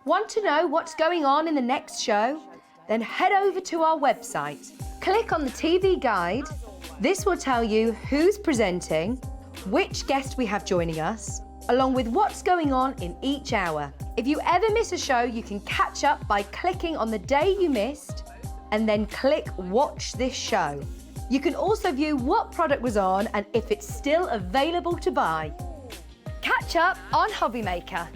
Want to know what's going on in the next show? Then head over to our website. Click on the TV guide. This will tell you who's presenting, which guest we have joining us, along with what's going on in each hour. If you ever miss a show, you can catch up by clicking on the day you missed and then click Watch This Show. You can also view what product was on and if it's still available to buy. Catch up on HobbyMaker.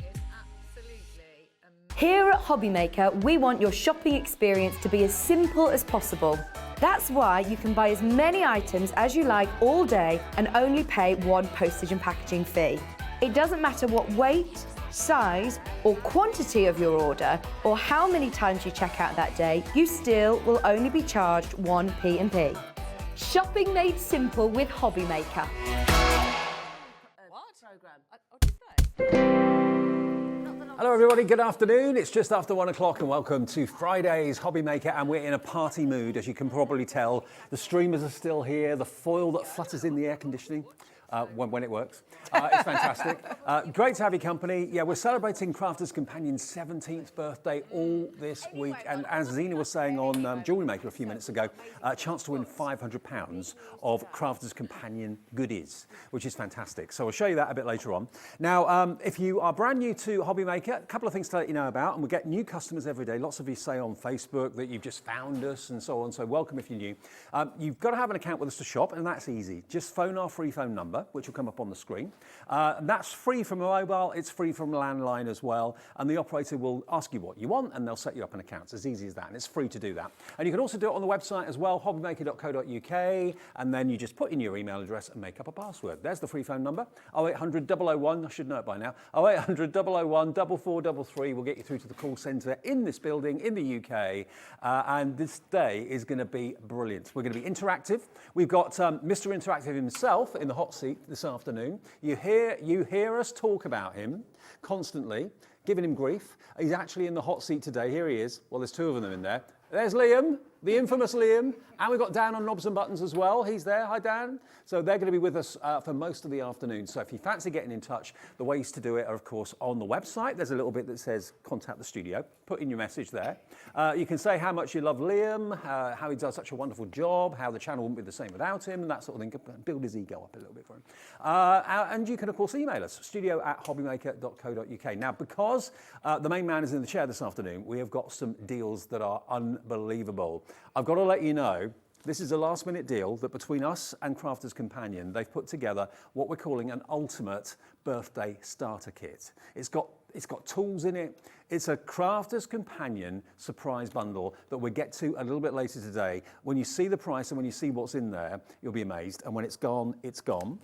Here at HobbyMaker, we want your shopping experience to be as simple as possible. That's why you can buy as many items as you like all day and only pay one postage and packaging fee. It doesn't matter what weight, size, or quantity of your order, or how many times you check out that day, you still will only be charged one P&P. Shopping made simple with HobbyMaker. Hello everybody, good afternoon. It's just after 1 o'clock and welcome to Friday's HobbyMaker, and we're in a party mood, as you can probably tell. The streamers are still here, the foil that flutters in the air conditioning. When it works. It's fantastic. Great to have your company. Yeah, we're celebrating Crafters Companion's 17th birthday all this week. And as Zena was saying on Jewelry Maker a few minutes ago, a chance to win £500 of Crafters Companion goodies, which is fantastic. So I'll show you that a bit later on. Now, if you are brand new to Hobby Maker, a couple of things to let you know about, and we get new customers every day. Lots of you say on Facebook that you've just found us and so on. So welcome if you're new. You've got to have an account with us to shop, and that's easy. Just phone our free phone number, which will come up on the screen. And that's free from a mobile, it's free from a landline as well, and the operator will ask you what you want and they'll set you up an account. It's as easy as that, and it's free to do that. And you can also do it on the website as well, hobbymaker.co.uk, and then you just put in your email address and make up a password. There's the free phone number, 0800 001, I should know it by now, 0800 001 4433 will get you through to the call centre in this building in the UK, and this day is going to be brilliant. We're going to be interactive. We've got Mr. Interactive himself in the hot seat this afternoon. You hear us talk about him constantly, giving him grief. He's actually in the hot seat today. Here he is. Well, there's two of them in there. There's Liam, the infamous Liam, and we've got Dan on knobs and buttons as well. He's there. Hi, Dan. So they're going to be with us for most of the afternoon. So if you fancy getting in touch, the ways to do it are, of course, on the website. There's a little bit that says contact the studio. Put in your message there. You can say how much you love Liam, how he does such a wonderful job, how the channel wouldn't be the same without him, and that sort of thing. Build his ego up a little bit for him. And you can, of course, email us, studio@hobbymaker.co.uk. Now, because the main man is in the chair this afternoon, we have got some deals that are unbelievable. I've got to let you know, this is a last-minute deal that between us and Crafters Companion, they've put together what we're calling an ultimate birthday starter kit. It's got tools in it. It's a Crafters Companion surprise bundle that we'll get to a little bit later today. When you see the price and when you see what's in there, you'll be amazed. And when it's gone, it's gone.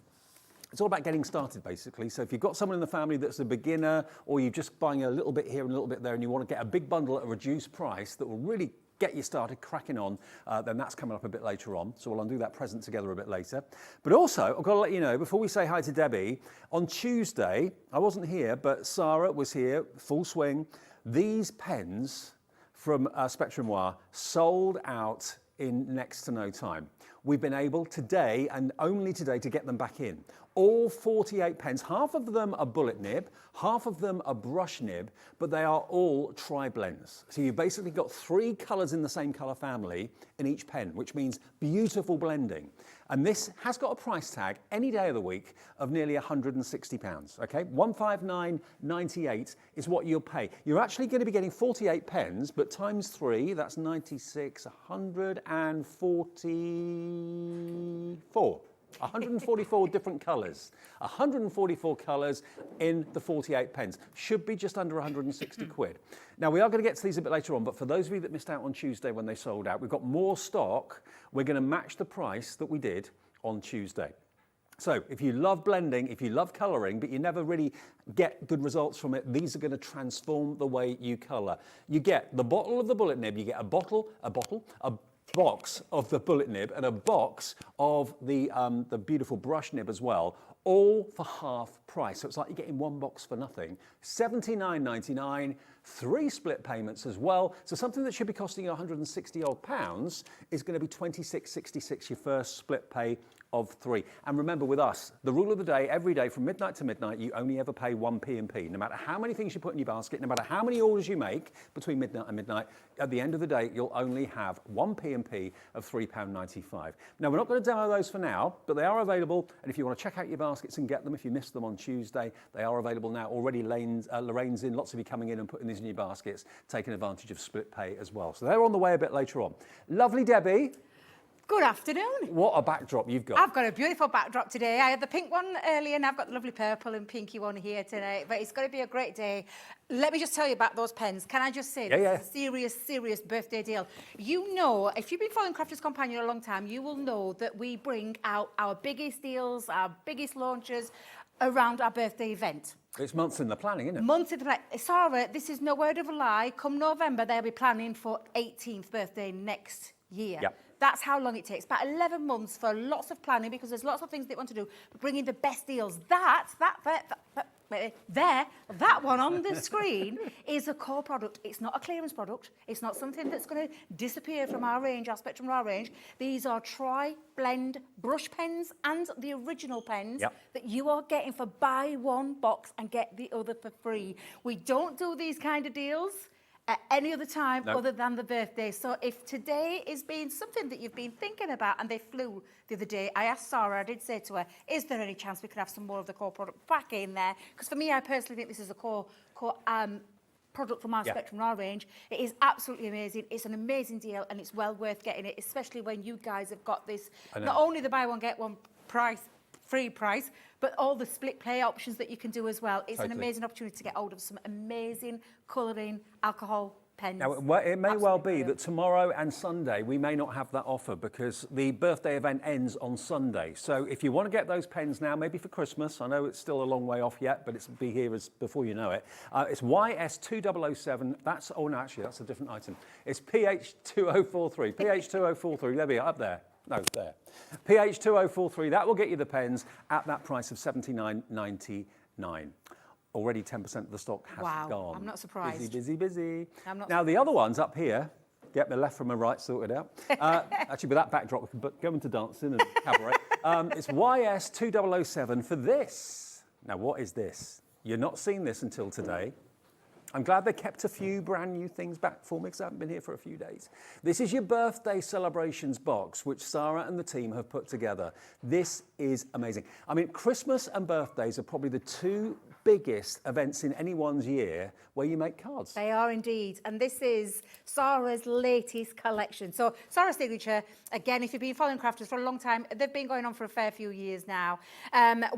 It's all about getting started, basically. So if you've got someone in the family that's a beginner, or you're just buying a little bit here and a little bit there, and you want to get a big bundle at a reduced price that will really get you started cracking on, then that's coming up a bit later on. So we'll undo that present together a bit later. But also, I've got to let you know, before we say hi to Debbie, on Tuesday, I wasn't here, but Sarah was here, full swing. These pens from Spectrum Wire sold out in next to no time. We've been able today, and only today, to get them back in. All 48 pens, half of them are bullet nib, half of them are brush nib, but they are all tri-blends. So you've basically got 3 colours in the same colour family in each pen, which means beautiful blending. And this has got a price tag any day of the week of nearly £160, okay? £159.98 is what you'll pay. You're actually going to be getting 48 pens, but times 3, that's 96, 144. 144 different colours. 144 colours in the 48 pens. Should be just under 160 quid. Now, we are going to get to these a bit later on, but for those of you that missed out on Tuesday when they sold out, we've got more stock. We're going to match the price that we did on Tuesday. So if you love blending, if you love colouring, but you never really get good results from it, these are going to transform the way you colour. You get the bottle of the bullet nib, you get a box of the bullet nib and a box of the beautiful brush nib as well, all for half price. So it's like you're getting one box for nothing. £79.99 3 split payments as well. So something that should be costing you 160 odd pounds is going to be 26.66 your first split pay of 3. And remember with us, the rule of the day, every day from midnight to midnight, you only ever pay 1 P&P. No matter how many things you put in your basket, no matter how many orders you make between midnight and midnight, at the end of the day, you'll only have 1 P&P of £3.95. Now, we're not going to demo those for now, but they are available. And if you want to check out your baskets and get them, if you missed them on Tuesday, they are available now. Already Lorraine's in, lots of you coming in and putting these in your baskets, taking advantage of split pay as well. So they're on the way a bit later on. Lovely Debbie. Good afternoon. What a backdrop you've got. I've got a beautiful backdrop today. I had the pink one earlier and I've got the lovely purple and pinky one here today. But it's going to be a great day. Let me just tell you about those pens. Can I just say, this is a serious, serious birthday deal. You know, if you've been following Crafters Companion a long time, you will know that we bring out our biggest deals, our biggest launches around our birthday event. It's months in the planning, isn't it? Months in the planning. Sarah, this is no word of a lie. Come November, they'll be planning for 18th birthday next year. Yep. That's how long it takes. About 11 months for lots of planning because there's lots of things they want to do. But bringing the best deals. That one on the screen is a core product. It's not a clearance product. It's not something that's going to disappear from our range, our Spectrum Raw range. These are tri-blend brush pens and the original pens that you are getting for buy one box and get the other for free. We don't do these kind of deals at any other time other than the birthday. So if today is being something that you've been thinking about, and they flew the other day, I asked Sarah, I did say to her, is there any chance we could have some more of the core product back in there? Because for me, I personally think this is a core product from our Spectrum Raw range. It is absolutely amazing. It's an amazing deal and it's well worth getting it, especially when you guys have got this, not only the buy one, get one free price, but all the split play options that you can do as well. It's an amazing opportunity to get hold of some amazing colouring alcohol pens. Now, it may well be that tomorrow and Sunday we may not have that offer because the birthday event ends on Sunday. So if you want to get those pens now, maybe for Christmas, I know it's still a long way off yet, but it's be here as before you know it. It's YS2007. That's, oh no, actually that's a different item. It's PH2043. PH2043. There we are, up there. No, there. PH2043, that will get you the pens at that price of £79.99. Already 10% of the stock has gone. I'm not surprised. Busy, busy, busy. Now, the other ones up here, get my left from my right sorted out. Actually, with that backdrop, we can go into dancing and cabaret. It's YS2007 for this. Now, what is this? You're not seeing this until today. I'm glad they kept a few brand new things back for me because I haven't been here for a few days. This is your birthday celebrations box, which Sarah and the team have put together. This is amazing. I mean, Christmas and birthdays are probably the two biggest events in anyone's year where you make cards. They are indeed. And this is Sarah's latest collection. So Sarah's Signature, again, if you've been following Crafters for a long time, they've been going on for a fair few years now.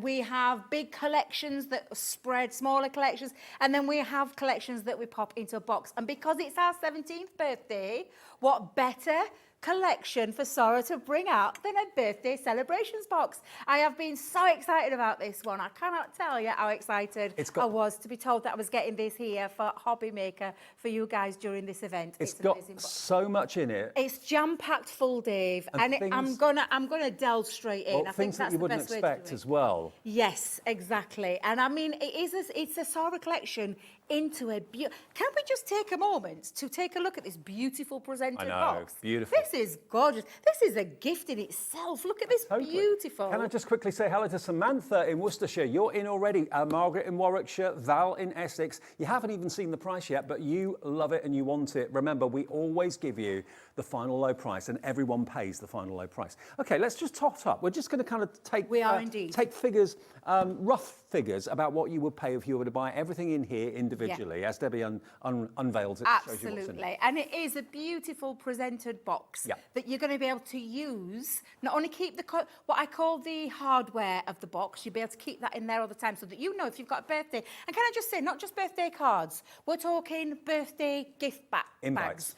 We have big collections that spread, smaller collections, and then we have collections that we pop into a box. And because it's our 17th birthday, what better collection for Sarah to bring out than a birthday celebrations box. I have been so excited about this one. I cannot tell you how excited I was to be told that I was getting this here for HobbyMaker for you guys during this event. It's got so much in it. It's jam-packed full, Dave, and I'm gonna delve straight in. I think things that you wouldn't expect as well. Yes, exactly. And I mean, it's a Sarah collection into a Can we just take a moment to take a look at this beautiful presented box? Beautiful. This is gorgeous. This is a gift in itself. Look at this, beautiful. Can I just quickly say hello to Samantha in Worcestershire? You're in already. Margaret in Warwickshire, Val in Essex. You haven't even seen the price yet, but you love it and you want it. Remember, we always give you the final low price and everyone pays the final low price. Okay, let's just tot up. We're just going to kind of take figures, rough figures about what you would pay if you were to buy everything in here individually, as Debbie unveils it. Absolutely. And it is a beautiful presented box that you're going to be able to use, not only keep what I call the hardware of the box, you'll be able to keep that in there all the time so that you know if you've got a birthday. And can I just say, not just birthday cards, we're talking birthday gift bags.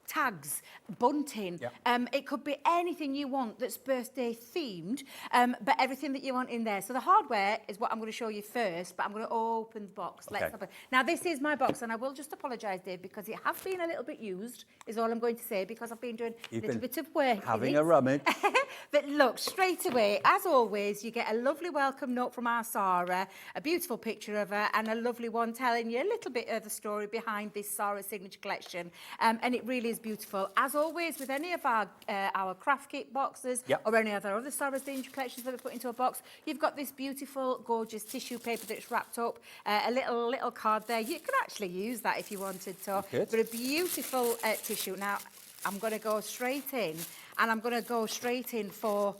tags, bunting. It could be anything you want that's birthday themed, but everything that you want in there. So the hardware is what I'm going to show you first, but I'm going to open the box. Okay. Now this is my box, and I will just apologise, Dave, because it has been a little bit used, is all I'm going to say, because I've been doing a little bit of work having in it. a rummage. But look, straight away, as always, you get a lovely welcome note from our Sarah, a beautiful picture of her, and a lovely one telling you a little bit of the story behind this Sarah signature collection. And it really is beautiful. As always, with any of our craft kit boxes or any other Sarah signature collections that we put into a box, you've got this beautiful, gorgeous tissue paper that's wrapped up, a little card there. You could actually use that if you wanted to. But a beautiful tissue. Now, I'm going to go straight in, and I'm going to go straight in for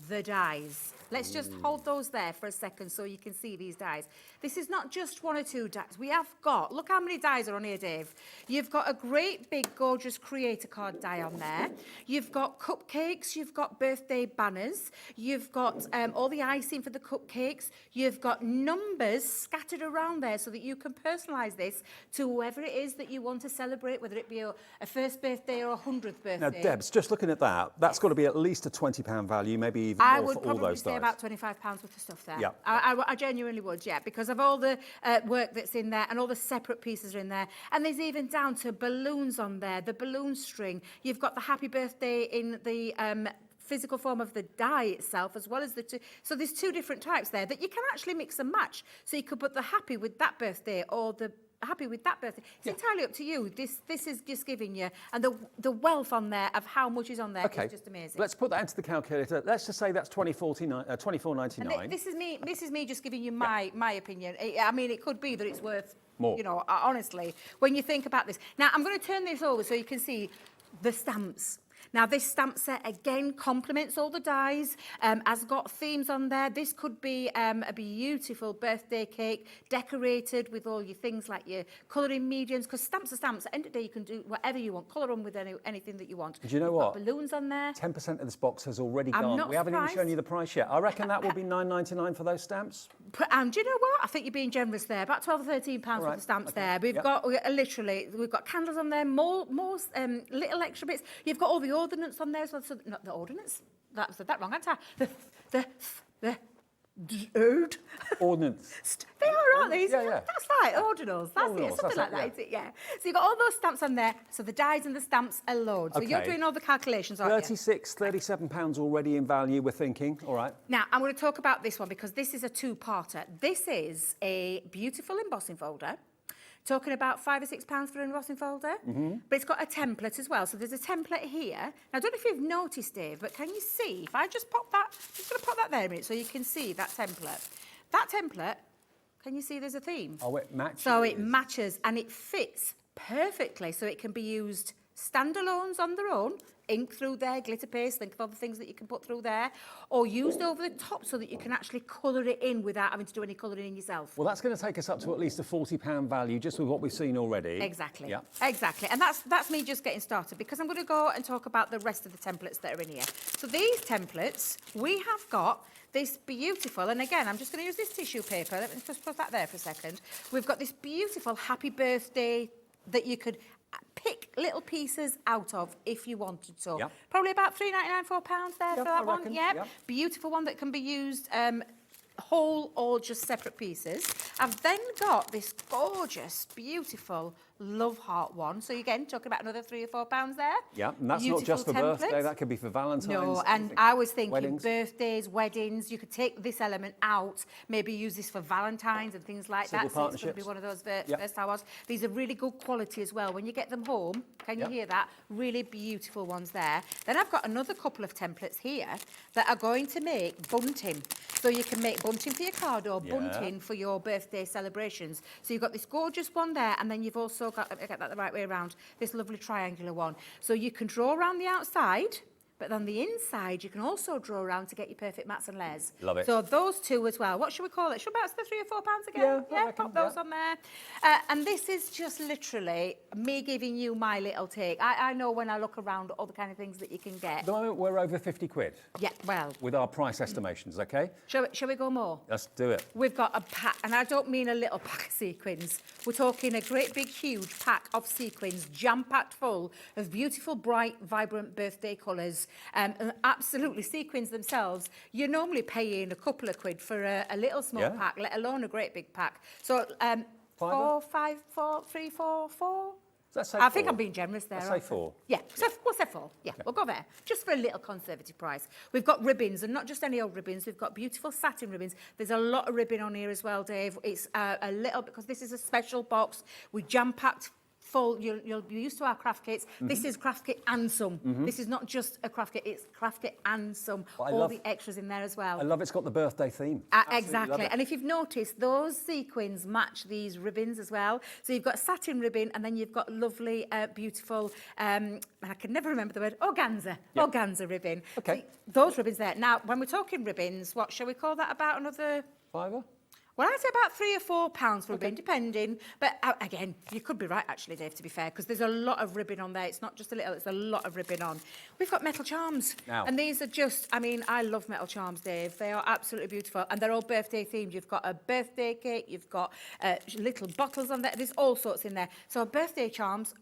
the dies. Let's just hold those there for a second so you can see these dies. This is not just one or two dies. We have got, look how many dies are on here, Dave. You've got a great big gorgeous creator card die on there. You've got cupcakes, you've got birthday banners, you've got all the icing for the cupcakes, you've got numbers scattered around there so that you can personalise this to whoever it is that you want to celebrate, whether it be a first birthday or a 100th birthday. Now, Debs, just looking at that, that's got to be at least a £20 value, maybe even more for all those dies. About £25 worth of stuff there. I genuinely would, because of all the work that's in there and all the separate pieces are in there. And there's even down to balloons on there, the balloon string. You've got the happy birthday in the physical form of the die itself, as well as the two. So there's two different types there that you can actually mix and match. So you could put the happy with that birthday or the happy with that birthday. It's entirely up to you. This is just giving you, and the wealth on there of how much is on there is just amazing. Let's put that into the calculator. Let's just say that's $24.99. This is me just giving you my opinion. I mean, it could be that it's worth more. You know, honestly, when you think about this. Now, I'm going to turn this over so you can see the stamps. Now, this stamp set, again, complements all the dies, has got themes on there. This could be a beautiful birthday cake decorated with all your things like your colouring mediums, because stamps are stamps. At the end of the day, you can do whatever you want, colour them with anything that you want. Do you know what? Got balloons on there. 10% of this box has already gone. I'm not We haven't even surprised. shown you the price yet. I reckon that will be $9.99 for those stamps. And do you know what? I think you're being generous there. About £12 or £13 for the stamps there. We've got literally, we've got candles on there, more little extra bits. You've got all the ordnance on there as well. So, not the ordnance. I said that wrong, haven't I? The Ordnance. They are, aren't they? Yeah. That's right, ordinals. That's Ordinals, it, something that's like it, that, is it? Yeah. So you've got all those stamps on there. So the dies and the stamps are loads. So you're doing all the calculations, aren't you? £37 already in value, we're thinking. All right. Now, I'm going to talk about this one because this is a two-parter. This is a beautiful embossing folder. Talking about £5 or £6 for an embossing folder, but it's got a template as well. So there's a template here. Now, I don't know if you've noticed, Dave, but can you see, if I just pop that, just going to pop that there a minute so you can see that template. That template, can you see there's a theme? Oh, it matches. So it matches and it fits perfectly. So it can be used standalones on their own, ink through there, glitter paste, think of all the things that you can put through there, or used over the top so that you can actually colour it in without having to do any colouring in yourself. Well, that's going to take us up to at least a £40 value, just with what we've seen already. Exactly. Yeah. Exactly. And that's me just getting started, because I'm going to go and talk about the rest of the templates that are in here. So these templates, we have got this beautiful, and again, I'm just going to use this tissue paper. Let me just put that there for a second. We've got this beautiful happy birthday that you could pick little pieces out of if you wanted to. Yep. Probably about £3.99, £4 there for that I one. reckon, Yep. yep. Beautiful one that can be used whole or just separate pieces. I've then got this gorgeous, beautiful love heart one. So again, talking about another £3 or £4 there. Yeah, and that's not just for birthday, that could be for Valentine's. No, and I was thinking weddings. birthdays, weddings, you could take this element out, maybe use this for Valentine's and things like Civil that. So it's going to be partnerships. one of those versatile ones. These are really good quality as well. When you get them home, can you hear that? Really beautiful ones there. Then I've got another couple of templates here that are going to make bunting. So you can make bunting for your card or bunting for your birthday celebrations. So you've got this gorgeous one there, and then you've also got, let me get that the right way around, this lovely triangular one. So you can draw around the outside But on the inside, you can also draw around to get your perfect mats and layers. Love it. So those two as well. What should we call it? Should we about £3 or £4 again? Yeah, I reckon, pop those yeah. on there. And this is just literally me giving you my little take. I know when I look around all the kind of things that you can get. At the moment, we're over 50 quid Yeah, well, with our price estimations, okay? shall we go more? Let's do it. We've got a pack, and I don't mean a little pack of sequins. We're talking a great big huge pack of sequins, jam-packed full of beautiful, bright, vibrant birthday colours. And absolutely, sequins themselves, you're normally paying a couple of quid for a little small Yeah. pack, let alone a great big pack. So, Fiver? 4, 5, 4, 3, 4, 4. Let's say I think 4. I'm being generous there. Let's say aren't I? 4. Yeah, so we'll say 4. Yeah, we'll go there. Just for a little conservative price. We've got ribbons, and not just any old ribbons. We've got beautiful satin ribbons. There's a lot of ribbon on here as well, Dave. It's a little, because this is a special box. We jam-packed full. You'll be used to our craft kits. This is craft kit and some. This is not just a craft kit, it's craft kit and some. Well, I all love- the extras in there as well. I love it's got the birthday theme. Absolutely love Exactly. it. And if you've noticed, those sequins match these ribbons as well. So you've got satin ribbon, and then you've got lovely, beautiful, and I can never remember the word, organza. Yep. Organza ribbon. Okay. So those ribbons there. Now, when we're talking ribbons, what shall we call that? About another... Fiver? Well, I'd say about £3 or £4 for ribbon, depending. But again, you could be right, actually, Dave, to be fair, because there's a lot of ribbon on there. It's not just a little, it's a lot of ribbon on. We've got metal charms. Now. And these are just, I mean, I love metal charms, Dave. They are absolutely beautiful. And they're all birthday themed. You've got a birthday cake, you've got little bottles on there. There's all sorts in there. So birthday charms,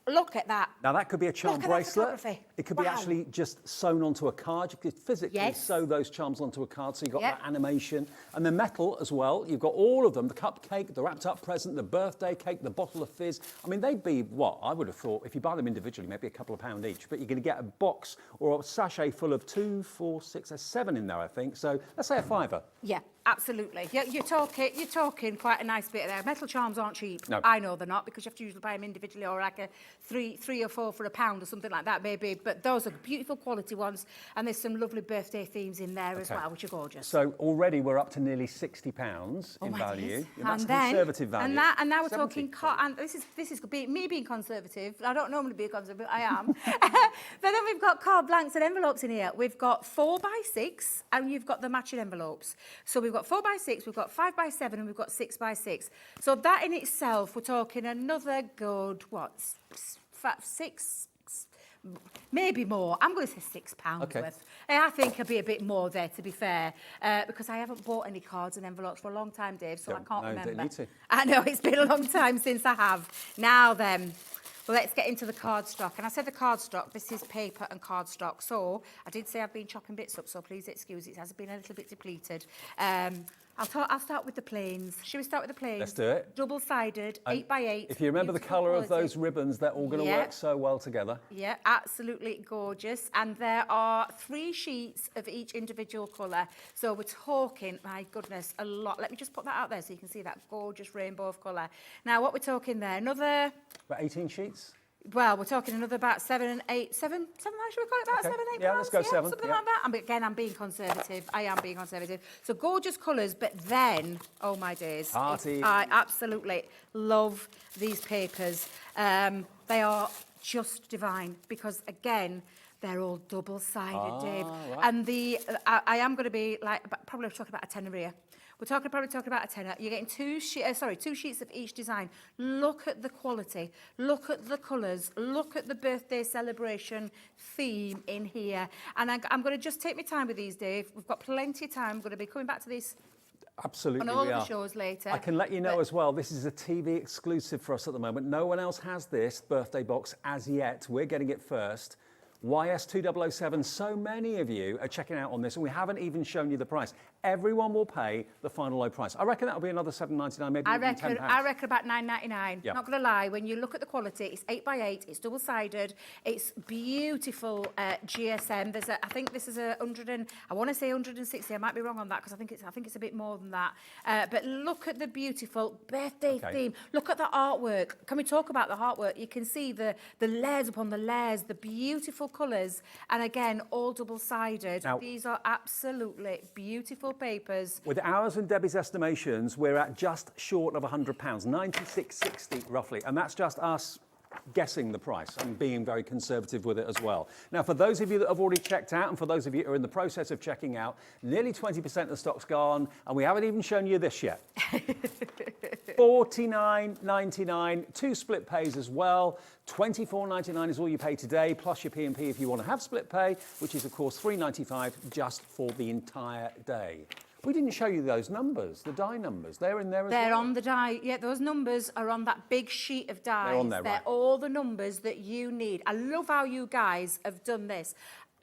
look at that. Now, that could be a charm Look at that bracelet. photography. It could be Wow. actually just sewn onto a card. You could physically Yes. sew those charms onto a card, so you've got Yep. that animation. And the metal as well. You've got all of them, the cupcake, the wrapped up present, the birthday cake, the bottle of fizz. I mean, they'd be, what, I would have thought, if you buy them individually, maybe a couple of pound each, but you're going to get a box or a sachet full of 2, 4, 6, there's 7 in there, I think. So let's say a fiver. Yeah, absolutely. You're talking quite a nice bit there. Metal charms aren't cheap. No. I know they're not, because you have to usually buy them individually, or like a three or four for a pound or something like that, maybe. But those are beautiful quality ones, and there's some lovely birthday themes in there as Okay. well, which are gorgeous. So already we're up to nearly £60 in my value. days. And that's And then- conservative value. And now we're 70. talking, and this is me being conservative. I don't normally be conservative, but I am. But then we've got card blanks and envelopes in here. We've got 4x6, and you've got the matching envelopes. So we've got 4x6, we've got 5x7, and we've got 6x6. So that in itself, we're talking another good, six, maybe more. I'm going to say £6 Okay. worth. I think I'll be a bit more there, to be fair, because I haven't bought any cards and envelopes for a long time, Dave, so I can't No, you remember. don't need to. I know, it's been a long time since I have. Now then, well, let's get into the card stock. And I said the card stock, this is paper and card stock. So I did say I've been chopping bits up, so please excuse it has been a little bit depleted. I'll start with the planes. Should we start with the planes? Let's do it. Double-sided, 8x8. If you remember the beautiful colour of quality. those ribbons, they're all going to Yeah. work so well together. Yeah, absolutely gorgeous. And there are 3 sheets of each individual colour. So we're talking, my goodness, a lot. Let me just put that out there so you can see that gorgeous rainbow of colour. Now, what we're talking there, another... About 18 sheets? Well, we're talking another about 7, 8, 7, should we call it about Okay. 7, 8 Yeah, pounds? let's go 7, Something yeah. like that. And again, I'm being conservative. I am being conservative. So gorgeous colours, but then, oh my days. Party. I absolutely love these papers. They are just divine because, again, they're all double-sided, Dave. Right. And I am going to be like, probably talking about a tenner here. We're probably talking about a tenner. You're getting 2 sheets of each design. Look at the quality. Look at the colours. Look at the birthday celebration theme in here. And I'm going to just take my time with these, Dave. We've got plenty of time. I'm going to be coming back to this Absolutely, on all we of are. the shows later. I can let you know But- as well, this is a TV exclusive for us at the moment. No one else has this birthday box as yet. We're getting it first. YS2007, so many of you are checking out on this, and we haven't even shown you the price. Everyone will pay the final low price. I reckon that'll be another £7.99, maybe even £10. I reckon about £9.99. Yeah. Not going to lie, when you look at the quality, it's 8x8, it's double-sided, it's beautiful GSM. I think this is I want to say 160. I might be wrong on that because I think it's a bit more than that. But look at the beautiful birthday theme. Look at the artwork. Can we talk about the artwork? You can see the layers upon the layers, the beautiful colours, and again, all double-sided. Now- These are absolutely beautiful papers. With ours and Debbie's estimations, we're at just short of £100, 96.60 roughly, and that's just us guessing the price and being very conservative with it as well. Now, for those of you that have already checked out and for those of you who are in the process of checking out, nearly 20% of the stock's gone and we haven't even shown you this yet. $49.99, 2 split pays as well. $24.99 is all you pay today, plus your P&P if you want to have split pay, which is of course $3.95 just for the entire day. We didn't show you those numbers, the die numbers. They're in there as well. They're on the die. Yeah, those numbers are on that big sheet of dies. They're on there, They're right. all the numbers that you need. I love how you guys have done this.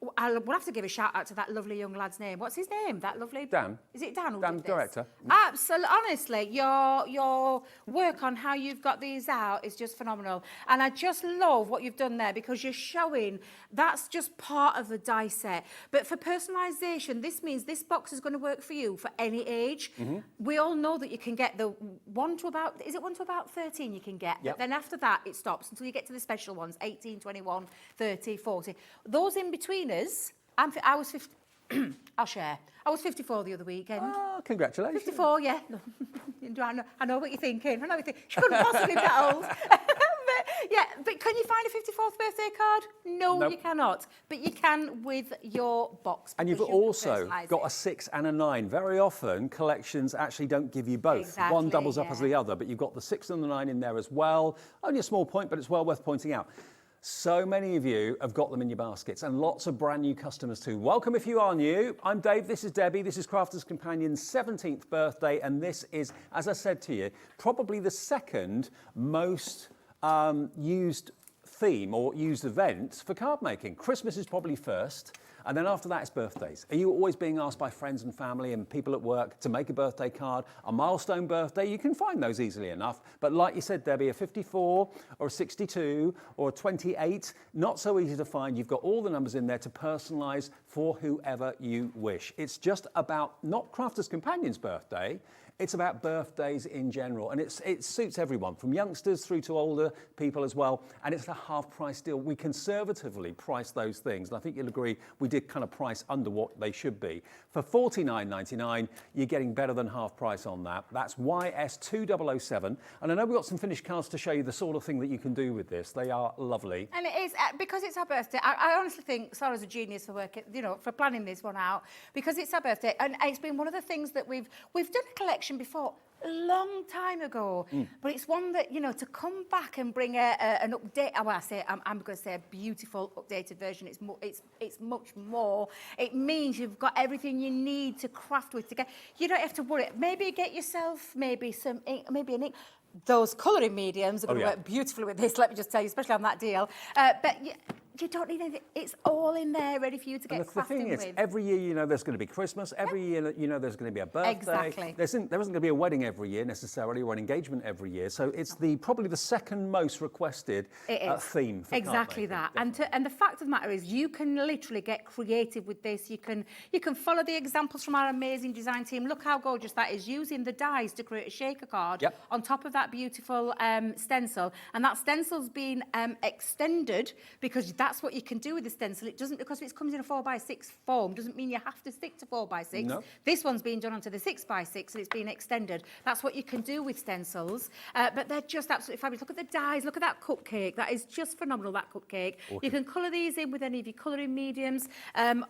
We'll have to give a shout out to that lovely young lad's name. What's his name? That lovely... Dan. Is it Dan who Dan, did this? director. Absolutely. Honestly, your work on how you've got these out is just phenomenal. And I just love what you've done there because you're showing that's just part of the die set. But for personalisation, this means this box is going to work for you for any age. We all know that you can get the 1 to about... Is it 1 to about 13 you can get? Yep. But then after that, it stops until you get to the special ones, 18, 21, 30, 40. Those in betweeners, I was 50... I'll share. I was 54 the other weekend. Oh, congratulations. 54, yeah. I know what you're thinking. I know what you're thinking. She couldn't possibly be that old. But can you find a 54th birthday card? No, Nope. you cannot. But you can with your box. And you've because you can also personalise got it. a 6 and a 9. Very often, collections actually don't give you both. Exactly, One doubles up yeah. as the other, but you've got the 6 and the 9 in there as well. Only a small point, but it's well worth pointing out. So many of you have got them in your baskets and lots of brand new customers too. Welcome if you are new. I'm Dave, this is Debbie, this is Crafter's Companion's 17th birthday, and this is, as I said to you, probably the second most used theme or used event for card making. Christmas is probably first, and then after that it's birthdays. Are you always being asked by friends and family and people at work to make a birthday card, a milestone birthday? You can find those easily enough, but like you said, Debbie, a 54 or a 62 or a 28, not so easy to find. You've got all the numbers in there to personalise for whoever you wish. It's just about not Crafter's Companion's birthday, it's about birthdays in general, and it suits everyone, from youngsters through to older people as well, and it's a half price deal. We conservatively price those things, and I think you'll agree we did kind of price under what they should be. For $49.99, you're getting better than half price on that. That's YS2007, and I know we've got some finished cards to show you the sort of thing that you can do with this. They are lovely. And it is, because it's our birthday, I honestly think Sarah's a genius for working, for planning this one out, because it's our birthday, and it's been one of the things that we've done a collection before a long time ago, but it's one that, to come back and bring an update, I'm going to say a beautiful updated version. It's much more. It means you've got everything you need to craft with. You don't have to worry. Maybe get yourself maybe some ink, maybe an ink. Those colouring mediums are going to work beautifully with this, let me just tell you, especially on that deal. But you don't need anything. It's all in there, ready for you to get crafting with. The thing is, every year, there's going to be Christmas. Every year, there's going to be a birthday. Exactly. There isn't going to be a wedding every year necessarily, or an engagement every year. So it's probably the second most requested theme for exactly card that. making. And the fact of the matter is, you can literally get creative with this. You can follow the examples from our amazing design team. Look how gorgeous that is, using the dies to create a shaker card on top of that beautiful stencil. And that stencil's been extended because that's what you can do with the stencil. It doesn't, because it comes in a 4x6 form, doesn't mean you have to stick to 4x6. No. This one's been done onto the 6x6 and it's been extended. That's what you can do with stencils. But they're just absolutely fabulous. Look at the dies, look at that cupcake. That is just phenomenal, that cupcake. Awesome. You can colour these in with any of your colouring mediums.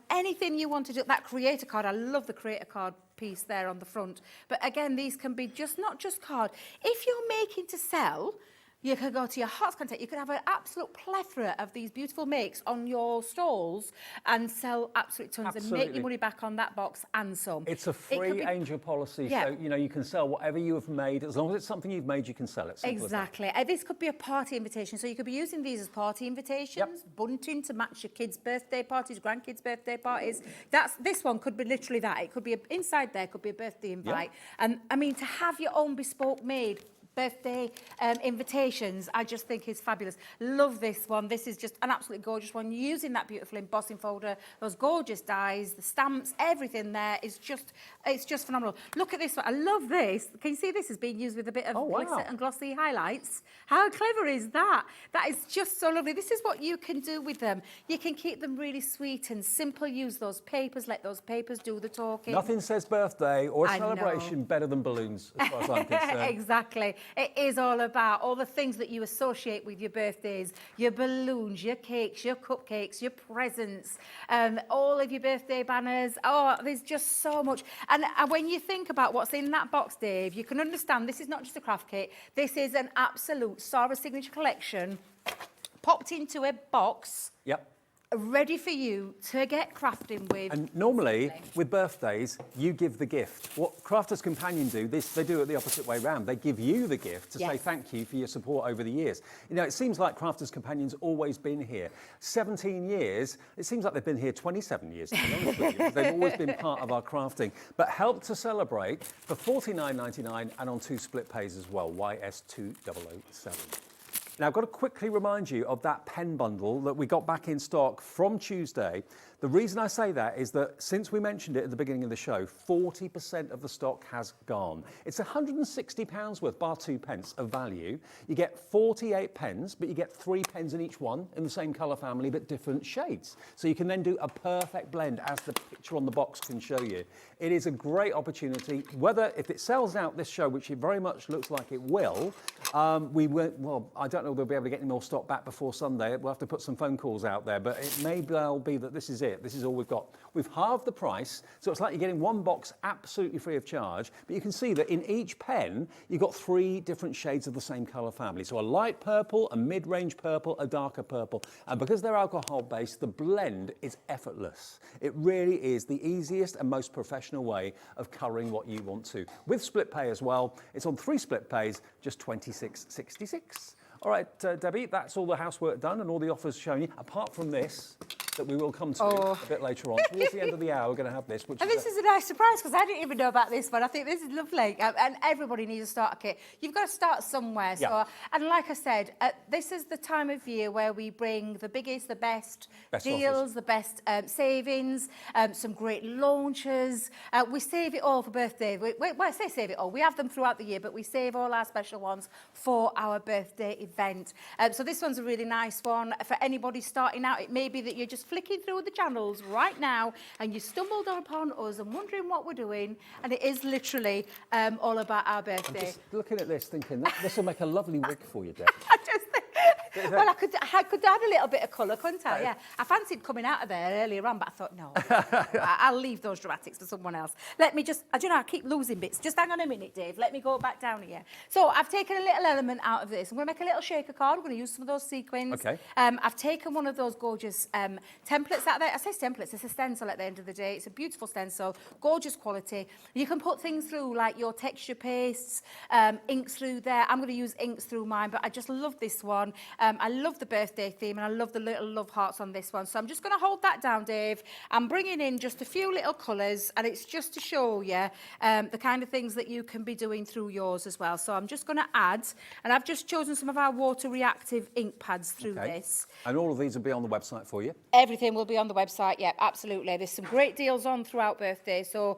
Anything you want to do. That creator card, I love the creator card piece there on the front. But again, these can be not just card. If you're making to sell, you could go to your hot content. You could have an absolute plethora of these beautiful makes on your stalls and sell absolute tons and make your money back on that box and some. It's a free angel policy, so you can sell whatever you have made. As long as it's something you've made, you can sell it. Exactly. This could be a party invitation, so you could be using these as party invitations, bunting to match your kids' birthday parties, grandkids' birthday parties. This one could be literally that. It could be inside there, could be a birthday invite. And I mean, to have your own bespoke made birthday invitations, I just think is fabulous. Love this one. This is just an absolutely gorgeous one. Using that beautiful embossing folder, those gorgeous dies, the stamps, everything there is just, it's just phenomenal. Look at this one. I love this. Can you see this is being used with a bit of glitter and glossy highlights? How clever is that? That is just so lovely. This is what you can do with them. You can keep them really sweet and simple. Use those papers. Let those papers do the talking. Nothing says birthday or celebration better than balloons, as far as I'm concerned. Exactly. It is all about all the things that you associate with your birthdays, your balloons, your cakes, your cupcakes, your presents, all of your birthday banners. Oh, there's just so much. And when you think about what's in that box, Dave, you can understand this is not just a craft kit. This is an absolute Sarah signature collection popped into a box. Yep. Ready for you to get crafting with. And normally, with birthdays, you give the gift. What Crafters Companion do, they do it the opposite way round. They give you the gift to say thank you for your support over the years. You know, it seems like Crafters Companion's always been here. 17 years, it seems like they've been here 27 years, to be honest with you, because they've always been part of our crafting. But help to celebrate for $49.99 and on 2 split pays as well, YS2007. Now, I've got to quickly remind you of that pen bundle that we got back in stock from Tuesday. The reason I say that is that since we mentioned it at the beginning of the show, 40% of the stock has gone. It's £160 worth, bar 2 pence of value. You get 48 pens, but you get 3 pens in each one in the same colour family, but different shades. So you can then do a perfect blend, as the picture on the box can show you. It is a great opportunity. Whether, if it sells out this show, which it very much looks like it will, I don't know if we'll be able to get any more stock back before Sunday. We'll have to put some phone calls out there, but it may well be that this is it. This is all we've got. We've halved the price, so it's like you're getting one box absolutely free of charge, but you can see that in each pen, you've got 3 different shades of the same colour family. So a light purple, a mid-range purple, a darker purple. And because they're alcohol-based, the blend is effortless. It really is the easiest and most professional way of colouring what you want to. With split pay as well, it's on 3 split pays, just $26.66. All right, Debbie, that's all the housework done and all the offers shown you, apart from this, that we will come to a bit later on. Towards the end of the hour, we're going to have this. And this is a nice surprise, because I didn't even know about this one. I think this is lovely. And everybody needs a starter kit. You've got to start somewhere. Yeah. So, and like I said, this is the time of year where we bring the biggest, the best deals, offers. the best savings, some great launches. We save it all for birthday. Well, I say save it all. We have them throughout the year, but we save all our special ones for our birthday event. So this one's a really nice one. For anybody starting out, it may be that you're just flicking through the channels right now and you stumbled upon us and wondering what we're doing, and it is literally all about our birthday. I'm just looking at this thinking, this will make a lovely wig for you, Deb. I just think, well, I could add a little bit of colour, couldn't I? Yeah. I fancied coming out of there earlier on, but I thought, no, I'll leave those dramatics for someone else. Let me just, you know, I keep losing bits. Just hang on a minute, Dave. Let me go back down here. So I've taken a little element out of this. I'm going to make a little shaker card. I'm going to use some of those sequins. Okay. I've taken one of those gorgeous templates out there. I say templates, it's a stencil at the end of the day. It's a beautiful stencil, gorgeous quality. You can put things through like your texture pastes, inks through there. I'm going to use inks through mine, but I just love this one. I love the birthday theme, and I love the little love hearts on this one. So I'm just going to hold that down, Dave. I'm bringing in just a few little colours, and it's just to show you the kind of things that you can be doing through yours as well. So I'm just going to add, and I've just chosen some of our water reactive ink pads through this. And all of these will be on the website for you? Everything will be on the website, yeah, absolutely. There's some great deals on throughout birthday, so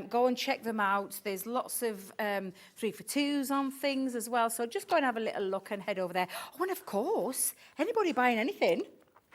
go and check them out. There's lots of 3 for 2s on things as well, so just go and have a little look and head over there. Oh, and of course, anybody buying anything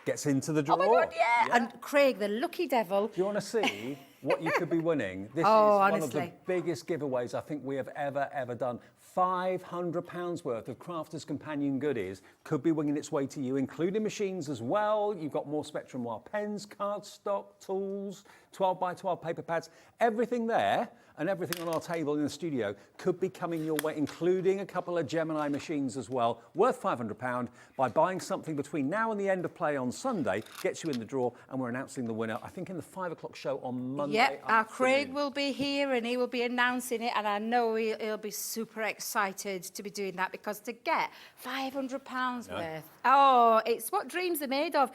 gets into the draw. Oh my God, yeah. And Craig, the lucky devil. Do you want to see what you could be winning? This is honestly. one of the biggest giveaways I think we have ever done. £500 worth of Crafters Companion goodies could be winging its way to you, including machines as well. You've got more Spectrum Wire pens, cardstock, tools, 12x12 paper pads, everything there. And everything on our table in the studio could be coming your way, including a couple of Gemini machines as well, worth £500. By buying something between now and the end of play on Sunday, gets you in the draw, and we're announcing the winner, I think, in the 5 o'clock show on Monday Yep, our afternoon. Craig will be here and he will be announcing it, and I know he'll be super excited to be doing that, because to get £500 worth, oh, it's what dreams are made of.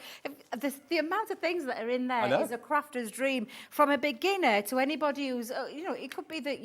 The amount of things that are in there is a crafter's dream, from a beginner to anybody who's, you know, it could be that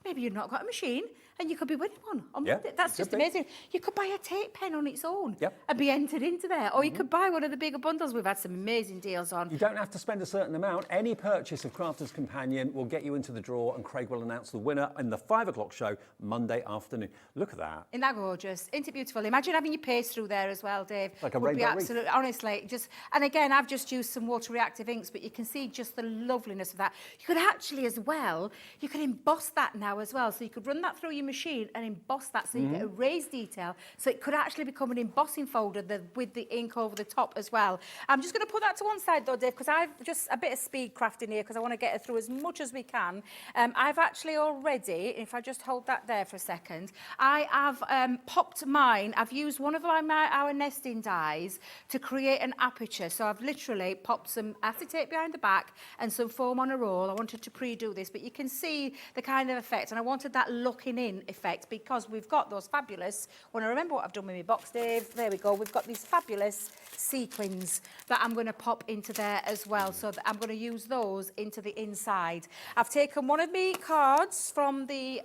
maybe you've not got a machine and you could be winning one on Monday. That's just amazing. You could buy a tape pen on its own and be entered into there, or you could buy one of the bigger bundles. We've had some amazing deals on. You don't have to spend a certain amount. Any purchase of Crafters Companion will get you into the draw, and Craig will announce the winner in the 5 o'clock show Monday afternoon. Look at that. Isn't that gorgeous? Isn't it beautiful? Imagine having your paste through there as well, Dave. Like a would be rainbow absolutely, honestly, just, and again, I've just used some water reactive inks, but you can see just the loveliness of that. You could actually as well, you can emboss that now as well. So you could run that through your machine and emboss that so you get a raised detail. So it could actually become an embossing folder with the ink over the top as well. I'm just going to put that to one side though, Dave, because I've just a bit of speed crafting here because I want to get it through as much as we can. I've actually already, if I just hold that there for a second, I have popped mine. I've used one of our nesting dies to create an aperture. So I've literally popped some acetate behind the back and some foam on a roll. I wanted to pre-do this, but you can see the kind of effect, and I wanted that looking in effect because we've got those fabulous, when I remember what I've done with my box, Dave, there we go, we've got these fabulous sequins that I'm going to pop into there as well, so that I'm going to use those into the inside. I've taken one of my cards from the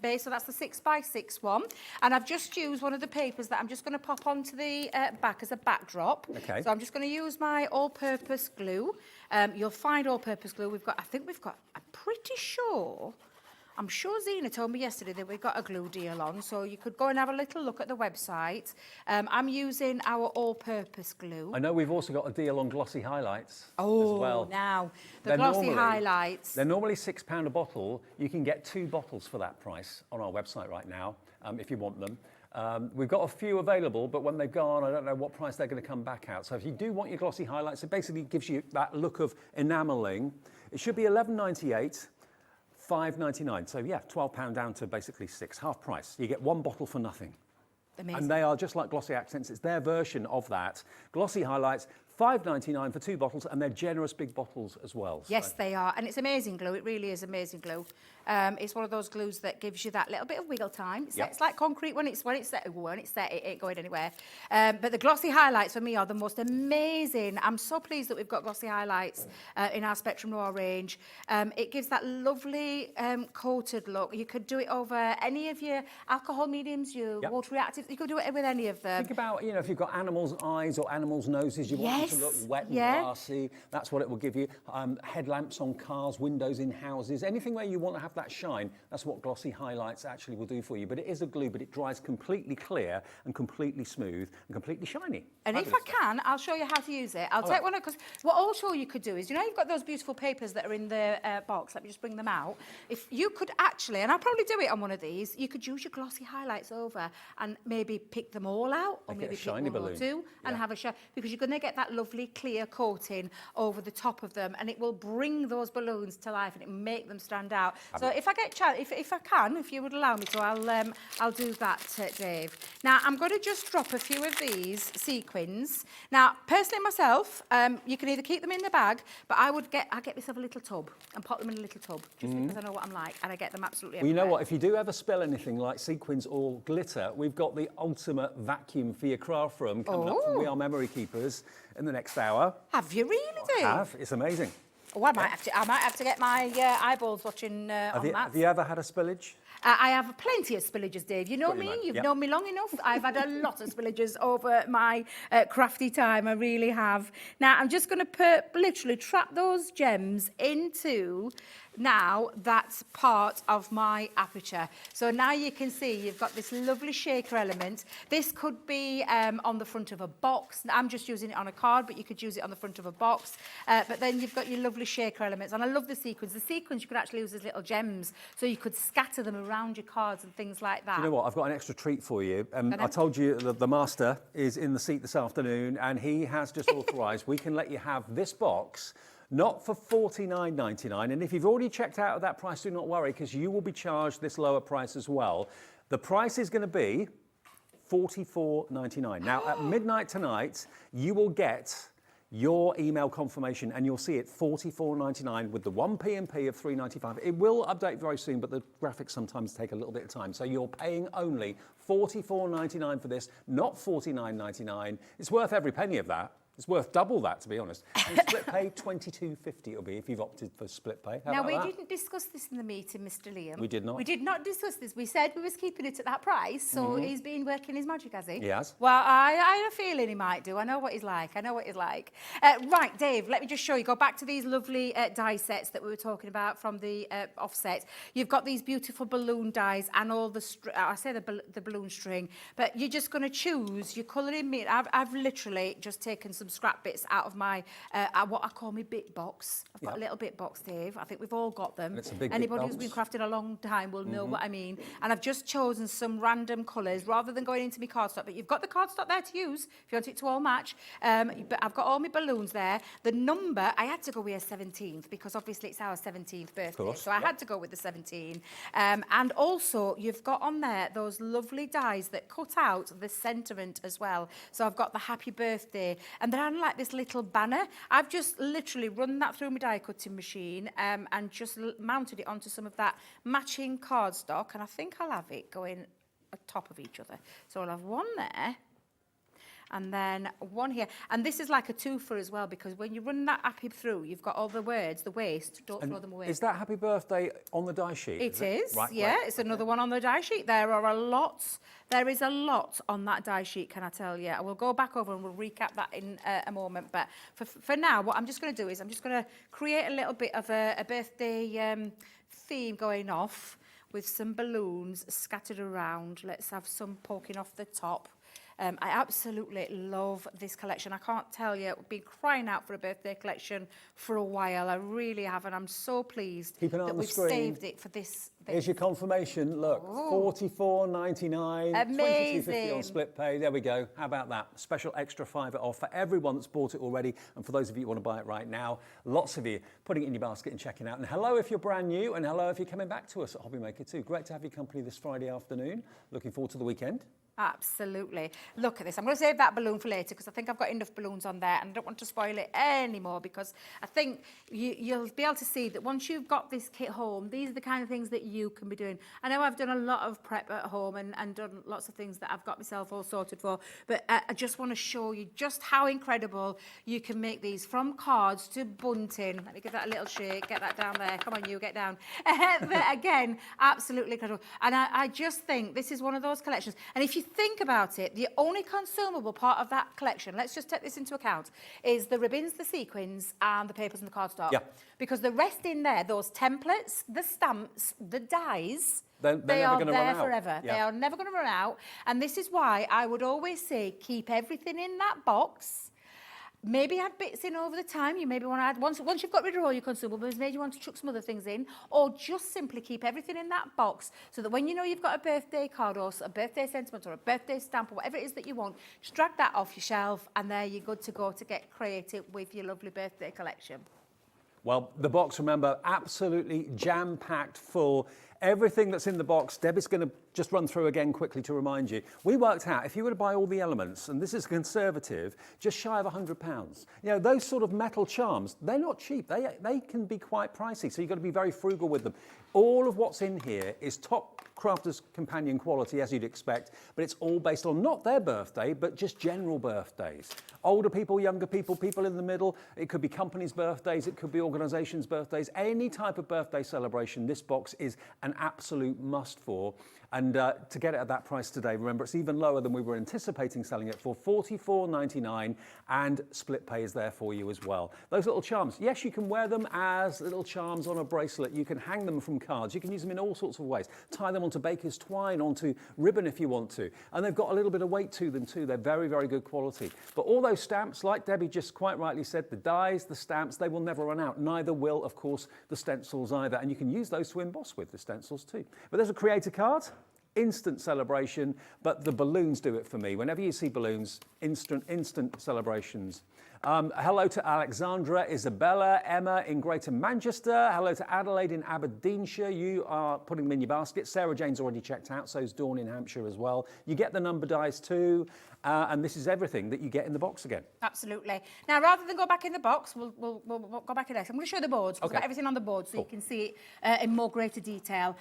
base, so that's the 6x6 one, and I've just used one of the papers that I'm just going to pop onto the back as a backdrop. Okay. So I'm just going to use my all-purpose glue. You'll find all-purpose glue. I'm pretty sure, I'm sure Zena told me yesterday that we got a glue deal on, so you could go and have a little look at the website. I'm using our all-purpose glue. I know we've also got a deal on glossy highlights as well. Now, the They're glossy normally- highlights. They're normally £6 a bottle. You can get 2 bottles for that price on our website right now, if you want them. We've got a few available, but when they've gone, I don't know what price they're going to come back out. So if you do want your glossy highlights, it basically gives you that look of enamelling. It should be £11.98, £5.99. So yeah, £12 down to basically 6, half price. You get 1 bottle for nothing. Amazing. And they are just like glossy accents. It's their version of that. Glossy highlights, £5.99 for 2 bottles, and they're generous big bottles as well. Yes, So- they are. And it's amazing glue. It really is amazing glue. It's one of those glues that gives you that little bit of wiggle time. It's, Yep. it's like concrete when it's set, it ain't going anywhere. But the glossy highlights for me are the most amazing. I'm so pleased that we've got glossy highlights in our Spectrum Raw range. It gives that lovely coated look. You could do it over any of your alcohol mediums, your Yep. water reactives. You could do it with any of them. Think about, if you've got animals' eyes or animals' noses, you want them to look Yes, wet and yeah. glassy. That's what it will give you. Headlamps on cars, windows in houses, anything where you want to have that shine, that's what glossy highlights actually will do for you. But it is a glue, but it dries completely clear and completely smooth and completely shiny. And if I can, I'll show you how to use it. I'll take one, because what also you could do is, you've got those beautiful papers that are in the box. Let me just bring them out. If you could actually, and I'll probably do it on one of these, you could use your glossy highlights over and maybe pick them all out, or Make it a maybe pick shiny one or balloon. two and Yeah. have a shine, because you're going to get that lovely clear coating over the top of them, and it will bring those balloons to life and it will make them stand out. So if I get if I can, if you would allow me to, I'll do that, Dave. Now I'm going to just drop a few of these sequins. Now, personally myself, you can either keep them in the bag, but I get myself a little tub and pop them in a little tub, just because I know what I'm like, and I get them absolutely Well, you know everywhere. what? If you do ever spill anything like sequins or glitter, we've got the ultimate vacuum for your craft room coming up from We Are Memory Keepers in the next hour. Have you really, Dave? It's amazing. Oh, I might have to get my eyeballs watching Have on you, that. have you ever had a spillage? I have plenty of spillages, Dave. You know Got you, me. mate. You've Yep. known me long enough. I've had a lot of spillages over my crafty time. I really have. Now, I'm just going to literally trap those gems into now that's part of my aperture. So now you can see you've got this lovely shaker element. This could be on the front of a box. I'm just using it on a card, but you could use it on the front of a box. But then you've got your lovely shaker elements. And I love the sequins. The sequins you could actually use as little gems, so you could scatter them around your cards and things like that. You know what? I've got an extra treat for you. on. I told you the master is in the seat this afternoon, and he has just authorised we can let you have this box, not for $49.99. And if you've already checked out at that price, do not worry, because you will be charged this lower price as well. The price is going to be $44.99. Now, at midnight tonight, you will get your email confirmation, and you'll see it $44.99 with the 1p and P of $3.95. It will update very soon, but the graphics sometimes take a little bit of time. So you're paying only $44.99 for this, not $49.99. It's worth every penny of that. It's worth double that, to be honest. And split pay, $22.50 it'll be if you've opted for split pay. How Now, about we that? didn't discuss this in the meeting, Mr. Liam. We did not. We did not discuss this. We said we was keeping it at that price, so he's been working his magic, has he? He has. Well, I have a feeling he might do. I know what he's like. Right, Dave, let me just show you. Go back to these lovely die sets that we were talking about from the offset. You've got these beautiful balloon dies and all the, the balloon string, but you're just going to choose your colouring. I've literally just taken some scrap bits out of my, what I call my bit box. I've got a little bit box, Dave. I think we've all got them. It's a big Anybody bit who's been box. crafting a long time will know what I mean. And I've just chosen some random colours rather than going into my cardstock. But you've got the cardstock there to use if you want it to all match. But I've got all my balloons there. The number, I had to go with a 17th because obviously it's our 17th birthday. So I had to go with the 17. And also you've got on there those lovely dies that cut out the sentiment as well. So I've got the happy birthday and they're on like this little banner. I've just literally run that through my die cutting machine and just mounted it onto some of that matching cardstock, and I think I'll have it going on top of each other. So I'll have one there and then one here. And this is like a twofer as well, because when you run that happy through, you've got all the words, the waste, don't throw them away. Is that happy birthday on the die sheet? It is, Right, yeah. right. It's another one on the die sheet. There is a lot on that die sheet, can I tell you? I will go back over and we'll recap that in a moment. But for now, what I'm just going to do is I'm just going to create a little bit of a birthday theme going off with some balloons scattered around. Let's have some poking off the top. I absolutely love this collection. I can't tell you, I've been crying out for a birthday collection for a while. I really have, and I'm so pleased Keep an eye that on the we've screen. saved it for this. Here's your confirmation. Look, $44.99, $22.50 on split pay. There we go. How about that? Special extra $5 off for everyone that's bought it already, and for those of you who want to buy it right now. Lots of you putting it in your basket and checking out. And hello if you're brand new, and hello if you're coming back to us at HobbyMaker too. Great to have your company this Friday afternoon. Looking forward to the weekend. Absolutely. Look at this. I'm going to save that balloon for later because I think I've got enough balloons on there and I don't want to spoil it anymore, because I think you'll be able to see that once you've got this kit home, these are the kind of things that you can be doing. I know I've done a lot of prep at home and done lots of things that I've got myself all sorted for, but I just want to show you just how incredible you can make these, from cards to bunting. Let me give that a little shake. Get that down there. Come on, you, get down. But again, absolutely incredible. And I just think this is one of those collections. And if you think about it, the only consumable part of that collection, let's just take this into account, is the ribbons, the sequins, and the papers and the cardstock. Yeah. Because the rest in there, those templates, the stamps, the dies, They're they never are gonna there run out. forever. Yeah. They are never going to run out. And this is why I would always say keep everything in that box. Maybe add bits in over the time. You maybe want to add, once you've got rid of all your consumables, maybe you want to chuck some other things in, or just simply keep everything in that box so that when you know you've got a birthday card or a birthday sentiment or a birthday stamp or whatever it is that you want, just drag that off your shelf and there you're good to go to get creative with your lovely birthday collection. Well, the box, remember, absolutely jam-packed full. Everything that's in the box, Debbie's going to just run through again quickly to remind you. We worked out, if you were to buy all the elements, and this is conservative, just shy of £100. You know, those sort of metal charms, they're not cheap. They can be quite pricey, so you've got to be very frugal with them. All of what's in here is top Crafter's Companion quality, as you'd expect, but it's all based on not their birthday, but just general birthdays. Older people, younger people, people in the middle. It could be companies' birthdays, it could be organisations' birthdays. Any type of birthday celebration, this box is an absolute must for. And to get it at that price today, remember, it's even lower than we were anticipating selling it for, $44.99, and split pay is there for you as well. Those little charms, yes, you can wear them as little charms on a bracelet. You can hang them from cards. You can use them in all sorts of ways. Tie them onto baker's twine, onto ribbon if you want to. And they've got a little bit of weight to them too. They're very, very good quality. But all those stamps, like Debbie just quite rightly said, the dies, the stamps, they will never run out. Neither will, of course, the stencils either. And you can use those to emboss with, the stencils too. But there's a creator card. Instant celebration, but the balloons do it for me. Whenever you see balloons, instant celebrations. Hello to Alexandra, Isabella, Emma in Greater Manchester. Hello to Adelaide in Aberdeenshire. You are putting them in your basket. Sarah Jane's already checked out, so's Dawn in Hampshire as well. You get the number dies too, and this is everything that you get in the box again. Absolutely. Now, rather than go back in the box, we'll go back in there. So I'm going to show the boards. We've Okay. got everything on the board so you can see it in more greater detail.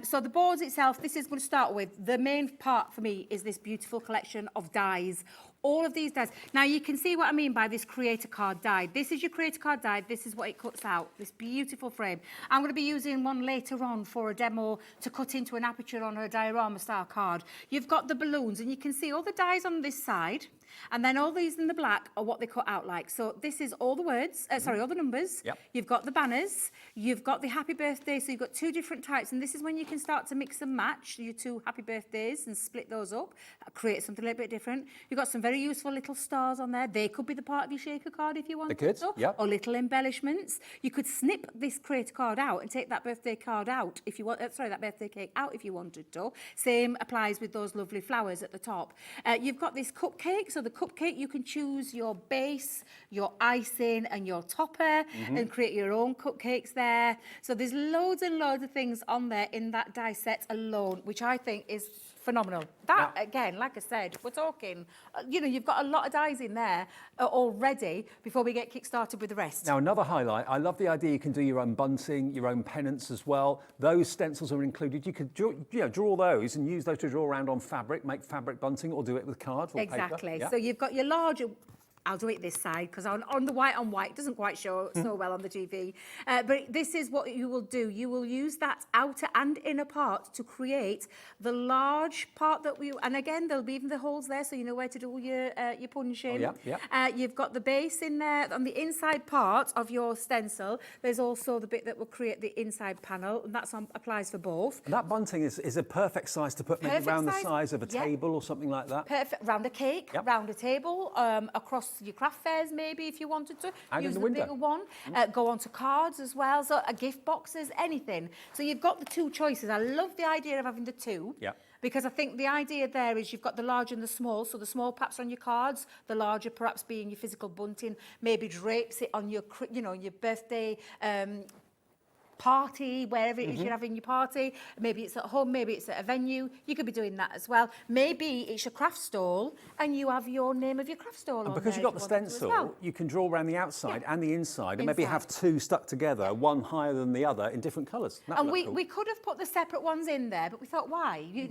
So the boards itself, this is going to start with, the main part for me is this beautiful collection of dies. All of these dies. Now you can see what I mean by this creator card die. This is your creator card die. This is what it cuts out, this beautiful frame. I'm going to be using one later on for a demo to cut into an aperture on a diorama style card. You've got the balloons and you can see all the dies on this side. And then all these in the black are what they cut out like. So this is all the words, all the numbers. Yep. You've got the banners, you've got the happy birthday, so you've got two different types, and this is when you can start to mix and match your two happy birthdays and split those up, create something a little bit different. You've got some very useful little stars on there. They could be the part of your shaker card if you want. They could, yep. Or little embellishments. You could snip this creator card out and take that birthday card out if you want, that birthday cake out if you wanted to. Same applies with those lovely flowers at the top. You've got this cupcake, so the cupcake you can choose your base, your icing and your topper and create your own cupcakes there. So there's loads and loads of things on there in that die set alone, which I think is phenomenal. That, again, like I said, we're talking, you've got a lot of dies in there already before we get kick-started with the rest. Now, another highlight, I love the idea you can do your own bunting, your own pennants as well. Those stencils are included. You could draw those and use those to draw around on fabric, make fabric bunting, or do it with cards or paper. Exactly. Yeah. So you've got your larger... I'll do it this side because on the white on white doesn't quite show so well on the TV. But this is what you will do. You will use that outer and inner part to create the large part that we... And again, there'll be even the holes there so you know where to do your punching. Oh, yeah. You've got the base in there. On the inside part of your stencil, there's also the bit that will create the inside panel, and that applies for both. And that bunting is a perfect size to put maybe around the size of a table or something like that. Perfect. Round a cake, round a table, across your craft fairs maybe if you wanted to. And use in the the window. bigger one. Go on to cards as well, so gift boxes, anything. So you've got the two choices. I love the idea of having the two. Yeah. Because I think the idea there is you've got the large and the small, so the small perhaps on your cards, the larger perhaps being your physical bunting, maybe drapes it on your, your birthday party, wherever it is you're having your party. Maybe it's at home, maybe it's at a venue. You could be doing that as well. Maybe it's your craft stall and you have your name of your craft stall on because there you've got the if you wanted to stencil, as well. you can draw around the outside and the inside and maybe have two stuck together, one higher than the other in different colours. And we could have put the separate ones in there, but we thought, why? You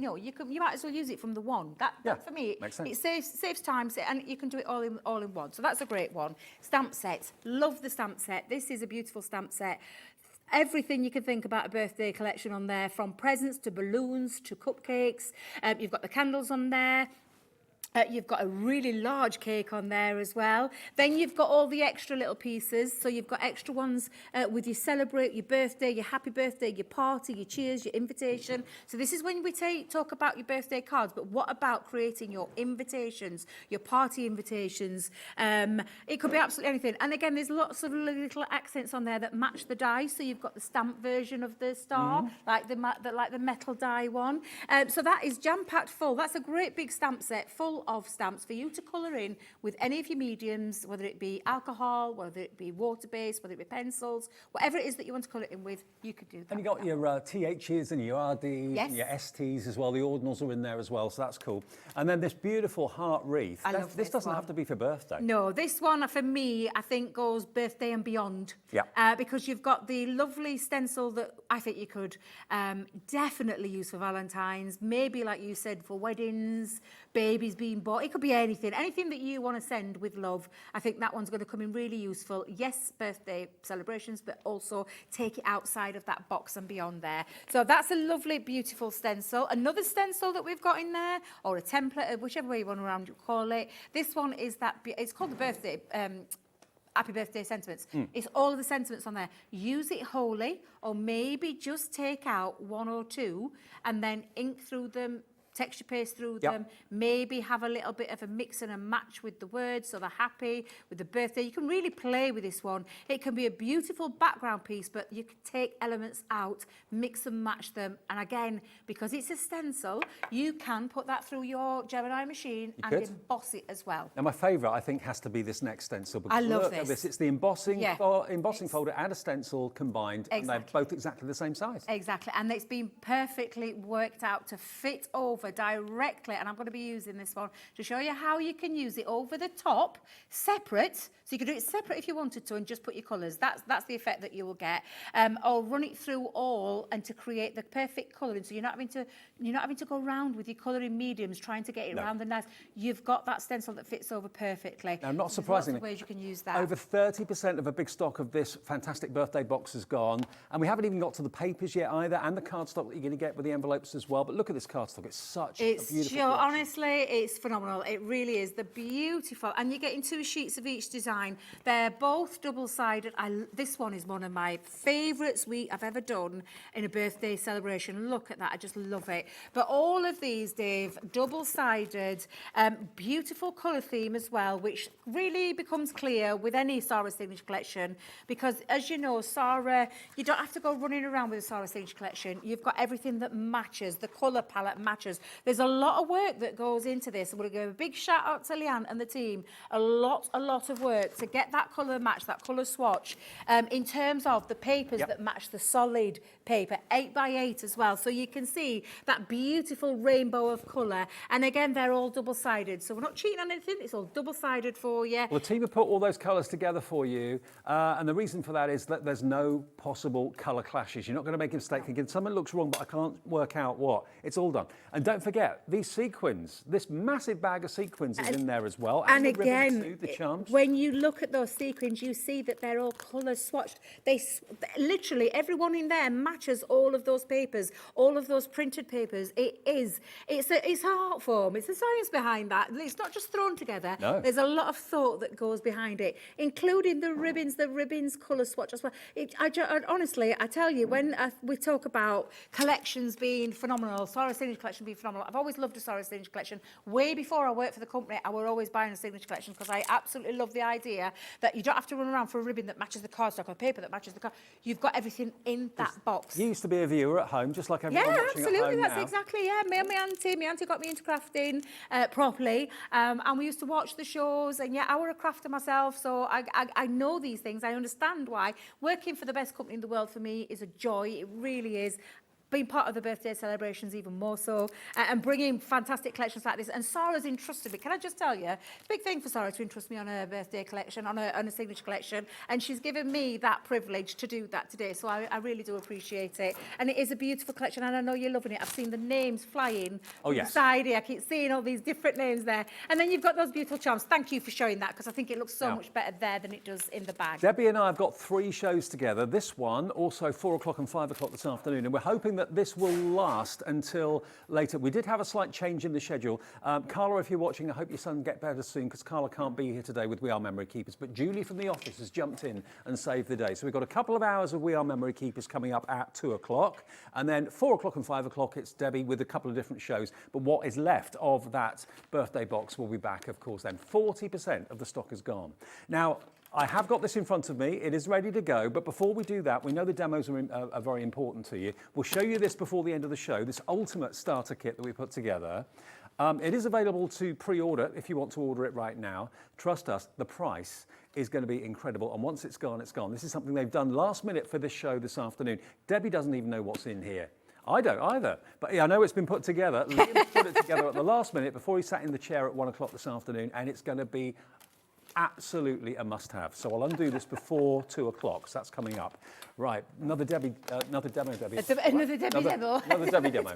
might as well use it from the one. That for me, makes sense. It saves time, and you can do it all in one. So that's a great one. Stamp set. Love the stamp set. This is a beautiful stamp set. Everything you can think about a birthday collection on there, from presents to balloons to cupcakes. You've got the candles on there. You've got a really large cake on there as well. Then you've got all the extra little pieces. So you've got extra ones with your celebrate, your birthday, your happy birthday, your party, your cheers, your invitation. So this is when we talk about your birthday cards, but what about creating your invitations, your party invitations? It could be absolutely anything. And again, there's lots of little accents on there that match the die. So you've got the stamp version of the star, like the metal die one. So that is jam-packed full. That's a great big stamp set full of stamps for you to colour in with any of your mediums, whether it be alcohol, whether it be water-based, whether it be pencils, whatever it is that you want to colour in with, you could do that. And you got your THs and your RDs and your STs as well. The ordinals are in there as well, so that's cool. And then this beautiful heart wreath. I love this doesn't have to be for birthday. No, this one for me, I think goes birthday and beyond. Yeah. Because you've got the lovely stencil that I think you could definitely use for Valentine's, maybe like you said for weddings, babies being born. It could be anything that you want to send with love. I think that one's going to come in really useful. Yes, birthday celebrations, but also take it outside of that box and beyond there. So that's a lovely, beautiful stencil. Another stencil that we've got in there, or a template, whichever way you want to call it. This one is it's called the birthday. Happy birthday sentiments. It's all of the sentiments on there. Use it wholly, or maybe just take out one or two and then ink through them, texture paste through them, maybe have a little bit of a mix and a match with the words, so the happy, with the birthday. You can really play with this one. It can be a beautiful background piece, but you can take elements out, mix and match them. And again, because it's a stencil, you can put that through your Gemini machine and emboss it as well. Now, my favourite, I think, has to be this next stencil. Because I love look this. at this. It's the embossing folder and a stencil combined, and they're both exactly the same size. Exactly, and it's been perfectly worked out to fit over directly, and I'm going to be using this one to show you how you can use it over the top, separate. So you can do it separate if you wanted to, and just put your colours. That's the effect that you will get. Or run it through all, and to create the perfect colouring. So you're not having to go around with your colouring mediums trying to get it around the nice. You've got that stencil that fits over perfectly. Now, not There's surprisingly, lots of ways you can use that. over 30% of a big stock of this fantastic birthday box is gone, and we haven't even got to the papers yet either, and the cardstock that you're going to get with the envelopes as well. But look at this cardstock; it's such a beautiful collection. Honestly, it's phenomenal. It really is. They're beautiful. And you're getting 2 sheets of each design. They're both double-sided. This one is one of my favourites I've ever done in a birthday celebration. Look at that. I just love it. But all of these, Dave, double-sided, beautiful colour theme as well, which really becomes clear with any Sarah Signature collection. Because, as you know, Sarah, you don't have to go running around with a Sarah Signature collection. You've got everything that matches. The colour palette matches. There's a lot of work that goes into this. I'm going to give a big shout out to Leanne and the team. A lot of work to get that colour match, that colour swatch, in terms of the papers that match the solid paper, 8x8 as well. So you can see that beautiful rainbow of colour. And again, they're all double-sided. So we're not cheating on anything. It's all double-sided for you. Well, the team have put all those colours together for you. And the reason for that is that there's no possible colour clashes. You're not going to make a mistake thinking something looks wrong, but I can't work out what. It's all done. And don't forget, these sequins, this massive bag of sequins is in there as well. And the again, ribbon too, the charms. when you look at those sequins, you see that they're all colour swatched. Literally, everyone in there matches all of those papers, all of those printed papers. It's an art form. It's a science behind that. It's not just thrown together. No. There's a lot of thought that goes behind it, including the ribbons colour swatch as well. Honestly, I tell you, when we talk about collections being phenomenal, Sarah Signature collection being phenomenal, I've always loved a Sarah Signature collection. Way before I worked for the company, I were always buying a Signature collection because I absolutely love the idea that you don't have to run around for a ribbon that matches the cardstock or paper that matches the card. You've got everything in that box. You used to be a viewer at home, just like everyone watching absolutely. at home That's now. exactly, My auntie got me into crafting properly, and we used to watch the shows. And I were a crafter myself, so I know these things. I understand why. Working for the best company in the world for me is a joy. It really is. Being part of the birthday celebrations even more so, and bringing fantastic collections like this. And Sarah's entrusted me. Can I just tell you, it's a big thing for Sarah to entrust me on a birthday collection, on a signature collection, and she's given me that privilege to do that today. So I really do appreciate it. And it is a beautiful collection, and I know you're loving it. I've seen the names flying from the side here. I keep seeing all these different names there. And then you've got those beautiful charms. Thank you for showing that, because I think it looks so much better there than it does in the bag. Debbie and I have got 3 shows together. This one, also 4 o'clock and 5 o'clock this afternoon, and we're hoping that this will last until later. We did have a slight change in the schedule. Carla, if you're watching, I hope your son get better soon, because Carla can't be here today with We Are Memory Keepers, but Julie from the office has jumped in and saved the day. So we've got a couple of hours of We Are Memory Keepers coming up at 2 o'clock, and then 4 o'clock and 5 o'clock it's Debbie with a couple of different shows. But what is left of that birthday box will be back, of course, then. 40% of the stock is gone. Now, I have got this in front of me. It is ready to go. But before we do that, we know the demos are very important to you. We'll show you this before the end of the show, this ultimate starter kit that we put together. It is available to pre-order if you want to order it right now. Trust us, the price is going to be incredible. And once it's gone, it's gone. This is something they've done last minute for this show this afternoon. Debbie doesn't even know what's in here. I don't either. But I know it's been put together. Liam put it together at the last minute before he sat in the chair at 1 o'clock this afternoon. And it's going to be absolutely a must-have. So I'll undo this before 2 o'clock. So that's coming up. Right, another demo, Debbie. Another Debbie demo. Another Debbie demo.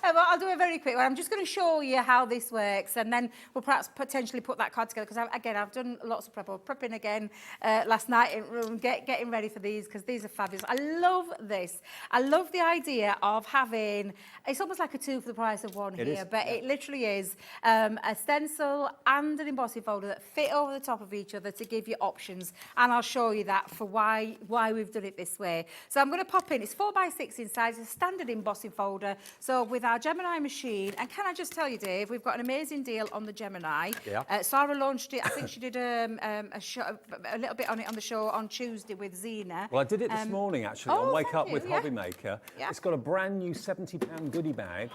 Well, I'll do a very quick one. I'm just going to show you how this works, and then we'll perhaps potentially put that card together, because I've done lots of prep. I was prepping again last night and getting ready for these, because these are fabulous. I love this. I love the idea of having, it's almost like a 2 for the price of 1 here, but it literally is a stencil and an embossing folder that fit over the top of each other to give you options, and I'll show you that for why we've done it this way. So I'm going to pop in, it's 4x6 in size, it's a standard embossing folder. So with our Gemini machine, and can I just tell you, Dave, we've got an amazing deal on the Gemini. Yeah. Sarah launched it. I think she did a little bit on it on the show on Tuesday with Zena. Well, I did it this morning, actually, on Wake Up with HobbyMaker. Yeah. It's got a brand new £70 goodie bag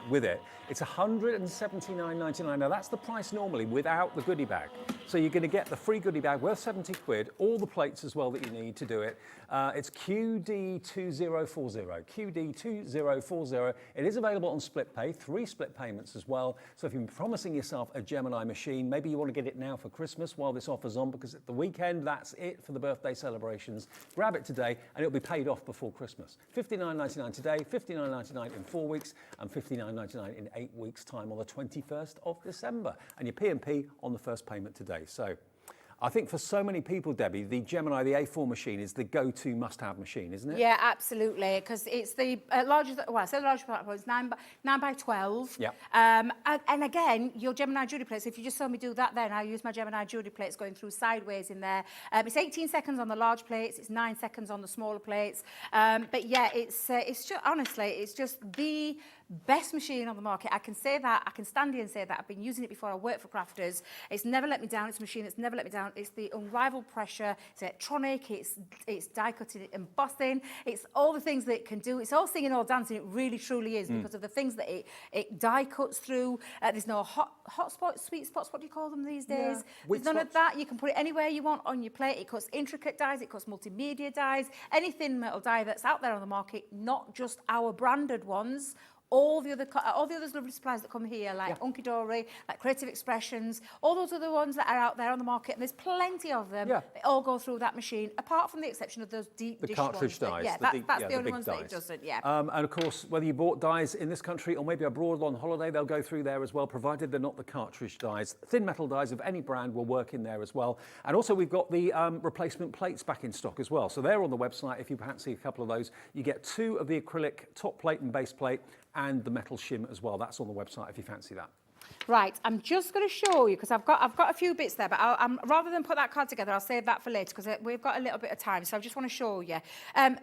with it. It's £179.99. Now, that's the price normally without the goodie bag. So you're going to get the free goodie bag worth 70 quid, all the plates as well that you need to do it. It's QD2040. QD2040. It is available on split pay, 3 split payments as well. So if you're promising yourself a Gemini machine, maybe you want to get it now for Christmas while this offer's on, because at the weekend, that's it for the birthday celebrations. Grab it today, and it'll be paid off before Christmas. $59.99 today, $59.99 in 4 weeks, and $59.99 in 8 weeks' time on the 21st of December. And your P&P on the first payment today. So I think for so many people, Debbie, the Gemini, the A4 machine is the go-to must-have machine, isn't it? Yeah, absolutely, because it's the largest, well, I say the largest platform, it's 9 by 12. Yeah. And again, your Gemini jewellery plates, if you just saw me do that then, I use my Gemini jewellery plates going through sideways in there. It's 18 seconds on the large plates, it's 9 seconds on the smaller plates. But yeah, it's just, honestly, it's just the best machine on the market. I can say that, I can stand here and say that. I've been using it before I worked for crafters. It's never let me down. It's a machine that's never let me down. It's the unrivaled pressure. It's electronic. It's die cutting, embossing. It's all the things that it can do. It's all singing, all dancing. It really, truly is because of the things that it die cuts through. There's no hot spots, sweet spots. What do you call them these days? Weak There's none spots. of that. You can put it anywhere you want on your plate. It cuts intricate dies. It cuts multimedia dies. Anything metal die that's out there on the market, not just our branded ones. All the other lovely suppliers that come here, like Unky Dory, like Creative Expressions, all those other ones that are out there on the market, and there's plenty of them. Yeah. They all go through that machine, apart from the exception of those deep The dish cartridge ones. dies. That's the only big ones dies. that it doesn't. Yeah. And of course, whether you bought dies in this country or maybe abroad on holiday, they'll go through there as well, provided they're not the cartridge dies. Thin metal dies of any brand will work in there as well. And also we've got the replacement plates back in stock as well. So they're on the website. If you fancy a couple of those, you get 2 of the acrylic top plate and base plate and the metal shim as well. That's on the website if you fancy that. Right, I'm just going to show you, because I've got a few bits there, but rather than put that card together, I'll save that for later, because we've got a little bit of time, so I just want to show you.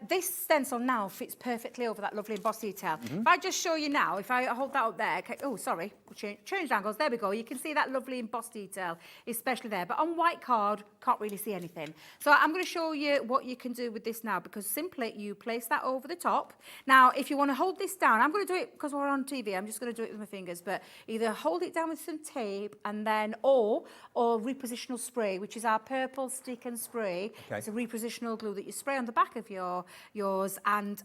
This stencil now fits perfectly over that lovely embossed detail. If I just show you now, if I hold that up there, okay, oh, sorry, change angles, there we go. You can see that lovely embossed detail, especially there, but on white card, can't really see anything. So I'm going to show you what you can do with this now, because simply you place that over the top. Now, if you want to hold this down, I'm going to do it because we're on TV, I'm just going to do it with my fingers, but either hold it down with some tape and then or repositional spray, which is our purple stick and spray. Okay. It's a repositional glue that you spray on the back of yours, and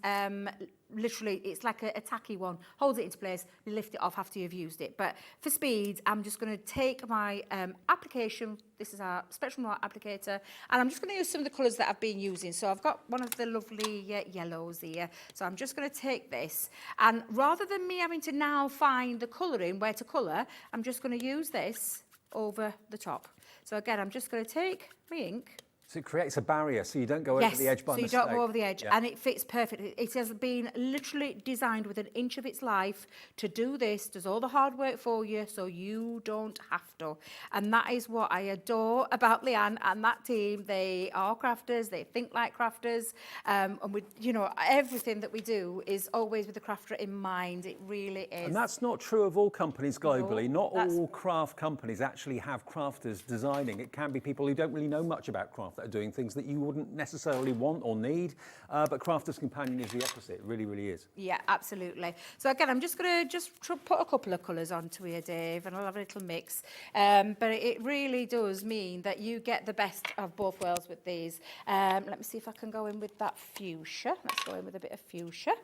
literally it's like a tacky one, holds it into place, you lift it off after you've used it. But for speed, I'm just going to take my application. This is our Spectrum Art applicator, and I'm just going to use some of the colours that I've been using. So I've got one of the lovely yellows here, so I'm just going to take this, and rather than me having to now find the colouring, where to colour, I'm just going to use this over the top. So again, I'm just going to take my ink. So it creates a barrier so you don't go over the edge by mistake. So you don't go over the edge, and it fits perfectly. It has been literally designed with an inch of its life to do this, does all the hard work for you, so you don't have to. And that is what I adore about Leanne and that team. They are crafters, they think like crafters, and we, you know, everything that we do is always with the crafter in mind. It really is. And that's not true of all companies globally. Not all craft companies actually have crafters designing. It can be people who don't really know much about craft that are doing things that you wouldn't necessarily want or need, but Crafter's Companion is the opposite. It really, really is. Yeah, absolutely. So again, I'm just going to put a couple of colours onto here, Dave, and I'll have a little mix. But it really does mean that you get the best of both worlds with these. Let me see if I can go in with that fuchsia. Let's go in with a bit of fuchsia.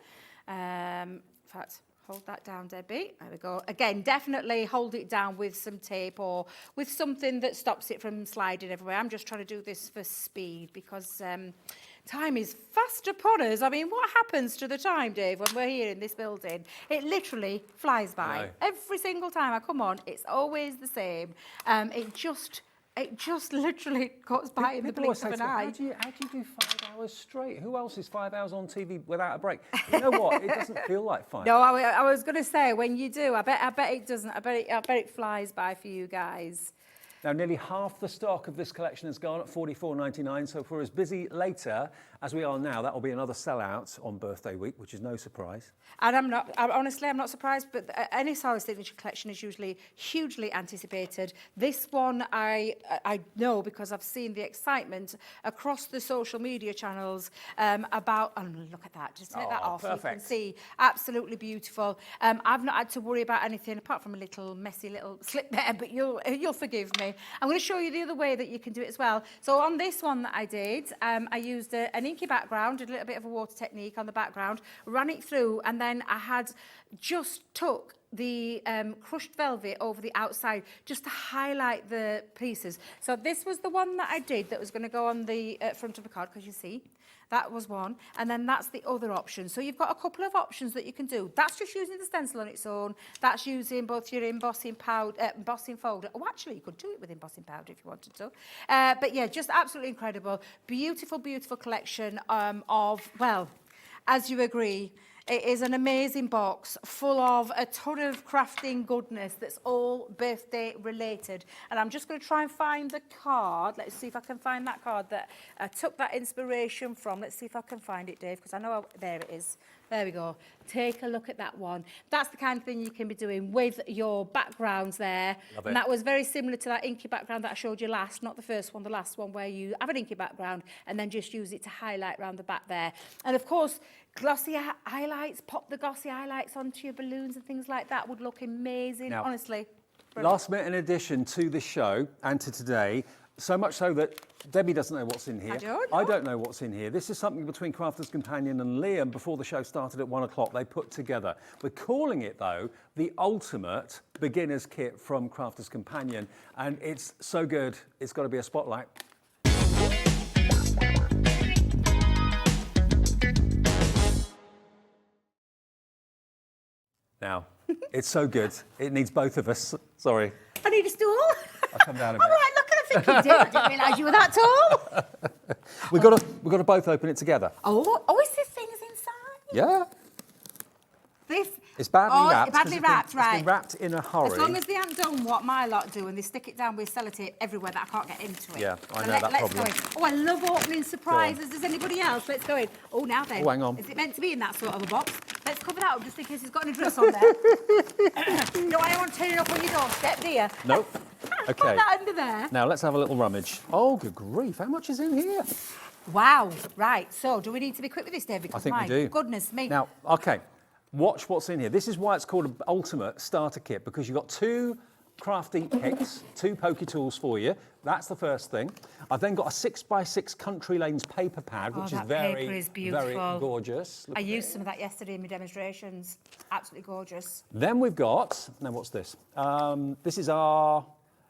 In fact, hold that down, Debbie. There we go. Again, definitely hold it down with some tape or with something that stops it from sliding everywhere. I'm just trying to do this for speed because time is fast upon us. I mean, what happens to the time, Dave, when we're here in this building? It literally flies by. Every single time I come on, it's always the same. It just literally goes by in the blink of an eye. How do you do 5 hours straight? Who else is 5 hours on TV without a break? You know what? It doesn't feel like 5. No, I was going to say, when you do, I bet it doesn't. I bet it flies by for you guys. Now, nearly half the stock of this collection has gone at $44.99, so if we're as busy later as we are now, that will be another sellout on birthday week, which is no surprise. And honestly, I'm not surprised, but any Solid Signature collection is usually hugely anticipated. This one, I know because I've seen the excitement across the social media channels about, and look at that, just take that off. Perfect. You can see, absolutely beautiful. I've not had to worry about anything apart from a little messy little slip there, but you'll forgive me. I'm going to show you the other way that you can do it as well. So on this one that I did, I used an inky background, did a little bit of a water technique on the background, ran it through, and then I had just took the crushed velvet over the outside just to highlight the pieces. So this was the one that I did that was going to go on the front of the card, because you see That was one. And then that's the other option. So you've got a couple of options that you can do. That's just using the stencil on its own. That's using both your embossing powder, embossing folder. Oh, actually, you could do it with embossing powder if you wanted to. But yeah, just absolutely incredible. Beautiful, beautiful collection of, well, as you agree, it is an amazing box full of a ton of crafting goodness that's all birthday related. And I'm just going to try and find the card. Let's see if I can find that card that I took that inspiration from. Let's see if I can find it, Dave, because I know there it is. There we go. Take a look at that one. That's the kind of thing you can be doing with your backgrounds there. Love it. And that was very similar to that inky background that I showed you last, not the first one, the last one, where you have an inky background and then just use it to highlight around the back there. And of course, glossy highlights, pop the glossy highlights onto your balloons and things like that would look amazing, Now, honestly. Last minute addition to this show and to today, so much so that Debbie doesn't know what's in here. I don't know what's in here. This is something between Crafter's Companion and Liam before the show started at 1 o'clock. They put together. We're calling it, though, the ultimate beginner's kit from Crafter's Companion. And it's so good, it's got to be a spotlight. Now, it's so good, it needs both of us. Sorry. I need a stool. I'll come down a bit. All right, look at it, thinking, Dave, I didn't realise you were that tall. We've got to both open it together. Oh, is this things inside? Yeah. This. It's badly wrapped. Badly wrapped, right. It's been wrapped in a hurry. As long as they haven't done what my lot do and they stick it down with sellotape everywhere that I can't get into it. Yeah, I So know that let's problem. go in. Oh, I love opening surprises. Does anybody else? Let's go in. Oh, now then. Oh, hang on. Is it meant to be in that sort of a box? Let's cover that up just in case it's got an address on there. You don't want to turn it up on your doorstep, do you? Nope. Put Okay. that under there. Now let's have a little rummage. Oh, good grief! How much is in here? Wow. Right. So, do we need to be quick with this, David? I think my we do. Goodness me. Now, okay. Watch what's in here. This is why it's called an ultimate starter kit, because you've got two crafty picks, two pokey tools for you. That's the first thing. I've then got a 6x6 Country Lanes paper pad, which is that very, paper is very beautiful. gorgeous. Look I at used it. some of that yesterday in my demonstrations. Absolutely gorgeous. Then we've got, now what's this? This is our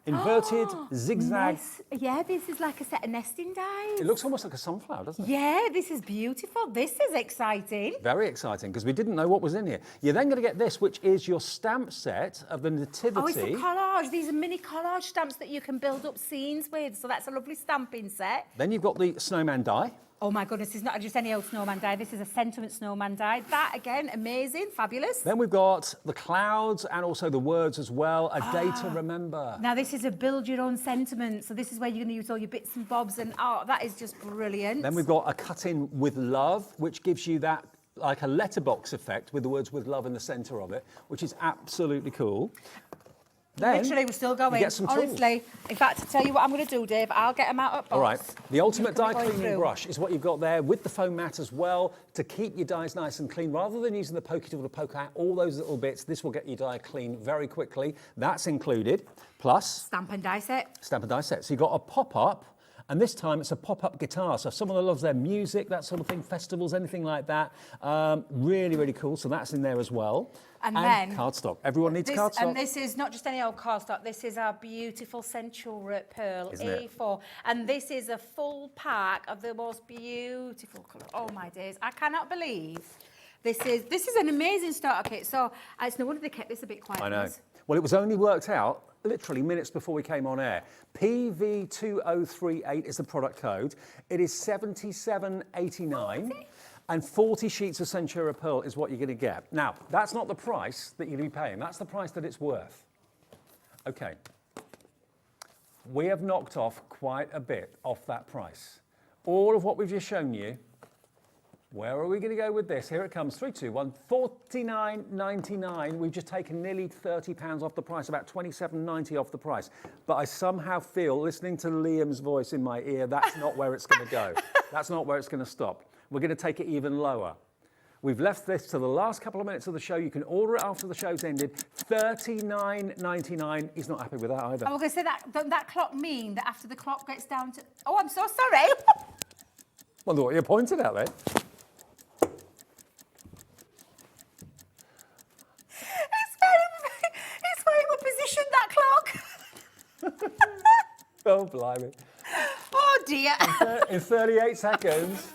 inverted zigzag. Nice. Yeah, this is like a set of nesting dies. It looks almost like a sunflower, doesn't it? Yeah, this is beautiful. This is exciting. Very exciting, because we didn't know what was in here. You're then going to get this, which is your stamp set of the Nativity. Oh, it's a collage. These are mini collage stamps that you can build up scenes with. So that's a lovely stamping set. Then you've got the snowman die. Oh my goodness, it's not just any old snowman die. This is a sentiment snowman die. That, again, amazing, fabulous. Then we've got the clouds and also the words as well, a day to remember. Now, this is a build your own sentiment. So this is where you're going to use all your bits and bobs. And, oh, that is just brilliant. Then we've got a cut-in with love, which gives you that like a letterbox effect with the words with love in the centre of it, which is absolutely cool. Then Literally, we're still going. you get some tools. Honestly, in fact, to tell you what I'm going to do, Dave, I'll get them out of box. All right, the ultimate die Going cleaning through. brush is what you've got there with the foam mat as well to keep your dies nice and clean. Rather than using the pokey tool to poke out all those little bits, this will get your die clean very quickly. That's included, plus Stamp and die set. stamp and die set. So you've got a pop-up, and this time it's a pop-up guitar. So if someone loves their music, that sort of thing, festivals, anything like that, really, really cool. So that's in there as well. And then cardstock. Everyone needs cardstock. And this is not just any old cardstock. This is our beautiful Central Pearl Isn't it? A4. And this is a full pack of the most beautiful colour. Oh my days. I cannot believe this is an amazing starter kit. So it's no wonder they kept this a bit quiet. I know. Well, it was only worked out literally minutes before we came on air. PV2038 is the product code. It is $77.89. And 40 sheets of Centura Pearl is what you're going to get. Now, that's not the price that you're going to be paying. That's the price that it's worth. Okay. We have knocked off quite a bit off that price. All of what we've just shown you, where are we going to go with this? Here it comes, 3, 2, 1, $49.99. We've just taken nearly £30 off the price, about $27.90 off the price. But I somehow feel, listening to Liam's voice in my ear, that's not where it's going to go. That's not where it's going to stop. We're going to take it even lower. We've left this to the last couple of minutes of the show. You can order it after the show's ended. $39.99. He's not happy with that either. I was going to say that, don't that clock mean that after the clock gets down to... Oh, I'm so sorry. Well, what you pointed out there. It's very well positioned, that clock. Oh, blimey. Oh, dear. In 38 seconds,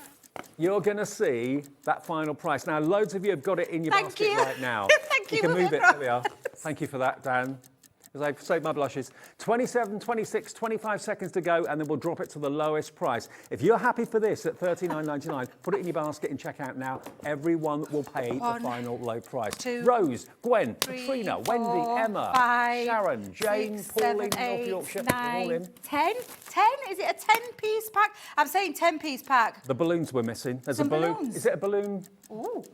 you're going to see that final price. Now, loads of you have got it in your Thank basket you. right now. Thank you can for move the it. There we are. Thank you for that, Dan. Because I've saved my blushes. 27, 26, 25 seconds to go, and then we'll drop it to the lowest price. If you're happy for this at $39.99, put it in your basket and check out now. Everyone will pay the final low price. 2, Rose, Gwen, 3, Katrina, 4, Wendy, Emma, 5, Sharon, Jane, 6, Pauline, 7, 8, North Yorkshire, 9, all in. 10? 10? Is it a 10-piece pack? I'm saying 10-piece pack. The balloons we're missing. There's Some a balloon. balloons. Is it a balloon? Ooh.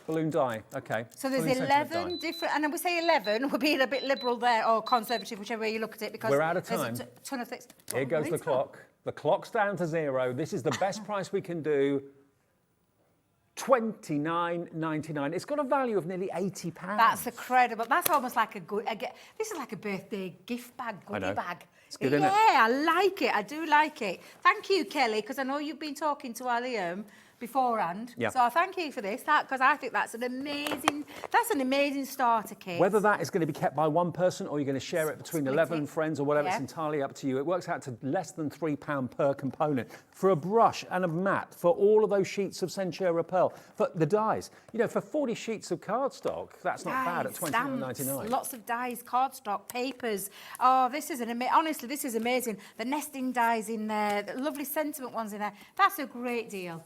Balloon die. Okay. So there's Balloon sentiment 11 die. different, and then we say 11, we're being a bit liberal there, or conservative, whichever way you look at it, because We're out of there's time. a ton of things. Here goes the clock. The clock's down to 0. This is the best price we can do. $29.99. It's got a value of nearly £80. That's incredible. That's almost like this is like a birthday gift bag, goodie bag. It's good, isn't it? Yeah, I like it. I do like it. Thank you, Kelly, because I know you've been talking to our Liam beforehand. Yeah. So thank you for this, because I think that's an amazing starter kit. Whether that is going to be kept by one person or you're going to share it between 11 friends or whatever, it's Yeah. entirely up to you. It works out to less than £3 per component for a brush and a mat, for all of those sheets of Centura Pearl, for the dies. You know, for 40 sheets of cardstock, that's not bad at $29.99. Lots of dies, cardstock, papers. Oh, this is honestly, this is amazing. The nesting dies in there, the lovely sentiment ones in there. That's a great deal,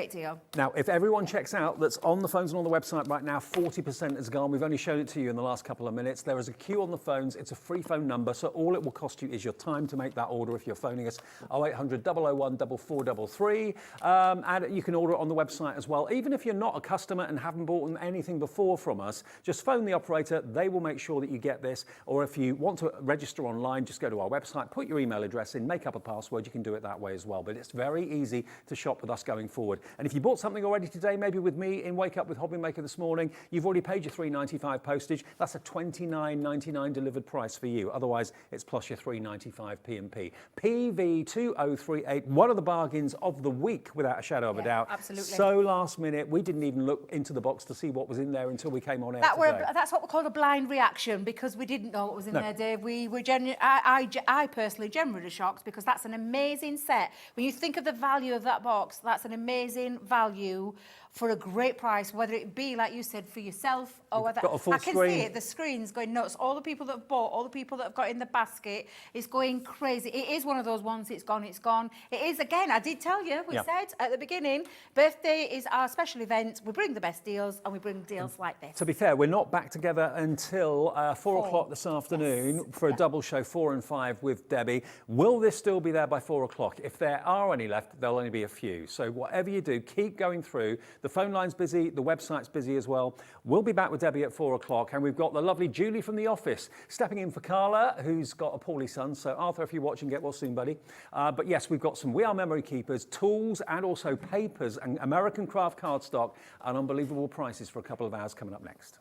deal. Now, if everyone checks out that's on the phones and on the website right now, 40% has gone. We've only shown it to you in the last couple of minutes. There is a queue on the phones. It's a free phone number, so all it will cost you is your time to make that order if you're phoning us, 0800 001 4433. And you can order it on the website as well. Even if you're not a customer and haven't bought anything before from us, just phone the operator. They will make sure that you get this. Or if you want to register online, just go to our website, put your email address in, make up a password. You can do it that way as well. But it's very easy to shop with us going forward. And if you bought something already today, maybe with me in Wake Up with HobbyMaker this morning, you've already paid your $3.95 postage. That's a $29.99 delivered price for you. Otherwise, it's plus your $3.95 P&P. PV2038, one of the bargains of the week, without a shadow of a doubt. Absolutely. So last minute, we didn't even look into the box to see what was in there until we came on air today. That's what we call a blind reaction, because we didn't know what was in there, Dave. I personally generally shocked, because that's an amazing set. When you think of the value of that box, that's an amazing value for a great price, whether it be, like you said, for yourself or whether... Got a full I can screen. see it, the screen's going nuts. All the people that have bought, all the people that have got in the basket, it's going crazy. It is one of those ones, it's gone, it's gone. It is, again, I did tell you, we said at the beginning, birthday is our special event. We bring the best deals, and we bring deals like this. To be fair, we're not back together until 4 o'clock this afternoon for a double show, 4 and 5 with Debbie. Will this still be there by 4 o'clock? If there are any left, there'll only be a few. So whatever you do, keep going through. The phone line's busy, the website's busy as well. We'll be back with Debbie at 4 o'clock, and we've got the lovely Julie from the office stepping in for Carla, who's got a poorly son. So Arthur, if you're watching, get well soon, buddy. But yes, we've got some We Are Memory Keepers, tools, and also papers and American craft cardstock, and unbelievable prices for a couple of hours coming up next.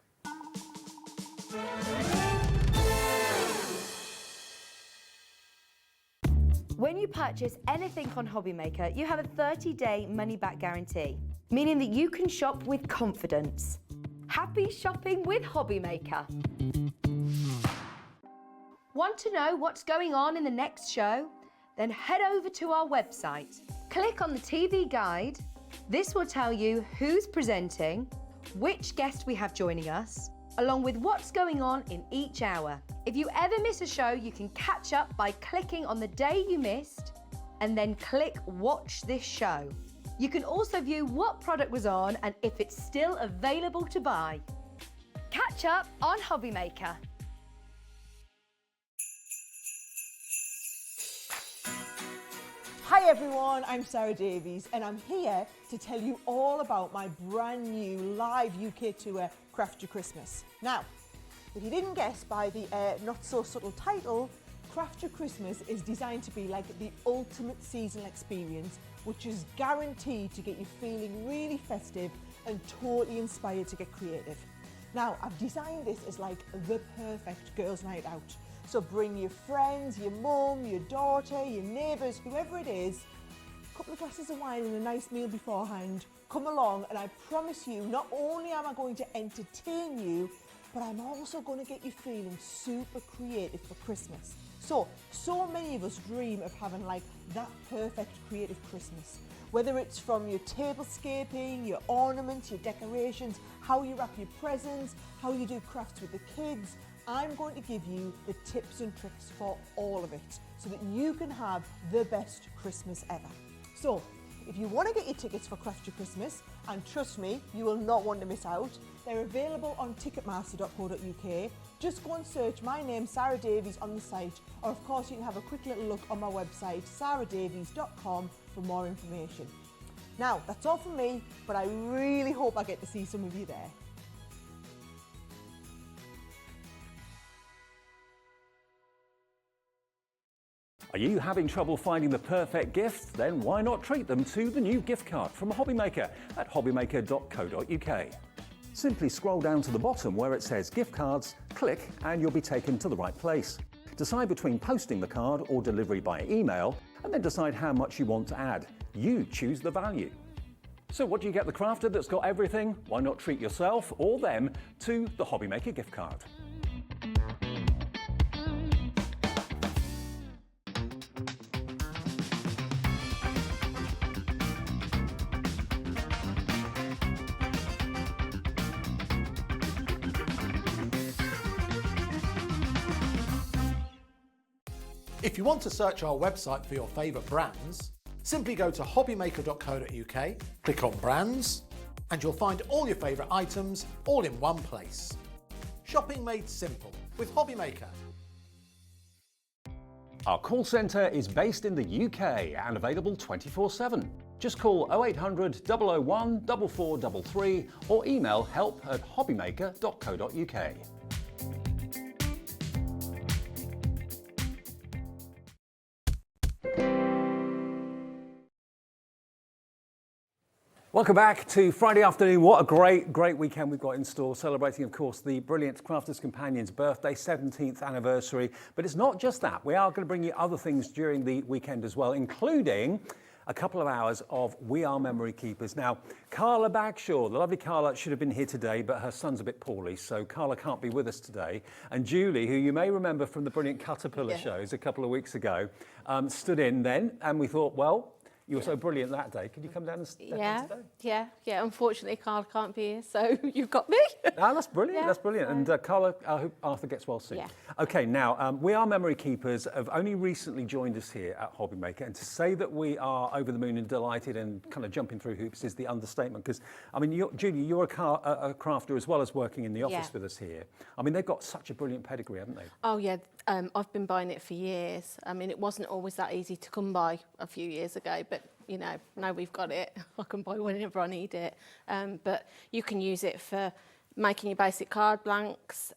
When you purchase anything on HobbyMaker, you have a 30-day money-back guarantee, meaning that you can shop with confidence. Happy shopping with HobbyMaker. Want to know what's going on in the next show? Then head over to our website. Click on the TV guide. This will tell you who's presenting, which guest we have joining us, along with what's going on in each hour. If you ever miss a show, you can catch up by clicking on the day you missed and then click Watch This Show. You can also view what product was on and if it's still available to buy. Catch up on HobbyMaker. Hi everyone, I'm Sarah Davies and I'm here to tell you all about my brand new live UK tour, Craft Your Christmas. Now, if you didn't guess by the not so subtle title, Craft Your Christmas is designed to be like the ultimate seasonal experience, which is guaranteed to get you feeling really festive and totally inspired to get creative. Now, I've designed this as like the perfect girls' night out. So bring your friends, your mum, your daughter, your neighbours, whoever it is, a couple of glasses of wine and a nice meal beforehand. Come along and I promise you, not only am I going to entertain you, but I'm also going to get you feeling super creative for Christmas. So many of us dream of having like that perfect creative Christmas. Whether it's from your tablescaping, your ornaments, your decorations, how you wrap your presents, how you do crafts with the kids, I'm going to give you the tips and tricks for all of it so that you can have the best Christmas ever. So, if you want to get your tickets for Craft Your Christmas, and trust me, you will not want to miss out, they're available on ticketmaster.co.uk. Just go and search my name, Sarah Davies, on the site, or of course you can have a quick little look on my website, sarahdavies.com, for more information. Now, that's all from me, but I really hope I get to see some of you there. Are you having trouble finding the perfect gift? Then why not treat them to the new gift card from HobbyMaker at hobbymaker.co.uk. Simply scroll down to the bottom where it says gift cards, click and you'll be taken to the right place. Decide between posting the card or delivery by email and then decide how much you want to add. You choose the value. So what do you get the crafter that's got everything? Why not treat yourself or them to the HobbyMaker gift card? If you want to search our website for your favourite brands, simply go to hobbymaker.co.uk, click on brands, and you'll find all your favourite items all in one place. Shopping made simple with HobbyMaker. Our call centre is based in the UK and available 24/7. Just call 0800 001 4433 or email help@hobbymaker.co.uk. Welcome back to Friday afternoon. What a great weekend we've got in store, celebrating, of course, the brilliant Crafters Companion's birthday, 17th anniversary. But it's not just that. We are going to bring you other things during the weekend as well, including a couple of hours of We Are Memory Keepers. Now, Carla Bagshaw, the lovely Carla, should have been here today, but her son's a bit poorly, so Carla can't be with us today. And Julie, who you may remember from the brilliant Caterpillar shows a couple of weeks ago, stood in then, and we thought, well, you were so brilliant that day. Could you come down and step in today? Yeah. Unfortunately, Carl can't be here, so you've got me. No, that's brilliant. That's brilliant. And Carla, I hope Arthur gets well soon. Yeah. Okay, now We Are Memory Keepers have only recently joined us here at HobbyMaker, and to say that we are over the moon and delighted and kind of jumping through hoops is the understatement. Because I mean, Julie, you're a crafter as well as working in the office with us here. I mean, they've got such a brilliant pedigree, haven't they? Oh yeah, I've been buying it for years. I mean, it wasn't always that easy to come by a few years ago, but you know, now we've got it. I can buy whenever I need it. But you can use it for making your basic card blanks,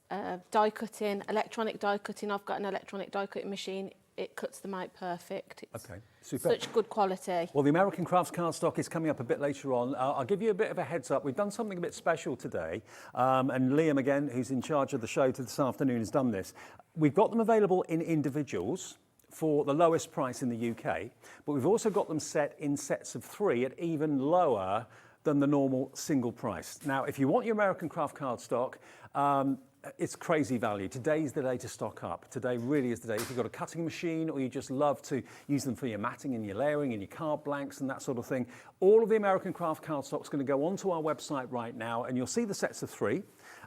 die cutting, electronic die cutting. I've got an electronic die cutting machine. It cuts them out perfect. It's super. Such good quality. Well, the American Crafts cardstock is coming up a bit later on. I'll give you a bit of a heads up. We've done something a bit special today. And Liam, again, who's in charge of the show this afternoon, has done this. We've got them available in individuals for the lowest price in the UK, but we've also got them set in sets of 3 at even lower than the normal single price. Now, if you want your American Craft cardstock, it's crazy value. Today's the day to stock up. Today really is the day. If you've got a cutting machine or you just love to use them for your matting and your layering and your card blanks and that sort of thing, all of the American Craft cardstock is going to go onto our website right now, and you'll see the sets of 3.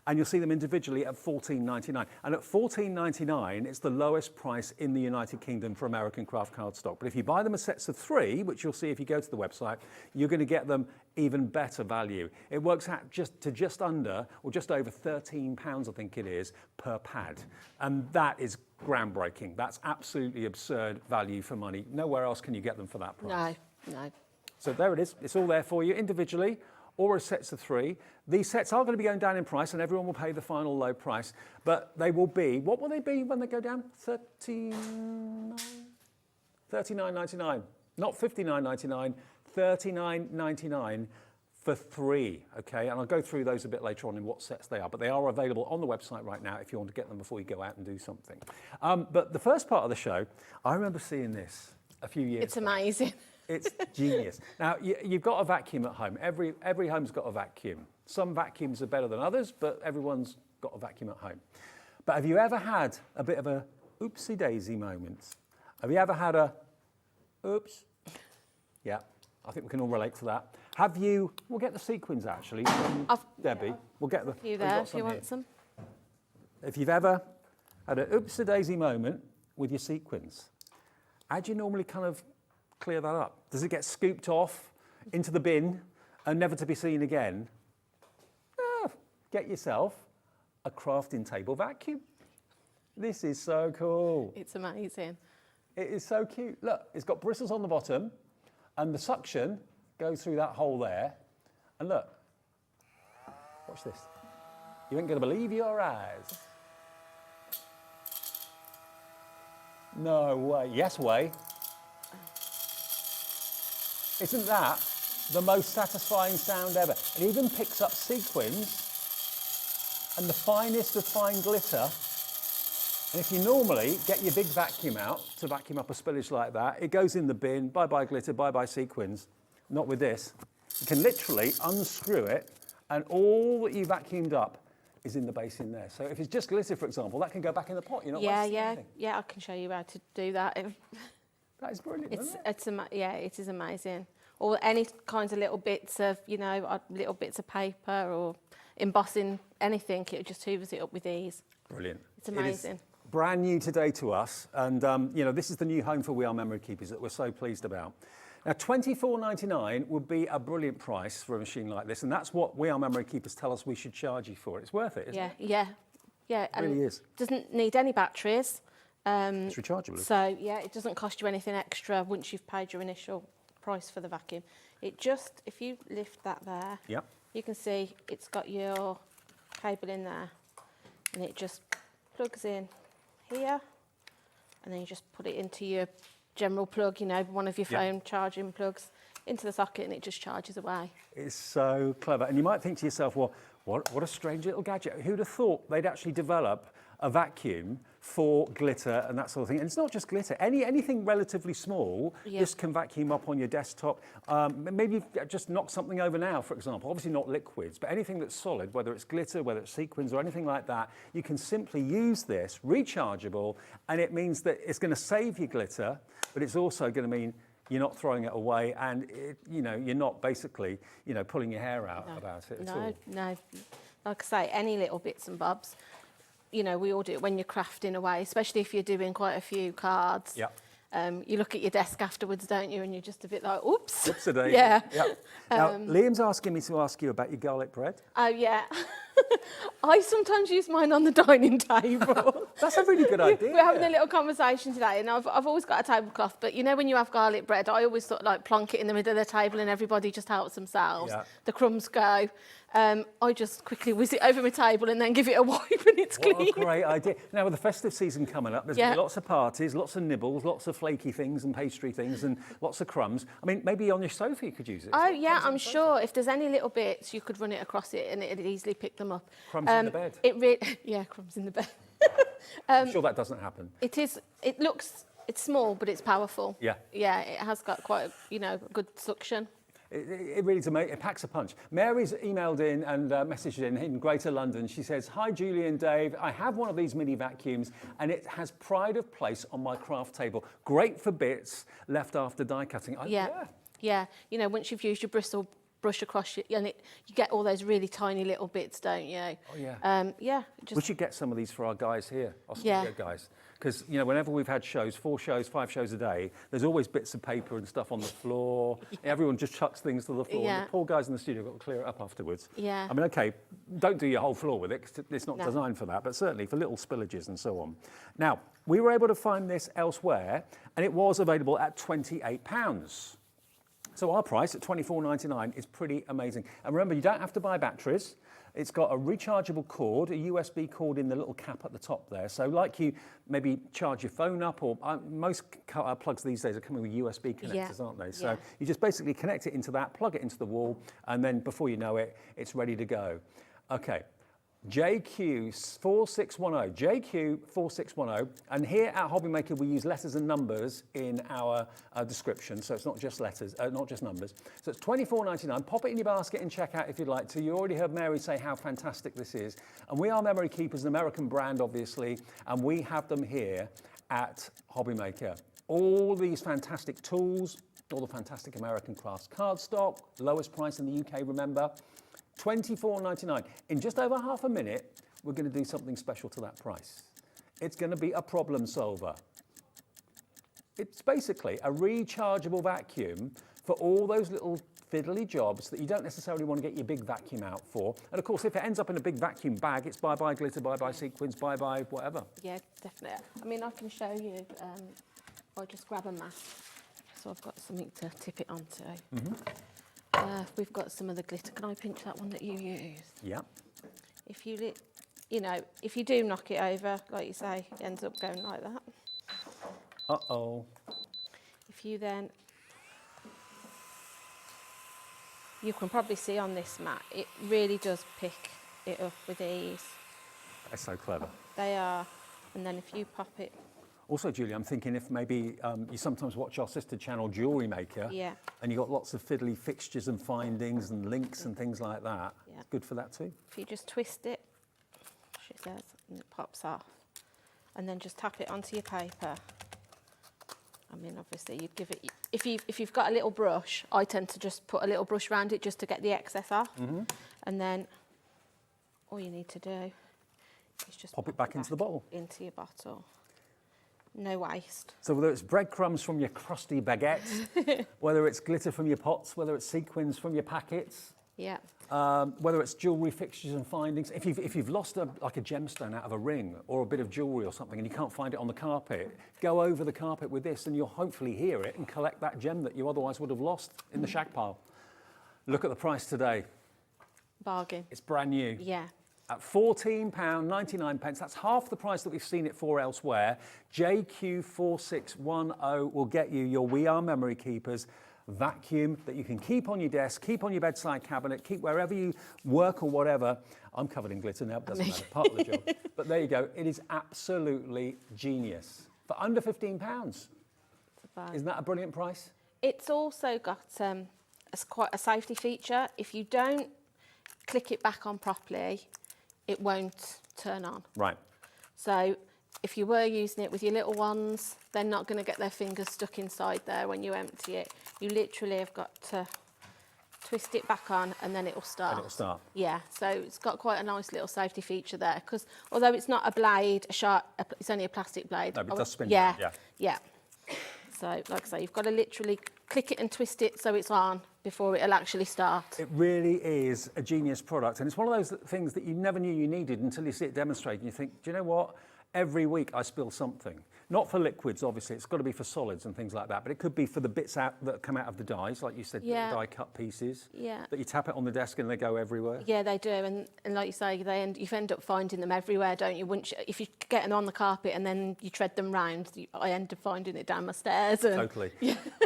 And you'll see them individually at $14.99. And at $14.99, it's the lowest price in the United Kingdom for American Craft cardstock. But if you buy them as sets of 3, which you'll see if you go to the website, you're going to get them even better value. It works out just under, or just over £13, I think it is, per pad. And that is groundbreaking. That's absolutely absurd value for money. Nowhere else can you get them for that price. No. So there it is. It's all there for you individually, or as sets of 3. These sets are going to be going down in price and everyone will pay the final low price, but they will be, what will they be when they go down? $39.99, not $59.99, $39.99 for 3, okay? And I'll go through those a bit later on in what sets they are, but they are available on the website right now if you want to get them before you go out and do something. But the first part of the show, I remember seeing this a few years It's amazing. It's genius. Now, you've got a vacuum at home. Every home's got a vacuum. Some vacuums are better than others, but everyone's got a vacuum at home. But have you ever had a bit of a oopsie-daisy moment? Have you ever had a oops? Yeah. I think we can all relate to that. Have you, we'll get the sequins actually from Debbie. We'll get the, You we've there got if some you here. want some. If you've ever had an oops-a-daisy moment with your sequins, how do you normally kind of clear that up? Does it get scooped off into the bin and never to be seen again? No, get yourself a crafting table vacuum. This is so cool. It's amazing. It is so cute. Look, it's got bristles on the bottom and the suction goes through that hole there. And look, watch this. You ain't gonna believe your eyes. No way, yes way. Isn't that the most satisfying sound ever? It even picks up sequins and the finest of fine glitter. And if you normally get your big vacuum out to vacuum up a spillage like that, it goes in the bin, bye-bye glitter, bye-bye sequins. Not with this. You can literally unscrew it and all that you vacuumed up is in the basin there. So if it's just glitter, for example, that can go back in the pot. You're not wasting anything. Yeah, I can show you how to do that. That is brilliant, isn't it? Yeah, it is amazing. Or any kinds of little bits of, you know, little bits of paper or embossing anything, it just hoovers it up with ease. Brilliant. It's amazing. Brand new today to us, and you know, this is the new home for We Are Memory Keepers that we're so pleased about. Now, $24.99 would be a brilliant price for a machine like this, and that's what We Are Memory Keepers tell us we should charge you for. It's worth it, isn't it? Yeah. It really is. Doesn't need any batteries. It's rechargeable. So, yeah, it doesn't cost you anything extra once you've paid your initial price for the vacuum. It just, if you lift that there, Yep. you can see it's got your cable in there, and it just plugs in here, and then you just put it into your general plug, you know, one of your phone charging plugs, into the socket, and it just charges away. It's so clever. And you might think to yourself, well, what a strange little gadget. Who'd have thought they'd actually develop a vacuum for glitter and that sort of thing? And it's not just glitter. Anything relatively small, this can vacuum up on your desktop. Maybe you've just knocked something over now, for example. Obviously not liquids, but anything that's solid, whether it's glitter, whether it's sequins or anything like that, you can simply use this, rechargeable, and it means that it's going to save you glitter, but it's also going to mean you're not throwing it away, and you know, you're not basically, you know, pulling your hair out about it at all. No. Like I say, any little bits and bobs. You know, we all do it when you're crafting away, especially if you're doing quite a few cards. Yeah. You look at your desk afterwards, don't you? And you're just a bit like, oops. Oops a day. Yeah. Now, Liam's asking me to ask you about your garlic bread. Oh, yeah. I sometimes use mine on the dining table. That's a really good idea. We're having a little conversation today, and I've always got a tablecloth, but you know when you have garlic bread, I always sort of like plonk it in the middle of the table and everybody just helps themselves. Yeah. The crumbs go. I just quickly whiz it over my table and then give it a wipe and it's clean. What a great idea. Now, with the festive season coming up, there's going to be lots of parties, lots of nibbles, lots of flaky things and pastry things and lots of crumbs. I mean, maybe on your sofa you could use it. Oh, yeah, I'm sure if there's any little bits, you could run it across it and it'd easily pick them up. Crumbs in the bed. Yeah, crumbs in the bed. I'm sure that doesn't happen. It's small, but it's powerful. Yeah. Yeah, it has got quite a, good suction. It really it packs a punch. Mary's emailed in and messaged in Greater London. She says, "Hi Julie and Dave, I have one of these mini vacuums and it has pride of place on my craft table. Great for bits left after die cutting." Yeah. You know, once you've used your bristle brush across it, and you get all those really tiny little bits, don't you? Oh yeah. Just we should get some of these for our guys here, our studio guys. Because, you know, whenever we've had shows, 4 shows, 5 shows a day, there's always bits of paper and stuff on the floor. Everyone just chucks things to the floor. And the poor guys in the studio got to clear it up afterwards. Yeah. I mean, okay, don't do your whole floor with it, because it's not designed for that, but certainly for little spillages and so on. Now, we were able to find this elsewhere, and it was available at £28. So our price at $24.99 is pretty amazing. And remember, you don't have to buy batteries. It's got a rechargeable cord, a USB cord in the little cap at the top there. So like you maybe charge your phone up, or most plugs these days are coming with USB connectors, aren't they? So you just basically connect it into that, plug it into the wall, and then before you know it, it's ready to go. Okay. JQ4610, and here at HobbyMaker we use letters and numbers in our description, so it's not just letters, not just numbers. So it's $24.99. Pop it in your basket and check out if you'd like to. You already heard Mary say how fantastic this is, and We Are Memory Keepers, an American brand obviously, and we have them here at HobbyMaker. All these fantastic tools, all the fantastic American crafts cardstock, lowest price in the UK, remember, $24.99. In just over half a minute, we're going to do something special to that price. It's going to be a problem solver. It's basically a rechargeable vacuum for all those little fiddly jobs that you don't necessarily want to get your big vacuum out for. And of course, if it ends up in a big vacuum bag, it's bye-bye glitter, bye-bye sequins, bye-bye whatever. Yeah, definitely. I mean, I can show you. I'll just grab a mat. So I've got something to tip it onto. We've got some of the glitter. Can I pinch that one that you used? Yeah. If you, if you do knock it over, like you say, it ends up going like that. Uh-oh. If you then, you can probably see on this mat, it really does pick it up with ease. That's so clever. They are. And then if you pop it. Also, Julie, I'm thinking if maybe you sometimes watch our sister channel, Jewellery Maker, Yeah. and you got lots of fiddly fixtures and findings and links and things like that. Yeah. It's good for that too. If you just twist it, she says, and it pops off. And then just tap it onto your paper. I mean, obviously, you'd give it, if you've got a little brush, I tend to just put a little brush around it just to get the excess off. And then all you need to do is just Pop it back into the bottle. Into your bottle. No waste. So whether it's breadcrumbs from your crusty baguettes, whether it's glitter from your pots, whether it's sequins from your packets, Yeah. whether it's jewellery fixtures and findings, if you've lost like a gemstone out of a ring or a bit of jewellery or something and you can't find it on the carpet, go over the carpet with this and you'll hopefully hear it and collect that gem that you otherwise would have lost in the shag pile. Look at the price today. Bargain. It's brand new. Yeah. At £14.99, that's half the price that we've seen it for elsewhere. JQ4610 will get you your We Are Memory Keepers vacuum that you can keep on your desk, keep on your bedside cabinet, keep wherever you work or whatever. I'm covered in glitter now, but it doesn't matter, part of the job. But there you go, it is absolutely genius. For under £15. Isn't that a brilliant price? It's also got quite a safety feature. If you don't click it back on properly, it won't turn on. Right. So if you were using it with your little ones, they're not going to get their fingers stuck inside there when you empty it. You literally have got to twist it back on and then it will start. And it'll start. Yeah, so it's got quite a nice little safety feature there because although it's not a blade, it's only a plastic blade. No, but it does spin yeah, round, yeah. So like I say, you've got to literally click it and twist it so it's on before it'll actually start. It really is a genius product, and it's one of those things that you never knew you needed until you see it demonstrated and you think, do you know what? Every week I spill something. Not for liquids, obviously, it's got to be for solids and things like that, but it could be for the bits that come out of the dies, like you said, Yeah. die cut pieces. Yeah. That you tap it on the desk and they go everywhere. Yeah, they do, and like you say, you end up finding them everywhere, don't you? If you get them on the carpet and then you tread them round, I end up finding it down my stairs. And Totally.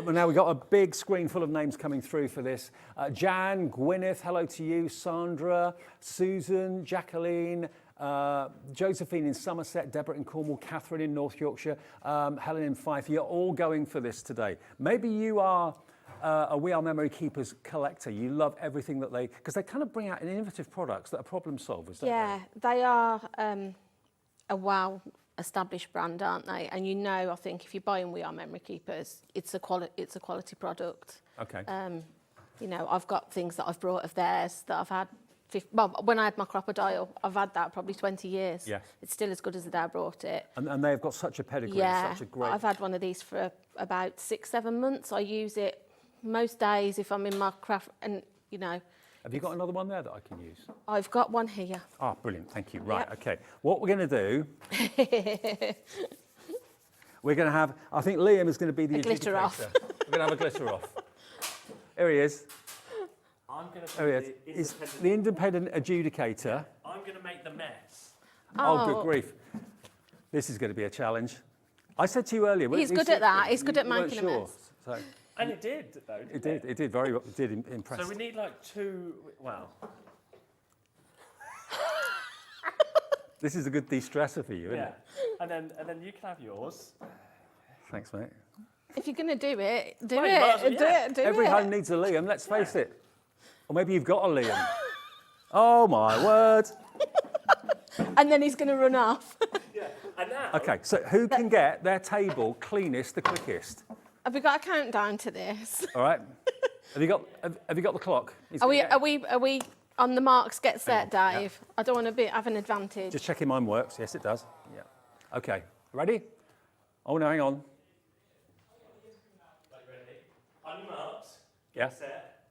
Well, now we've got a big screen full of names coming through for this. Jan, Gwyneth, hello to you. Sandra, Susan, Jacqueline, Josephine in Somerset, Deborah in Cornwall, Catherine in North Yorkshire, Helen in Fife. You're all going for this today. Maybe you are a We Are Memory Keepers collector. You love everything that because they kind of bring out innovative products that are problem solvers, don't yeah, they are a well-established brand, aren't they? And I think if you're buying We Are Memory Keepers, it's a quality product. Okay. I've got things that I've brought of theirs that I've had. When I had my crocodile, I've had that probably 20 years. Yeah. It's still as good as the day I brought it. And they've got such a pedigree, Yeah, such a great... I've had one of these for about 6-7 months. I use it most days if I'm in my craft, and Have you got another one there that I can use? I've got one here. Ah, brilliant, thank you. Right, Yep. okay. What we're going to do... we're going to have... I think Liam is going to be the glitter adjudicator. off. We're going to have a glitter off. Here he is. I'm going to There he is. He's the independent adjudicator. I'm going to make the mess. Oh, good grief. This is going to be a challenge. I said to you earlier... He's good at that. He's good at you weren't making a sure, mess. So And it did, though. it did. It did very well. It did impress. So we need like two. Wow. This is a good de-stressor for you, isn't Yeah. it? And then you can have yours. Thanks, mate. If you're going to do it, do Well, you might as well, it. yeah. Do Every it. home needs a Liam, let's face it. Or maybe you've got a Liam. Oh, my word. And then he's going to run off. Yeah. And now. Okay, so who can get their table cleanest the quickest? Have we got a countdown to this? All right. Have you got the clock? Are we on the marks? Get set, Yeah. Dave. I don't want to have an advantage. Just checking mine works. Yes, it does. Yeah. Okay. Ready? Oh no, hang on. Ready? On your marks. Yeah. Set.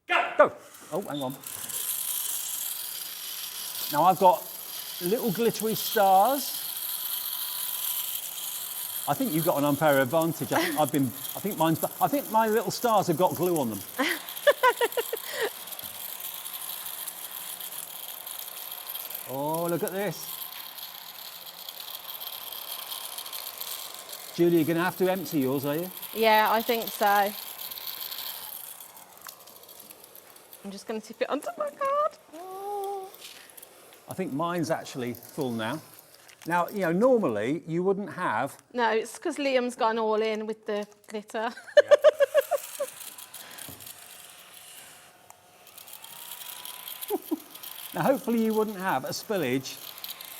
Go. Oh, hang on. Now I've got little glittery stars. I think you've got an unfair advantage. I think my little stars have got glue on them. Oh, look at this. Julie, you're going to have to empty yours, are you? Yeah, I think so. I'm just going to tip it onto my card. I think mine's actually full now. Now, you know, normally you wouldn't have... No, it's because Liam's gone all in with the glitter. Now, hopefully you wouldn't have a spillage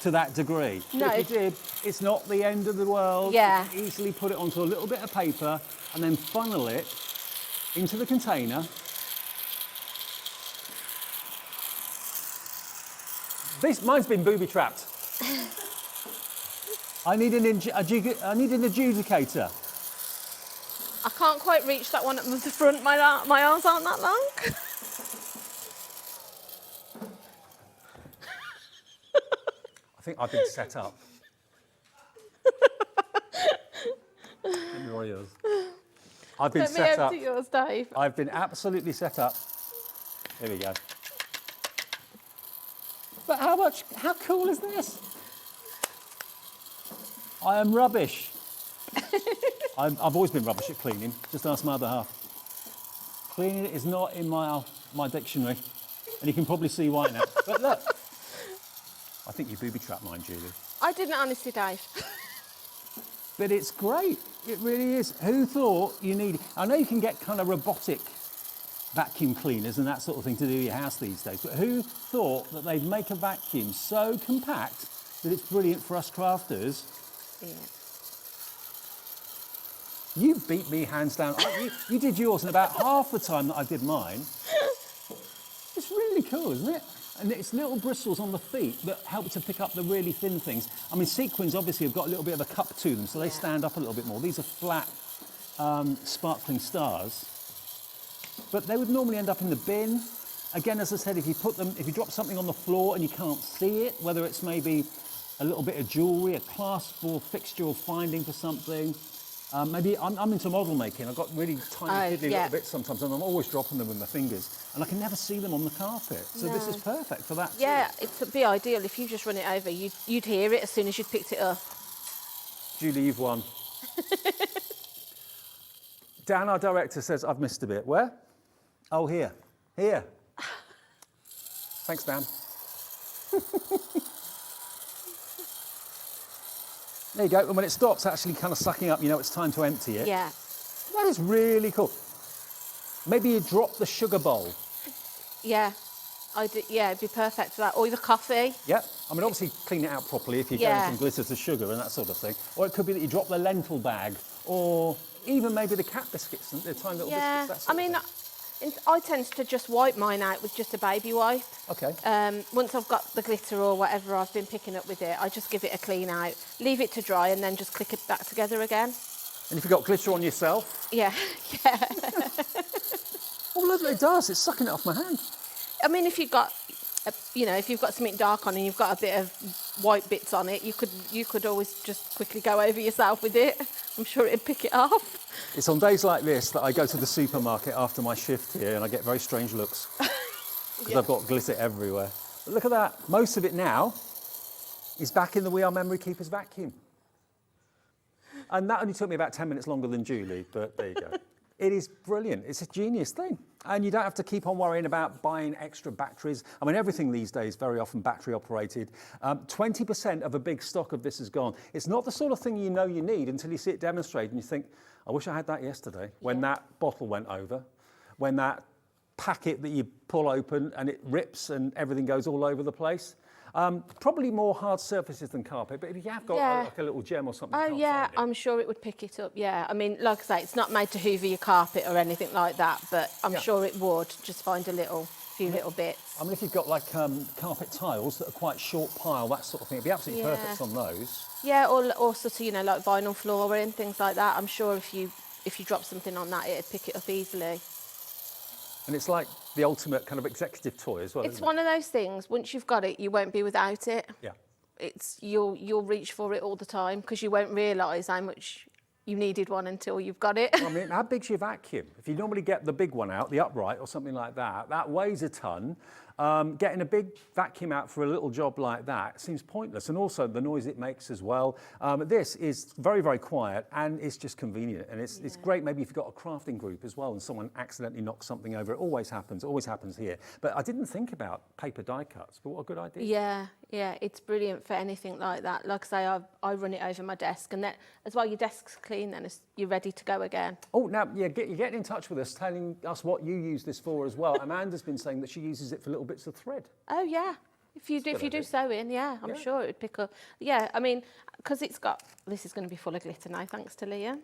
to that degree. No. But if you did, it's not the end of the world. Yeah. You can easily put it onto a little bit of paper and then funnel it into the container. Mine's been booby-trapped. I need an adjudicator. I can't quite reach that one at the front. My arms aren't that long. I think I've been set up. Let me roll yours. I've been Let me set up. empty yours, Dave. I've been absolutely set up. Here we go. But how cool is this? I am rubbish. I've always been rubbish at cleaning. Just ask my other half. Cleaning is not in my dictionary. And you can probably see why now. But look. I think you booby-trapped mine, Julie. I didn't, honestly, Dave. But it's great. It really is. Who thought you needed... I know you can get kind of robotic vacuum cleaners and that sort of thing to do your house these days, but who thought that they'd make a vacuum so compact that it's brilliant for us crafters? Yeah. You beat me hands down. You did yours in about half the time that I did mine. It's really cool, isn't it? And it's little bristles on the feet that help to pick up the really thin things. I mean, sequins obviously have got a little bit of a cup to them, so they stand up a little bit more. These are flat, sparkling stars. But they would normally end up in the bin. Again, as I said, if you drop something on the floor and you can't see it, whether it's maybe a little bit of jewellery, a clasp or fixture or finding for something. Maybe I'm into model making. I've got really tiny fiddly little bits sometimes, and I'm always dropping them with my fingers, and I can never see them on the carpet. So this is perfect for that. Yeah, it'd be ideal if you just run it over. You'd hear it as soon as you'd picked it up. Julie, you've won. Dan, our director, says I've missed a bit. Where? Oh, here. Here. Thanks, Dan. There you go. And when it stops actually kind of sucking up, you know it's time to empty it. Yeah. That is really cool. Maybe you drop the sugar bowl. Yeah. Yeah, it'd be perfect for that. Or the coffee. Yeah. I mean, obviously clean it out properly if you're going from glitter to sugar and that sort of thing. Or it could be that you drop the lentil bag, or even maybe the cat biscuits, the tiny little biscuits. That sort of thing. I tend to just wipe mine out with just a baby wipe. Okay. Once I've got the glitter or whatever I've been picking up with it, I just give it a clean out, leave it to dry, and then just click it back together again. And if you've got glitter on yourself? Yeah, yeah. Oh, look, it does. It's sucking it off my hand. I mean, if you've got, if you've got something dark on and you've got a bit of white bits on it, you could always just quickly go over yourself with it. I'm sure it'd pick it off. It's on days like this that I go to the supermarket after my shift here and I get very strange looks because I've got glitter everywhere. But look at that. Most of it now is back in the We Are Memory Keepers vacuum. And that only took me about 10 minutes longer than Julie, but there you go. It is brilliant. It's a genius thing. And you don't have to keep on worrying about buying extra batteries. I mean, everything these days, very often battery operated. 20% of a big stock of this is gone. It's not the sort of thing you know you need until you see it demonstrated and you think, I wish I had that yesterday, when that bottle went over, when that packet that you pull open and it rips and everything goes all over the place. Probably more hard surfaces than carpet, but if you have got like a little gem or something. Oh you can't yeah, find it. I'm sure it would pick it up. Yeah, I mean, like I say, it's not made to hoover your carpet or anything like that, but I'm sure it would just find a few little bits. I mean, if you've got like carpet tiles that are quite short pile, that sort of thing, it'd be absolutely perfect on those. Yeah, or sort of, you know, like vinyl flooring, things like that. I'm sure if you drop something on that, it'd pick it up easily. And it's like the ultimate kind of executive toy as well. It's one of those things. Once you've got it, you won't be without it. Yeah. You'll reach for it all the time because you won't realise how much you needed one until you've got it. I mean, how big's your vacuum? If you normally get the big one out, the upright or something like that, that weighs a ton. Getting a big vacuum out for a little job like that seems pointless, and also the noise it makes as well. This is very, very quiet, and it's just convenient, and it's great maybe if you've got a crafting group as well and someone accidentally knocks something over. It always happens here. But I didn't think about paper die cuts, but what a good idea. Yeah, it's brilliant for anything like that. Like I say, I run it over my desk, and then as well, your desk's clean, then you're ready to go again. Oh, now, you're getting in touch with us, telling us what you use this for as well. Amanda's been saying that she uses it for little bits of thread. Oh yeah, if you do sewing, I'm sure it would pick up. Yeah, I mean, because this is going to be full of glitter now, thanks to Leah.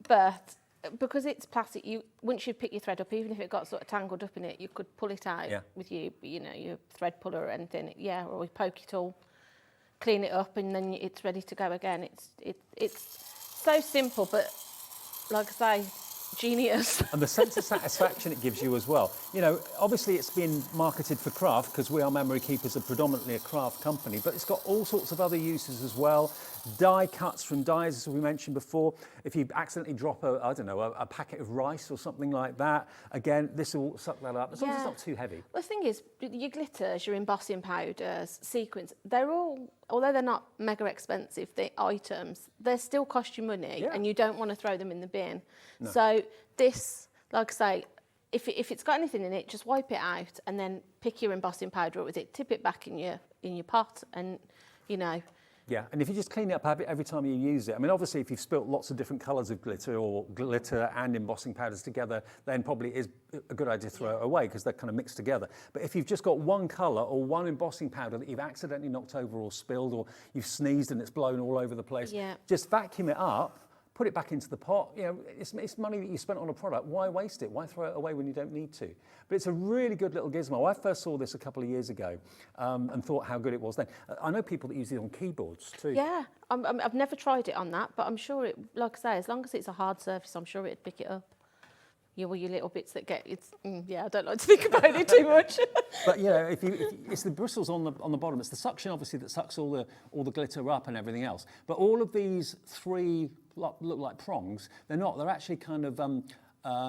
But because it's plastic, once you pick your thread up, even if it got sort of tangled up in it, you could pull it out with your thread puller or anything. Yeah, or we poke it all, clean it up, and then it's ready to go again. It's so simple, but like I say, genius. And the sense of satisfaction it gives you as well. You know, obviously it's been marketed for craft because We Are Memory Keepers are predominantly a craft company, but it's got all sorts of other uses as well. Die cuts from dies, as we mentioned before. If you accidentally drop a packet of rice or something like that, again, this will suck that up, as long as it's not too heavy. Well, the thing is, your glitters, your embossing powders, sequins, they're all, although they're not mega expensive, the items, they still cost you money, and you don't want to throw them in the bin. No. So this, like I say, if it's got anything in it, just wipe it out and then pick your embossing powder up with it, tip it back in your pot, and Yeah, and if you just clean it up every time you use it, I mean, obviously, if you've spilt lots of different colours of glitter or glitter and embossing powders together, then probably it is a good idea to throw it away because they're kind of mixed together. But if you've just got one colour or one embossing powder that you've accidentally knocked over or spilled, or you've sneezed and it's blown all over the place, just vacuum it up, put it back into the pot. You know, it's money that you spent on a product. Why waste it? Why throw it away when you don't need to? But it's a really good little gizmo. I first saw this a couple of years ago and thought how good it was then. I know people that use it on keyboards too. Yeah, I've never tried it on that, but I'm sure it, like I say, as long as it's a hard surface, I'm sure it'd pick it up. Your little bits that get I don't like to think about it too much. But if it's the bristles on the bottom. It's the suction obviously that sucks all the glitter up and everything else. But all of these three look like prongs. They're not. They're actually kind of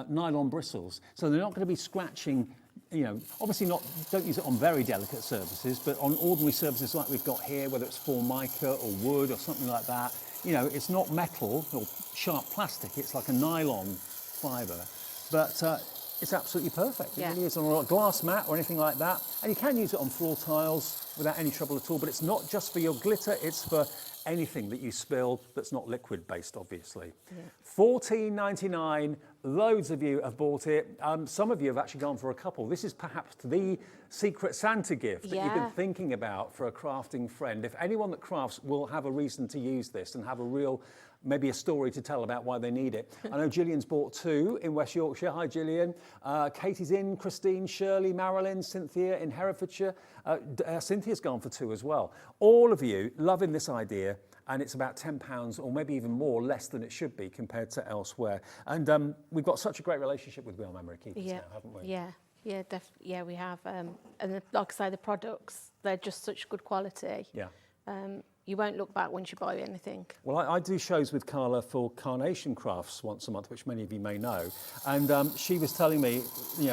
nylon bristles. So they're not going to be scratching. Obviously not. Don't use it on very delicate surfaces, but on ordinary surfaces like we've got here, whether it's formica or wood or something like that. It's not metal or sharp plastic. It's like a nylon fibre. But it's absolutely perfect. It really is on a glass mat or anything like that. And you can use it on floor tiles without any trouble at all. But it's not just for your glitter, it's for anything that you spill that's not liquid based, obviously. Yeah. $14.99. Loads of you have bought it. Some of you have actually gone for a couple. This is perhaps the secret Santa gift that you've been thinking about for a crafting friend. If anyone that crafts will have a reason to use this and have a real, maybe a story to tell about why they need it. I know Gillian's bought two in West Yorkshire. Hi, Gillian. Katie's in, Christine, Shirley, Marilyn, Cynthia in Herefordshire. Cynthia's gone for two as well. All of you loving this idea, and it's about £10 or maybe even more less than it should be compared to elsewhere. And we've got such a great relationship with We Are Memory Keepers now, haven't we? Yeah, definitely. Yeah, we have. And like I say, the products, they're just such good quality. Yeah. You won't look back once you buy anything. Well, I do shows with Carla for Carnation Crafts once a month, which many of you may know. And she was telling me,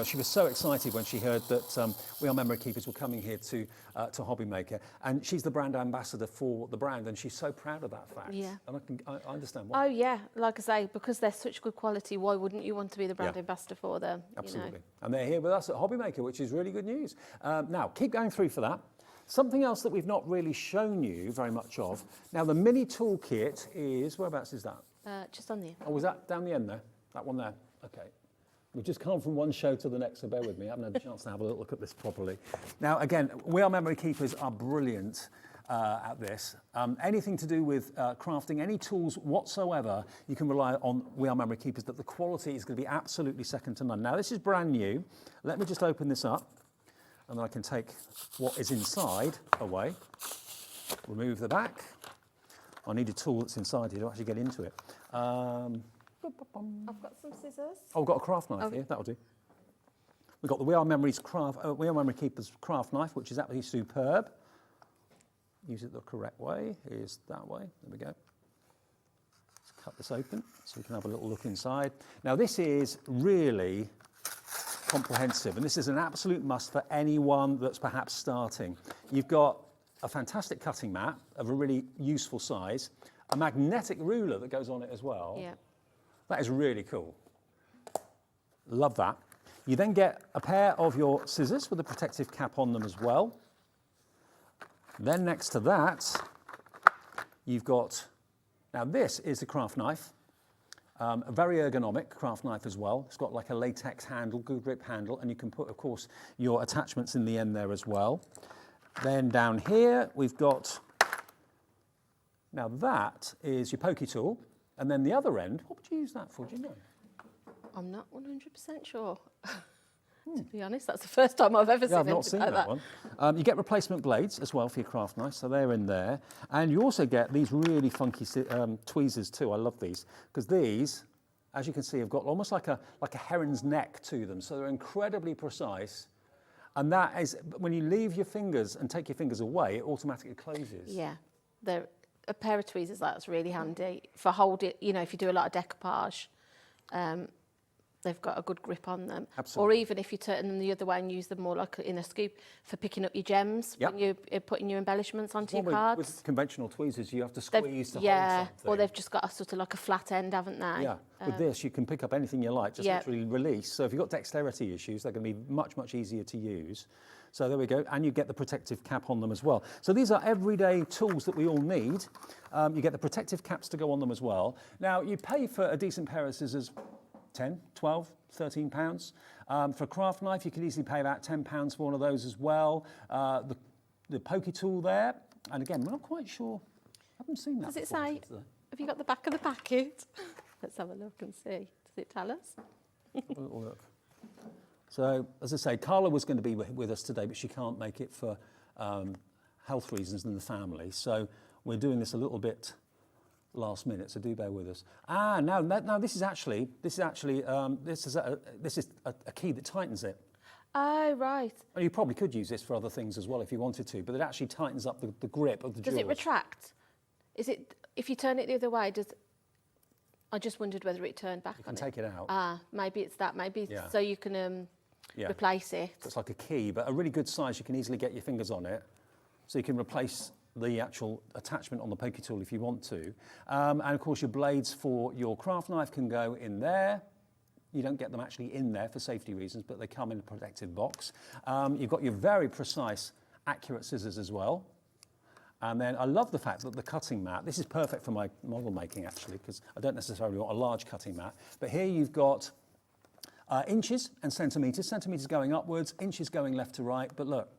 she was so excited when she heard that We Are Memory Keepers were coming here to HobbyMaker. And she's the brand ambassador for the brand, and she's so proud of that fact. Yeah. And I understand why. Oh, yeah. Like I say, because they're such good quality, why wouldn't you want to be the brand ambassador for them? Absolutely. And they're here with us at HobbyMaker, which is really good news. Now, keep going through for that. Something else that we've not really shown you very much of. Now, the mini toolkit is, whereabouts is that? Just on the end. Oh, was that down the end there? That one there? Okay. We've just come from one show to the next, so bear with me. I haven't had a chance to have a little look at this properly. Now, again, We Are Memory Keepers are brilliant at this. Anything to do with crafting, any tools whatsoever, you can rely on We Are Memory Keepers, that the quality is going to be absolutely second to none. Now, this is brand new. Let me just open this up, and then I can take what is inside away. Remove the back. I need a tool that's inside here to actually get into it. I've got some scissors. Oh, we've got a craft knife here. That'll do. We've got the We Are Memory Keepers craft knife, which is absolutely superb. Use it the correct way. Here's that way. There we go. Let's cut this open so you can have a little look inside. Now, this is really comprehensive, and this is an absolute must for anyone that's perhaps starting. You've got a fantastic cutting mat of a really useful size, a magnetic ruler that goes on it as well. Yeah. That is really cool. Love that. You then get a pair of your scissors with a protective cap on them as well. Then next to that, you've got, now this is a craft knife, a very ergonomic craft knife as well. It's got like a latex handle, good grip handle, and you can put, of course, your attachments in the end there as well. Then down here, we've got, now that is your pokey tool. And then the other end, what would you use that for, do you know? I'm not 100% sure. To be honest, that's the first time I've ever seen I've not anything seen like that one. You get replacement blades as well for your craft knife, so they're in there. And you also get these really funky tweezers too. I love these, because these, as you can see, have got almost like a heron's neck to them. So they're incredibly precise. And that is, when you leave your fingers and take your fingers away, it automatically closes. Yeah, they're a pair of tweezers like that's really handy for holding. You know, if you do a lot of decoupage, they've got a good grip on them. Absolutely. Or even if you turn them the other way and use them more like in a scoop for picking up your gems Yep. when you're putting your embellishments onto your With cards. conventional tweezers, you have to They've- squeeze to yeah, hold something. or they've just got a sort of like a flat end, haven't they? Yeah, with this you can pick up anything you like, just yeah. literally release. So if you've got dexterity issues, they're going to be much, much easier to use. So there we go, and you get the protective cap on them as well. So these are everyday tools that we all need. You get the protective caps to go on them as well. Now, you pay for a decent pair of scissors 10, 12, 13 pounds. For a craft knife, you could easily pay about 10 pounds for one of those as well. The pokey tool there, and again, we're not quite sure. I haven't seen that. Does it before, say, have you got the back of the packet? Let's have a look and see. Does it tell us? Have a little look. So, as I say, Carla was going to be with us today, but she can't make it for health reasons in the family. So we're doing this a little bit last minute. So do bear with us. Now this is actually a key that tightens it. Oh, right. And you probably could use this for other things as well if you wanted to, but it actually tightens up the grip of the Does jaws. it retract? Is it, if you turn it the other way, I just wondered whether it turned back You on can it. take it out. Maybe it's that. Maybe Yeah. so you can Yeah. replace it. So it's like a key, but a really good size. You can easily get your fingers on it. So you can replace the actual attachment on the pokey tool if you want to. And of course your blades for your craft knife can go in there. You don't get them actually in there for safety reasons, but they come in a protected box. You've got your very precise, accurate scissors as well. And then I love the fact that the cutting mat, this is perfect for my model making actually, because I don't necessarily want a large cutting mat. But here you've got inches and centimetres, centimetres going upwards, inches going left to right. But look,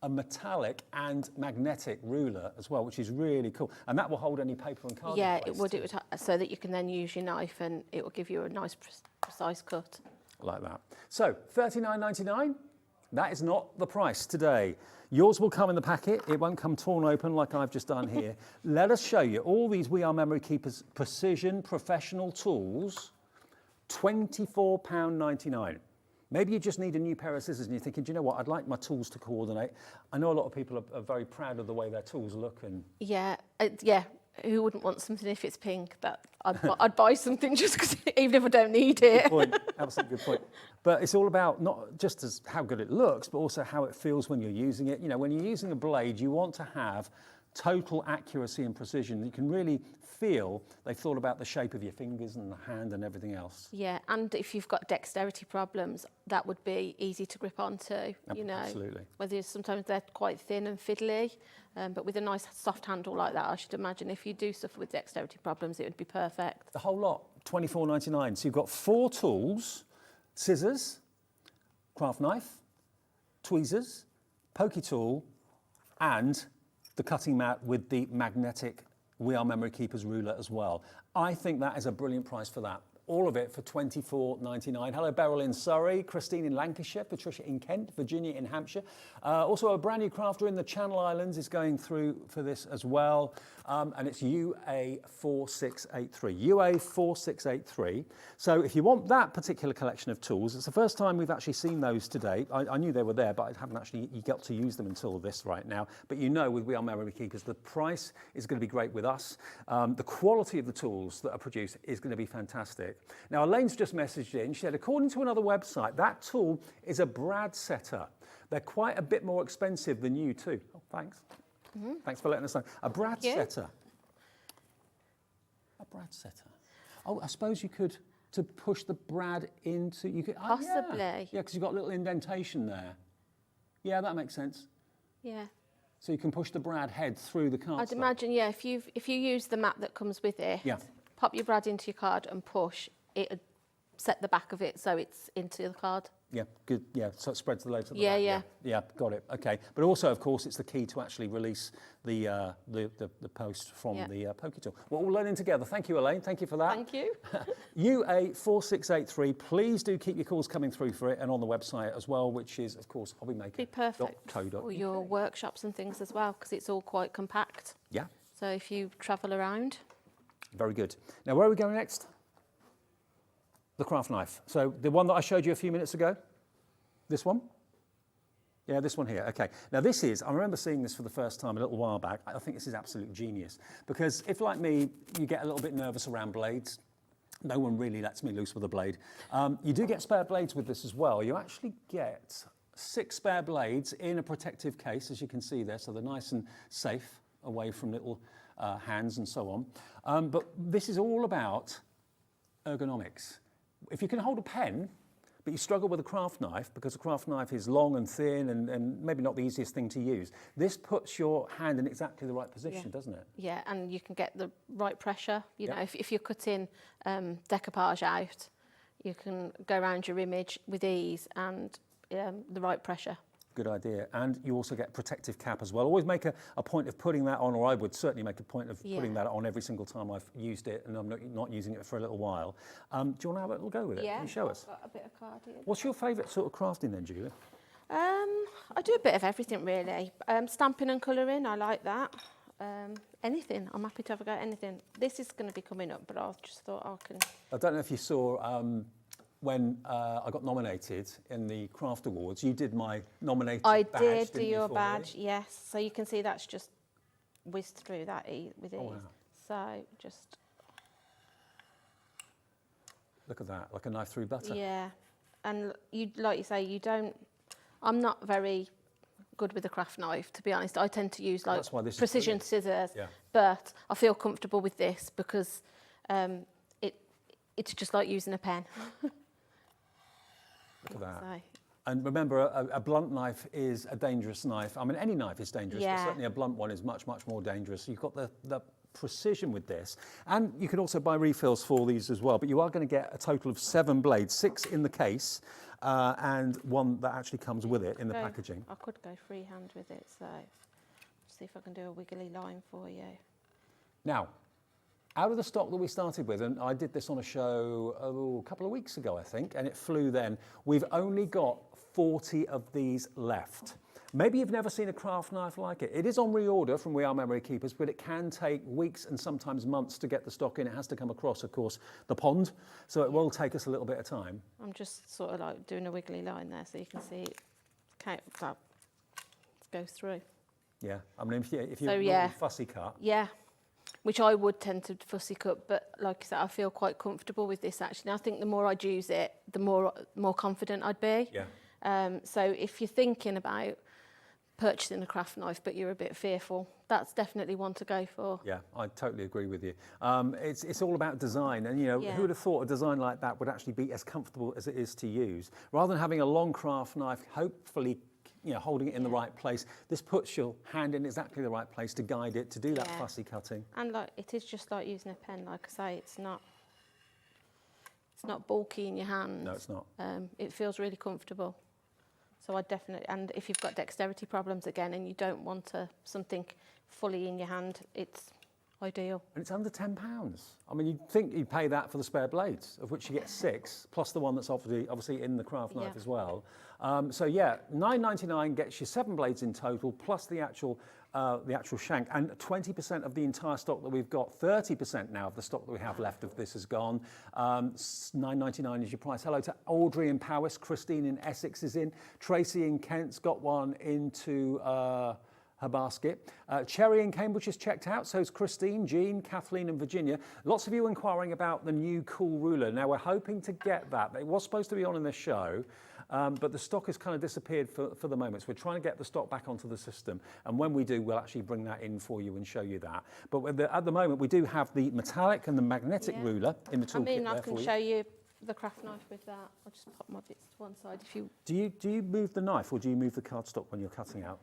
a metallic and magnetic ruler as well, which is really cool. And that will hold any paper and card Yeah, in place it would. too. It would, so that you can then use your knife and it will give you a nice precise cut. Like that. So, $39.99, that is not the price today. Yours will come in the packet. It won't come torn open like I've just done here. Let us show you all these We Are Memory Keepers precision professional tools, £24.99. Maybe you just need a new pair of scissors and you're thinking, do you know what, I'd like my tools to coordinate. I know a lot of people are very proud of the way their tools look. And Yeah, yeah. Who wouldn't want something if it's pink? That I'd buy something just because, even if I don't need it. Good point. Absolutely good point. But it's all about not just as how good it looks, but also how it feels when you're using it. You know, when you're using a blade, you want to have total accuracy and precision. You can really feel they've thought about the shape of your fingers and the hand and everything else. Yeah, and if you've got dexterity problems, that would be easy to grip onto, you know. Absolutely. Whether sometimes they're quite thin and fiddly, but with a nice soft handle like that, I should imagine if you do suffer with dexterity problems, it would be perfect. The whole lot, $24.99. So you've got 4 tools scissors, craft knife, tweezers, pokey tool, and the cutting mat with the magnetic We Are Memory Keepers ruler as well. I think that is a brilliant price for that. All of it for £24.99. Hello, Beryl in Surrey, Christine in Lancashire, Patricia in Kent, Virginia in Hampshire. Also, a brand new crafter in the Channel Islands is going through for this as well. And it's UA4683. UA4683. So if you want that particular collection of tools, it's the first time we've actually seen those today. I knew they were there, but I haven't actually got to use them until this right now. But you know, with We Are Memory Keepers, the price is going to be great with us. The quality of the tools that are produced is going to be fantastic. Now, Elaine's just messaged in. She said, according to another website, that tool is a brad setter. They're quite a bit more expensive than you too. Oh, thanks. Thanks for letting us know. A brad setter. A brad setter. Oh, I suppose you could, to push the brad into, you could. Possibly. Yeah, because you've got a little indentation there. Yeah, that makes sense. Yeah. So you can push the brad head through the card. I'd imagine, yeah, if you use the mat that comes with it, yeah, pop your brad into your card and push, it'd set the back of it so it's into the card. Yeah, good. Yeah, so it spreads the load to the Yeah, back. yeah. Yeah, got it. Okay, but also, of course, it's the key to actually release the post from the pokey tool. We're all learning together. Thank you, Elaine. Thank you for that. Thank you. UA4683. Please do keep your calls coming through for it, and on the website as well, which is, of course, HobbyMaker. Be perfect for your workshops and things as well, because it's all quite compact. Yeah. So if you travel around. Very good. Now, where are we going next? The craft knife. So the one that I showed you a few minutes ago, this one? Yeah, this one here. Okay. Now this is, I remember seeing this for the first time a little while back. I think this is absolute genius because if, like me, you get a little bit nervous around blades, no one really lets me loose with a blade. You do get spare blades with this as well. You actually get 6 spare blades in a protective case, as you can see there, so they're nice and safe away from little hands and so on. But this is all about ergonomics. If you can hold a pen, but you struggle with a craft knife because a craft knife is long and thin and maybe not the easiest thing to use, this puts your hand in exactly the right position, doesn't it? Yeah, and you can get the right pressure. You know, if you're cutting decoupage out, you can go around your image with ease and the right pressure. Good idea. And you also get protective cap as well. Always make a point of putting that on, or I would certainly make a point of putting that on every single time I've used it and I'm not using it for a little while. Do you want to have a little go with it? Yeah. Can you show us? Got a bit of card here. What's your favourite sort of crafting then, Julie? I do a bit of everything really. Stamping and colouring, I like that. Anything, I'm happy to have a go at anything. This is going to be coming up, but I just thought I can... I don't know if you saw when I got nominated in the Craft Awards, you did my nominated badge, did do you, your for badge, me? yes. So you can see that's just whizzed through that with ease. Oh, wow. So just... Look at that, like a knife through butter. Yeah, and you, like you say, you don't... I'm not very good with a craft knife, to be honest. I tend to use like precision scissors, but I feel comfortable with this because it's just like using a pen. Look at that. So. And remember, a blunt knife is a dangerous knife. I mean, any knife is dangerous, but certainly a blunt one is much, much more dangerous. You've got the precision with this. And you can also buy refills for these as well, but you are going to get a total of 7 blades, 6 in the case, and 1 that actually comes with it in the packaging. I could go freehand with it, so see if I can do a wiggly line for you. Now, out of the stock that we started with, and I did this on a show a couple of weeks ago, I think, and it flew then, we've only got 40 of these left. Maybe you've never seen a craft knife like it. It is on reorder from We Are Memory Keepers, but it can take weeks and sometimes months to get the stock in. It has to come across, of course, the pond, so it will take us a little bit of time. I'm just sort of like doing a wiggly line there so you can see it go through. Yeah, I mean, if you're fussy cut. Yeah, which I would tend to fussy cut, but like I said, I feel quite comfortable with this actually. I think the more I'd use it, the more confident I'd be. Yeah. So if you're thinking about purchasing a craft knife, but you're a bit fearful, that's definitely one to go for. Yeah, I totally agree with you. It's all about design, and who would have thought a design like that would actually be as comfortable as it is to use? Rather than having a long craft knife, hopefully, holding it in the right place, this puts your hand in exactly the right place to guide it, to do that fussy cutting. And like it is just like using a pen, like I say, it's It's not bulky in your hands. No, it's not. It feels really comfortable. So I definitely, and if you've got dexterity problems again and you don't want something fully in your hand, it's ideal. And it's under £10. I mean, you'd think you'd pay that for the spare blades, of which you get 6, plus the one that's obviously in the craft knife as well. So yeah, £9.99 gets you 7 blades in total, plus the actual shank, and 20% of the entire stock that we've got. 30% now of the stock that we have left of this has gone. £9.99 is your price. Hello to Audrey in Powys, Christine in Essex is in, Tracy in Kent's got one into her basket. Cherry in Cambridge is checked out, so is Christine, Jean, Kathleen and Virginia. Lots of you inquiring about the new cool ruler. Now we're hoping to get that. It was supposed to be on in the show, but the stock has kind of disappeared for the moment. So we're trying to get the stock back onto the system. And when we do, we'll actually bring that in for you and show you that. But at the moment, we do have the metallic and the magnetic ruler in the toolkit. I mean, I can show you the craft knife with that. I'll just pop my bits to one side if you... Do you move the knife or do you move the cardstock when you're cutting out?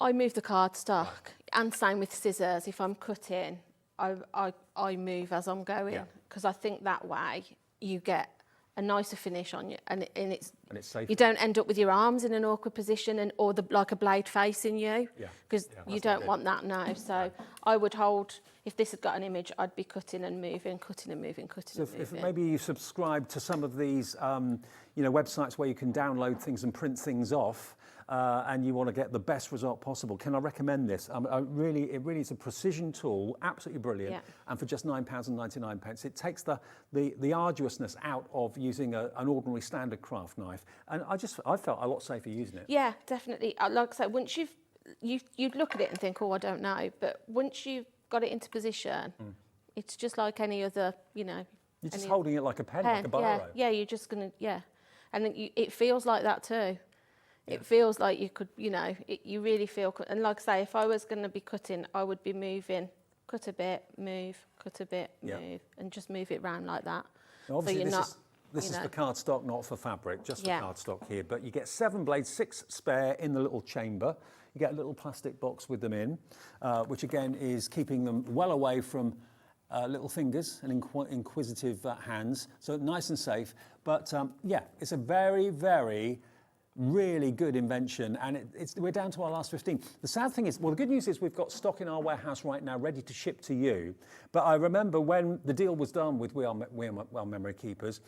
I move the cardstock, and same with scissors. If I'm cutting, I move as I'm going, because I think that way you get a nicer finish on you, and it's safe. You don't end up with your arms in an awkward position or like a blade facing you, because you don't want that now. So I would hold, if this had got an image, I'd be cutting and moving, cutting and moving, cutting and moving. If maybe you subscribe to some of these websites where you can download things and print things off, and you want to get the best result possible, can I recommend this? It really is a precision tool, absolutely brilliant, and for just £9.99. It takes the arduousness out of using an ordinary standard craft knife, and I felt a lot safer using it. Yeah, definitely. Like I say, once you'd look at it and think, oh, I don't know, but once you've got it into position, it's just like any other, You're just holding it like a pen, like a biro. Yeah, you're just going to, and then it feels like that too. It feels like you could, you really feel, and like I say, if I was going to be cutting, I would be moving, cut a bit, move, cut a bit, move, and just move it round like that. Now, obviously, this is for cardstock, not for fabric, just for cardstock here. But you get 7 blades, 6 spare in the little chamber. You get a little plastic box with them in, which again is keeping them well away from little fingers and inquisitive hands. So nice and safe. But it's a very, very really good invention, and we're down to our last 15. The sad thing is, well, the good news is we've got stock in our warehouse right now ready to ship to you. But I remember when the deal was done with We Are Memory Keepers,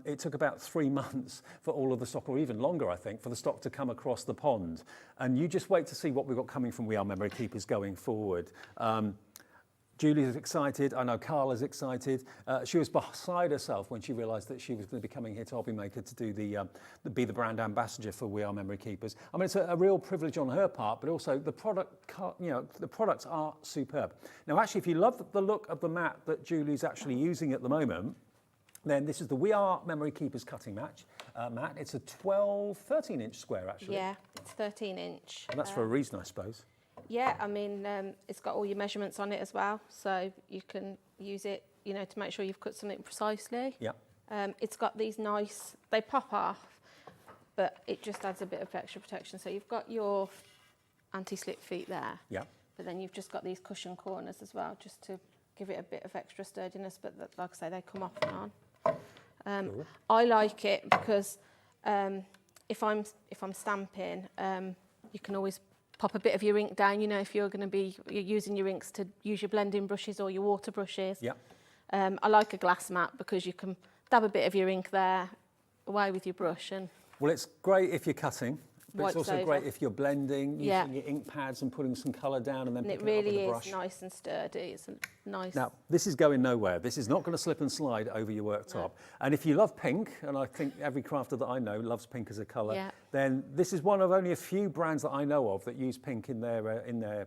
it took about 3 months for all of the stock, or even longer, I think, for the stock to come across the pond. And you just wait to see what we've got coming from We Are Memory Keepers going forward. Julie's excited. I know Carla's excited. She was beside herself when she realised that she was going to be coming here to HobbyMaker to do be the brand ambassador for We Are Memory Keepers. I mean, it's a real privilege on her part, but also the the products are superb. Now, actually, if you love the look of the mat that Julie's actually using at the moment, then this is the We Are Memory Keepers cutting mat. It's a 13-inch square, actually. Yeah, it's 13-inch. And that's for a reason, I suppose. Yeah, I mean, it's got all your measurements on it as well, so you can use it, to make sure you've cut something precisely. Yeah. It's got these nice, they pop off, but it just adds a bit of extra protection. So you've got your anti-slip feet there. Yeah. But then you've just got these cushion corners as well, just to give it a bit of extra sturdiness. But like I say, they come off and on. Cool. I like it because if I'm stamping, you can always pop a bit of your ink down, if you're using your inks to use your blending brushes or your water brushes. Yeah. I like a glass mat because you can dab a bit of your ink there, away with your brush. Well, it's great if you're cutting, but it's also over. great if you're blending, using your ink pads and putting some colour down and then picking it up with a brush. It really is nice and sturdy. It's nice. Now, this is going nowhere. This is not going to slip and slide over your worktop. No. And if you love pink, and I think every crafter that I know loves pink as a colour, then this is one of only a few brands that I know of that use pink in their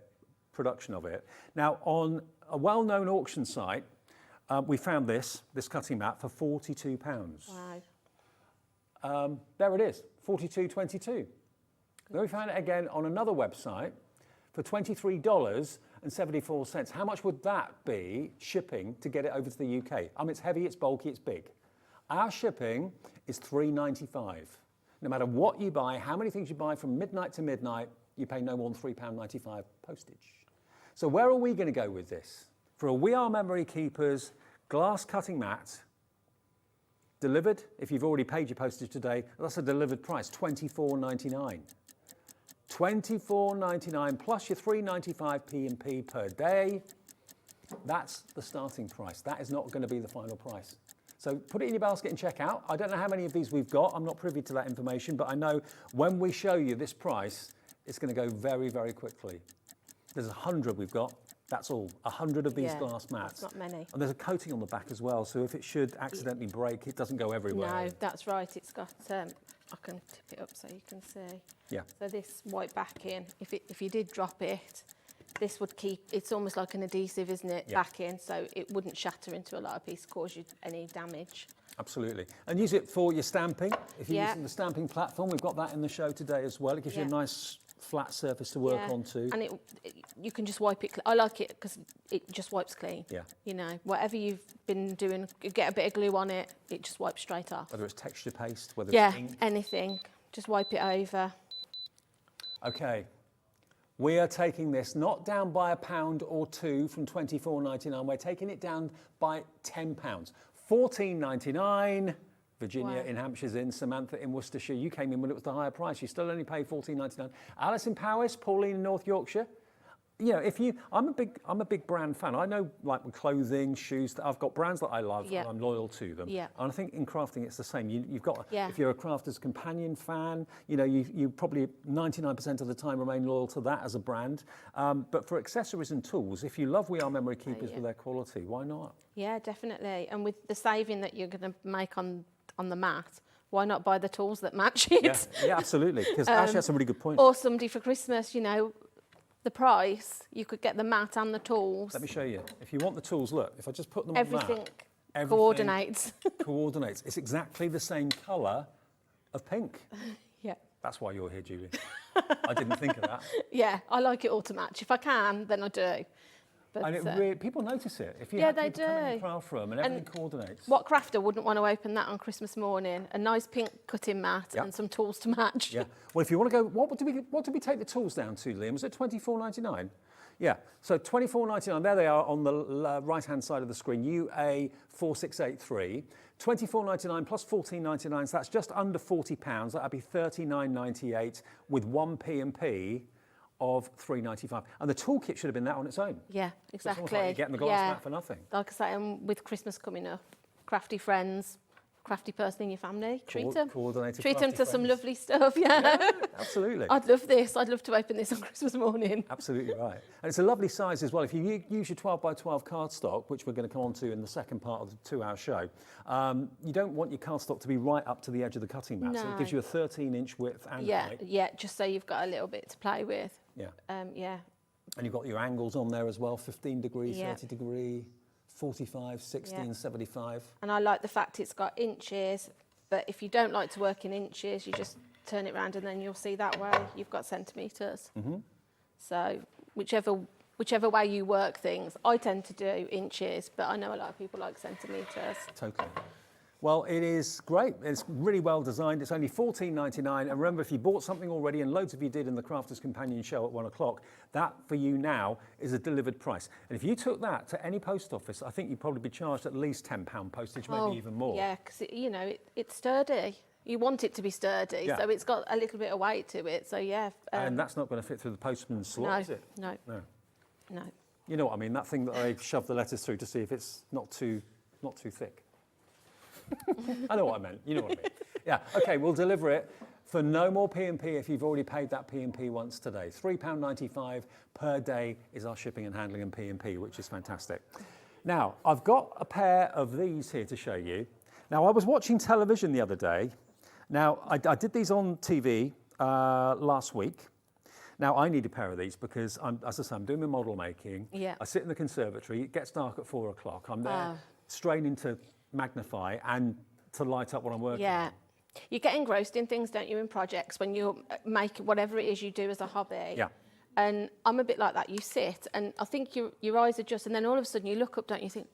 production of it. Now, on a well-known auction site, we found this cutting mat for £42. Wow. There it is, £42.22. Then we found it again on another website for $23.74. How much would that be shipping to get it over to the UK? I mean, it's heavy, it's bulky, it's big. Our shipping is $3.95. No matter what you buy, how many things you buy from midnight to midnight, you pay no more than £3.95 postage. So where are we going to go with this? For a We Are Memory Keepers glass cutting mat, Delivered, if you've already paid your postage today, that's a delivered price, $24.99. $24.99 plus your $3.95 P&P per day. That's the starting price. That is not going to be the final price. So put it in your basket and check out. I don't know how many of these we've got. I'm not privy to that information, but I know when we show you this price, it's going to go very, very quickly. There's 100 we've got. That's all. 100 of these glass mats. That's not many. And there's a coating on the back as well, so if it should accidentally break, it doesn't go everywhere. No, that's right. It's got, I can tip it up so you can see. Yeah. So this white backing, if you did drop it, this would keep, it's almost like an adhesive, isn't it, backing, so it wouldn't shatter into a lot of pieces, cause you any damage. Absolutely. And use it for your stamping. If you're using the stamping platform, we've got that in the show today as well. It gives you a nice flat surface to work on too. And you can just wipe it. I like it because it just wipes clean. Yeah. You know, whatever you've been doing, you get a bit of glue on it, it just wipes straight off. Whether it's texture paste, whether it's ink. Anything. Just wipe it over. Okay. We are taking this not down by £1 or £2 from $24.99. We're taking it down by £10. $14.99. Virginia in Hampshire's in, Samantha in Worcestershire. You came in when it was the higher price. You still only paid $14.99. Alice in Powys, Pauline in North Yorkshire. You know, I'm a big brand fan. I know, like with clothing, shoes, I've got brands that I love and I'm loyal to them. Yeah. And I think in crafting it's the same. You've got, Yeah. if you're a Crafter's Companion fan, you know, you probably 99% of the time remain loyal to that as a brand. But for accessories and tools, if you love We Are Memory Keepers with their quality, why not? Yeah, definitely. And with the saving that you're going to make on the mat, why not buy the tools that match it? Yeah, absolutely. Because Ash has some really good points. Or somebody for Christmas, you know, the price, you could get the mat and the tools. Let me show you. If you want the tools, look, if I just put them Everything on that, coordinates. coordinates. It's exactly the same colour of pink. Yeah. That's why you're here, Julie. I didn't think of that. Yeah, I like it all to match. If I can, then I do. But, And people notice it. If you yeah, have they people come in do. your craft room and everything coordinates. What crafter wouldn't want to open that on Christmas morning? A nice pink cutting mat and some tools to match. Yeah. Well, if you want to go, what did we take the tools down to, Liam? Was it $24.99? Yeah. So $24.99. There they are on the right-hand side of the screen. UA4683. $24.99 plus $14.99. So that's just under £40. That'd be $39.98 with one P&P of $3.95. And the toolkit should have been that on its own. Yeah, So it's exactly. almost like you're getting the glass mat for nothing. Like I say, and with Christmas coming up, crafty friends, crafty person in your family, treat them. Coordinated Treat them crafty to some friends. lovely stuff, yeah. Absolutely. I'd love this. I'd love to open this on Christmas morning. Absolutely right. And it's a lovely size as well. If you use your 12 by 12 cardstock, which we're going to come on to in the second part of the 2-hour show, you don't want your cardstock to be right up to the edge of the cutting mat. So it gives you a 13-inch width and height. Yeah, just so you've got a little bit to play with. Yeah. Yeah. And you've got your angles on there as well, 15 degree, Yeah. 30 degree, 45, 60 and 75. And I like the fact it's got inches, but if you don't like to work in inches, you just turn it around and then you'll see that way you've got centimetres. So whichever way you work things, I tend to do inches, but I know a lot of people like centimetres. Totally. Well, it is great. It's really well designed. It's only $14.99. And remember, if you bought something already, and loads of you did in the Crafter's Companion show at 1 o'clock, that for you now is a delivered price. And if you took that to any post office, I think you'd probably be charged at least £10 postage, maybe even more. Yeah, because it's sturdy. You want it to be sturdy, so it's got a little bit of weight to it. So yeah. And that's not going to fit through the postman's slot, is it? No. You know what I mean? That thing that they shove the letters through to see if it's not too thick. I know what I meant. You know what I mean. Yeah. Okay. We'll deliver it for no more P&P if you've already paid that P&P once today. £3.95 per day is our shipping and handling and P&P, which is fantastic. Now I've got a pair of these here to show you. Now I was watching television the other day. Now I did these on TV last week. Now I need a pair of these because as I say, I'm doing my model making. Yeah. I sit in the conservatory. It gets dark at 4 o'clock. I'm there straining to magnify and to light up what I'm working on. You get engrossed in things, don't you, in projects when you make whatever it is you do as a hobby. Yeah. And I'm a bit like that. You sit and I think your eyes adjust and then all of a sudden you look up, don't you, think,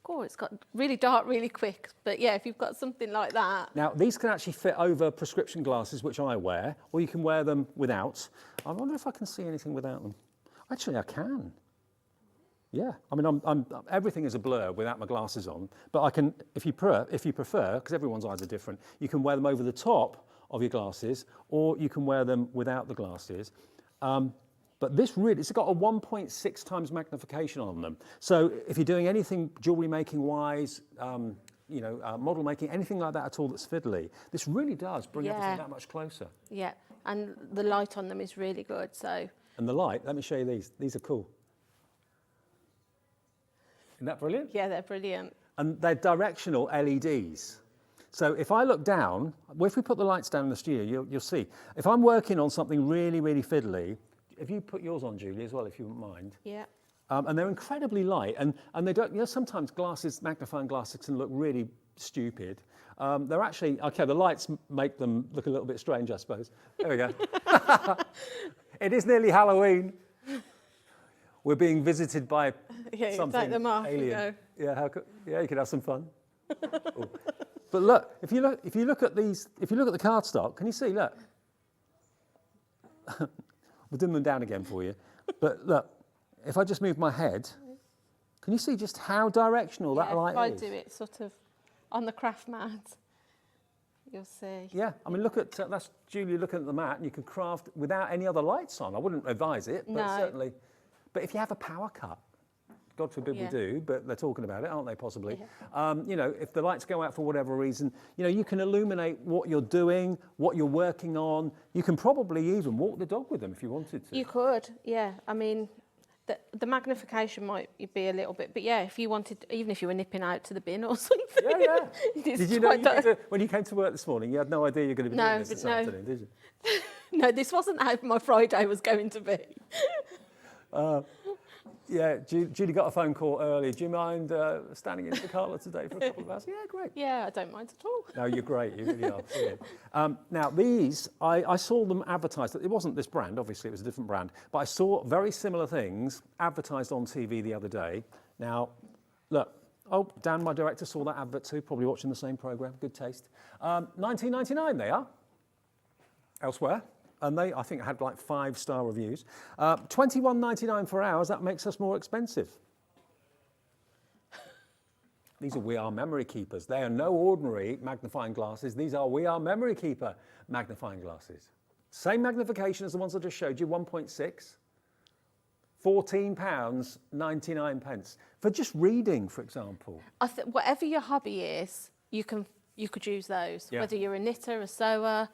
oh, it's got really dark really quick. But yeah, if you've got something like that. Now, these can actually fit over prescription glasses, which I wear, or you can wear them without. I wonder if I can see anything without them. Actually, I can. Yeah, I mean, everything is a blur without my glasses on, but I can, if you prefer, because everyone's eyes are different, you can wear them over the top of your glasses, or you can wear them without the glasses. But this really, it's got a 1.6 times magnification on them. So if you're doing anything jewelry making wise, model making, anything like that at all that's fiddly, this really does bring everything that much closer. Yeah, and the light on them is really good, so. And the light, let me show you these. These are cool. Isn't that brilliant? Yeah, they're brilliant. And they're directional LEDs. So if I look down, well, if we put the lights down in the studio, you'll see. If I'm working on something really, really fiddly, if you put yours on, Julie, as well, if you wouldn't mind. Yeah. And they're incredibly light, and they don't, sometimes magnifying glasses can look really stupid. They're actually, okay, the lights make them look a little bit strange, I suppose. There we go. It is nearly Halloween. We're being visited by something take them off, alien. Yeah, you could have some fun. But look, if you look at the cardstock, can you see? Look, we'll dim them down again for you. But look, if I just move my head, can you see just how directional that light is? If I do it sort of on the craft mat, you'll see. Yeah, I mean, look at that's Julie looking at the mat, and you can craft without any other lights on. I wouldn't advise it, but certainly. But if you have a power cut, God forbid we do, but they're talking about it, aren't they, possibly? Yeah. If the lights go out for whatever reason, you can illuminate what you're doing, what you're working on. You can probably even walk the dog with them if you wanted to. You could, yeah. I mean, the magnification might be a little bit, but yeah, if you wanted, even if you were nipping out to the bin or something. Yeah. Did you know when you came to work this morning, you had no idea you were going to be doing this afternoon, did you? No, this wasn't how my Friday was going to be. Yeah, Julie got a phone call early. Do you mind standing in for Carla today for a couple of hours? Yeah, great. Yeah, I don't mind at all. No, you're great. You really are. Brilliant. Now, these, I saw them advertised. It wasn't this brand, obviously, it was a different brand. But I saw very similar things advertised on TV the other day. Now, look. Oh, Dan, my director, saw that advert too, probably watching the same programme. Good taste. $19.99 they are. Elsewhere. And they, I think, had like 5-star reviews. $21.99 for ours, that makes us more expensive. These are We Are Memory Keepers. They are no ordinary magnifying glasses. These are We Are Memory Keeper magnifying glasses. Same magnification as the ones I just showed you, 1.6. £14.99 for just reading, for example. Whatever your hobby is, you could use those. Yeah. Whether you're a knitter, a sewer,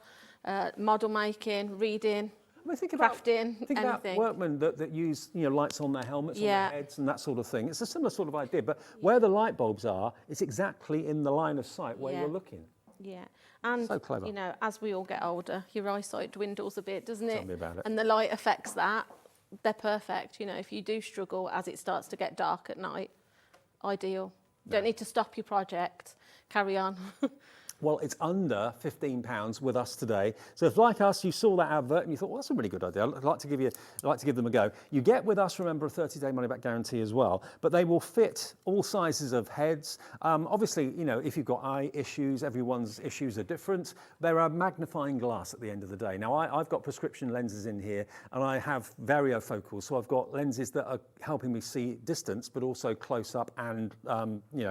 model making, reading, crafting, think about workmen that use lights on their helmets, on their heads, and that sort of thing. It's a similar sort of idea, but where the light bulbs are, it's exactly in the line of sight where you're looking. Yeah, and so clever. As we all get older, your eyesight dwindles a bit, doesn't it? Tell me about it. And the light affects that. They're perfect. If you do struggle as it starts to get dark at night, ideal. Don't need to stop your project. Carry on. Well, it's under £15 with us today. So if, like us, you saw that advert and you thought, well, that's a really good idea, I'd like to give them a go. You get with us, remember, a 30-day money-back guarantee as well. But they will fit all sizes of heads. Obviously, if you've got eye issues, everyone's issues are different. They're a magnifying glass at the end of the day. Now, I've got prescription lenses in here, and I have variofocals. So I've got lenses that are helping me see distance, but also close up and,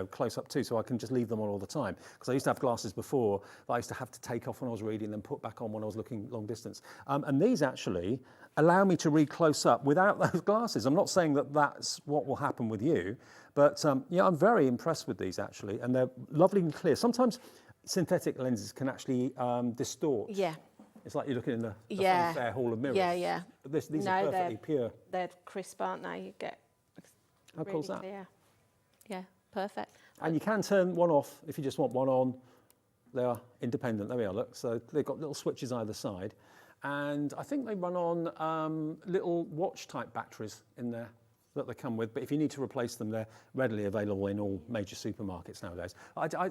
close up too, so I can just leave them on all the time. Because I used to have glasses before that I used to have to take off when I was reading, then put back on when I was looking long distance. And these actually allow me to read close up without those glasses. I'm not saying that that's what will happen with you, but I'm very impressed with these actually, and they're lovely and clear. Sometimes synthetic lenses can actually distort. Yeah. It's like you're looking in the fair hall of mirrors. Yeah. But these are perfectly pure. They're crisp, aren't they? You get How cool is that? Clear. Yeah, perfect. And you can turn one off if you just want one on. They are independent. There we are, look. So they've got little switches either side. And I think they run on little watch-type batteries in there that they come with. But if you need to replace them, they're readily available in all major supermarkets nowadays.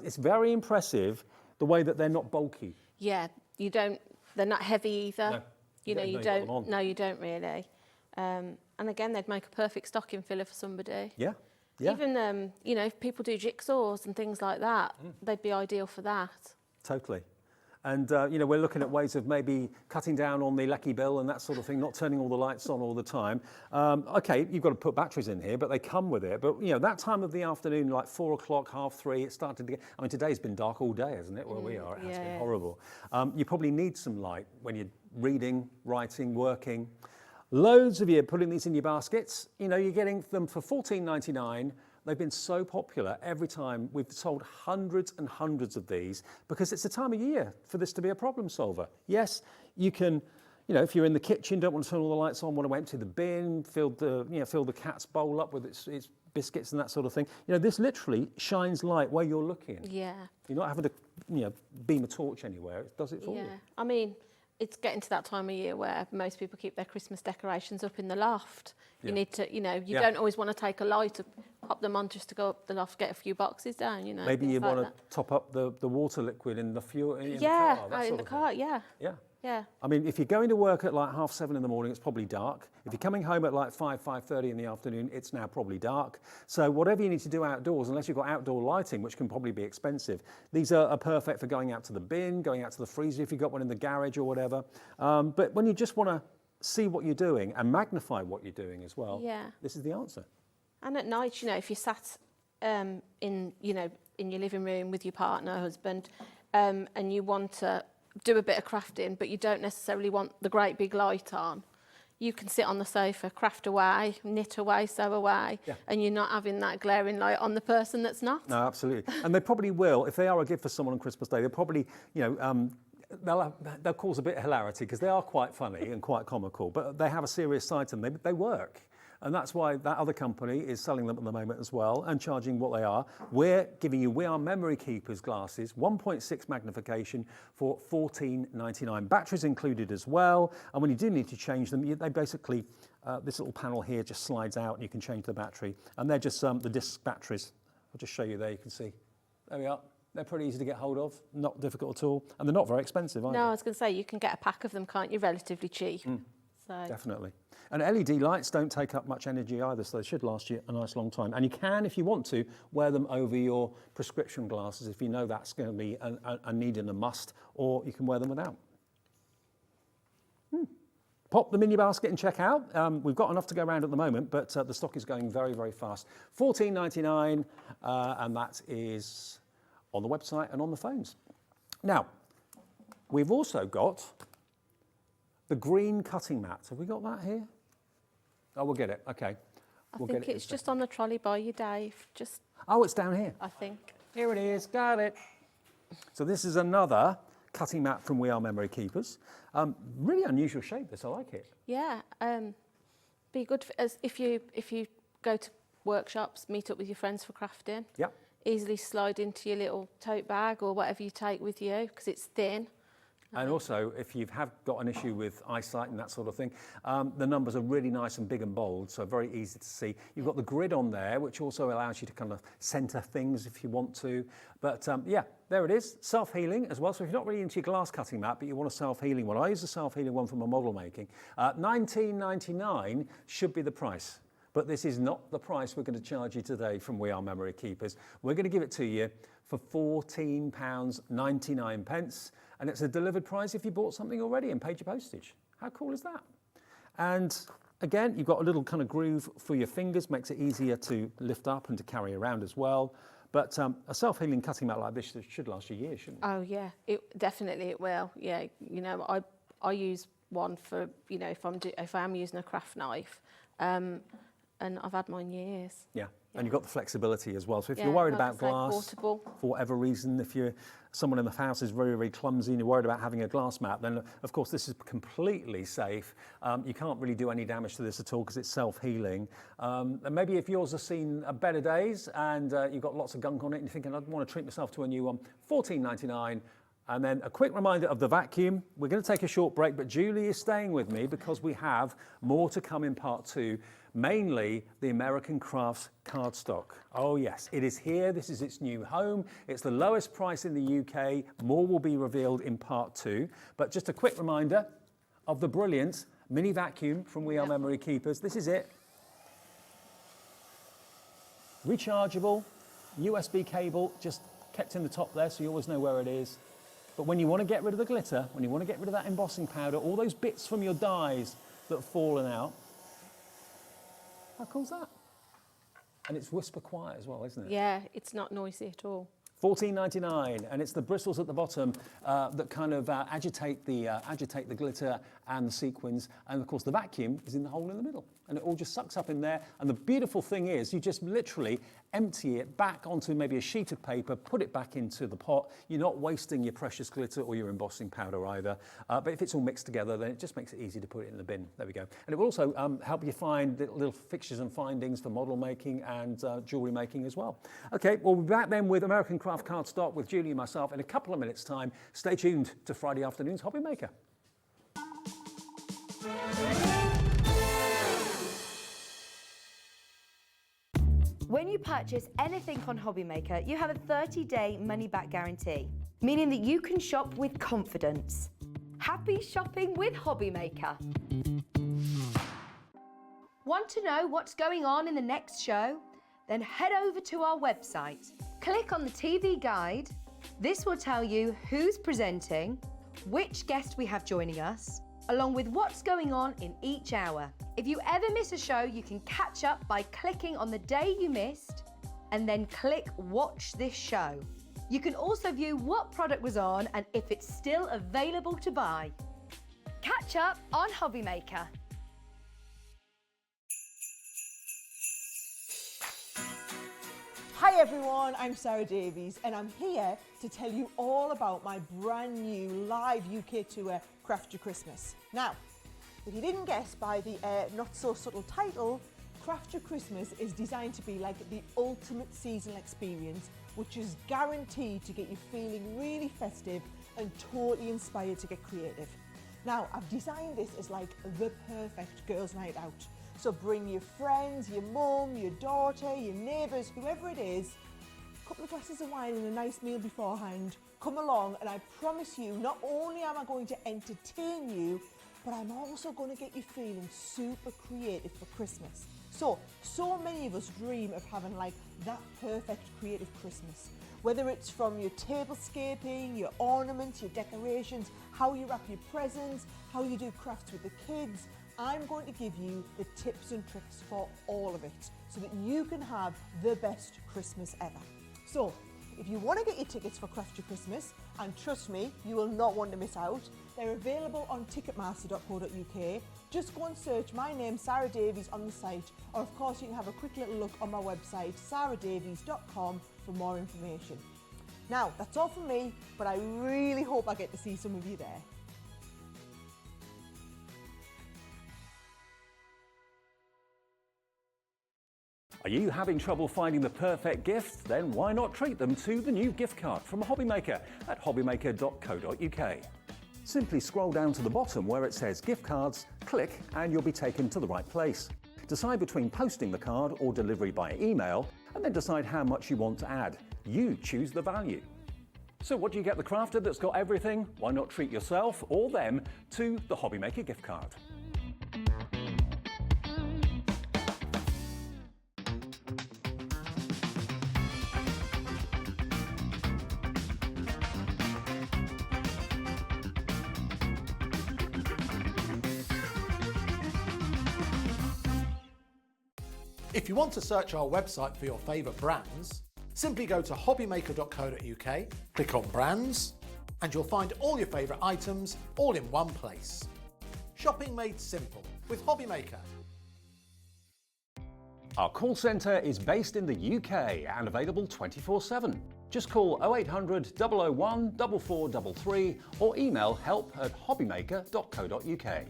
It's very impressive the way that they're not bulky. Yeah, they're not heavy either. No. You don't really. And again, they'd make a perfect stocking filler for somebody. Yeah. Even, if people do jigsaws and things like that, they'd be ideal for that. Totally. And we're looking at ways of maybe cutting down on the lecky bill and that sort of thing, not turning all the lights on all the time. Okay, you've got to put batteries in here, but they come with it. But that time of the afternoon, like 4 o'clock, 3:30, it started to get. I mean, today's been dark all day, hasn't it? Where we are, it has been horrible. You probably need some light when you're reading, writing, working. Loads of you putting these in your baskets. You're getting them for $14.99. They've been so popular every time. We've sold hundreds and hundreds of these because it's the time of year for this to be a problem solver. Yes, you can, if you're in the kitchen, don't want to turn all the lights on, want to empty the bin, fill the cat's bowl up with its biscuits and that sort of thing. This literally shines light where you're looking. Yeah. You're not having to, beam a torch anywhere. It does it for you. I mean, it's getting to that time of year where most people keep their Christmas decorations up in the loft. You need to, you don't always want to take a light to pop them on just to go up the loft, get a few boxes down, Maybe you want to top up the water liquid in the fuel in the car. Yeah, in the car, yeah. Yeah. I mean, if you're going to work at like 7:30 in the morning, it's probably dark. If you're coming home at like 5:30 in the afternoon, it's now probably dark. So whatever you need to do outdoors, unless you've got outdoor lighting, which can probably be expensive, these are perfect for going out to the bin, going out to the freezer if you've got one in the garage or whatever. But when you just want to see what you're doing and magnify what you're doing as well, this is the answer. And at night, if you're sat in your living room with your partner, husband, and you want to do a bit of crafting, but you don't necessarily want the great big light on, you can sit on the sofa, craft away, knit away, sew away, and you're not having that glaring light on the person that's not. No, absolutely. And they probably will, if they are a gift for someone on Christmas Day, they'll probably, they'll cause a bit of hilarity because they are quite funny and quite comical, but they have a serious side to them. They work. And that's why that other company is selling them at the moment as well and charging what they are. We're giving you We Are Memory Keepers glasses, 1.6 magnification for $14.99. Batteries included as well. And when you do need to change them, they basically, this little panel here just slides out and you can change the battery. And they're just the disc batteries. I'll just show you there, you can see. There we are. They're pretty easy to get hold of, not difficult at all. And they're not very expensive either. No, I was going to say, you can get a pack of them, can't you, relatively cheap. So. Definitely. And LED lights don't take up much energy either, so they should last you a nice long time. And you can, if you want to, wear them over your prescription glasses if you know that's going to be a need and a must, or you can wear them without. Pop them in your basket and check out. We've got enough to go around at the moment, but the stock is going very, very fast. $14.99, and that is on the website and on the phones. Now, we've also got the green cutting mat. Have we got that here? Oh, we'll get it. Okay. I think it's just on the trolley by you, Dave. Oh, it's down here. I think. Here it is. Got it. So this is another cutting mat from We Are Memory Keepers. Really unusual shape, this. I like it. Yeah. Be good if you go to workshops, meet up with your friends for crafting. Yep. Easily slide into your little tote bag or whatever you take with you because it's thin. And also, if you have got an issue with eyesight and that sort of thing, the numbers are really nice and big and bold, so very easy to see. You've got the grid on there, which also allows you to kind of centre things if you want to. But yeah, there it is, self-healing as well. So if you're not really into your glass cutting mat, but you want a self-healing one, I use a self-healing one for my model making. $19.99 should be the price. But this is not the price we're going to charge you today from We Are Memory Keepers. We're going to give it to you for £14.99. And it's a delivered price if you bought something already and paid your postage. How cool is that? And again, you've got a little kind of groove for your fingers, makes it easier to lift up and to carry around as well. But a self-healing cutting mat like this should last you years, shouldn't it? Oh yeah, definitely it will. Yeah, I use one for if I am using a craft knife, and I've had mine years. Yeah. And you've got the flexibility as well. So if you're worried about glass, portable. for whatever reason, if someone in the house is very, very clumsy and you're worried about having a glass mat, then of course this is completely safe. You can't really do any damage to this at all because it's self-healing. And maybe if yours has seen better days and you've got lots of gunk on it and you're thinking, I want to treat myself to a new one, $14.99. And then a quick reminder of the vacuum. We're going to take a short break, but Julie is staying with me because we have more to come in part 2, mainly the American Crafts cardstock. Oh yes, it is here. This is its new home. It's the lowest price in the UK. More will be revealed in part 2. But just a quick reminder of the brilliant mini vacuum from We Are Memory Keepers. This is it. Rechargeable, USB cable, just kept in the top there so you always know where it is. But when you want to get rid of the glitter, when you want to get rid of that embossing powder, all those bits from your dies that have fallen out, how cool's that? And it's whisper quiet as well, isn't it? Yeah, it's not noisy at all. $14.99, and it's the bristles at the bottom that kind of agitate the glitter and the sequins, and of course the vacuum is in the hole in the middle, and it all just sucks up in there. And the beautiful thing is, you just literally empty it back onto maybe a sheet of paper, put it back into the pot. You're not wasting your precious glitter or your embossing powder either. But if it's all mixed together, then it just makes it easy to put it in the bin. There we go. And it will also help you find little fixtures and findings for model making and jewellery making as well. Okay, we'll be back then with American Craft Cardstock with Julie and myself in a couple of minutes' time. Stay tuned to Friday afternoon's HobbyMaker. When you purchase anything on HobbyMaker, you have a 30-day money-back guarantee, meaning that you can shop with confidence. Happy shopping with HobbyMaker. Want to know what's going on in the next show? Then head over to our website. Click on the TV guide. This will tell you who's presenting, which guest we have joining us, along with what's going on in each hour. If you ever miss a show, you can catch up by clicking on the day you missed and then click Watch This Show. You can also view what product was on and if it's still available to buy. Catch up on HobbyMaker. Hi everyone, I'm Sarah Davies and I'm here to tell you all about my brand new live UK tour, Craft Your Christmas. Now, if you didn't guess by the not so subtle title, Craft Your Christmas is designed to be like the ultimate seasonal experience, which is guaranteed to get you feeling really festive and totally inspired to get creative. Now, I've designed this as like the perfect girls' night out. So bring your friends, your mum, your daughter, your neighbours, whoever it is, a couple of glasses of wine and a nice meal beforehand. Come along and I promise you, not only am I going to entertain you, but I'm also going to get you feeling super creative for Christmas. So many of us dream of having like that perfect creative Christmas. Whether it's from your tablescaping, your ornaments, your decorations, how you wrap your presents, how you do crafts with the kids, I'm going to give you the tips and tricks for all of it so that you can have the best Christmas ever. So, if you want to get your tickets for Craft Your Christmas, and trust me, you will not want to miss out, they're available on ticketmaster.co.uk. Just go and search my name, Sarah Davies, on the site, or of course you can have a quick little look on my website, sarahdavies.com, for more information. Now, that's all from me, but I really hope I get to see some of you there. Are you having trouble finding the perfect gift? Then why not treat them to the new gift card from HobbyMaker at hobbymaker.co.uk. Simply scroll down to the bottom where it says gift cards, click and you'll be taken to the right place. Decide between posting the card or delivery by email and then decide how much you want to add. You choose the value. So what do you get the crafter that's got everything? Why not treat yourself or them to the HobbyMaker gift card? If you want to search our website for your favourite brands, simply go to hobbymaker.co.uk, click on brands, and you'll find all your favourite items all in one place. Shopping made simple with HobbyMaker. Our call centre is based in the UK and available 24/7. Just call 0800 001 4433 or email help@hobbymaker.co.uk.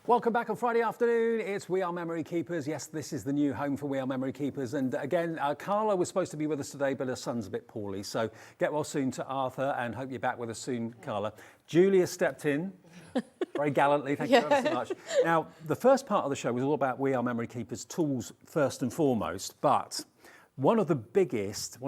Welcome back on Friday afternoon. It's We Are Memory Keepers. Yes, this is the new home for We Are Memory Keepers. And again, Carla was supposed to be with us today, but her son's a bit poorly. So get well soon to Arthur and hope you're back with us soon, Carla. Julia stepped in very gallantly. Thank you very so much. Now, the first part of the show was all about We Are Memory Keepers tools first and foremost, but one of the biggest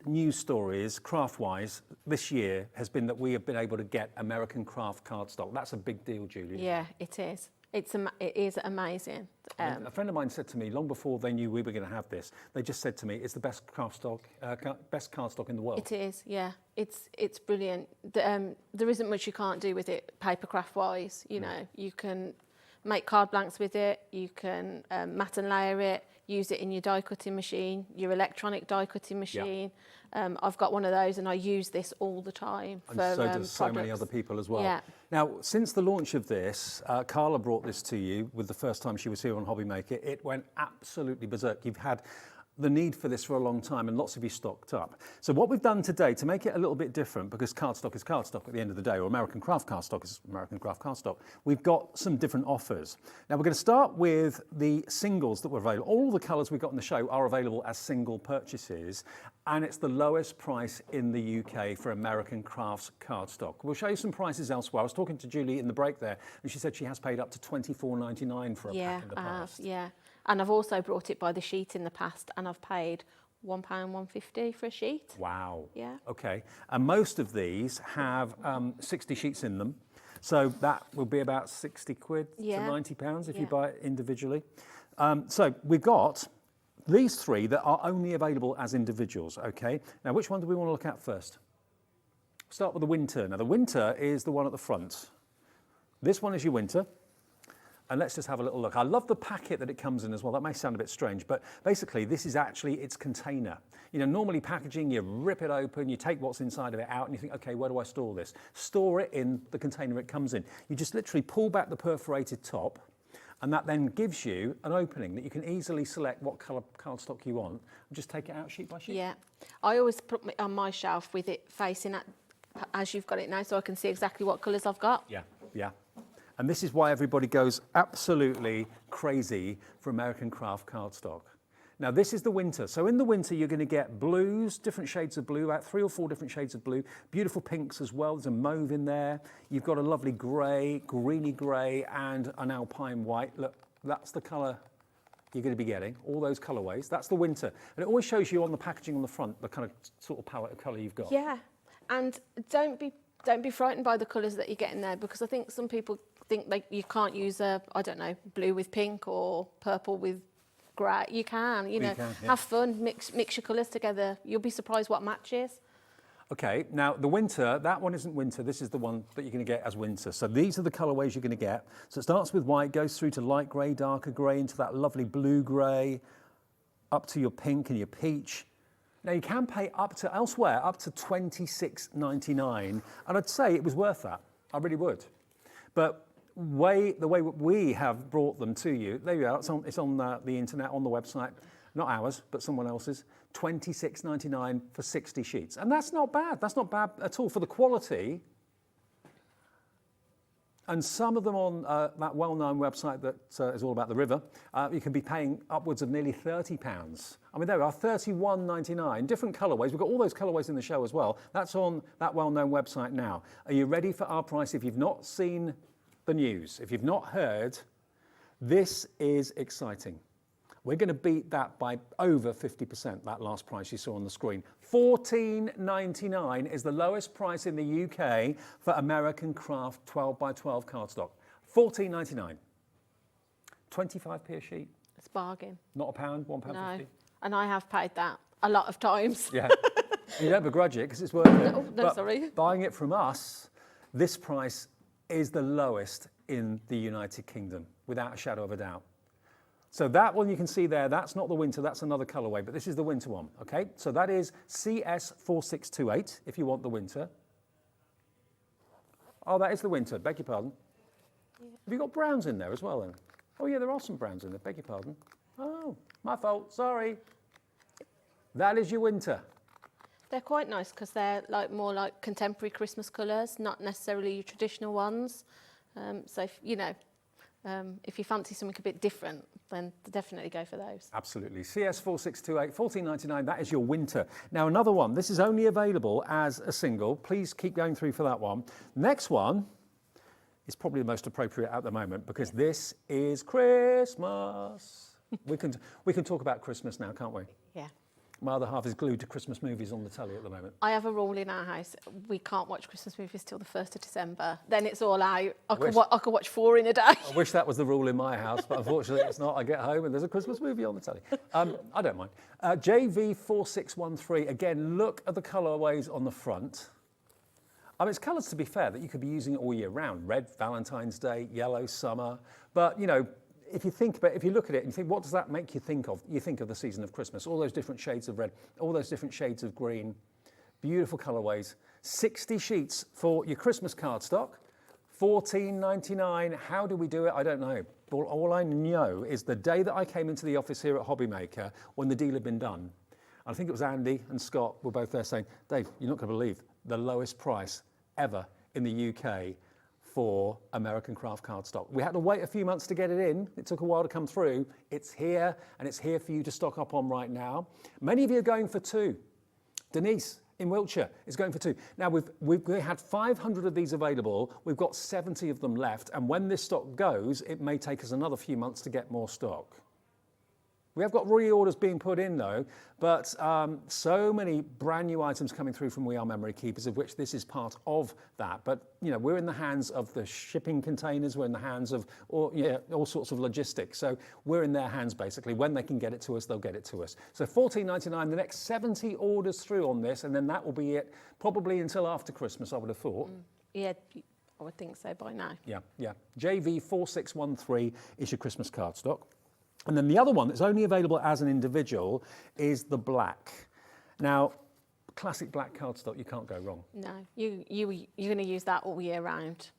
news stories, craft-wise, this year has been that we have been able to get American craft cardstock. That's a big deal, Julia. Yeah, it is. It is amazing. A friend of mine said to me long before they knew we were going to have this, they just said to me, it's the best best cardstock in the world. It is, yeah. It's brilliant. There isn't much you can't do with it, papercraft wise. You know, you can make card blanks with it. You can mat and layer it. Use it in your die cutting machine, your electronic die cutting machine. I've got one of those, and I use this all the time. And so does so many other people as well. Yeah. Now, since the launch of this, Carla brought this to you with the first time she was here on HobbyMaker. It went absolutely berserk. You've had the need for this for a long time, and lots of you stocked up. So what we've done today to make it a little bit different, because cardstock is cardstock at the end of the day, or American craft cardstock is American craft cardstock, we've got some different offers. Now we're going to start with the singles that were available. All the colours we've got in the show are available as single purchases, and it's the lowest price in the UK for American crafts cardstock. We'll show you some prices elsewhere. I was talking to Julie in the break there, and she said she has paid up to $24.99 for a pack in the past. Yeah. And I've also brought it by the sheet in the past, and I've paid £1.150 for a sheet. Wow. Yeah. Okay. And most of these have 60 sheets in them. So that will be about 60 quid to £90 if you buy it individually. So we've got these three that are only available as individuals, okay? Now, which one do we want to look at first? Start with the winter. Now, the winter is the one at the front. This one is your winter. And let's just have a little look. I love the packet that it comes in as well. That may sound a bit strange, but basically this is actually its container. You know, normally packaging, you rip it open, you take what's inside of it out, and you think, okay, where do I store this? Store it in the container it comes in. You just literally pull back the perforated top, and that then gives you an opening that you can easily select what colour cardstock you want, and just take it out sheet by sheet. Yeah. I always put it on my shelf with it facing at, as you've got it now, so I can see exactly what colours I've got. Yeah, yeah. And this is why everybody goes absolutely crazy for American craft cardstock. Now this is the winter. So in the winter you're going to get blues, different shades of blue, about 3 or 4 different shades of blue, beautiful pinks as well. There's a mauve in there. You've got a lovely grey, greeny grey, and an alpine white. Look, that's the colour you're going to be getting, all those colourways. That's the winter. And it always shows you on the packaging on the front the kind of sort of palette of colour you've got. Yeah, and don't be frightened by the colours that you get in there, because I think some people think like you can't use I don't know, blue with pink or purple with grey. You can, you know, have fun, mix your colours together. You'll be surprised what matches. Okay, now the winter, that one isn't winter, this is the one that you're going to get as winter. So these are the colourways you're going to get. So it starts with white, goes through to light grey, darker grey, into that lovely blue grey, up to your pink and your peach. Now you can pay up to, elsewhere, up to $26.99, and I'd say it was worth that. I really would. But the way we have brought them to you, there you are, it's on the internet, on the website, not ours, but someone else's, $26.99 for 60 sheets. And that's not bad. That's not bad at all for the quality. And some of them on that well-known website that is all about the river, you can be paying upwards of nearly £30. I mean, there are $31.99, different colourways. We've got all those colourways in the show as well. That's on that well-known website now. Are you ready for our price? If you've not seen the news, if you've not heard, this is exciting. We're going to beat that by over 50%, that last price you saw on the screen. $14.99 is the lowest price in the UK for American craft 12x12 cardstock. $14.99. 25p a sheet. It's a bargain. Not a pound, £1.50. No, and I have paid that a lot of times. Yeah. You don't begrudge it because it's worth it. No, but sorry. Buying it from us, this price is the lowest in the United Kingdom, without a shadow of a doubt. So that one you can see there, that's not the winter, that's another colourway, but this is the winter one, okay? So that is CS4628, if you want the winter. Oh, that is the winter, beg your pardon. Yeah. Have you got browns in there as well then? Oh yeah, there are some browns in there, beg your pardon. Oh, my fault, sorry. That is your winter. They're quite nice because they're like more like contemporary Christmas colours, not necessarily your traditional ones. So, if, you know, if you fancy something a bit different, then definitely go for those. Absolutely. CS4628, $14.99, that is your winter. Now another one, this is only available as a single. Please keep going through for that one. Next one is probably the most appropriate at the moment because this is Christmas. we can talk about Christmas now, can't we? Yeah. My other half is glued to Christmas movies on the telly at the moment. I have a rule in our house. We can't watch Christmas movies till the 1st of December. Then it's all out. I could watch 4 in a day. I wish that was the rule in my house, but unfortunately it's not. I get home and there's a Christmas movie on the telly. I don't mind. JV4613, again, look at the colourways on the front. I mean, it's colours, to be fair, that you could be using all year round. Red, Valentine's Day, yellow, summer. But, you know, if you look at it and you think, what does that make you think of? You think of the season of Christmas, all those different shades of red, all those different shades of green, beautiful colourways. 60 sheets for your Christmas cardstock, $14.99. How do we do it? I don't know. All I know is the day that I came into the office here at HobbyMaker, when the deal had been done, I think it was Andy and Scott were both there saying, Dave, you're not going to believe the lowest price ever in the UK for American craft cardstock. We had to wait a few months to get it in. It took a while to come through. It's here, and it's here for you to stock up on right now. Many of you are going for 2. Denise in Wiltshire is going for 2. Now, we had 500 of these available. We've got 70 of them left, and when this stock goes, it may take us another few months to get more stock. We have got reorders being put in though, but so many brand new items coming through from We Are Memory Keepers, of which this is part of that. But you know, we're in the hands of the shipping containers, we're in the hands of all sorts of logistics. So we're in their hands basically. When they can get it to us, they'll get it to us. So $14.99, the next 70 orders through on this, and then that will be it probably until after Christmas, I would have thought. Yeah, I would think so by now. Yeah. JV4613 is your Christmas cardstock. And then the other one that's only available as an individual is the black. Now, classic black cardstock, you can't go wrong. No, you're going to use that all year round.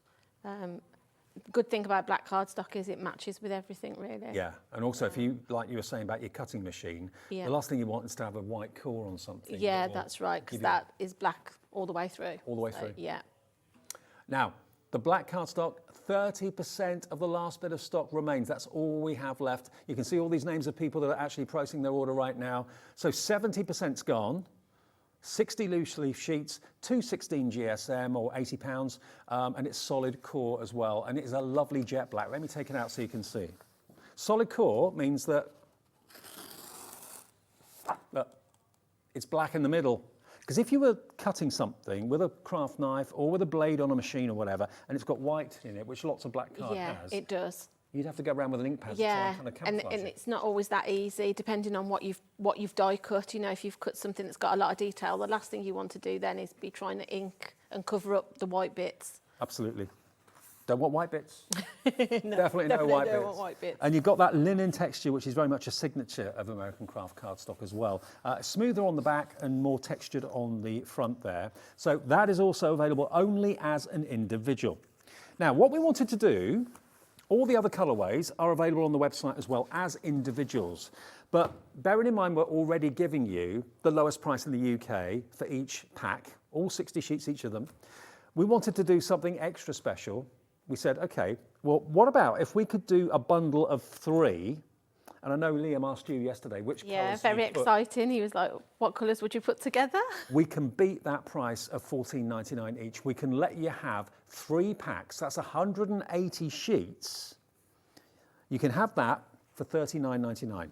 Good thing about black cardstock is it matches with everything, really. Yeah, and also if you, like you were saying about your cutting machine, the last thing you want is to have a white core on something. Yeah, that's right, because that is black all the way through. All the way through. Yeah. Now, the black cardstock, 30% of the last bit of stock remains. That's all we have left. You can see all these names of people that are actually processing their order right now. So 70%'s gone. 60 loose leaf sheets, 216 GSM or £80, and it's solid core as well. And it is a lovely jet black. Let me take it out so you can see. Solid core means that, look, it's black in the middle. Because if you were cutting something with a craft knife or with a blade on a machine or whatever, and it's got white in it, which lots of black card has. Yeah, it does. You'd have to go around with an ink pad to try and kind of camouflage and it. it's not always that easy, depending on what you've die cut. You know, if you've cut something that's got a lot of detail, the last thing you want to do then is be trying to ink and cover up the white bits. Absolutely. Don't want white bits. No, definitely no white don't bits. want white bits. And you've got that linen texture, which is very much a signature of American craft cardstock as well. Smoother on the back and more textured on the front there. So that is also available only as an individual. Now, what we wanted to do, all the other colourways are available on the website as well as individuals. But bearing in mind we're already giving you the lowest price in the UK for each pack, all 60 sheets each of them, we wanted to do something extra special. We said, okay, well, what about if we could do a bundle of 3? And I know Liam asked you yesterday which colours. Yeah, very exciting. He was like, what colours would you put together? We can beat that price of $14.99 each. We can let you have 3 packs. That's 180 sheets. You can have that for $39.99.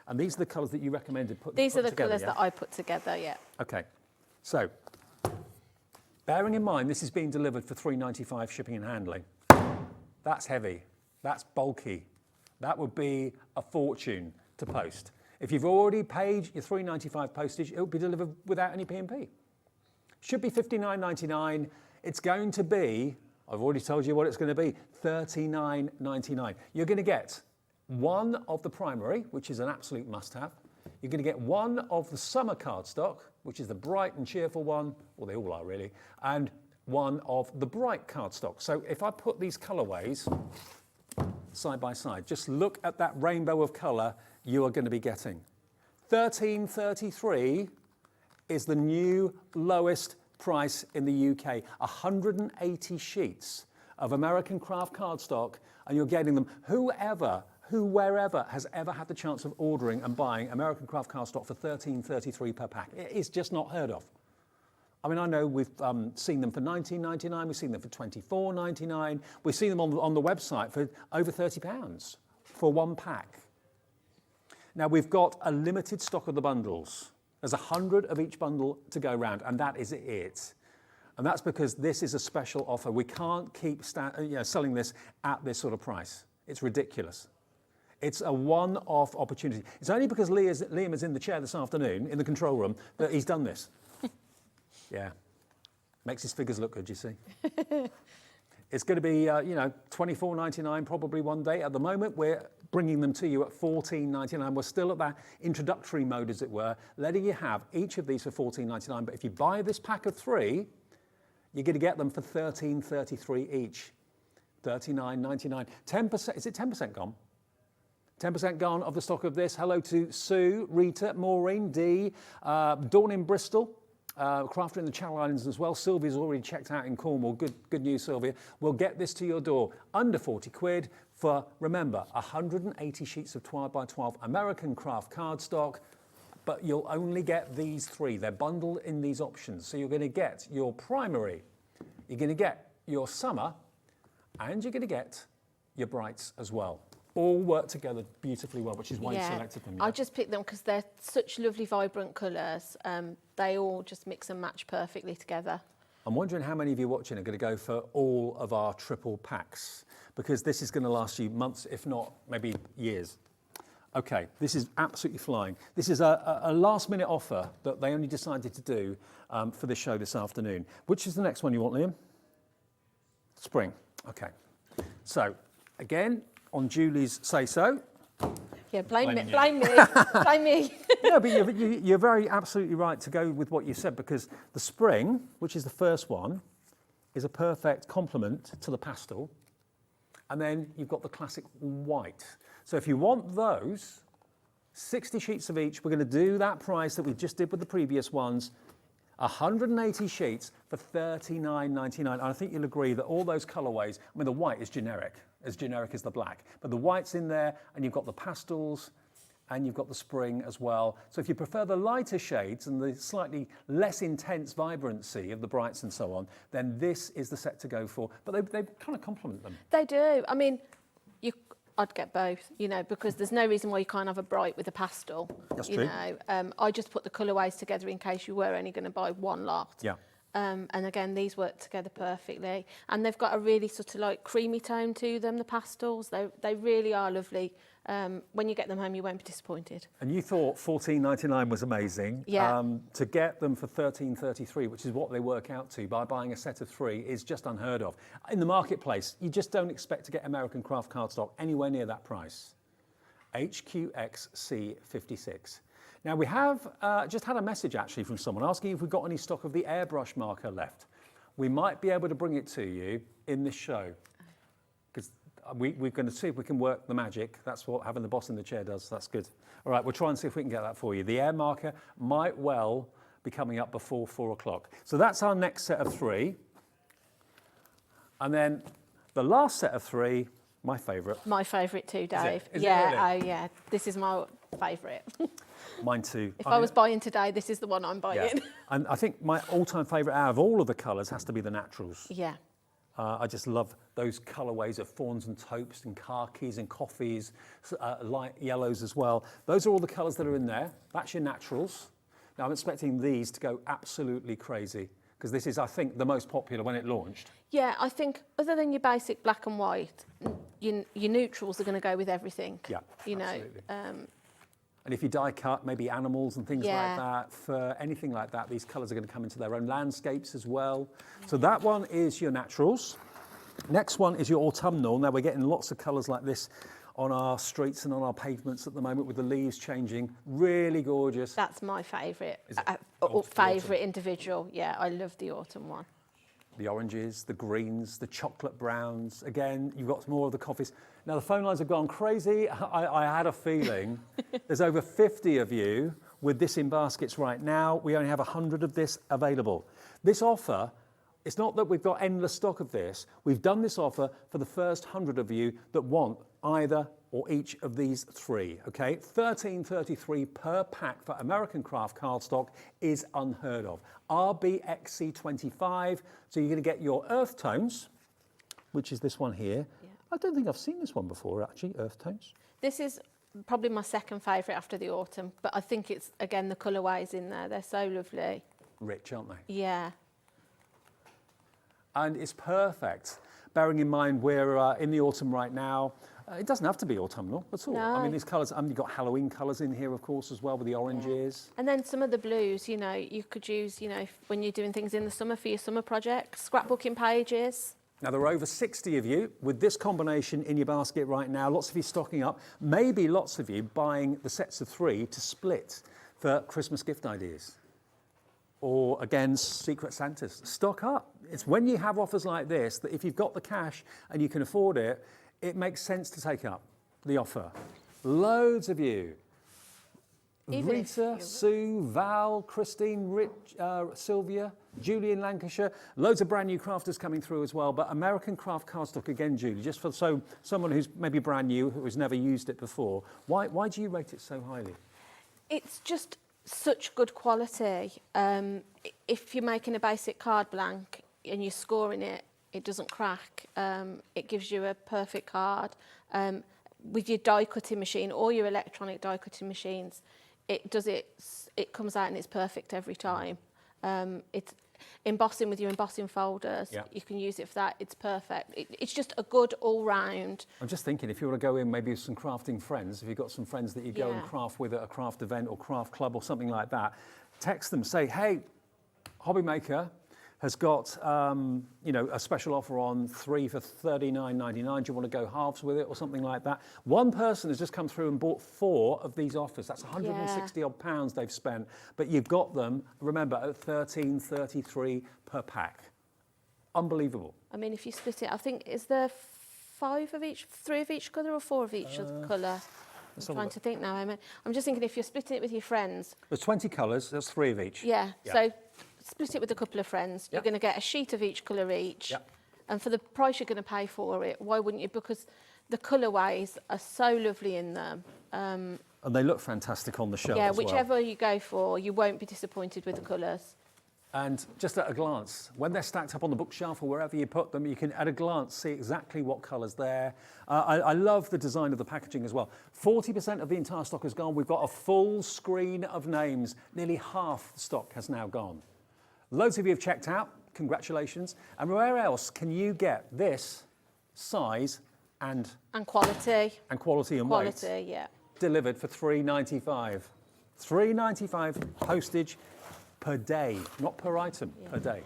And these are the colours that you recommended putting together. These are the colours that I put together, yeah. Okay, so bearing in mind this is being delivered for $3.95 shipping and handling. That's heavy, that's bulky. That would be a fortune to post. If you've already paid your $3.95 postage, it will be delivered without any P&P. Should be $59.99. It's going to be, I've already told you what it's going to be, $39.99. You're going to get one of the primary, which is an absolute must-have. You're going to get one of the summer cardstock, which is the bright and cheerful one, well, they all are really, and one of the bright cardstock. So if I put these colourways side by side, just look at that rainbow of colour you are going to be getting. $13.33 is the new lowest price in the UK. 180 sheets of American craft cardstock, and you're getting them. Wherever has ever had the chance of ordering and buying American craft cardstock for $13.33 per pack. It is just not heard of. I mean, I know we've seen them for $19.99, we've seen them for $24.99, we've seen them on the website for over £30 for one pack. Now, we've got a limited stock of the bundles. There's 100 of each bundle to go round, and that is it. And that's because this is a special offer. We can't keep selling this at this sort of price. It's ridiculous. It's a one-off opportunity. It's only because Liam is in the chair this afternoon, in the control room, that he's done this. Yeah. Makes his figures look good, you see. It's going to be, $24.99 probably one day. At the moment, we're bringing them to you at $14.99. We're still at that introductory mode, as it were, letting you have each of these for $14.99. But if you buy this pack of 3, you're going to get them for $13.33 each. $39.99. 10%, is it 10% gone? 10% gone of the stock of this. Hello to Sue, Rita, Maureen, Dee, Dawn in Bristol, Crafter in the Channel Islands as well. Sylvia's already checked out in Cornwall. Good news, Sylvia. We'll get this to your door under 40 quid for, remember, 180 sheets of 12 by 12 American craft cardstock, but you'll only get these 3. They're bundled in these options. So you're going to get your primary, you're going to get your summer, and you're going to get your brights as well. All work together beautifully well, which is why you selected them. Yeah? I just picked them because they're such lovely, vibrant colours. They all just mix and match perfectly together. I'm wondering how many of you watching are going to go for all of our triple packs, because this is going to last you months, if not maybe years. Okay, this is absolutely flying. This is a last-minute offer that they only decided to do for this show this afternoon. Which is the next one you want, Liam? Spring. Okay. So, again, on Julie's say-so. Yeah, blame me. Blame me. No, but you're very absolutely right to go with what you said, because the spring, which is the first one, is a perfect complement to the pastel. And then you've got the classic white. So if you want those, 60 sheets of each, we're going to do that price that we just did with the previous ones, 180 sheets for $39.99. And I think you'll agree that all those colourways, I mean, the white is generic as the black, but the white's in there, and you've got the pastels, and you've got the spring as well. So if you prefer the lighter shades and the slightly less intense vibrancy of the brights and so on, then this is the set to go for. But they kind of complement them. They do. I mean, I'd get both, because there's no reason why you can't have a bright with a pastel. That's true. I just put the colourways together in case you were only going to buy one lot. Yeah. And again, these work together perfectly. And they've got a really sort of like creamy tone to them, the pastels. They really are lovely. When you get them home, you won't be disappointed. And you thought $14.99 was amazing. Yeah. To get them for $13.33, which is what they work out to by buying a set of 3, is just unheard of. In the marketplace, you just don't expect to get American craft cardstock anywhere near that price. HQXC56. Now, we have just had a message actually from someone asking if we've got any stock of the airbrush marker left. We might be able to bring it to you in this show, because we're going to see if we can work the magic. That's what having the boss in the chair does. That's good. All right, we'll try and see if we can get that for you. The air marker might well be coming up before 4 o'clock. So that's our next set of 3. And then the last set of 3, my favourite. My favourite too, Dave. Is it really? Oh yeah, this is my favourite. Mine too. If I was buying today, this is the one I'm buying. Yeah. And I think my all-time favourite out of all of the colours has to be the naturals. Yeah. I just love those colourways of fawns and taupes and khakis and coffees, light yellows as well. Those are all the colours that are in there. That's your naturals. Now, I'm expecting these to go absolutely crazy, because this is, I think, the most popular when it launched. Yeah, I think other than your basic black and white, your neutrals are going to go with everything. Yeah, absolutely. And if you die cut, maybe animals and things like that, for anything like that, these colours are going to come into their own landscapes as well. So that one is your naturals. Next one is your autumnal. Now, we're getting lots of colours like this on our streets and on our pavements at the moment, with the leaves changing. Really gorgeous. That's my favourite. Autumn. Favourite individual. Yeah, I love the autumn one. The oranges, the greens, the chocolate browns. Again, you've got more of the coffees. Now, the phone lines have gone crazy. I had a feeling there's over 50 of you with this in baskets right now. We only have 100 of this available. This offer, it's not that we've got endless stock of this. We've done this offer for the first 100 of you that want either or each of these 3, okay? $13.33 per pack for American craft cardstock is unheard of. RBXC25, so you're going to get your earth tones, which is this one here. Yeah. I don't think I've seen this one before, actually, earth tones. This is probably my second favourite after the autumn, but I think it's, again, the colourways in there. They're so lovely. Rich, aren't they? Yeah. And it's perfect, bearing in mind we're in the autumn right now. It doesn't have to be autumnal at all. I No. mean, these colours, you've got Halloween colours in here, of course, as well, with the oranges. And then some of the blues, you know, you could use, you know, when you're doing things in the summer for your summer projects, scrapbooking pages. Now, there are over 60 of you with this combination in your basket right now. Lots of you stocking up. Maybe lots of you buying the sets of 3 to split for Christmas gift ideas. Or, again, Secret Santas. Stock up. It's when you have offers like this that if you've got the cash and you can afford it, it makes sense to take up the offer. Loads of you. Even if Rita, Sue, Val, Christine, Rich, Sylvia, Julie in Lancashire. Loads of brand new crafters coming through as well. But American craft cardstock again, Julie, just for someone who's maybe brand new, who has never used it before. Why do you rate it so highly? It's just such good quality. If you're making a basic card blank and you're scoring it, it doesn't crack. It gives you a perfect card. With your die cutting machine or your electronic die cutting machines, it comes out and it's perfect every time. It's embossing with your embossing folders. Yeah. You can use it for that. It's perfect. It's just a good all-round. I'm just thinking, if you want to go in maybe with some crafting friends, if you've got some friends that you go and Yeah. craft with at a craft event or craft club or something like that, text them, say, hey, HobbyMaker has got a special offer on 3 for $39.99. Do you want to go halves with it or something like that? One person has just come through and bought 4 of these offers. That's 160 odd pounds they've spent, but you've got them, remember, at $13.33 per pack. Unbelievable. I mean, if you split it, I think, is there 5 of each, 3 of each colour or 4 of each colour? Let's I'm have a trying to think now. I'm just thinking if you're splitting it with your friends. There's 20 colours, that's 3 of each. Yeah. So split it with a couple of friends. You're Yeah. going to get a sheet of each colour each. Yeah. And for the price you're going to pay for it, why wouldn't you? Because the colourways are so lovely in them. And they look fantastic on the shelf Yeah, as well. whichever you go for, you won't be disappointed with the colours. And just at a glance, when they're stacked up on the bookshelf or wherever you put them, you can at a glance see exactly what colour's there. I love the design of the packaging as well. 40% of the entire stock has gone. We've got a full screen of names. Nearly half the stock has now gone. Loads of you have checked out. Congratulations. And where else can you get this size and quality. and quality and Quality, weight yeah. delivered for $3.95? $3.95 postage per day, not per item, per day.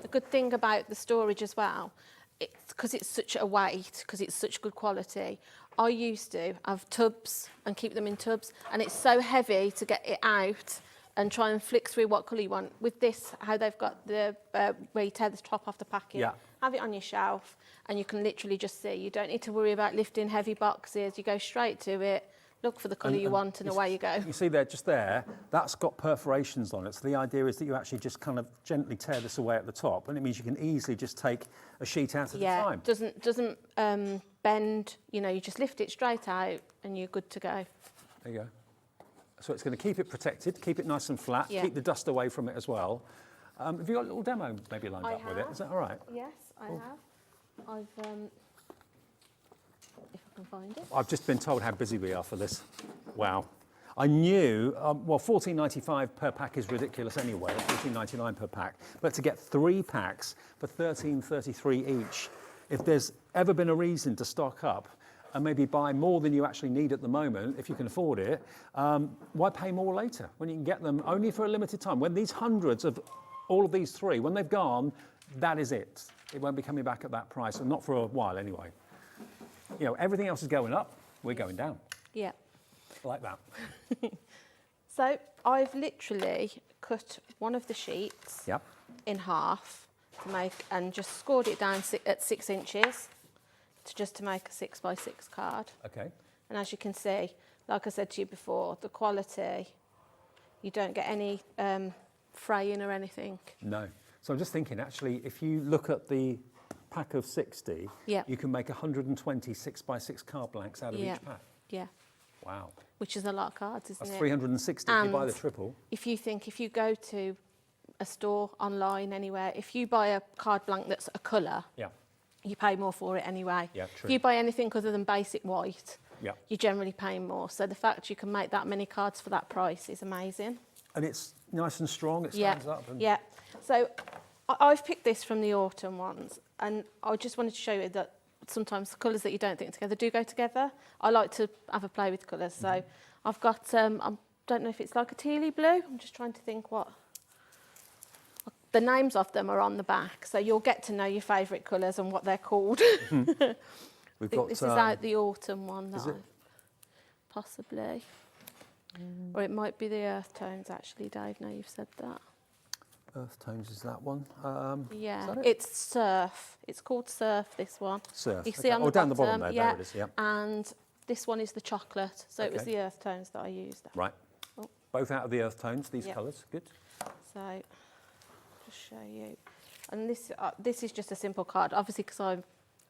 The good thing about the storage as well, it's because it's such a weight, because it's such good quality. I used to have tubs and keep them in tubs, and it's so heavy to get it out and try and flick through what colour you want. With this, how they've got the where you tear the top off the packet, Yeah. have it on your shelf, and you can literally just see. You don't need to worry about lifting heavy boxes. You go straight to it, look for the colour you want, and away you go. You see there, just there, that's got perforations on it. So the idea is that you actually just kind of gently tear this away at the top, and it means you can easily just take a sheet out at a Yeah, time. doesn't bend. You know, you just lift it straight out, and you're good to go. There you go. So it's going to keep it protected, keep it nice and flat, Yeah. keep the dust away from it as well. Have you got a little demo maybe lined I up with it? have. Is that all right? Yes, I have. I've, if I can find it. I've just been told how busy we are for this. Wow. I knew, well, $14.95 per pack is ridiculous anyway, $14.99 per pack. But to get 3 packs for $13.33 each, if there's ever been a reason to stock up and maybe buy more than you actually need at the moment, if you can afford it, why pay more later when you can get them only for a limited time? When these hundreds of all of these 3, when they've gone, that is it. It won't be coming back at that price, and not for a while anyway. You know, everything else is going up, we're going down. Yeah. Like that. So I've literally cut one of the sheets Yep. in half to make, and just scored it down at 6 inches to make a 6x6 card. Okay. And as you can see, like I said to you before, the quality, you don't get any fraying or anything. No. So I'm just thinking, actually, if you look at the pack of 60, Yeah. you can make 120 6x6 card blanks out of Yeah. each pack. Yeah, Wow. which is a lot of cards, isn't That's it? 360 if you buy the And triple. If you go to a store, online, anywhere, if you buy a card blank that's a colour, Yeah. you pay more for it anyway. Yeah, true. If you buy anything other than basic white, Yeah. you're generally paying more. So the fact you can make that many cards for that price is amazing. And it's nice and strong, it stands up. And Yeah. So I've picked this from the autumn ones, and I just wanted to show you that sometimes the colours that you don't think together do go together. I like to have a play with colours. So I've got, I don't know if it's like a tealy blue. I'm just trying to think what. The names of them are on the back, so you'll get to know your favourite colours and what they're called. We've got, This is out the autumn one. is That it? possibly. Or it might be the earth tones, actually, Dave, now you've said that. Earth tones is that one. Yeah, is that it? it's surf. It's called surf, this one. Surf. You see on oh, the down bottom, the bottom there, yeah. there it is, yeah. And this one is the chocolate, so it was Okay. the earth tones that I used. Right. Oh. Both out of the earth tones, these Yep. colours, good. So, just show you. And this is just a simple card, obviously because I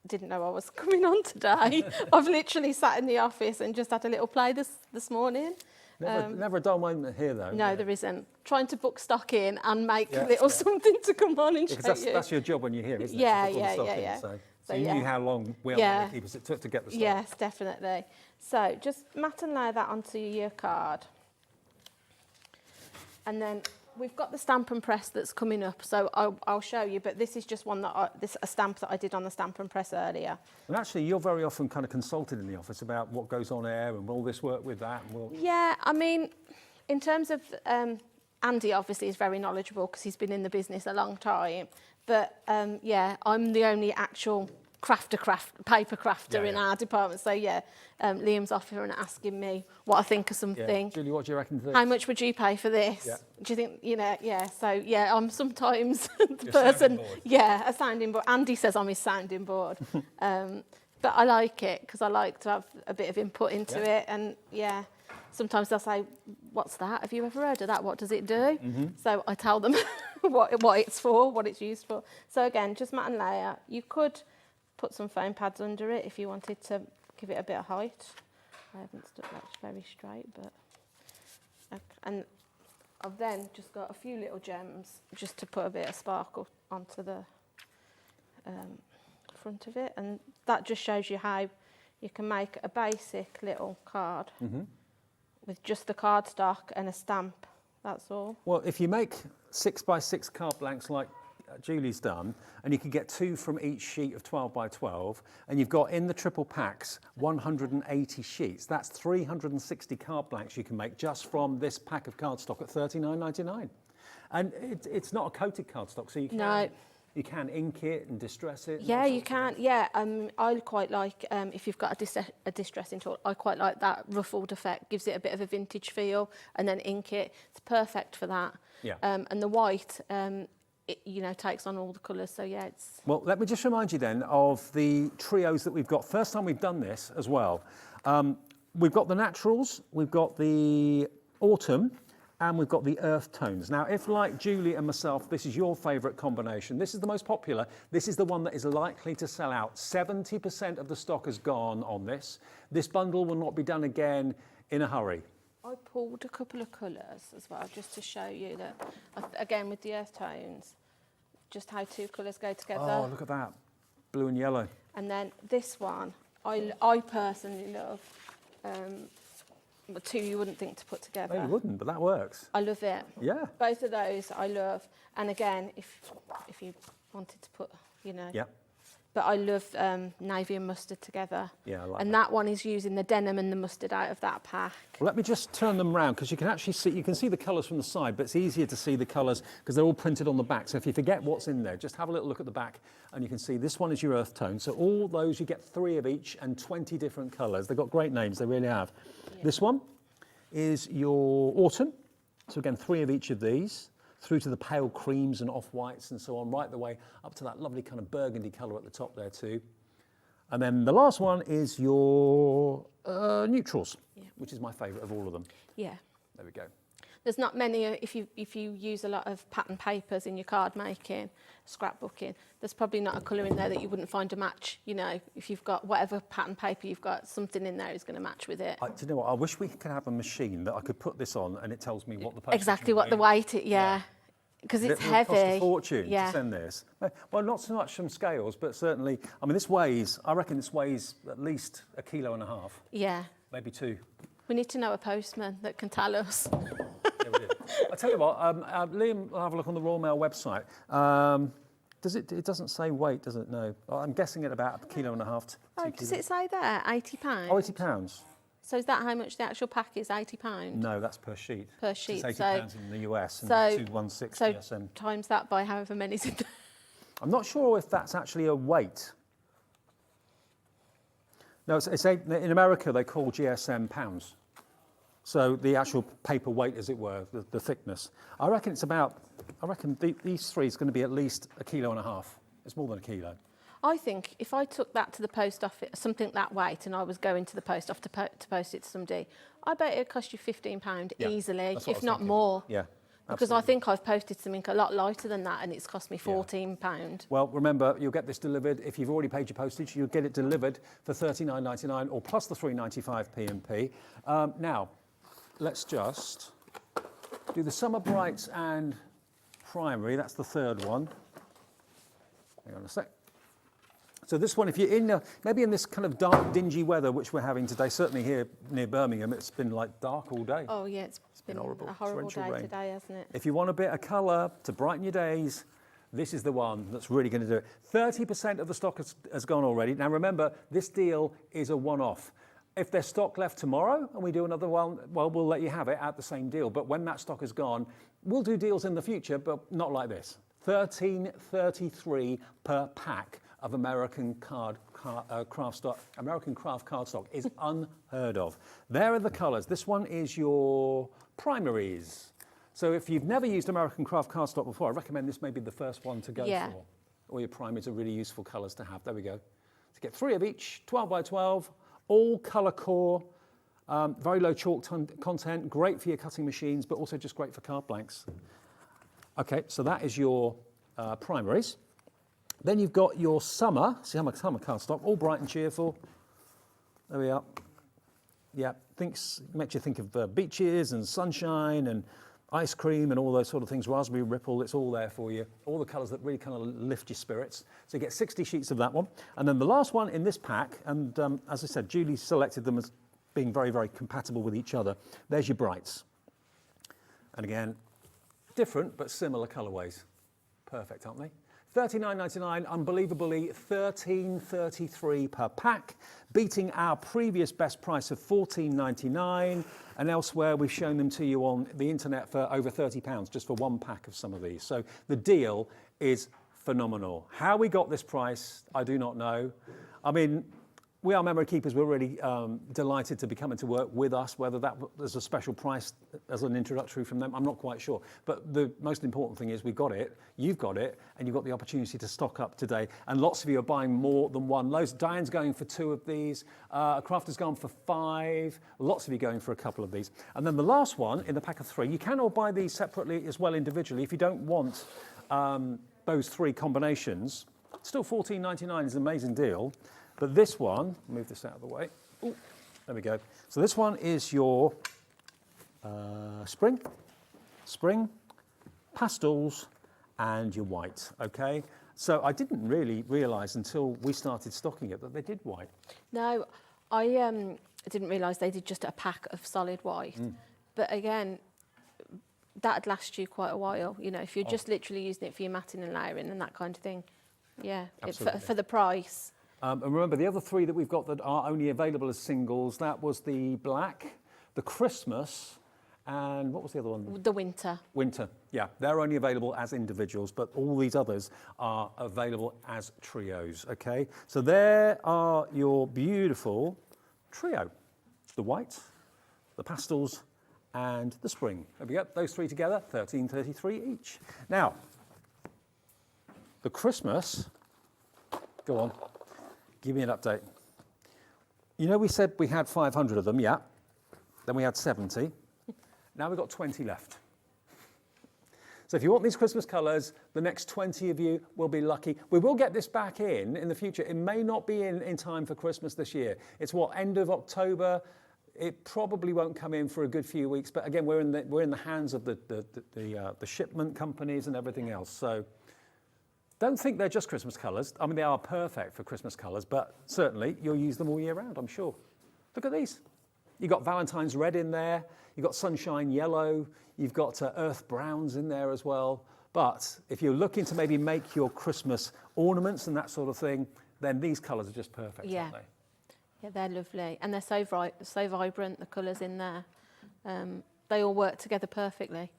didn't know I was coming on today. I've literally sat in the office and just had a little play this morning. Never a dull moment here though. No, yeah. there isn't. Trying to book stock in and make Yeah, a little yeah. something to come on and show Because you. that's your job when you're here, isn't Yeah, it? To put all the yeah, stock yeah, in, yeah. So So, you yeah. knew how long Yeah. it took to get the stock. Yes, definitely. So just mat and lay that onto your card. And then we've got the stamp and press that's coming up, so I'll show you, but this is just one that a stamp that I did on the stamp and press earlier. And actually, you're very often kind of consulted in the office about what goes on air and will this work with that? And will... Yeah, I mean, in terms of Andy, obviously, is very knowledgeable because he's been in the business a long time. But yeah, I'm the only actual paper crafter in our department. So yeah, Liam's off here and asking me what I think of something. Yeah. Julie, what do you reckon to this? How much would you pay for this? Yeah. Do you think, yeah, so yeah, I'm sometimes the Your person, sounding board. yeah, a sounding board. Andy says I'm his sounding board. But I like it because I like to have a bit of input into it. And yeah, sometimes they'll say, what's that? Have you ever heard of that? What does it do? So I tell them what it's for, what it's used for. So again, just mat and layer. You could put some foam pads under it if you wanted to give it a bit of height. I haven't stuck that very straight, but... And I've then just got a few little gems just to put a bit of sparkle onto the front of it. And that just shows you how you can make a basic little card with just the cardstock and a stamp, that's all. Well, if you make 6x6 card blanks like Julie's done, and you can get 2 from each sheet of 12x12, and you've got in the triple packs 180 sheets. That's 360 card blanks you can make just from this pack of cardstock at $39.99. And it's not a coated cardstock, so you can, No. you can ink it and distress it. and Yeah, all you sorts of can. things. Yeah, I quite like, if you've got a distressing tool, I quite like that ruffled effect. Gives it a bit of a vintage feel, and then ink it. It's perfect for that. Yeah. And the white, it, takes on all the colours. So yeah, it's... Well, let me just remind you then of the trios that we've got. First time we've done this as well. We've got the naturals, we've got the autumn, and we've got the earth tones. Now, if like Julie and myself, this is your favourite combination, this is the most popular, this is the one that is likely to sell out. 70% of the stock has gone on this. This bundle will not be done again in a hurry. I pulled a couple of colours as well, just to show you that, again, with the earth tones, just how 2 colours go together. Oh, look at that. Blue and yellow. And then this one, I personally love. The 2 you wouldn't think to put together. No, you wouldn't, but that works. I love it. Yeah. Both of those I love. And again, if you wanted to put, Yeah. But I love navy and mustard together. Yeah, I like and that one is using the denim and the mustard out of that pack. Well, let me just turn them round because you can actually see, you can see the colours from the side, but it's easier to see the colours because they're all printed on the back. So if you forget what's in there, just have a little look at the back and you can see this one is your earth tone. So all those, you get 3 of each and 20 different colours. They've got great names, they really have. Yeah. This one is your autumn. So again, 3 of each of these, through to the pale creams and off-whites and so on, right the way up to that lovely kind of burgundy colour at the top there too. And then the last one is your neutrals, which is my favourite of all of them. Yeah. There we go. There's not many, if you use a lot of pattern papers in your card making, scrapbooking, there's probably not a colour in there that you wouldn't find a match. If you've got whatever pattern paper you've got, something in there is going to match with it. Do you know what? I wish we could have a machine that I could put this on and it tells me what the postage Exactly what the weight, because it's It will cost a heavy. fortune Yeah. to send this. Well, not so much from scales, but certainly, I mean, I reckon this weighs at least 1.5 kilos, Yeah. maybe 2. We need to know a postman that can tell us. Yeah, we do. I tell you what, Liam will have a look on the Royal Mail website. It doesn't say weight, does it? No. I'm guessing at about 1.5 kilos. Oh, does it say there? £80? Oh, £80. So is that how much the actual pack is? £80? No, that's per sheet. Per sheet. It's So, £80 in the US and so, 216 so DSM. times that by however many's in there. I'm not sure if that's actually a weight. No, in America they call GSM pounds. So the actual paper weight, as it were, the thickness. I reckon these three is going to be at least 1.5 kilos. It's more than 1 kilo. I think if I took that to the post office, something that weight, and I was going to the post office to post it to somebody, I bet it would cost you £15 Yeah, easily, that's what I if was not thinking. more. Yeah. Because I absolutely. think I've posted something a lot lighter than that, and it's cost me £14. Well, remember, you'll get this delivered. If you've already paid your postage, you'll get it delivered for $39.99 or plus the $3.95 P&P. Now, let's just do the Summer Brights and Primary. That's the third one. Hang on a sec. So this one, if you're maybe in this kind of dark, dingy weather, which we're having today, certainly here near Birmingham, it's been like dark all day. Oh yeah, it's been horrible. a horrible Torrential day rain. today, hasn't it? If you want a bit of colour to brighten your days, this is the one that's really going to do it. 30% of the stock has gone already. Now remember, this deal is a one-off. If there's stock left tomorrow and we do another one, well, we'll let you have it at the same deal. But when that stock is gone, we'll do deals in the future, but not like this. $13.33 per pack of American craft cardstock is unheard of. There are the colours. This one is your primaries. So if you've never used American craft cardstock before, I recommend this may be the first one to go for. All your primaries are really useful colours to have. There we go. To get 3 of each, 12 by 12, all colour core, very low chalk content, great for your cutting machines, but also just great for card blanks. Okay, so that is your primaries. Then you've got your summer cardstock, all bright and cheerful. There we are. Yeah, makes you think of beaches and sunshine and ice cream and all those sort of things. Raspberry Ripple, it's all there for you. All the colours that really kind of lift your spirits. So you get 60 sheets of that one. And then the last one in this pack, and as I said, Julie selected them as being very, very compatible with each other. There's your brights. And again, different but similar colourways. Perfect, aren't they? $39.99, unbelievably $13.33 per pack, beating our previous best price of $14.99, and elsewhere we've shown them to you on the internet for over £30 just for one pack of some of these. So the deal is phenomenal. How we got this price, I do not know. I mean, we are memory keepers. We're really delighted to be coming to work with us. Whether that was a special price as an introductory from them, I'm not quite sure. But the most important thing is we got it, you've got it, and you've got the opportunity to stock up today. And lots of you are buying more than one. Diane's going for 2 of these. Crafter's gone for 5. Lots of you going for a couple of these. And then the last one in the pack of 3, you can all buy these separately as well individually. If you don't want those 3 combinations, still $14.99 is an amazing deal. But this one, move this out of the way. Ooh, there we go. So this one is your spring, pastels, and your white, okay? So I didn't really realise until we started stocking it that they did white. No, I didn't realise they did just a pack of solid white. But again, that'd last you quite a while. You know, if you're just literally using it for your matting and layering and that kind of thing. Yeah, for the price. And remember, the other 3 that we've got that are only available as singles, that was the black, the Christmas, and what was the other one? The winter. Winter, yeah. They're only available as individuals, but all these others are available as trios, okay? So there are your beautiful trio. The white, the pastels, and the spring. There we go, those 3 together, $13.33 each. Now, the Christmas, go on. Give me an update. You know we said we had 500 of them, yeah. Then we had 70. Now we've got 20 left. So if you want these Christmas colours, the next 20 of you will be lucky. We will get this back in the future. It may not be in time for Christmas this year. It's what, end of October? it probably won't come in for a good few weeks. But again, we're in the hands of the shipment companies and everything else. So don't think they're just Christmas colours. I mean, they are perfect for Christmas colours, but certainly you'll use them all year round, I'm sure. Look at these. You've got Valentine's red in there. You've got sunshine yellow. You've got earth browns in there as well. But if you're looking to maybe make your Christmas ornaments and that sort of thing, then these colours are just perfect, aren't they? Yeah, they're lovely. And they're so bright, so vibrant, the colours in there. They all work together perfectly.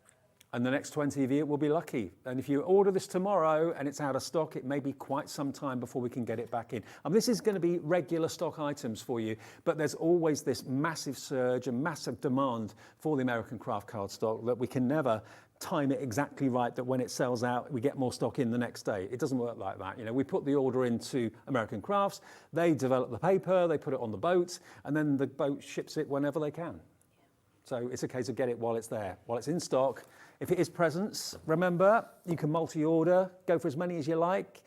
And the next 20 of you will be lucky. And if you order this tomorrow and it's out of stock, it may be quite some time before we can get it back in. And this is going to be regular stock items for you, but there's always this massive surge and massive demand for the American craft cardstock that we can never time it exactly right that when it sells out, we get more stock in the next day. It doesn't work like that. You know, we put the order into American Crafts, they develop the paper, they put it on the boat, and then the boat ships it whenever they can. So it's a case of get it while it's there, while it's in stock. If it is presents, remember, you can multi-order, go for as many as you like,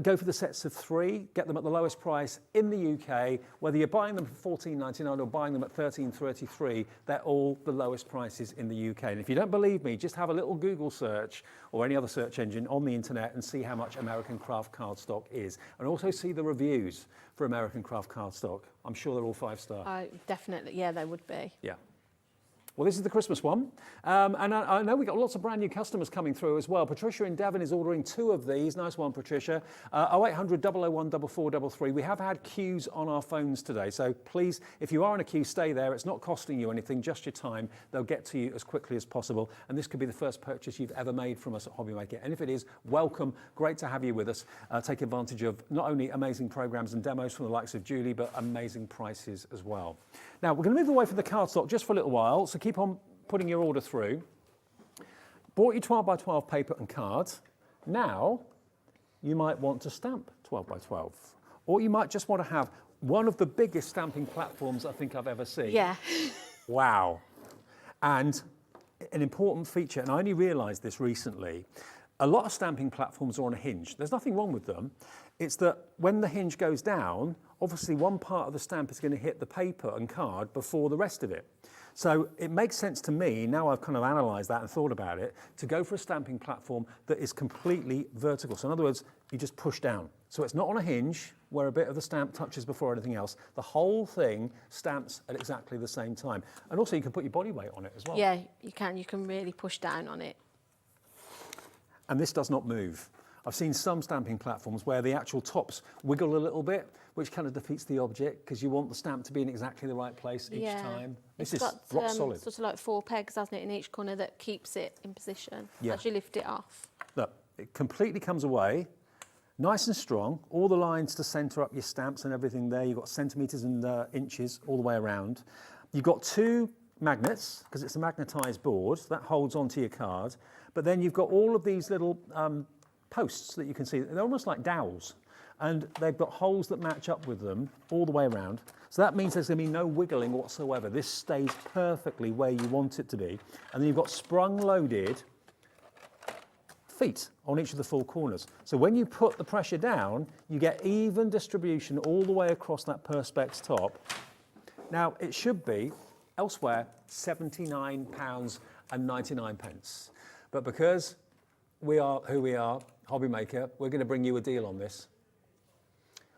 go for the sets of 3, get them at the lowest price in the UK. Whether you're buying them for $14.99 or buying them at $13.33, they're all the lowest prices in the UK. And if you don't believe me, just have a little Google search or any other search engine on the internet and see how much American craft cardstock is. And also see the reviews for American craft cardstock. I'm sure they're all 5-star. Definitely, yeah, they would be. Yeah. Well, this is the Christmas one. And I know we've got lots of brand new customers coming through as well. Patricia in Devon is ordering 2 of these. Nice one, Patricia. 0800 001 4433. We have had queues on our phones today. So please, if you are in a queue, stay there. It's not costing you anything, just your time. They'll get to you as quickly as possible. And this could be the first purchase you've ever made from us at HobbyMaker. And if it is, welcome. Great to have you with us. Take advantage of not only amazing programs and demos from the likes of Julie, but amazing prices as well. Now, we're going to move away from the cardstock just for a little while, so keep on putting your order through. Bought you 12 by 12 paper and cards. Now, you might want to stamp 12 by 12. Or you might just want to have one of the biggest stamping platforms I think I've ever seen. Yeah. Wow. And an important feature, and I only realised this recently, a lot of stamping platforms are on a hinge. There's nothing wrong with them. It's that when the hinge goes down, obviously one part of the stamp is going to hit the paper and card before the rest of it. So it makes sense to me, now I've kind of analysed that and thought about it, to go for a stamping platform that is completely vertical. So in other words, you just push down. So it's not on a hinge where a bit of the stamp touches before anything else. The whole thing stamps at exactly the same time. And also you can put your body weight on it as well. Yeah, you can. You can really push down on it. And this does not move. I've seen some stamping platforms where the actual tops wiggle a little bit, which kind of defeats the object because you want the stamp to be in exactly the right place each time. This is rock solid. Sort of like 4 pegs, hasn't it, in each corner that keeps it in position as you lift it off. Look, it completely comes away, nice and strong. All the lines to centre up your stamps and everything there. You've got centimetres and inches all the way around. You've got 2 magnets because it's a magnetised board that holds onto your card. But then you've got all of these little posts that you can see. They're almost like dowels, and they've got holes that match up with them all the way around. So that means there's going to be no wiggling whatsoever. This stays perfectly where you want it to be. And then you've got sprung-loaded feet on each of the 4 corners. So when you put the pressure down, you get even distribution all the way across that Perspex top. Now, it should be, elsewhere, £79.99. But because we are who we are, HobbyMaker, we're going to bring you a deal on this.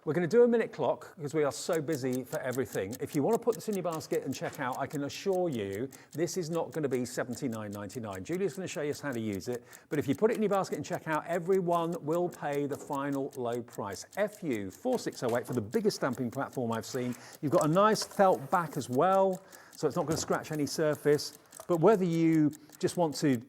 We're going to do a minute clock because we are so busy for everything. If you want to put this in your basket and check out, I can assure you this is not going to be $79.99. Julia's going to show you how to use it. But if you put it in your basket and check out, everyone will pay the final low price. FU 4608 for the biggest stamping platform I've seen. You've got a nice felt back as well, so it's not going to scratch any surface. But whether you just want to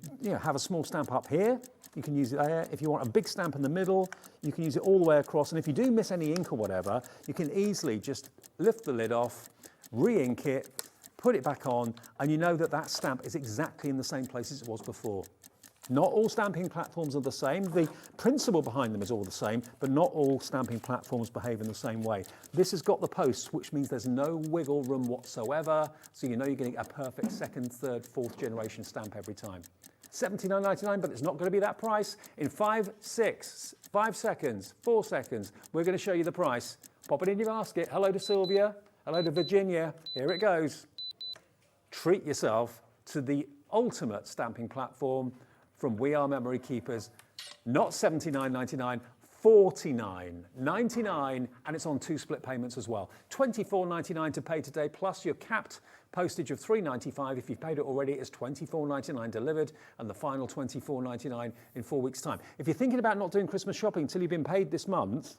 have a small stamp up here, you can use it there. If you want a big stamp in the middle, you can use it all the way across. And if you do miss any ink or whatever, you can easily just lift the lid off, re-ink it, put it back on, and you know that that stamp is exactly in the same place as it was before. Not all stamping platforms are the same. The principle behind them is all the same, but not all stamping platforms behave in the same way. This has got the posts, which means there's no wiggle room whatsoever, so you know you're getting a perfect 2nd, 3rd, 4th generation stamp every time. $79.99, but it's not going to be that price. In 5 seconds, 4 seconds, we're going to show you the price. Pop it in your basket. Hello to Sylvia. Hello to Virginia. Here it goes. treat yourself to the ultimate stamping platform from We Are Memory Keepers. Not $79.99, $49.99, and it's on 2 split payments as well. $24.99 to pay today, plus your capped postage of $3.95. If you've paid it already, it's $24.99 delivered, and the final $24.99 in 4 weeks' time. If you're thinking about not doing Christmas shopping until you've been paid this month,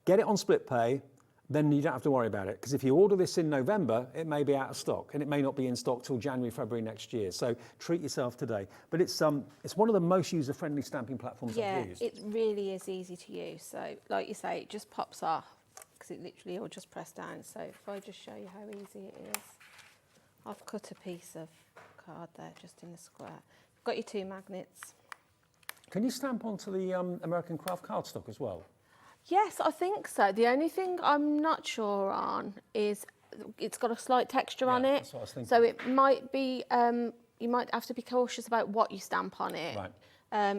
get it on split pay, then you don't have to worry about it. Because if you order this in November, it may be out of stock, and it may not be in stock till January, February next year. So treat yourself today. But it's one of the most user-friendly stamping platforms I've used. Yeah, it really is easy to use. So, like you say, it just pops off because it literally will just press down. So if I just show you how easy it is, I've cut a piece of card there just in the square. You've got your 2 magnets. Can you stamp onto the American Craft cardstock as well? Yes, I think so. The only thing I'm not sure on is it's got a slight texture on it. That's what I was thinking. So it might be, you might have to be cautious about what you stamp on it. Right.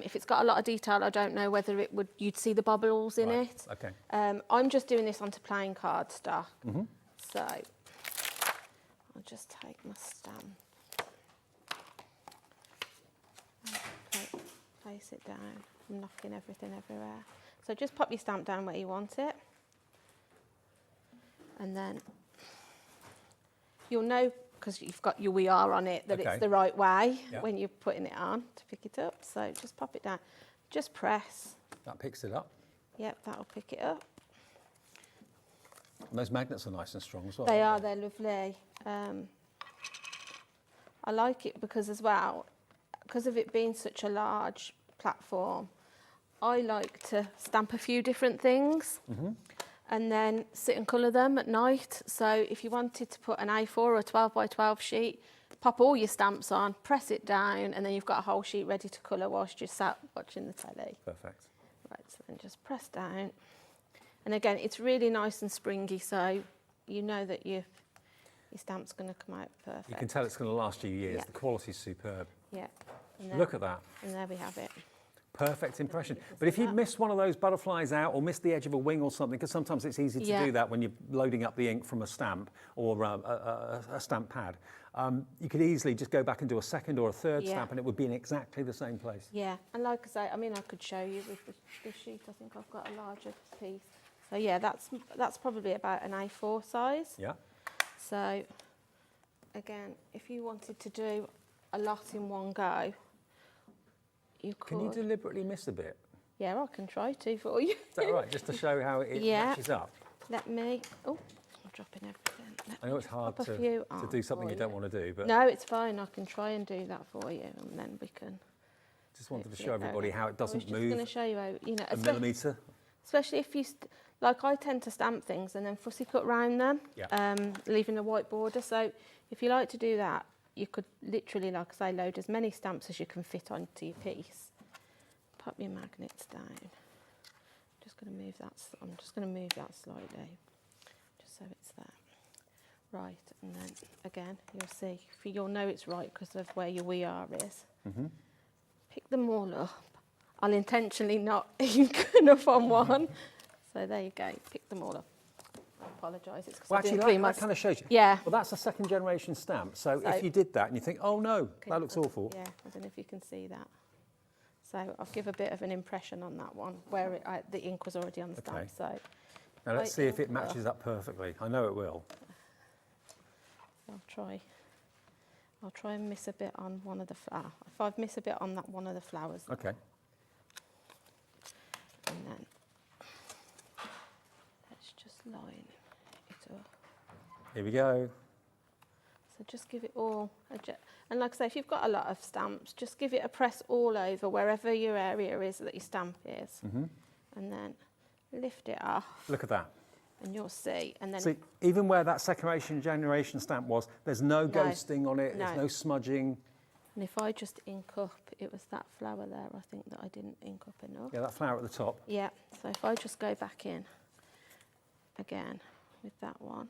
If it's got a lot of detail, I don't know whether you'd see the bubbles in Right, it. okay. I'm just doing this onto plain cardstock. Mm-hmm. So I'll just take my stamp. Place it down. I'm knocking everything everywhere. So just pop your stamp down where you want it. And then you'll know, because you've got your We Are on it, that Okay. it's the right way Yeah. when you're putting it on to pick it up. So just pop it down. Just press. That picks it up. Yep, that'll pick it up. And those magnets are nice and strong as well. They aren't are, they're lovely. I like it because as well, because of it being such a large platform, I like to stamp a few different things and then sit and colour them at night. So if you wanted to put an A4 or a 12 by 12 sheet, pop all your stamps on, press it down, and then you've got a whole sheet ready to colour whilst you're sat watching the telly. Perfect. Right, so then just press down. And again, it's really nice and springy, so you know that your stamp's going to come out perfect. You can tell it's going to last you years. Yeah. The quality's superb. Yeah. And there- Look at that. And there we have it. Perfect impression. But if you miss one of those butterflies out or miss the edge of a wing or something, because sometimes it's easy to Yeah. do that when you're loading up the ink from a stamp or a stamp pad, you could easily just go back and do a second or a third Yeah. stamp and it would be in exactly the same place. Yeah, and like I say, I mean, I could show you with this sheet. I think I've got a larger piece. So yeah, that's probably about an A4 size. Yeah. So again, if you wanted to do a lot in one go, you could. Can you deliberately miss a bit? Yeah, I can try to for you. Is that right? Just to show how it Yeah. matches up. Let me. Oh, I'm dropping everything. I know it's hard Pop a to few do on something for you don't want to do, but No, it's fine. I can try and do that for you, and then we can. just wanted to hopefully show everybody how it I was doesn't just going to move show you how, you know, a millimetre. especially if you, like I tend to stamp things and then fussy cut round them, Yeah. leaving a white border. So if you like to do that, you could literally, like I say, load as many stamps as you can fit onto your piece. Pop your magnets down. Just going to move that. I'm just going to move that slightly, just so it's there. Right, and then again, you'll see. You'll know it's right because of where your We Are is. Pick them all up. I'll intentionally not ink enough on one. So there you go. Pick them all up. I apologise. It's because Well, I didn't actually, clean my that kind of shows you. Yeah. Well, that's a second generation stamp. So So- if you did that and you think, oh no, Can that you looks put- awful. Yeah, I don't know if you can see that. So I'll give a bit of an impression on that one where the ink was already on the stamp. Okay. So Now let's White see if it ink, matches up perfectly. I know it will. I'll try and miss a bit on one of the flowers. If I miss a bit on that one of the flowers, Okay. and then let's just line it up. Here we go. So just give it all and like I say, if you've got a lot of stamps, just give it a press all over wherever your area is that your stamp is, and then lift it off, Look at that. and you'll see. And then See, even where that second generation stamp was, there's no ghosting on it, there's No. no smudging. and if I just ink up, it was that flower there, I think, that I didn't ink up enough. Yeah, that flower at the top. Yeah, so if I just go back in again with that one.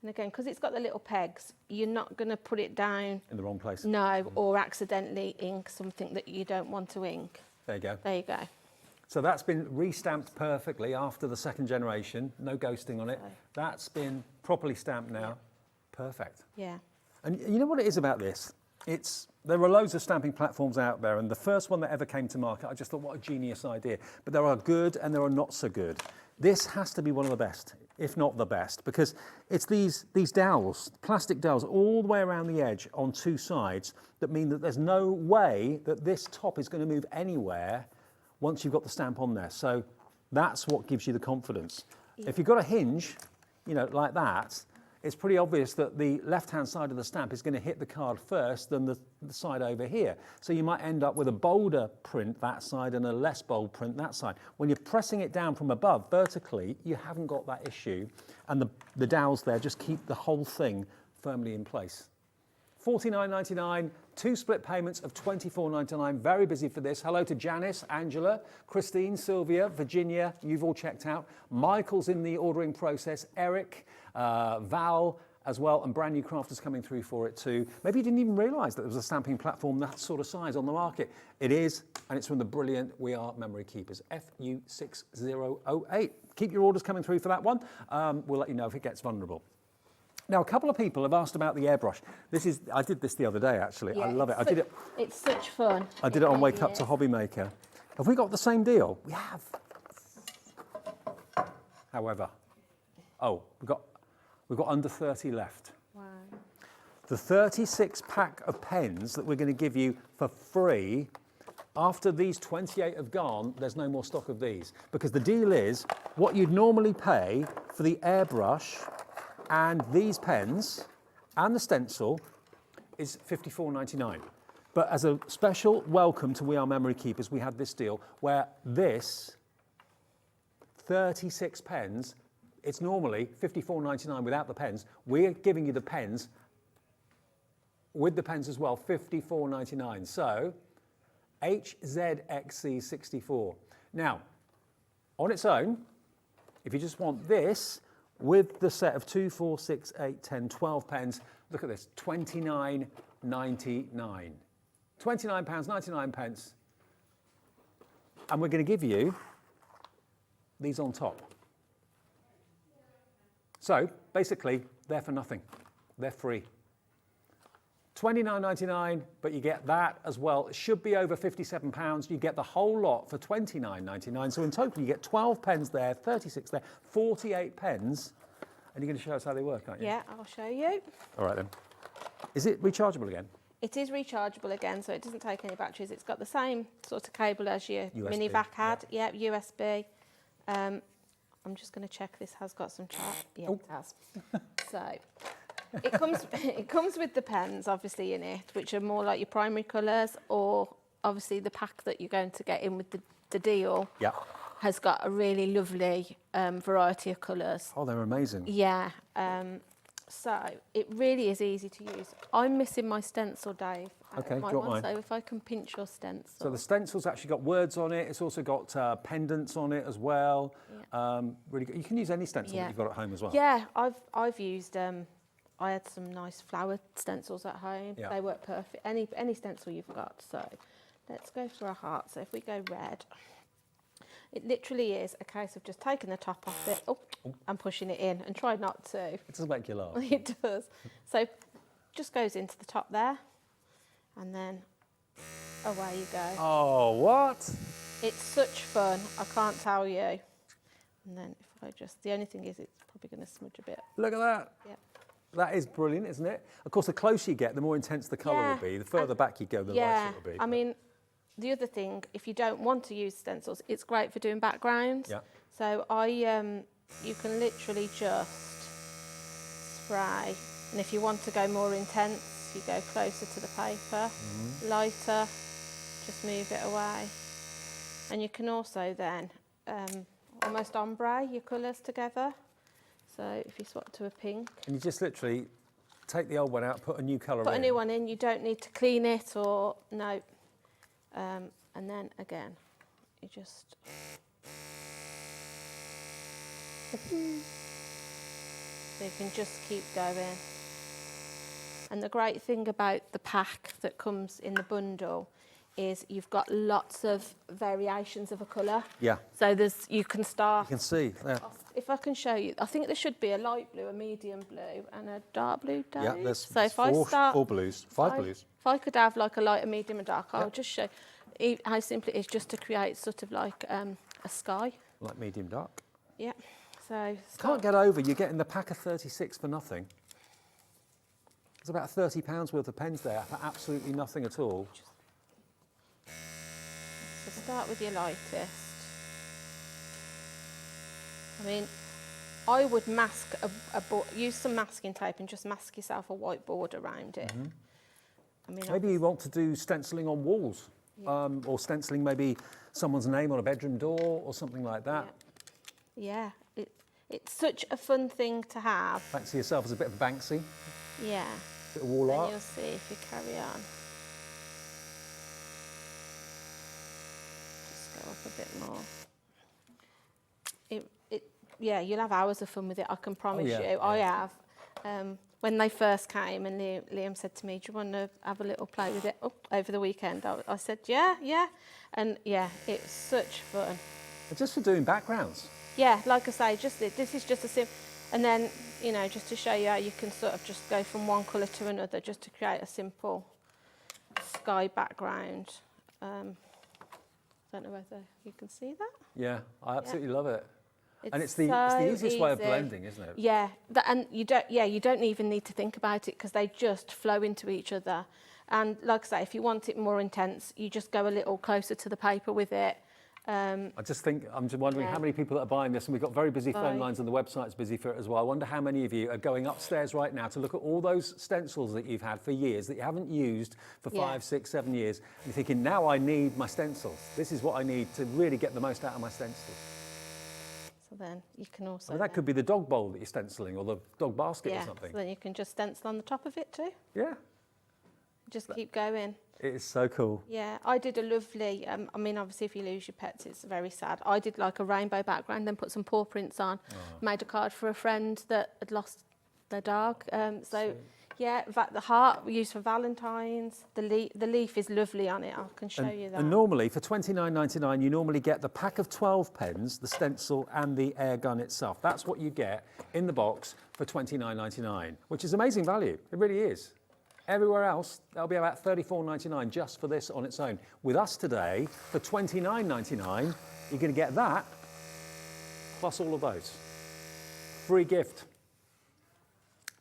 And again, because it's got the little pegs, you're not going to put it down, In the wrong place. no, or accidentally ink something that you don't want to ink. There you go. There you go. So that's been re-stamped perfectly after the second generation. No ghosting on it. Okay. That's been properly stamped now. Perfect. Yeah. And you know what it is about this? There are loads of stamping platforms out there, and the first one that ever came to market, I just thought, what a genius idea. But there are good and there are not so good. This has to be one of the best, if not the best, because it's these dowels, plastic dowels, all the way around the edge on two sides that mean that there's no way that this top is going to move anywhere once you've got the stamp on there. So that's what gives you the confidence. Yeah. If you've got a hinge, you know, like that, it's pretty obvious that the left-hand side of the stamp is going to hit the card first than the side over here. So you might end up with a bolder print that side and a less bold print that side. When you're pressing it down from above vertically, you haven't got that issue. And the dowels there just keep the whole thing firmly in place. $49.99, 2 split payments of $24.99. Very busy for this. Hello to Janice, Angela, Christine, Sylvia, Virginia. You've all checked out. Michael's in the ordering process. Eric, Val as well, and brand new crafters coming through for it too. Maybe you didn't even realise that there was a stamping platform that sort of size on the market. It is, and it's from the brilliant We Are Memory Keepers, FU6008. Keep your orders coming through for that one. We'll let you know if it gets vulnerable. Now, a couple of people have asked about the airbrush. I did this the other day, actually. Yeah, I love it. It's such fun. I did it on Wake Up to HobbyMaker. Have we got the same deal? We have. However, we've got under 30 left. Wow. The 36 pack of pens that we're going to give you for free, after these 28 have gone, there's no more stock of these. Because the deal is, what you'd normally pay for the airbrush and these pens and the stencil is $54.99. But as a special welcome to We Are Memory Keepers, we had this deal where this 36 pens, it's normally $54.99 without the pens. We're giving you the pens with the pens as well, $54.99. So HZXC64. Now, on its own, if you just want this, with the set of 2, 4, 6, 8, 10, 12 pens, look at this, £29.99. £29.99. And we're going to give you these on top. So basically, they're for nothing. They're free. £29.99, but you get that as well. It should be over £57. You get the whole lot for £29.99. So in total, you get 12 pens there, 36 there, 48 pens. And you're going to show us how they work, aren't you? Yeah, I'll show you. All right then. Is it rechargeable again? It is rechargeable again, so it doesn't take any batteries. It's got the same sort of cable as your USB, mini vac had. Yeah, USB. I'm just going to check this has got some charge. Yeah, it has. So it comes with the pens, obviously, in it, which are more like your primary colours, or obviously the pack that you're going to get in with the deal. Yeah. Has got a really lovely variety of colours. Oh, they're amazing. Yeah. So it really is easy to use. I'm missing my stencil, Dave. Okay, drop mine. So if I can pinch your stencil. So the stencil's actually got words on it. It's also got pendants on it as well. Yeah. Really good. You can use any stencil that you've got at home as well. Yeah, I've used. I had some nice flower stencils at home. Yeah. They work perfect. Any stencil you've got. So let's go for a heart. So if we go red. It literally is a case of just taking the top off it and pushing it in, and try not to. It doesn't make you laugh. It does. So just goes into the top there, and then away you go. Oh, what? It's such fun, I can't tell you. And then if I just, the only thing is it's probably going to smudge a bit. Look at that. Yep. That is brilliant, isn't it? Of course, the closer you get, the more intense the colour will be. The further back you go, the lighter it will be. I mean, the other thing, if you don't want to use stencils, it's great for doing backgrounds. Yeah. So you can literally just spray, and if you want to go more intense, you go closer to the paper, lighter, just move it away. And you can also then almost ombre your colours together. So if you swap to a pink. And you just literally take the old one out, put a new colour in. Put a new one in, you don't need to clean it or, no. And then again, you just... So you can just keep going. And the great thing about the pack that comes in the bundle, is you've got lots of variations of a colour. Yeah. So you can start. You can see there. If I can show you, I think there should be a light blue, a medium blue, and a dark blue. Yeah, there's so if I start, four blues, five blues. If I could have like a light, a medium, and dark, I'll just show how simple it is just to create sort of like a sky. Like medium dark. Yeah. So Can't get over you're getting the pack of 36 for nothing. There's about £30 worth of pens there for absolutely nothing at all. So start with your lightest. I mean, I would mask use some masking tape and just mask yourself a white border around it. I mean, Maybe you want to do stenciling on walls, or stenciling maybe someone's name on a bedroom door or something like that. Yeah, it's such a fun thing to have. Fancy yourself as a bit of Banksy, Yeah. bit of wall Then art. you'll see if you carry on. Just go up a bit more. Yeah, you'll have hours of fun with it, I can promise yeah, you. yeah. I have. When they first came and Liam said to me, do you want to have a little play with it over the weekend? I said, yeah. And yeah, it's such fun. Just for doing backgrounds. Yeah, like I say, this is just a simple, and then, you know, just to show you how you can sort of just go from one colour to another just to create a simple sky background. Don't know whether you can see that. Yeah, I absolutely love it. And it's so the easiest way of easy. blending, isn't it? Yeah, and you don't even need to think about it because they just flow into each other. And like I say, if you want it more intense, you just go a little closer to the paper with it. I'm just wondering how many people are buying this, and we've got very busy phone lines and the website's busy for it as well. I wonder how many of you are going upstairs right now to look at all those stencils that you've had for years that you haven't used for 5, 6, 7 years. And you're thinking, now I need my stencils. This is what I need to really get the most out of my stencils. So then you can also... I mean, that could be the dog bowl that you're stenciling or the dog basket or yeah, something. so then you can just stencil on the top of it too. Yeah. Just keep going. It is so cool. Yeah, I did a lovely, I mean, obviously if you lose your pets, it's very sad. I did like a rainbow background, then put some paw prints on, made a card for a friend that had lost their dog. Yeah, the heart we used for Valentine's. The leaf is lovely on it. I can show you that. And normally, for $29.99, you normally get the pack of 12 pens, the stencil and the air gun itself. That's what you get in the box for $29.99, which is amazing value. It really is. Everywhere else, that'll be about $34.99 just for this on its own. With us today, for $29.99, you're going to get that, plus all of those. Free gift.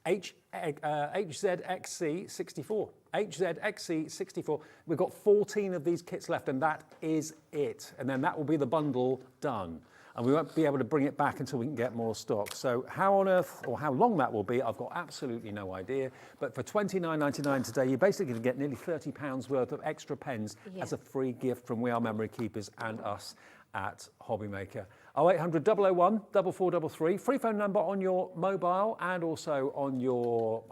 HZXC64. HZXC64. We've got 14 of these kits left, and that is it. And then that will be the bundle done. And we won't be able to bring it back until we can get more stock. So how on earth, or how long that will be, I've got absolutely no idea. But for $29.99 today, you're basically going to get nearly £30 worth of extra pens as a free gift from We Are Memory Keepers and us at HobbyMaker. 0800 001 4433, free phone number on your mobile and also on your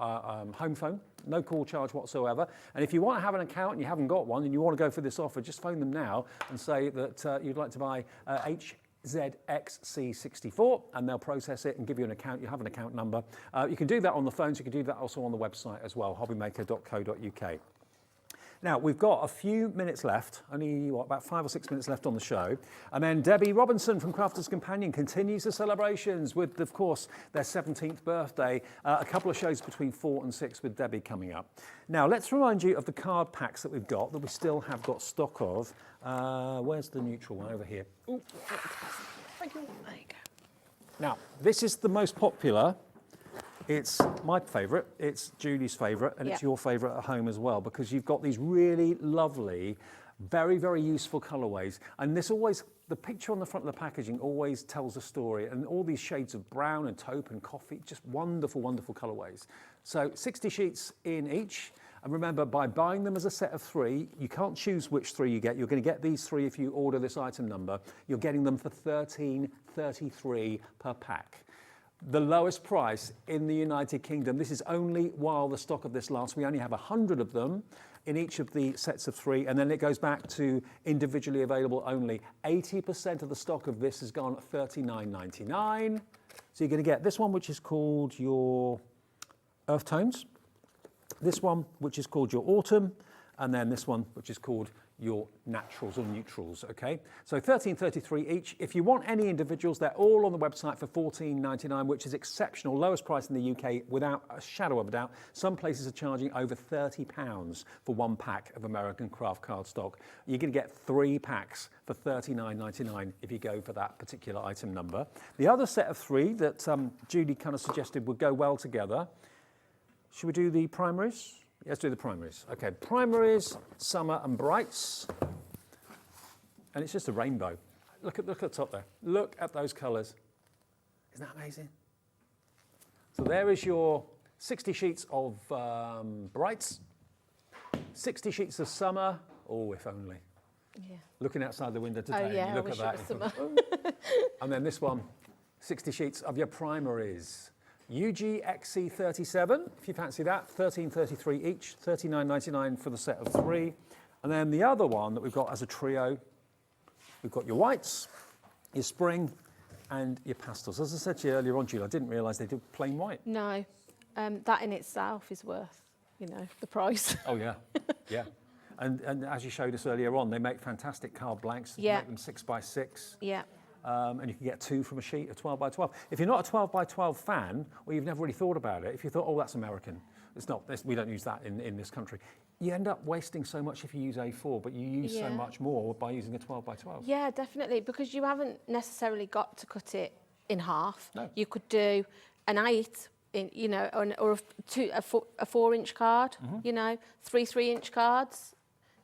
home phone. No call charge whatsoever. And if you want to have an account and you haven't got one and you want to go for this offer, just phone them now and say that you'd like to buy HZXC64 and they'll process it and give you an account. You have an account number. You can do that on the phones. You can do that also on the website as well, hobbymaker.co.uk. Now, we've got a few minutes left, only about 5 or 6 minutes left on the show. And then Debbie Robinson from Crafter's Companion continues the celebrations with, of course, their 17th birthday. A couple of shows between 4 and 6 with Debbie coming up. Now, let's remind you of the card packs that we've got, that we still have got stock of. Where's the neutral one? Over here. Ooh, thank you. There you go. Now, this is the most popular. It's my favourite, it's Julie's favourite, and it's your favourite at home as well, because you've got these really lovely, very, very useful colourways. And this always, the picture on the front of the packaging always tells a story, and all these shades of brown and taupe and coffee, just wonderful, wonderful colourways. So 60 sheets in each. And remember, by buying them as a set of 3, you can't choose which 3 you get. You're going to get these 3 if you order this item number. You're getting them for $13.33 per pack. The lowest price in the United Kingdom. This is only while the stock of this lasts. We only have 100 of them in each of the sets of 3, and then it goes back to individually available only. 80% of the stock of this has gone at $39.99. So you're going to get this one, which is called your Earth Tones, this one, which is called your Autumn, and then this one, which is called your naturals or neutrals, okay? So $13.33 each. If you want any individuals, they're all on the website for $14.99, which is exceptional, lowest price in the UK without a shadow of a doubt. Some places are charging over £30 for one pack of American craft cardstock. You're going to get 3 packs for $39.99 if you go for that particular item number. The other set of 3 that Judy kind of suggested would go well together. Should we do the primaries? Let's do the primaries. Okay, primaries, summer and brights. And it's just a rainbow. Look at the top there. Look at those colours. Isn't that amazing? So there is your 60 sheets of brights, 60 sheets of summer. Oh, if only. Yeah. Looking outside the window today, Oh, yeah, and you look at that. And then this one, 60 sheets of your primaries. UGXC37, if you fancy that, $13.33 each, $39.99 for the set of 3. And then the other one that we've got as a trio, we've got your whites, your spring, and your pastels. As I said to you earlier on, Julie, I didn't realise they did plain white. No, that in itself is worth, the price. Oh, yeah, yeah. And as you showed us earlier on, they make fantastic card blanks. You Yeah. make them 6x6. Yeah. And you can get 2 from a sheet of 12x12. If you're not a 12x12 fan, or you've never really thought about it, if you thought, oh, that's American, it's not, we don't use that in this country, you end up wasting so much if you use A4, but you use so much more by using a 12x12. Yeah, definitely, because you haven't necessarily got to cut it in half. No. You could do an 8, or a 4-inch card, 3 3-inch cards.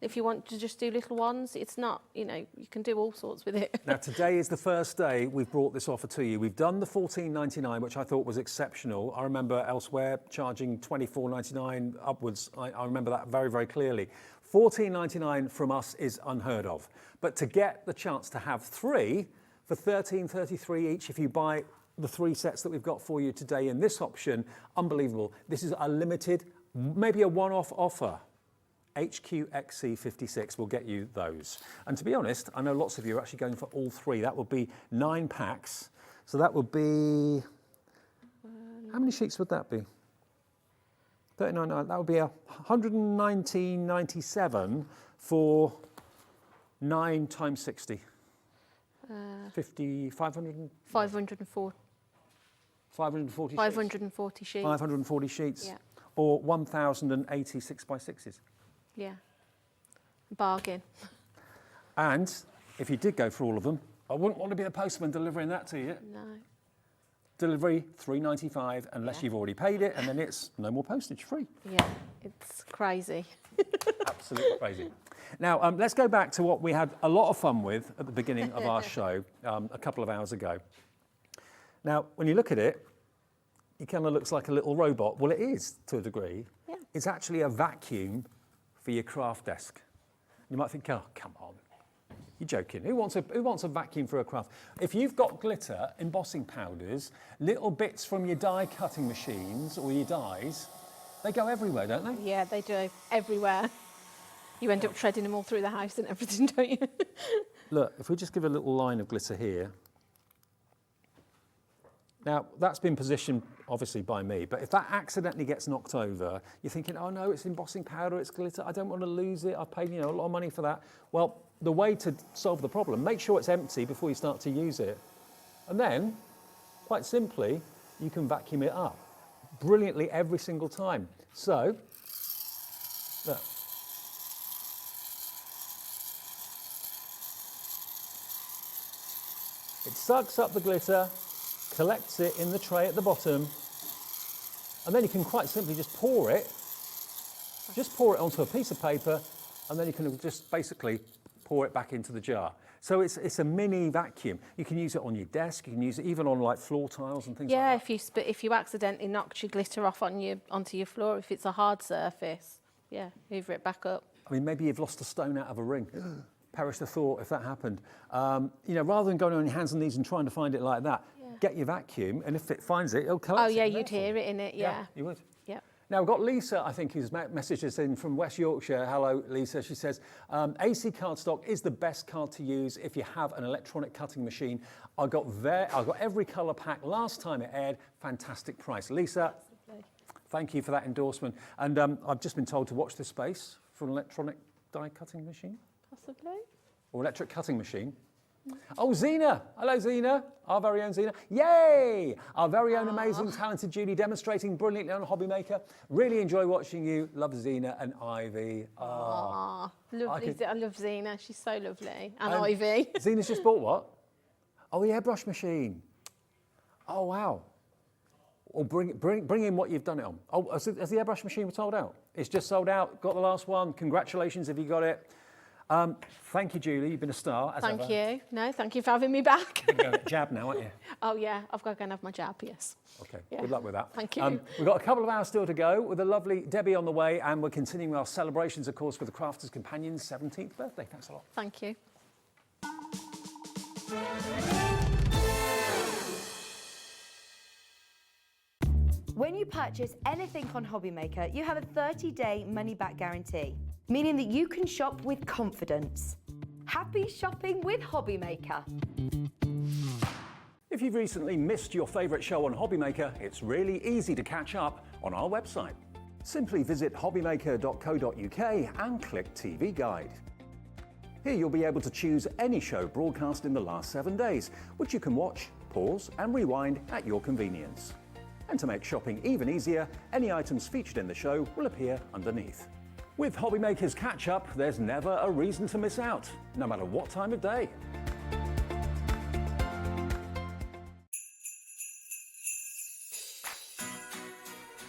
If you want to just do little ones, it's not, you can do all sorts with it. Now, today is the first day we've brought this offer to you. We've done the $14.99, which I thought was exceptional. I remember elsewhere charging $24.99 upwards. I remember that very, very clearly. $14.99 from us is unheard of. But to get the chance to have 3 for $13.33 each, if you buy the 3 sets that we've got for you today in this option, unbelievable. This is a limited, maybe a one-off offer. HQXC56 will get you those. And to be honest, I know lots of you are actually going for all 3. That would be 9 packs. So that would be, how many sheets would that be? 39.9. That would be $119.97 for 9 times 60. 540 sheets. 540 sheets. Yeah. Or 1,080 6x6s. Yeah. Bargain. And if you did go for all of them, I wouldn't want to be the postman delivering that to you. No. Delivery $3.95 unless you've already paid it, and then it's no more postage, free. Yeah, it's crazy. Absolutely crazy. Now, let's go back to what we had a lot of fun with at the beginning of our show a couple of hours ago. Now, when you look at it, it kind of looks like a little robot. Well, it is, to a degree. Yeah. It's actually a vacuum for your craft desk. You might think, oh, come on. You're joking. Who wants a vacuum for a craft? If you've got glitter, embossing powders, little bits from your die cutting machines or your dies, they go everywhere, don't they? Yeah, they do. Everywhere. You end up treading them all through the house and everything, don't you? Look, if we just give a little line of glitter here. Now, that's been positioned, obviously, by me, but if that accidentally gets knocked over, you're thinking, oh, no, it's embossing powder, it's glitter, I don't want to lose it, I've paid, a lot of money for that. Well, the way to solve the problem, make sure it's empty before you start to use it. And then, quite simply, you can vacuum it up brilliantly every single time. So, look. It sucks up the glitter, collects it in the tray at the bottom, and then you can quite simply just pour it onto a piece of paper, and then you can just basically pour it back into the jar. So it's a mini vacuum. You can use it on your desk, you can use it even on like floor tiles and things like that. Yeah, if you accidentally knocked your glitter off onto your floor, if it's a hard surface, yeah, hoover it back up. I mean, maybe you've lost a stone out of a ring. Perish the thought if that happened. Rather than going on your hands and knees and trying to find it like that, get your vacuum, and if it finds it, it'll collect it. Oh, yeah, you'd hear it in it, yeah. You would. Yep. Now, we've got Lisa, I think, who's messaged us in from West Yorkshire. Hello, Lisa. She says, AC cardstock is the best card to use if you have an electronic cutting machine. I got every colour pack last time it aired. Fantastic price. Lisa, thank you for that endorsement. And I've just been told to watch this space for an electronic die cutting machine. possibly. Or electric cutting machine. Oh, Zena. Hello, Zena. Our very own Zena. Yay! Our very own amazing, talented Julie demonstrating brilliantly on HobbyMaker. Really enjoy watching you. Love Zena and Ivy. Ah, lovely. I love Zena. She's so lovely. And Ivy. Zena's just bought what? Oh, the airbrush machine. Oh, wow. Or bring in what you've done it on. Oh, has the airbrush machine sold out? It's just sold out. Got the last one. Congratulations if you got it. Thank you, Julie. You've been a star, as Thank ever. you. No, thank you for having me back. You're going to jab now, aren't you? Oh, yeah. I've got to go and have my jab, yes. Okay, Yeah. good luck with that. Thank you. We've got a couple of hours still to go with a lovely Debbie on the way, and we're continuing our celebrations, of course, with the Crafters Companion's 17th birthday. Thanks a lot. Thank you. When you purchase anything on HobbyMaker, you have a 30-day money-back guarantee, meaning that you can shop with confidence. Happy shopping with HobbyMaker. If you've recently missed your favourite show on HobbyMaker, it's really easy to catch up on our website. Simply visit hobbymaker.co.uk and click TV Guide. Here you'll be able to choose any show broadcast in the last 7 days, which you can watch, pause and rewind at your convenience. And to make shopping even easier, any items featured in the show will appear underneath. With HobbyMaker's catch-up, there's never a reason to miss out, no matter what time of day.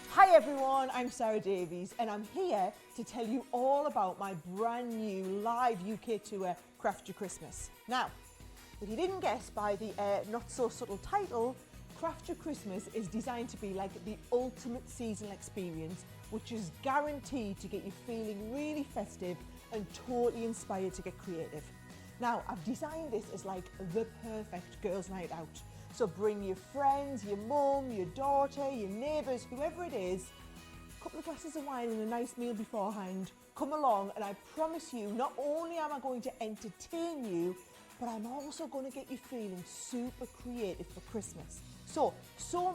Hi everyone, I'm Sarah Davies and I'm here to tell you all about my brand new live UK tour, Craft Your Christmas. Now, if you didn't guess by the not so subtle title, Craft Your Christmas is designed to be like the ultimate seasonal experience, which is guaranteed to get you feeling really festive and totally inspired to get creative. Now, I've designed this as like the perfect girls' night out. So bring your friends, your mum, your daughter, your neighbours, whoever it is, a couple of glasses of wine and a nice meal beforehand. Come along and I promise you, not only am I going to entertain you, but I'm also going to get you feeling super creative for Christmas. So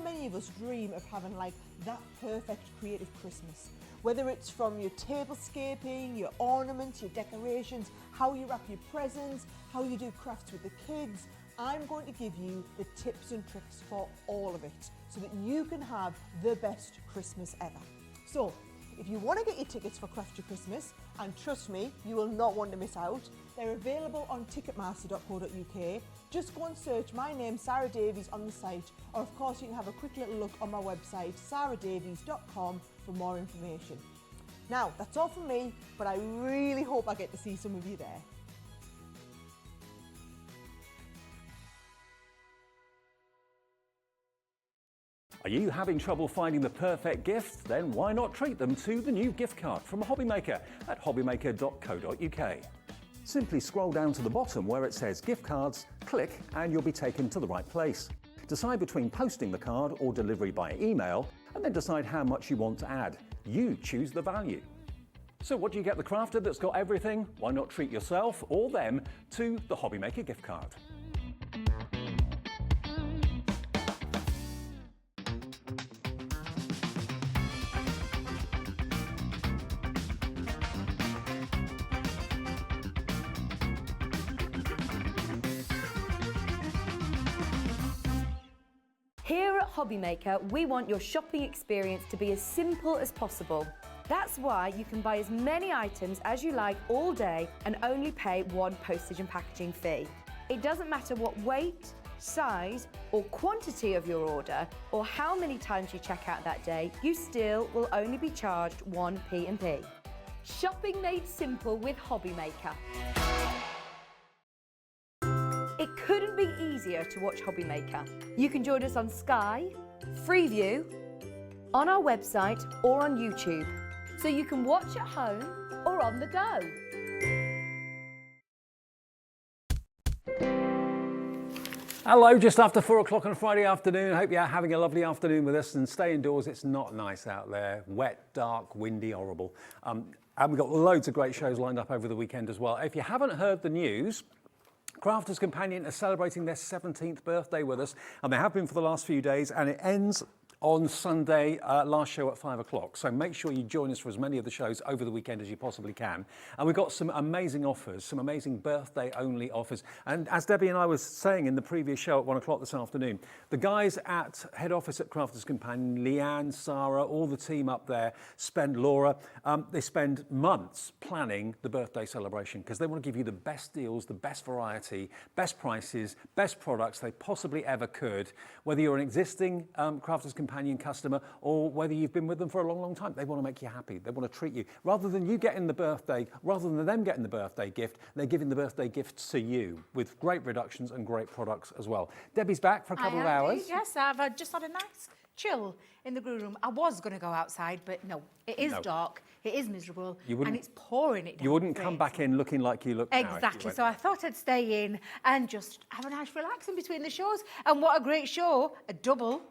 many of us dream of having like that perfect creative Christmas. Whether it's from your tablescaping, your ornaments, your decorations, how you wrap your presents, how you do crafts with the kids, I'm going to give you the tips and tricks for all of it so that you can have the best Christmas ever. So, if you want to get your tickets for Craft Your Christmas, and trust me, you will not want to miss out, they're available on ticketmaster.co.uk. Just go and search my name, Sarah Davies, on the site, or of course you can have a quick little look on my website, sarahdavies.com, for more information. Now, that's all from me, but I really hope I get to see some of you there. Are you having trouble finding the perfect gift? Then why not treat them to the new gift card from HobbyMaker at hobbymaker.co.uk. Simply scroll down to the bottom where it says gift cards, click and you'll be taken to the right place. Decide between posting the card or delivery by email and then decide how much you want to add. You choose the value. So what do you get the crafter that's got everything? Why not treat yourself or them to the HobbyMaker gift card? Here at HobbyMaker, we want your shopping experience to be as simple as possible. That's why you can buy as many items as you like all day and only pay one postage and packaging fee. It doesn't matter what weight, size or quantity of your order or how many times you check out that day, you still will only be charged one P&P. Shopping made simple with HobbyMaker. It couldn't be easier to watch HobbyMaker. You can join us on Sky, Freeview, on our website or on YouTube, so you can watch at home or on the go. Hello, just after 4 o'clock on a Friday afternoon. I hope you're having a lovely afternoon with us and stay indoors. It's not nice out there. Wet, dark, windy, horrible. And we've got loads of great shows lined up over the weekend as well. If you haven't heard the news, Crafters Companion are celebrating their 17th birthday with us, and they have been for the last few days, and it ends on Sunday, last show at 5 o'clock. So make sure you join us for as many of the shows over the weekend as you possibly can. And we've got some amazing offers, some amazing birthday-only offers. And as Debbie and I was saying in the previous show at 1 o'clock this afternoon, the guys at head office at Crafters Companion, Leanne, Sarah, all the team up there, Laura, they spend months planning the birthday celebration because they want to give you the best deals, the best variety, best prices, best products they possibly ever could. Whether you're an existing Crafters Companion customer or whether you've been with them for a long, long time, they want to make you happy. They want to treat you. Rather than you getting the birthday, rather than them getting the birthday gift, they're giving the birthday gift to you with great reductions and great products as well. Debbie's back for a couple of hours. Yes, I've just had a nice chill in the brew room. I was going to go outside, but no, it is dark, it is miserable, and it's pouring it down. You wouldn't come back in looking like you look now. Exactly, so I thought I'd stay in and just have a nice relaxing between the shows. And what a great show, a double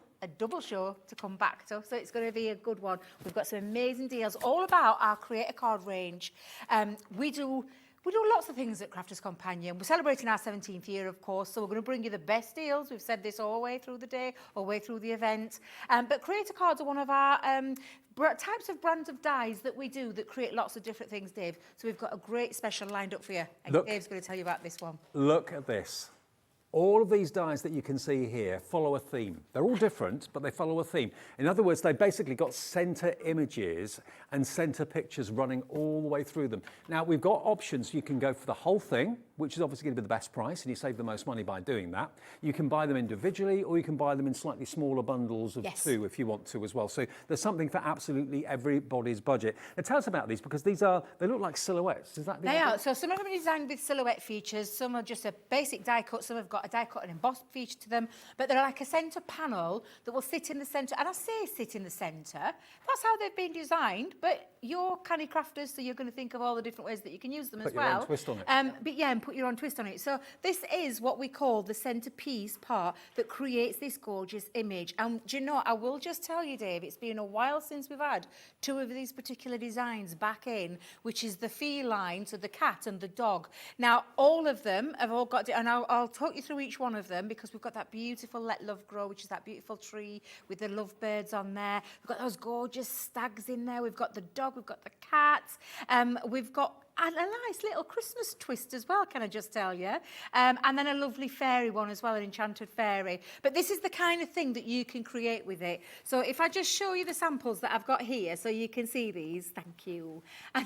show to come back to, so it's going to be a good one. We've got some amazing deals all about our creator card range. We do lots of things at Crafters Companion. We're celebrating our 17th year, of course, so we're going to bring you the best deals. We've said this all the way through the day, all the way through the event. But creator cards are one of our types of brands of dies that we do that create lots of different things, Dave. So we've got a great special lined up for you. And Dave's going to tell you about this one. Look at this. All of these dies that you can see here follow a theme. They're all different, but they follow a theme. In other words, they basically got center images and center pictures running all the way through them. Now, we've got options. You can go for the whole thing, which is obviously going to be the best price, and you save the most money by doing that. You can buy them individually, or you can buy them in slightly smaller bundles of 2 if you want to as well. So there's something for absolutely everybody's budget. Now, tell us about these, because they look like silhouettes. Is that the They idea? are. So some of them are designed with silhouette features. Some are just a basic die cut. Some have got a die cut and embossed feature to them. But they're like a centre panel that will sit in the centre. And I say sit in the centre. That's how they've been designed. But you're canny crafters, so you're going to think of all the different ways that you can use them as well. Put your own twist on it. And put your own twist on it. So this is what we call the centrepiece part that creates this gorgeous image. And do you know, I will just tell you, Dave, it's been a while since we've had 2 of these particular designs back in, which is the feline, so the cat and the dog. Now, all of them have all got, and I'll talk you through each one of them, because we've got that beautiful Let Love Grow, which is that beautiful tree with the lovebirds on there. We've got those gorgeous stags in there. We've got the dog, we've got the cat. We've got a nice little Christmas twist as well, can I just tell you? And then a lovely fairy one as well, an enchanted fairy. But this is the kind of thing that you can create with it. So if I just show you the samples that I've got here so you can see these. Thank you. I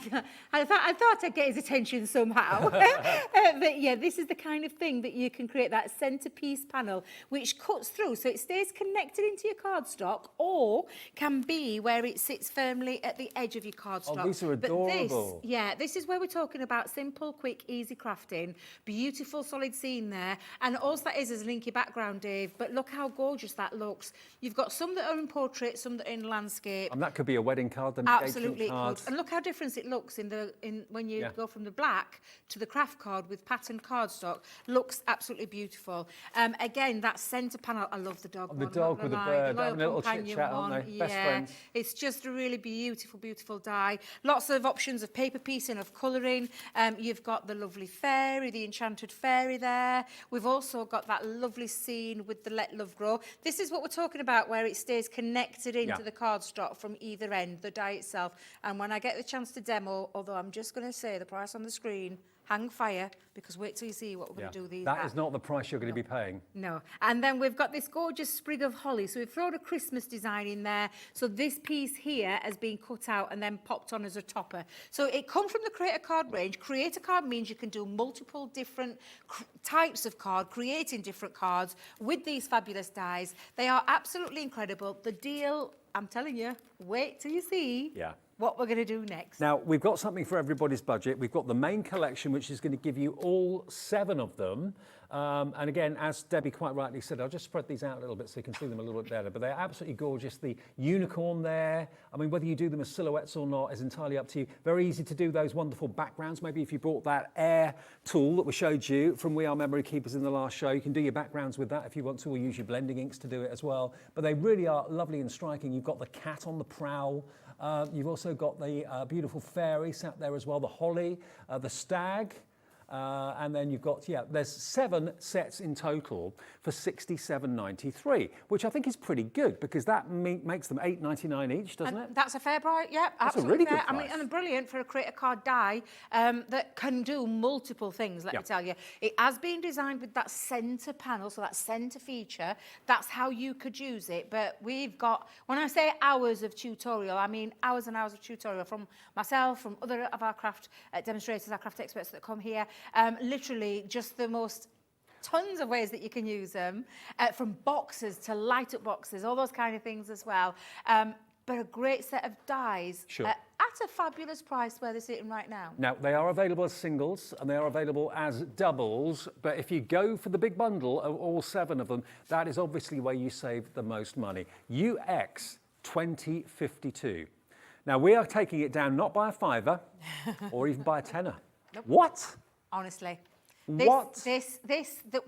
thought I'd get his attention somehow. But yeah, this is the kind of thing that you can create, that centerpiece panel, which cuts through so it stays connected into your cardstock, or can be where it sits firmly at the edge of your cardstock. Oh, these are adorable. But this is where we're talking about simple, quick, easy crafting, beautiful solid seam there, and all that is a linky background, Dave, but look how gorgeous that looks. You've got some that are in portrait, some that are in landscape. And that could be a wedding card, an Absolutely, engagement card. and look how different it looks when you go from the black to the craft card with patterned cardstock. Looks absolutely beautiful. Again, that centre panel, I love the dog. The one, dog not with gonna the lie, bird, loyal having a little companion chit-chat, aren't one. they? Best friends. It's just a really beautiful, beautiful die. Lots of options of paper piecing, of colouring. You've got the lovely fairy, the enchanted fairy there. We've also got that lovely scene with the Let Love Grow. This is what we're talking about, where it stays connected into the cardstock from either end, the die itself. And when I get the chance to demo, although I'm just going to say the price on the screen, hang fire, because wait till you see what we're going to do these. That is not the price you're going to be paying. No. And then we've got this gorgeous sprig of holly. So we've thrown a Christmas design in there. So this piece here has been cut out and then popped on as a topper. So it comes from the Creator Card range. Creator Card means you can do multiple different types of card, creating different cards with these fabulous dies. They are absolutely incredible. The deal, I'm telling you, wait till you see what we're going to do next. Now, we've got something for everybody's budget. We've got the main collection, which is going to give you all 7 of them. And again, as Debbie quite rightly said, I'll just spread these out a little bit so you can see them a little bit better. But they're absolutely gorgeous. The unicorn there, I mean, whether you do them as silhouettes or not is entirely up to you. Very easy to do those wonderful backgrounds. Maybe if you brought that air tool that we showed you from We Are Memory Keepers in the last show, you can do your backgrounds with that if you want to, or use your blending inks to do it as well. But they really are lovely and striking. You've got the cat on the prowl. You've also got the beautiful fairy sat there as well, the holly, the stag. And then you've got, there's 7 sets in total for $67.93, which I think is pretty good because that makes them $8.99 each, doesn't it? That's a fair price, yeah, That's absolutely a really fair. good I mean, price. and brilliant for a creator card die that can do multiple things, let me tell you. It has been designed with that centre panel, so that centre feature. That's how you could use it. But we've got, when I say hours of tutorial, I mean hours and hours of tutorial from myself, from other of our craft demonstrators, our craft experts that come here. Literally just the most tons of ways that you can use them, from boxes to light up boxes, all those kind of things as well. But a great set of dies at a fabulous price where they're sitting right now. Now, they are available as singles and they are available as doubles, but if you go for the big bundle of all 7 of them, that is obviously where you save the most money. UX 2052. Now, we are taking it down not by a £5 or even by a £10. Nope. What? Honestly. What?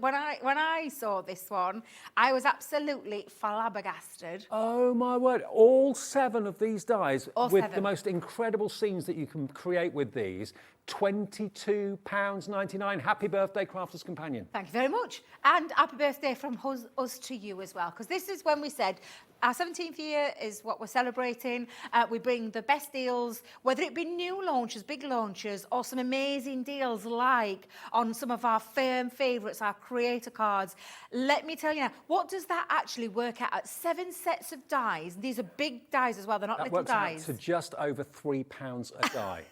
When I saw this one, I was absolutely flabbergasted. Oh my word, all 7 of these dies with 7. the most incredible scenes that you can create with these. £22.99. Happy birthday, Crafter's Companion. Thank you very much. And happy birthday from us to you as well, because this is when we said our 17th year is what we're celebrating. We bring the best deals, whether it be new launches, big launches, or some amazing deals like on some of our firm favourites, our creator cards. Let me tell you now, what does that actually work out at? 7 sets of dies. These are big dies as well, they're not That little works dies. out to just over £3 a die.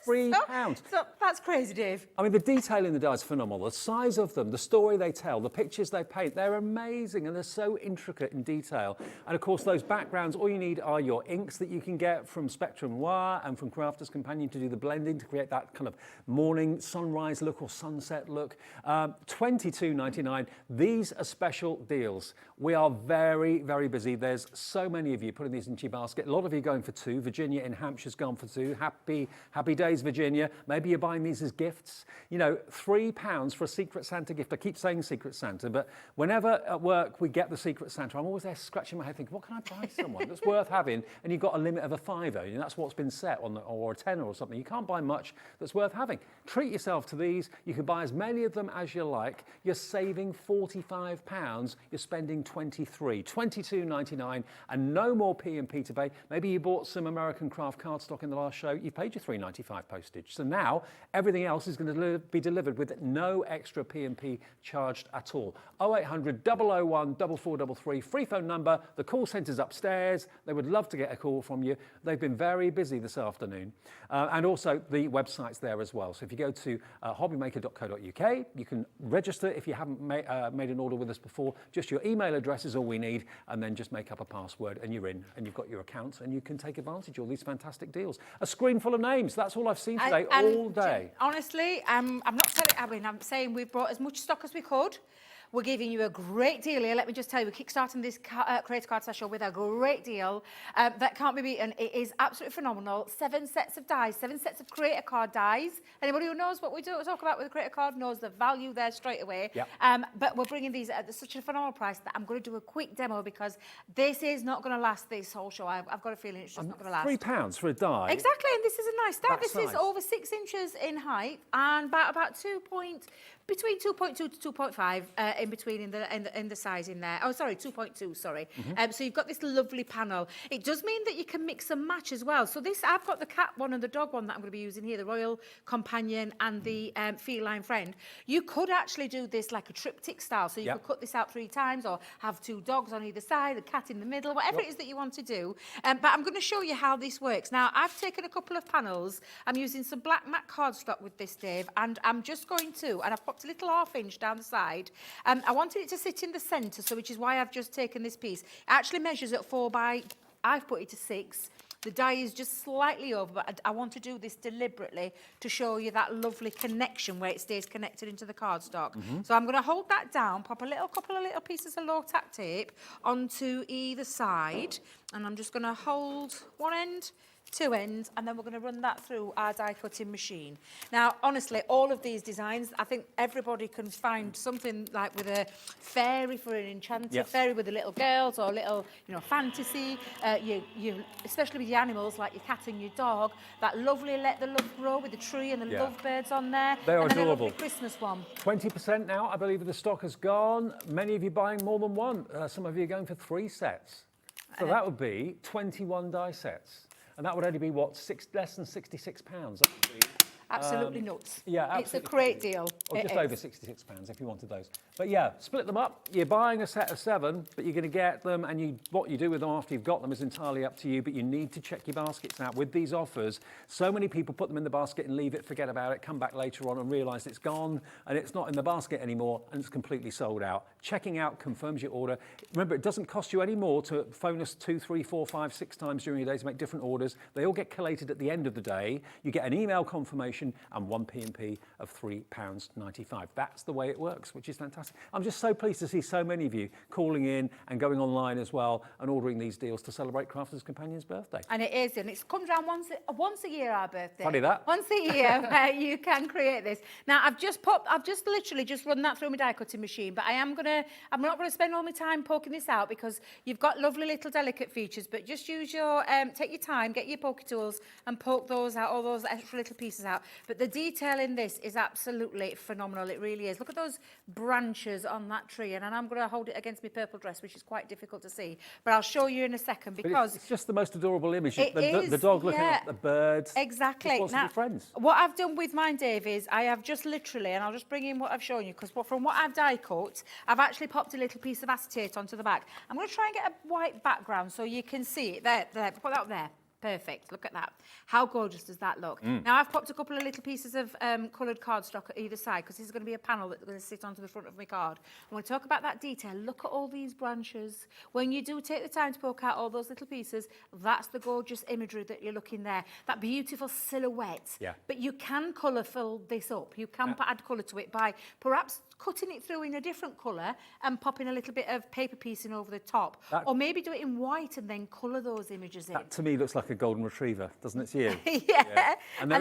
£3. So that's crazy, Dave. I mean, the detail in the dies is phenomenal. The size of them, the story they tell, the pictures they paint, they're amazing and they're so intricate in detail. And of course, those backgrounds, all you need are your inks that you can get from Spectrum Noir and from Crafter's Companion to do the blending to create that kind of morning sunrise look or sunset look. $22.99. These are special deals. We are very, very busy. There's so many of you putting these into your basket. A lot of you going for 2. Virginia in Hampshire's gone for 2. Happy days, Virginia. Maybe you're buying these as gifts. You know, £3 for a Secret Santa gift. I keep saying Secret Santa, but whenever at work we get the Secret Santa, I'm always there scratching my head thinking, what can I buy someone that's worth having? And you've got a limit of a £5, and that's what's been set on or a £10 or something. You can't buy much that's worth having. Treat yourself to these. You can buy as many of them as you like. You're saving £45. You're spending £23, $22.99, and no more P&P to pay. Maybe you bought some American craft cardstock in the last show. You paid your $3.95 postage. So now everything else is going to be delivered with no extra P&P charged at all. 0800 001 4433, free phone number. The call centre's upstairs. They would love to get a call from you. They've been very busy this afternoon. And also the website's there as well. So if you go to hobbymaker.co.uk, you can register if you haven't made an order with us before. Just your email address is all we need, and then just make up a password and you're in, and you've got your account and you can take advantage of all these fantastic deals. A screen full of names. That's all I've seen today, all day. Honestly, I'm not telling. I mean, I'm saying we've brought as much stock as we could. We're giving you a great deal here. Let me just tell you, we're kickstarting this Creator Card Special with a great deal that can't be beaten. It is absolutely phenomenal. 7 sets of dies, 7 sets of Creator Card dies. Anybody who knows what we do talk about with a Creator Card knows the value there straight away. Yep. But we're bringing these at such a phenomenal price that I'm going to do a quick demo because this is not going to last this whole show. I've got a feeling it's just not going to last. £3 for a die. Exactly, and this is a nice die. That This size. is over 6 inches in height and about between 2.2 to 2.5 in between in the size in there. Oh, sorry, 2.2, sorry. So you've got this lovely panel. It does mean that you can mix and match as well. So this, I've got the cat one and the dog one that I'm going to be using here, the Royal Companion and the Feline Friend. You could actually do this like a triptych style. So you could cut this out 3 times or have 2 dogs on either side, a cat in the middle, whatever it is that you want to do. But I'm going to show you how this works. Now, I've taken a couple of panels. I'm using some black matte cardstock with this, Dave, and I'm just going to, and I've popped a little half-inch down the side. I wanted it to sit in the centre, so which is why I've just taken this piece. It actually measures at 4 by, I've put it to 6. The die is just slightly over, but I want to do this deliberately to show you that lovely connection where it stays connected into the cardstock. So I'm going to hold that down, pop a couple of little pieces of low-tack tape onto either side, and I'm just going to hold one end two ends, and then we're going to run that through our die cutting machine. Now, honestly, all of these designs, I think everybody can find something like with a fairy for an enchanted fairy with the little girls, or little, fantasy. Especially with your animals, like your cat and your dog, that lovely Let the Love Grow with the tree and the lovebirds on there. They are and then adorable. A lovely Christmas one. 20% now, I believe, of the stock has gone. Many of you buying more than one. Some of you are going for 3 sets. So that would be 21 die sets. And that would only be, less than £66. That would be, absolutely nuts. Yeah, absolutely. It's a great deal. Or just over £66 if you wanted those. But yeah, split them up. You're buying a set of 7, but you're going to get them, and what you do with them after you've got them is entirely up to you, but you need to check your baskets out. With these offers, so many people put them in the basket and leave it, forget about it, come back later on and realise it's gone, and it's not in the basket anymore, and it's completely sold out. Checking out confirms your order. Remember, it doesn't cost you any more to phone us 2, 3, 4, 5, 6 times during your day to make different orders. They all get collated at the end of the day. You get an email confirmation and 1 P&P of £3.95. That's the way it works, which is fantastic. I'm just so pleased to see so many of you calling in and going online as well and ordering these deals to celebrate Crafters Companion's birthday. And it is, and it comes around once a year, our birthday. Funny that. Once a year where you can create this. Now, I've literally just run that through my die cutting machine, but I'm not gonna spend all my time poking this out because you've got lovely little delicate features, but just use take your time, get your poker tools and poke those out, all those extra little pieces out. But the detail in this is absolutely phenomenal. It really is. Look at those branches on that tree, and I'm going to hold it against my purple dress, which is quite difficult to see, but I'll show you in a second because it's just the most adorable image. The dog looking at the birds. Exactly. Just wants to be friends. What I've done with mine, Dave, is I have just literally, and I'll just bring in what I've shown you, because from what I've die cut, I've actually popped a little piece of acetate onto the back. I'm going to try and get a white background so you can see it. There, put that up there. Perfect. Look at that. How gorgeous does that look? Now, I've popped a couple of little pieces of coloured cardstock at either side because this is going to be a panel that's going to sit onto the front of my card. I want to talk about that detail. Look at all these branches. When you do take the time to poke out all those little pieces, that's the gorgeous imagery that you're looking there. That beautiful silhouette. Yeah. But you can colour fill this up. You can add colour to it by perhaps cutting it through in a different colour and popping a little bit of paper piecing over the top. Or maybe do it in white and then colour those images in. That to me looks like a golden retriever, doesn't it to you? Yeah. And there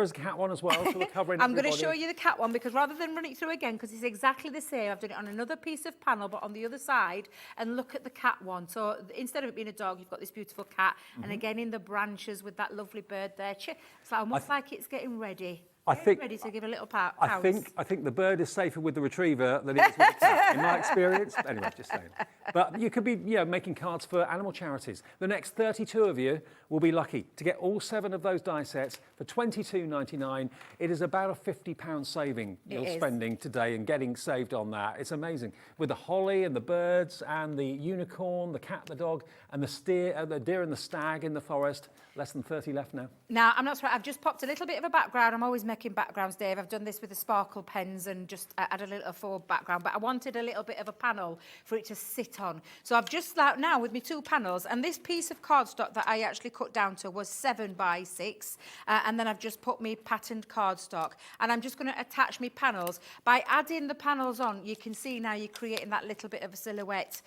is a cat one as well, so we're covering I'm going to show you the cat one because rather than run it through again, because it's exactly the same, I've done it on another piece of panel, but on the other side, and look at the cat one. So instead of it being a dog, you've got this beautiful cat, and again in the branches with that lovely bird there. It's almost like it's getting ready. Ready to give a little pout. I think the bird is safer with the retriever than it is with the cat, in my experience. Anyway, just saying. But you could be, making cards for animal charities. The next 32 of you will be lucky to get all 7 of those die sets for £22.99. It is about a £50 saving you're spending today and getting saved on that. It's amazing. With the holly and the birds and the unicorn, the cat, the dog, and the deer and the stag in the forest. Less than 30 left now. Now, I'm not sorry. I've just popped a little bit of a background. I'm always making backgrounds, Dave. I've done this with the sparkle pens and just add a little forward background, but I wanted a little bit of a panel for it to sit on. So I've just now with my 2 panels, and this piece of cardstock that I actually cut down to was 7 by 6, and then I've just put me patterned cardstock, and I'm just going to attach me panels. By adding the panels on, you can see now you're creating that little bit of a silhouette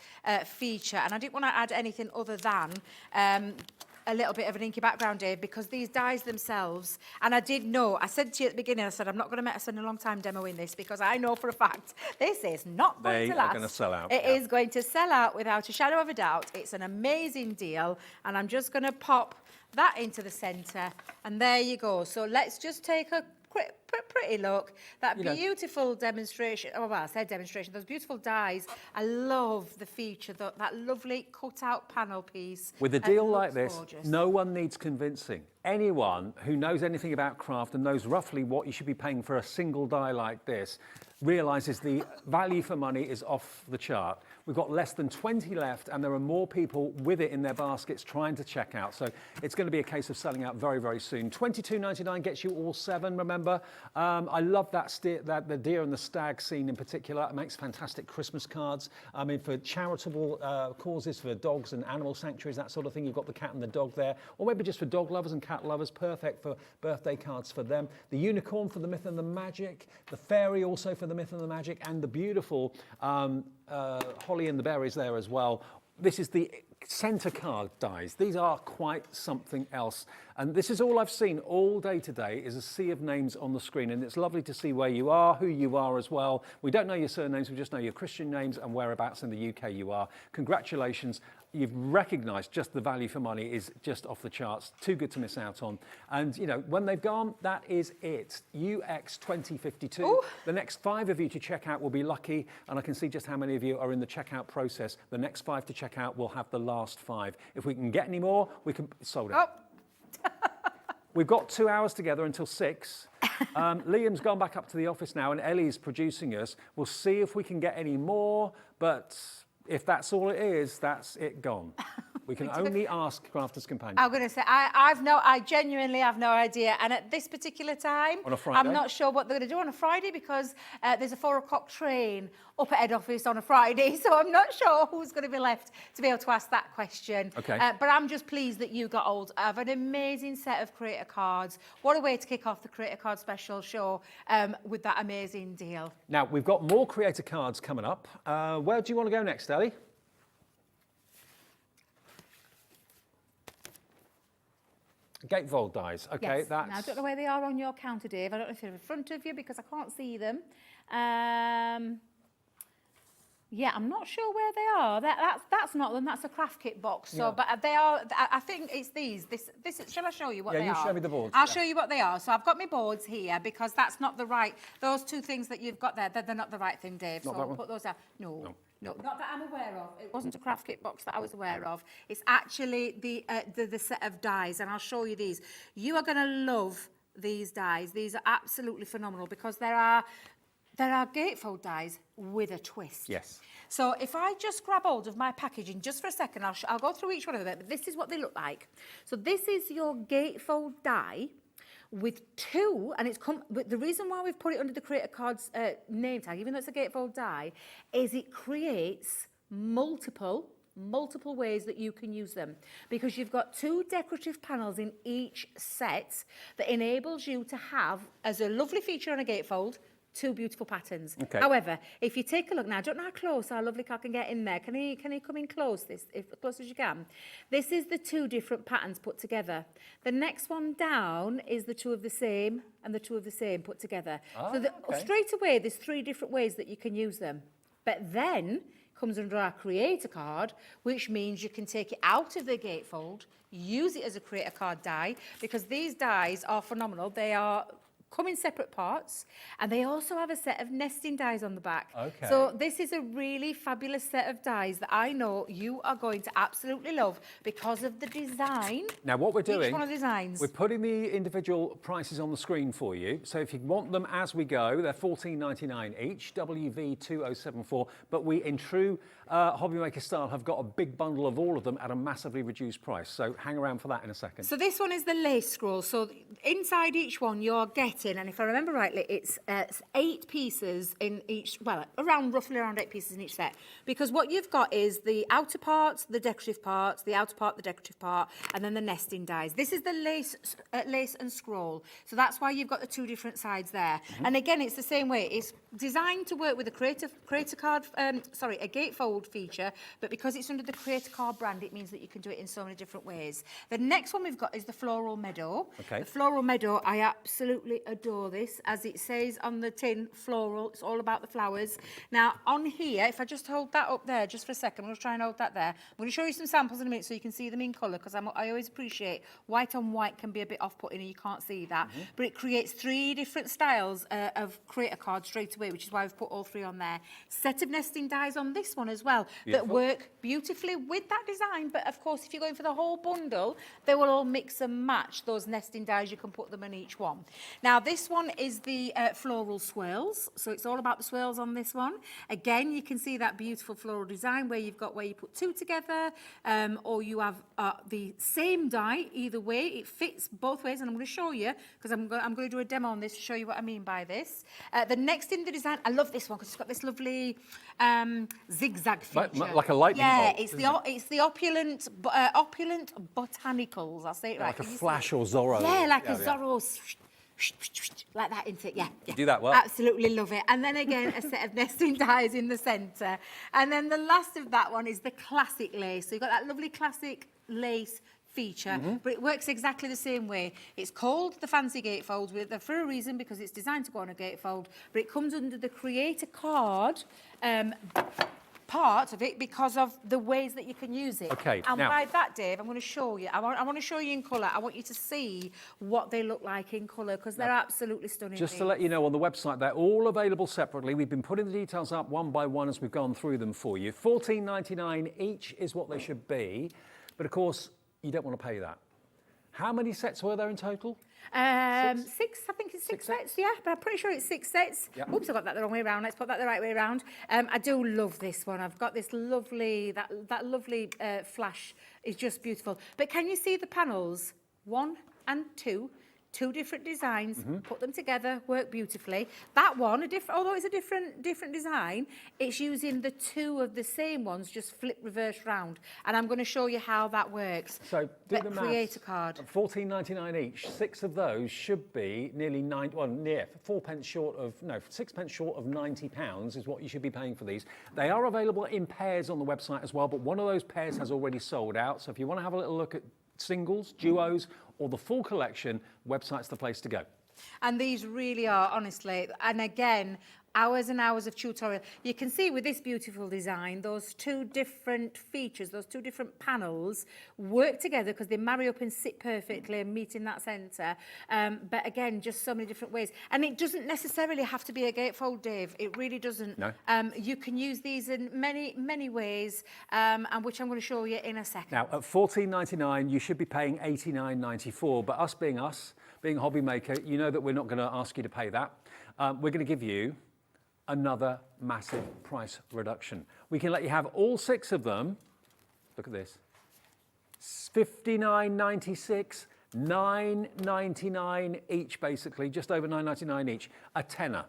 feature, and I didn't want to add anything other than a little bit of an inky background, Dave, because these dies themselves, and I said to you at the beginning, I said, I'm not going to spend a long time demoing this because I know for a fact this is not going to last. They are going to sell out. It is going to sell out without a shadow of a doubt. It's an amazing deal, and I'm just going to pop that into the centre, and there you go. So let's just take a pretty look. That beautiful demonstration. Oh, well, I said demonstration. Those beautiful dies. I love the feature, that lovely cut-out panel piece. With a deal like this, gorgeous. No one needs convincing. Anyone who knows anything about craft and knows roughly what you should be paying for a single die like this realises the value for money is off the chart. We've got less than 20 left, and there are more people with it in their baskets trying to check out. So it's going to be a case of selling out very, very soon. £22.99 gets you all 7, remember. I love the deer and the stag scene in particular. It makes fantastic Christmas cards. I mean, for charitable causes, for dogs and animal sanctuaries, that sort of thing. You've got the cat and the dog there. Or maybe just for dog lovers and cat lovers, perfect for birthday cards for them. The unicorn for the myth and the magic. The fairy also for the myth and the magic. And the beautiful holly and the berries there as well. This is the centre card dies. These are quite something else. And this is all I've seen all day today is a sea of names on the screen. And it's lovely to see where you are, who you are as well. We don't know your surnames, we just know your Christian names and whereabouts in the UK you are. Congratulations. You've recognised just the value for money is just off the charts. Too good to miss out on. And, you know, when they've gone, that is it. UX 2052. Ooh. The next 5 of you to check out will be lucky. And I can see just how many of you are in the checkout process. The next 5 to check out will have the last 5. If we can get any more, we can... Sold out. Oh. We've got 2 hours together until 6. Liam's gone back up to the office now and Ellie's producing us. We'll see if we can get any more, but... if that's all it is, that's it gone. We can only ask Crafters Companion. I'm going to say, I genuinely have no idea. And at this particular time, on a Friday? I'm not sure what they're going to do on a Friday because there's a 4 o'clock train up at head office on a Friday. So I'm not sure who's going to be left to be able to ask that question. Okay. But I'm just pleased that you got hold of an amazing set of creator cards. What a way to kick off the creator card special show with that amazing deal. Now, we've got more creator cards coming up. Where do you want to go next, Ellie? Gatefold dies. Okay, yes. that's... Now, I don't know where they are on your counter, Dave. I don't know if they're in front of you because I can't see them. Yeah, I'm not sure where they are. That's not them. That's a craft kit box. So, yeah. But they are. I think it's these. This. Shall I show you what they are? Yeah, you show me the boards. I'll show you what they are. So I've got my boards here because that's not the right. Those 2 things that you've got there, they're not the right thing, Dave. Not so that one? Put those out. No, not that I'm aware of. It wasn't a craft kit box that I was aware of. It's actually the set of dies, and I'll show you these. You are going to love these dies. These are absolutely phenomenal because there are gatefold dies with a twist. Yes. So if I just grab hold of my packaging just for a second, I'll go through each one of them, but this is what they look like. So this is your gatefold die with 2, and but the reason why we've put it under the Creator Cards name tag, even though it's a gatefold die, is it creates multiple ways that you can use them because you've got 2 decorative panels in each set that enables you to have, as a lovely feature on a gatefold, 2 beautiful patterns. Okay. However, if you take a look now, I don't know how close our lovely car can get in there. Can he come in close, as close as you can? This is the 2 different patterns put together. The next one down is the 2 of the same and the 2 of the same put together. So straight away, there's 3 different ways that you can use them. But then comes under our creator card, which means you can take it out of the gatefold, use it as a creator card die, because these dies are phenomenal. They come in separate parts, and they also have a set of nesting dies on the back. Okay. So this is a really fabulous set of dies that I know you are going to absolutely love because of the design. Now, what we're doing, each one of the designs. We're putting the individual prices on the screen for you. So if you want them as we go, they're $14.99 each, WV2074. But we, in true HobbyMaker style, have got a big bundle of all of them at a massively reduced price. So hang around for that in a second. So this one is the lace scroll. So inside each one, you're getting, and if I remember rightly, it's 8 pieces in each, well, roughly around 8 pieces in each set. Because what you've got is the outer parts, the decorative parts, the outer part, the decorative part, and then the nesting dies. This is the lace and scroll. So that's why you've got the 2 different sides there. Mm-hmm. And again, it's the same way. It's designed to work with a creator card, a gatefold feature, but because it's under the creator card brand, it means that you can do it in so many different ways. The next one we've got is the floral meadow. Okay. The floral meadow, I absolutely adore this. As it says on the tin, floral, it's all about the flowers. Now, on here, if I just hold that up there just for a second, I'm going to try and hold that there. I'm going to show you some samples in a minute so you can see them in colour, because I always appreciate white on white can be a bit off-putting and you can't see that. Mm-hmm. But it creates 3 different styles of creator cards straight away, which is why we've put all 3 on there. Set of nesting dies on this one as well. Beautiful. That work beautifully with that design, but of course if you're going for the whole bundle, they will all mix and match those nesting dies. You can put them in each one. Now this one is the floral swirls, so it's all about the swirls on this one. Again, you can see that beautiful floral design where you put 2 together, or you have the same die. Either way, it fits both ways, and I'm going to show you because I'm going to do a demo on this to show you what I mean by this. The next in the design, I love this one because it's got this lovely zigzag feature. Like a lightning bolt. Yeah, it's the opulent botanicals. I'll say it right. Like a Flash or Zorro. Yeah, like a Zorro like that, isn't it? Yeah. You do that well. Absolutely love it. And then again, a set of nesting dies in the centre. And then the last of that one is the classic lace. So you've got that lovely classic lace feature, but it works exactly the same way. It's called the fancy gatefold for a reason, because it's designed to go on a gatefold, but it comes under the creator card part of it because of the ways that you can use it. Okay, and now, by that, Dave, I'm going to show you. I want to show you in colour. I want you to see what they look like in colour, because they're absolutely stunning. Just to let you know, on the website, they're all available separately. We've been putting the details up one by one as we've gone through them for you. $14.99 each is what they should be, but of course, you don't want to pay that. How many sets were there in total? Six. I think it's six sets, yeah, but I'm pretty sure it's 6 sets. Yep. Oops, I got that the wrong way around. Let's put that the right way around. I do love this one. I've got this lovely, that lovely flash is just beautiful. But can you see the panels? 1 and 2. Two different designs, put them together, work beautifully. That one, although it's a different design, it's using the two of the same ones, just flip reverse round. And I'm going to show you how that works. So do the maths. Creator card. $14.99 each. 6 of those should be nearly 4 pence short of, no, 6 pence short of £90 is what you should be paying for these. They are available in pairs on the website as well, but one of those pairs has already sold out. So if you want to have a little look at singles, duos, or the full collection, website's the place to go. And these really are, honestly, and again, hours and hours of tutorial. You can see with this beautiful design, those two different features, those two different panels work together because they marry up and sit perfectly and meet in that centre. But again, just so many different ways. And it doesn't necessarily have to be a gatefold, Dave. It really doesn't. No. You can use these in many, many ways, and which I'm going to show you in a second. Now, at $14.99, you should be paying $89.94. But us, being HobbyMaker, you know that we're not going to ask you to pay that. We're going to give you another massive price reduction. We can let you have all 6 of them. Look at this. $59.96, $9.99 each, basically, just over $9.99 each. A tenner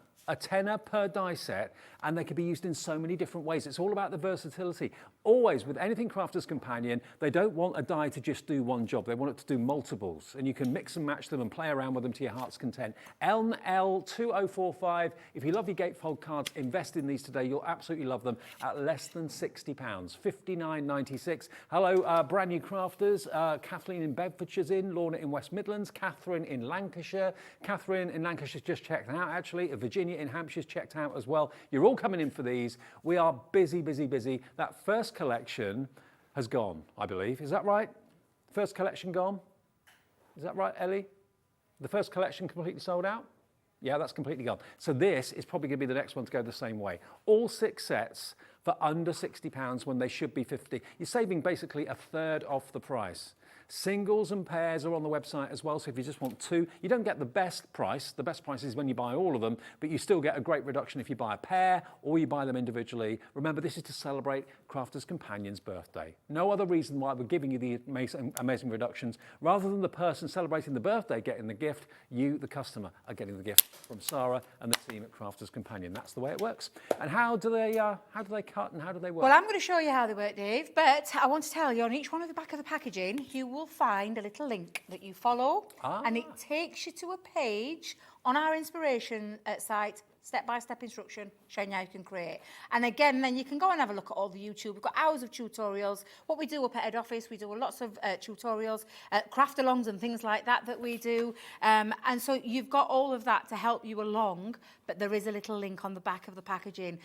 per die set, and they can be used in so many different ways. It's all about the versatility. Always, with anything Crafter's Companion, they don't want a die to just do one job. They want it to do multiples, and you can mix and match them and play around with them to your heart's content. LL2045. If you love your gatefold cards, invest in these today. You'll absolutely love them at less than £60. $59.96. Hello, brand new crafters. Kathleen in Bedfordshire's in, Lorna in West Midlands, Catherine in Lancashire. Catherine in Lancashire's just checked out, actually. Virginia in Hampshire's checked out as well. You're all coming in for these. We are busy, busy, busy. That first collection has gone, I believe. Is that right? First collection gone? Is that right, Ellie? The first collection completely sold out? Yeah, that's completely gone. So this is probably going to be the next one to go the same way. All 6 sets for under £60 when they should be $50. You're saving basically a third off the price. Singles and pairs are on the website as well, so if you just want 2, you don't get the best price. The best price is when you buy all of them, but you still get a great reduction if you buy a pair or you buy them individually. Remember, this is to celebrate Crafter's Companion's birthday. No other reason why we're giving you the amazing reductions. Rather than the person celebrating the birthday getting the gift, you, the customer, are getting the gift from Sarah and the team at Crafter's Companion. That's the way it works. And how do they cut and how do they work? Well, I'm going to show you how they work, Dave, but I want to tell you, on each one of the back of the packaging, you will find a little link that you follow, and it takes you to a page on our inspiration site, step-by-step instruction showing you how you can create. And again, then you can go and have a look at all the YouTube. We've got hours of tutorials. What we do up at head office, we do lots of tutorials, craft-alongs and things like that we do. And so you've got all of that to help you along, but there is a little link on the back of the packaging.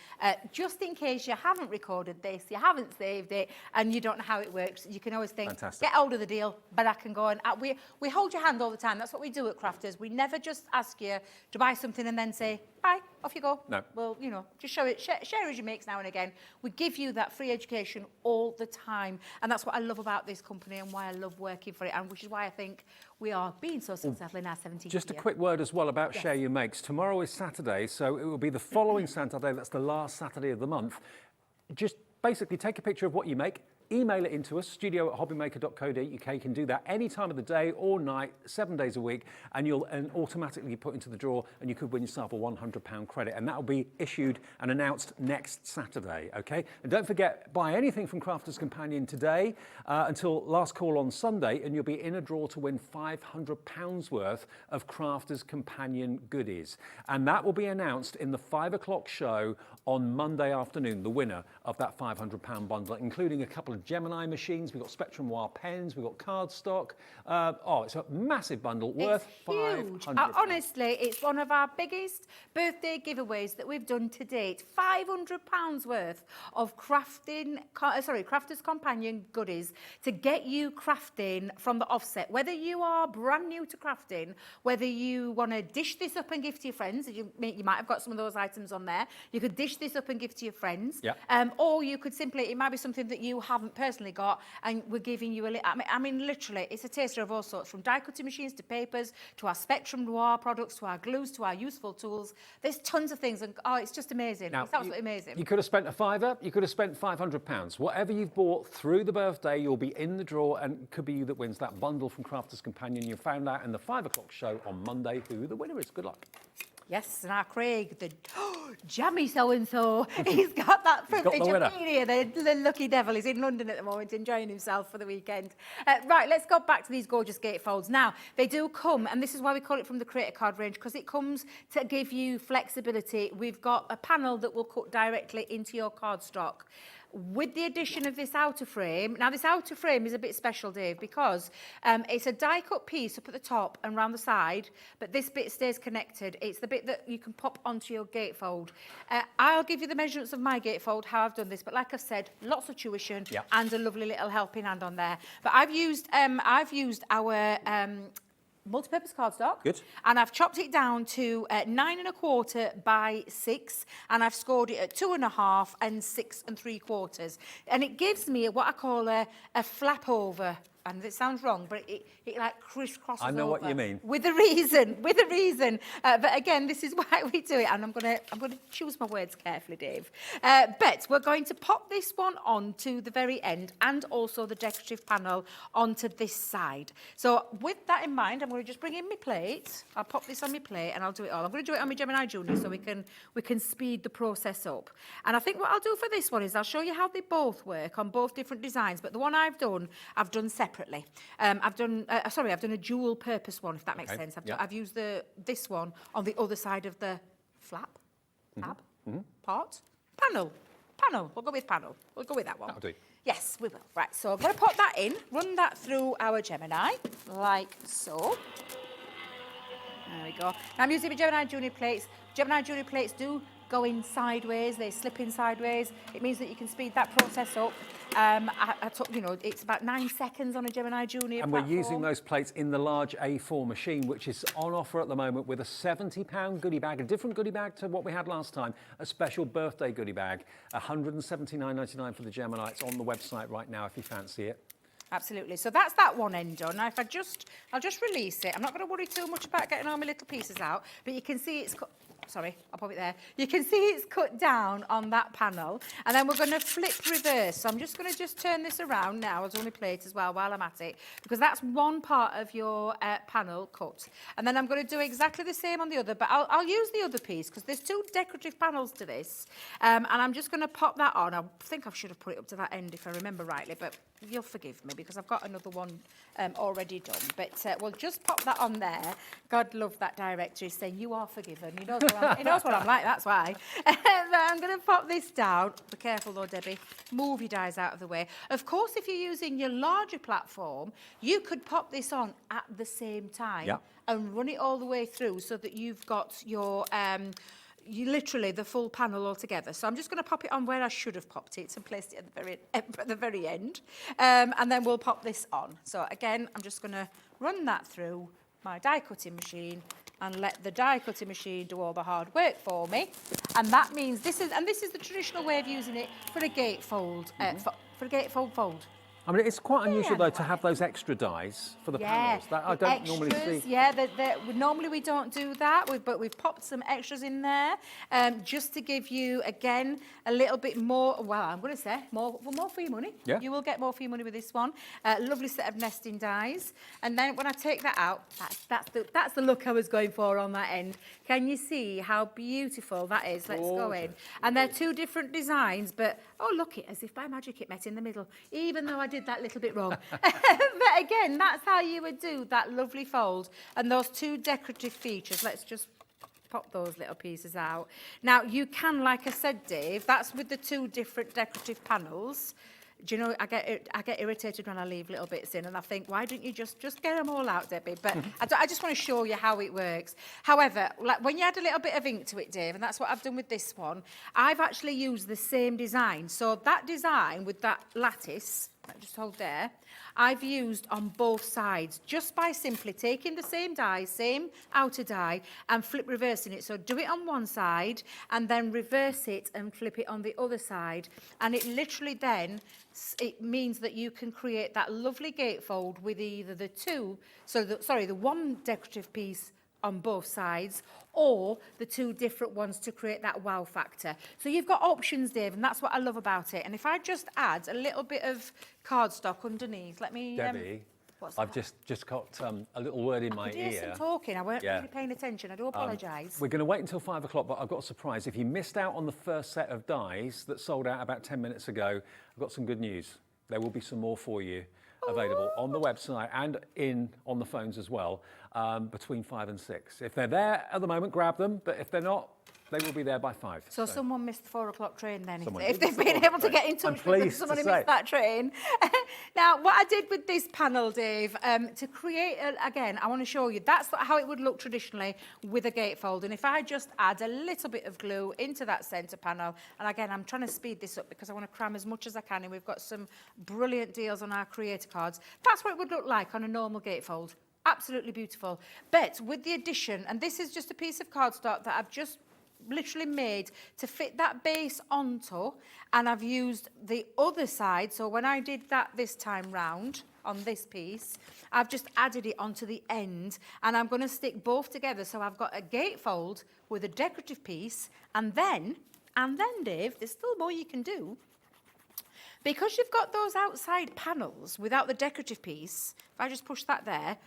Just in case you haven't recorded this, you haven't saved it, and you don't know how it works, you can always think, Fantastic. Get hold of the deal, but I can go and... we hold your hand all the time. That's what we do at Crafters. We never just ask you to buy something and then say, bye, off you go. No. Well, you know, just show it, share as you makes now and again. We give you that free education all the time. And that's what I love about this company and why I love working for it, and which is why I think we are being so successful in our 17th year. Just a quick word as well about Share Your Makes. Tomorrow is Saturday, so it will be the following Saturday. That's the last Saturday of the month. Just basically take a picture of what you make, email it into us, studio@hobbymaker.co.uk. You can do that any time of the day or night, 7 days a week, and you'll automatically be put into the draw, and you could win yourself a £100 credit, and that will be issued and announced next Saturday, okay? And don't forget, buy anything from Crafter's Companion today until last call on Sunday, and you'll be in a draw to win £500 worth of Crafter's Companion goodies. And that will be announced in the 5 o'clock show on Monday afternoon, the winner of that £500 bundle, including a couple of Gemini machines. We've got Spectrum Noir pens, we've got cardstock. It's a massive bundle worth huge. £500. Honestly, it's one of our biggest birthday giveaways that we've done to date. £500 worth of Crafter's Companion goodies to get you crafting from the offset. Whether you are brand new to crafting, whether you want to dish this up and give to your friends, you might have got some of those items on there. You could dish this up and give to your friends. Yep. Or you could simply, it might be something that you haven't personally got and we're giving you a little, I mean, literally, it's a taster of all sorts, from die cutting machines to papers, to our Spectrum Noir products, to our glues, to our useful tools. There's tons of things, and it's just amazing. Now, it's absolutely amazing. You could have spent a fiver, you could have spent £500. Whatever you've bought through the birthday, you'll be in the draw, and it could be you that wins that bundle from Crafter's Companion. You found out in the 5 o'clock show on Monday who the winner is. Good luck. Yes, and our Craig, the jammy so-and-so, he's got that privilege of being here. The lucky devil. He's in London at the moment, enjoying himself for the weekend. Right, let's go back to these gorgeous gatefolds. Now, they do come, and this is why we call it from the Creator Card range, because it comes to give you flexibility. We've got a panel that will cut directly into your cardstock. With the addition of this outer frame, now this outer frame is a bit special, Dave, because it's a die cut piece up at the top and round the side, but this bit stays connected. It's the bit that you can pop onto your gatefold. I'll give you the measurements of my gatefold, how I've done this, but like I've said, lots of tuition and a lovely little helping hand on there. But I've used our multi-purpose cardstock. Good. And I've chopped it down to 9 1/4 by 6, and I've scored it at 2 1/2 and 6 3/4. And it gives me what I call a flap over. And it sounds wrong, but it like crisscrosses over. I know what you mean. With a reason. But again, this is why we do it, and I'm gonna choose my words carefully, Dave. But we're going to pop this one on to the very end, and also the decorative panel onto this side. So with that in mind, I'm going to just bring in my plate. I'll pop this on my plate, and I'll do it all. I'm going to do it on my Gemini Junior, so we can speed the process up. And I think what I'll do for this one is I'll show you how they both work on both different designs. But the one I've done separately. I've done a dual purpose one, if that makes sense. I've used this one on the other side of the flap, part, panel. We'll go with panel. We'll go with that one. That'll do. Yes, we will. Right, so I'm going to pop that in, run that through our Gemini, like so. There we go. Now I'm using my Gemini Junior plates. Gemini Junior plates do go in sideways, they slip in sideways. It means that you can speed that process up. I took, it's about 9 seconds on a Gemini Junior And platform. we're using those plates in the large A4 machine, which is on offer at the moment with a £70 goodie bag, a different goodie bag to what we had last time, a special birthday goodie bag, £179.99 for the Gemini. It's on the website right now if you fancy it. Absolutely. So that's that one end done. Now, I'll just release it. I'm not going to worry too much about getting all my little pieces out, but you can see it's cut. Sorry, I'll pop it there. You can see it's cut down on that panel, and then we're going to flip reverse. So I'm just going to turn this around now. I'll do my plate as well while I'm at it, because that's one part of your panel cut. And then I'm going to do exactly the same on the other, but I'll use the other piece because there's 2 decorative panels to this, and I'm just going to pop that on. I think I should have put it up to that end if I remember rightly, but you'll forgive me because I've got another one already done. But we'll just pop that on there. God love that director. He's saying, you are forgiven. He knows what I'm like, that's why. I'm going to pop this down. Be careful though, Debbie. Move your dies out of the way. Of course, if you're using your larger platform, you could pop this on at the same time and run it all the way through so that you've got your... literally the full panel all together. So I'm just going to pop it on where I should have popped it and placed it at the very end. And then we'll pop this on. So again, I'm just going to run that through my die cutting machine and let the die cutting machine do all the hard work for me. And that means this is the traditional way of using it for a gatefold, for a gatefold fold. I mean, it's quite unusual though to have those extra dies for the panels. That I don't normally see. Yeah, normally we don't do that, but we've popped some extras in there just to give you, again, a little bit more, well, I'm going to say, more for your money. Yeah. You will get more for your money with this one. Lovely set of nesting dies. And then when I take that out, that's the look I was going for on that end. Can you see how beautiful that is? Let's go in. And they're two different designs, but, oh, look, as if by magic it met in the middle, even though I did that little bit wrong. But again, that's how you would do that lovely fold. And those two decorative features, let's just pop those little pieces out. Now, you can, like I said, Dave, that's with the two different decorative panels. Do you know, I get irritated when I leave little bits in, and I think, why don't you just get them all out, Debbie? But I just want to show you how it works. However, like when you add a little bit of ink to it, Dave, and that's what I've done with this one, I've actually used the same design. So that design with that lattice, just hold there, I've used on both sides just by simply taking the same die, same outer die, and flip reversing it. So do it on one side and then reverse it and flip it on the other side. And it literally then, it means that you can create that lovely gatefold with either the one decorative piece on both sides, or the two different ones to create that wow factor. So you've got options, Dave, and that's what I love about it. And if I just add a little bit of cardstock underneath, let me... Debbie, I've just got a little word in my ear. Some talking. I weren't really paying attention. I do apologise. We're going to wait until 5 o'clock, but I've got a surprise. If you missed out on the first set of dies that sold out about 10 minutes ago, I've got some good news. There will be some more for you available on the website and on the phones as well, between 5 and 6. If they're there at the moment, grab them, but if they're not, they will be there by 5. So someone missed the 4 o'clock train then, if they've been able to get in touch with someone who missed that train. Now, what I did with this panel, Dave, to create, again, I want to show you, that's how it would look traditionally with a gatefold. And if I just add a little bit of glue into that centre panel, and again, I'm trying to speed this up because I want to cram as much as I can, and we've got some brilliant deals on our creator cards. That's what it would look like on a normal gatefold. Absolutely beautiful. But with the addition, and this is just a piece of cardstock that I've just literally made to fit that base onto, and I've used the other side. So when I did that this time round on this piece, I've just added it onto the end, and I'm going to stick both together. So I've got a gatefold with a decorative piece, and then Dave, there's still more you can do. Because you've got those outside panels without the decorative piece, if I just push that there,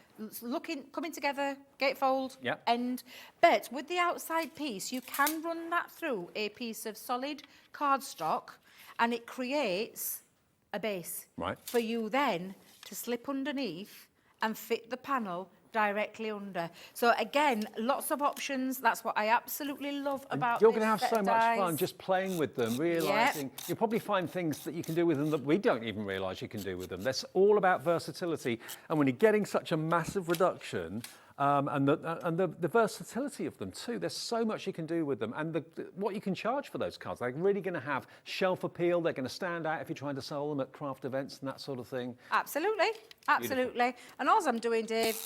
coming together, gatefold, end. But with the outside piece, you can run that through a piece of solid cardstock, and it creates a base for you then to slip underneath and fit the panel directly under. So again, lots of options. That's what I absolutely love about You're going to have so much fun just playing with them, realising Yep. you'll probably find things that you can do with them that we don't even realise you can do with them. That's all about versatility. And when you're getting such a massive reduction, and the versatility of them too. There's so much you can do with them, and what you can charge for those cards. They're really going to have shelf appeal. They're going to stand out if you're trying to sell them at craft events and that sort of thing. Absolutely, absolutely. Beautiful. And all I'm doing, Dave,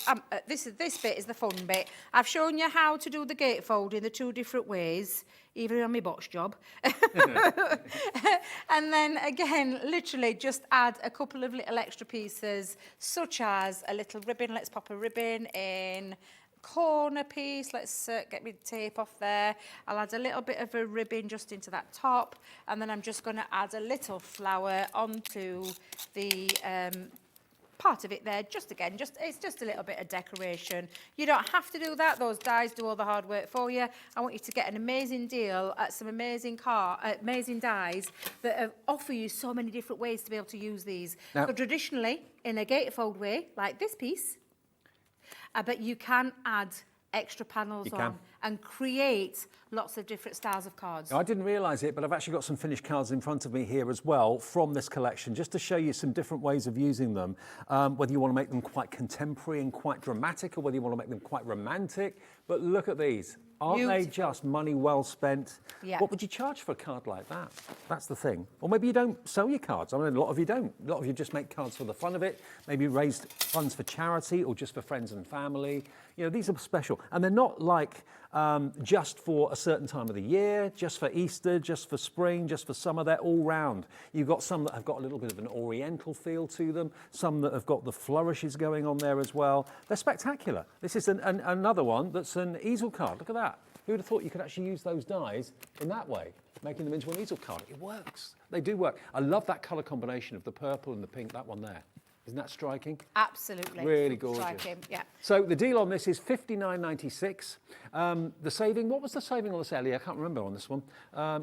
this bit is the fun bit. I've shown you how to do the gatefold in the two different ways, even on my botch job. And then again, literally just add a couple of little extra pieces, such as a little ribbon. Let's pop a ribbon in. Corner piece, let's get me tape off there. I'll add a little bit of a ribbon just into that top, and then I'm just going to add a little flower onto the part of it there. It's just a little bit of decoration. You don't have to do that. Those dies do all the hard work for you. I want you to get an amazing deal at some amazing dies that offer you so many different ways to be able to use these. Now, so traditionally, in a gatefold way, like this piece, but you can add extra panels on and create lots of different styles of cards. Now, I didn't realise it, but I've actually got some finished cards in front of me here as well from this collection, just to show you some different ways of using them, whether you want to make them quite contemporary and quite dramatic, or whether you want to make them quite romantic. But look at these. Aren't they just money well spent? Yeah. What would you charge for a card like that? That's the thing. Or maybe you don't sell your cards. I mean, a lot of you don't. A lot of you just make cards for the fun of it. Maybe raise funds for charity or just for friends and family. You know, these are special. And they're not like just for a certain time of the year, just for Easter, just for spring, just for summer. They're all round. You've got some that have got a little bit of an oriental feel to them, some that have got the flourishes going on there as well. They're spectacular. This is another one that's an easel card. Look at that. Who would have thought you could actually use those dies in that way, making them into an easel card? It works. They do work. I love that colour combination of the purple and the pink, that one there. Isn't that striking? Absolutely. Really gorgeous. Striking, yeah. So the deal on this is $59.96. The saving, what was the saving on this, Ellie? I can't remember on this one.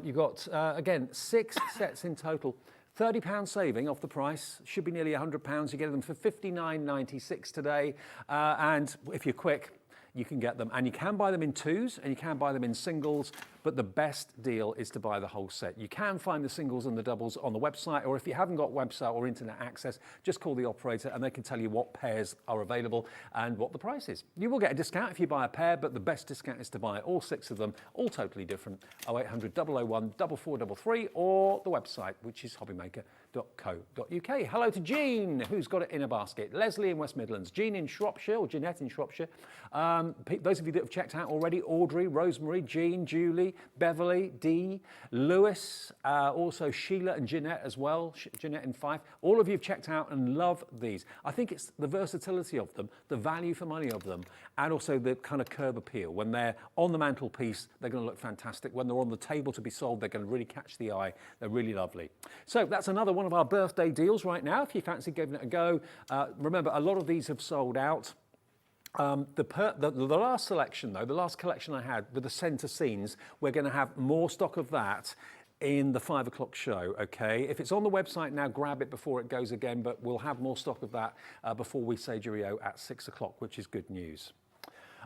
You've got, again, 6 sets in total. £30 saving off the price, should be nearly £100. You get them for $59.96 today. And if you're quick, you can get them, and you can buy them in twos and you can buy them in singles, but the best deal is to buy the whole set. You can find the singles and the doubles on the website, or if you haven't got website or internet access, just call the operator and they can tell you what pairs are available and what the price is. You will get a discount if you buy a pair, but the best discount is to buy all 6 of them, all totally different. 0800 001 4433 or the website, which is hobbymaker.co.uk. Hello to Jean, who's got it in a basket. Leslie in West Midlands, Jean in Shropshire, or Jeanette in Shropshire. Those of you that have checked out already, Audrey, Rosemary, Jean, Julie, Beverly, Dee, Lewis, also Sheila and Jeanette as well, Jeanette in Fife. All of you have checked out and love these. I think it's the versatility of them, the value for money of them, and also the kind of curb appeal. When they're on the mantelpiece, they're going to look fantastic. When they're on the table to be sold, they're going to really catch the eye. They're really lovely. So that's another one of our birthday deals right now, if you fancy giving it a go. Remember, a lot of these have sold out. The last selection, though, the last collection I had with the centre scenes, we're going to have more stock of that in the 5 o'clock show, okay? If it's on the website now, grab it before it goes again, but we'll have more stock of that before we say cheerio at 6 o'clock, which is good news.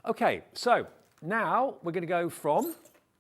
Okay, so now we're going to go from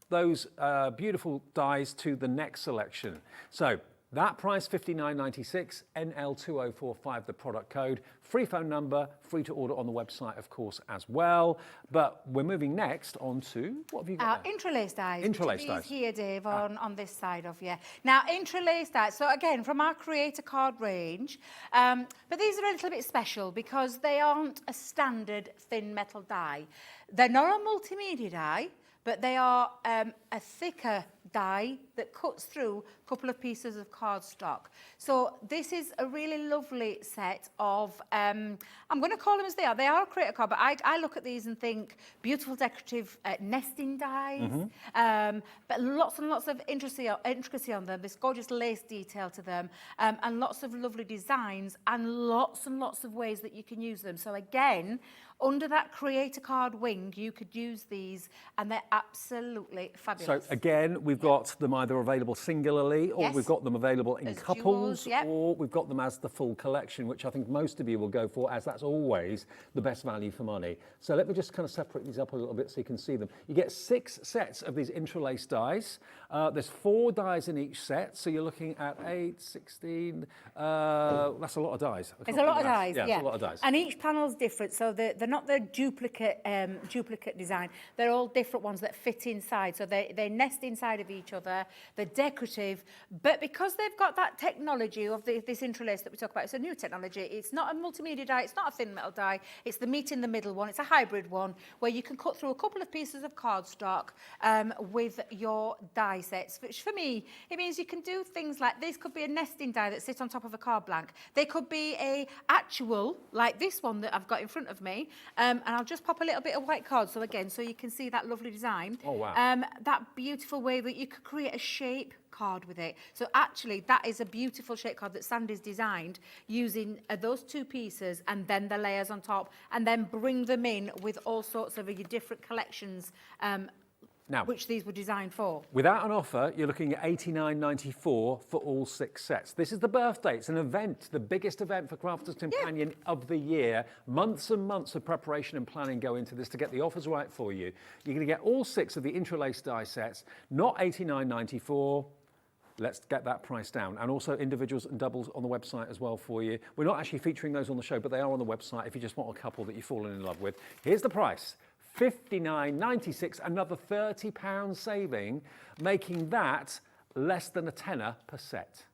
those beautiful dies to the next selection. So that price, $59.96, NL2045, the product code. Free phone number, free to order on the website, of course, as well. But we're moving next on to, what have you got there? Interlace dies. Interlace which are dies. these here, Dave, on this side of you. Now, interlace dies. So again, from our creator card range, but these are a little bit special because they aren't a standard thin metal die. They're not a multimedia die, but they are a thicker die that cuts through a couple of pieces of cardstock. So this is a really lovely set of, I'm going to call them as they are. They are a creator card, but I look at these and think beautiful decorative nesting dies, but lots and lots of intricacy on them, this gorgeous lace detail to them, and lots of lovely designs and lots of ways that you can use them. So again, under that creator card wing, you could use these and they're absolutely fabulous. So again, we've got them either available singularly, or Yes. we've got them available in As couples, duos, yep. or we've got them as the full collection, which I think most of you will go for, as that's always the best value for money. So let me just kind of separate these up a little bit so you can see them. You get 6 sets of these interlaced dies. There's 4 dies in each set, so you're looking at 8, 16, that's a lot of dies. It's a lot of dies, yeah. It's a lot of dies. And each panel's different, so they're not the duplicate design. They're all different ones that fit inside, so they nest inside of each other. They're decorative, but because they've got that technology of this interlace that we talk about, it's a new technology. It's not a multimedia die, it's not a thin metal die, it's the meet in the middle one. It's a hybrid one where you can cut through a couple of pieces of cardstock with your die sets, which for me, it means you can do things like this could be a nesting die that sits on top of a card blank. They could be a actual, like this one that I've got in front of me, and I'll just pop a little bit of white card, so you can see that lovely design. Oh, wow. That beautiful way that you could create a shape card with it. So actually, that is a beautiful shape card that Sandy's designed using those 2 pieces and then the layers on top, and then bring them in with all sorts of your different collections, Now, which these were designed for. without an offer, you're looking at $89.94 for all 6 sets. This is the birthday. It's an event, the biggest event for Crafter's Companion of the year. Months and months of preparation and planning go into this to get the offers right for you. You're going to get all 6 of the interlaced die sets, not $89.94. Let's get that price down. And also individuals and doubles on the website as well for you. We're not actually featuring those on the show, but they are on the website if you just want a couple that you've fallen in love with. Here's the price. $59.96, another £30 saving, making that less than a tenner per set.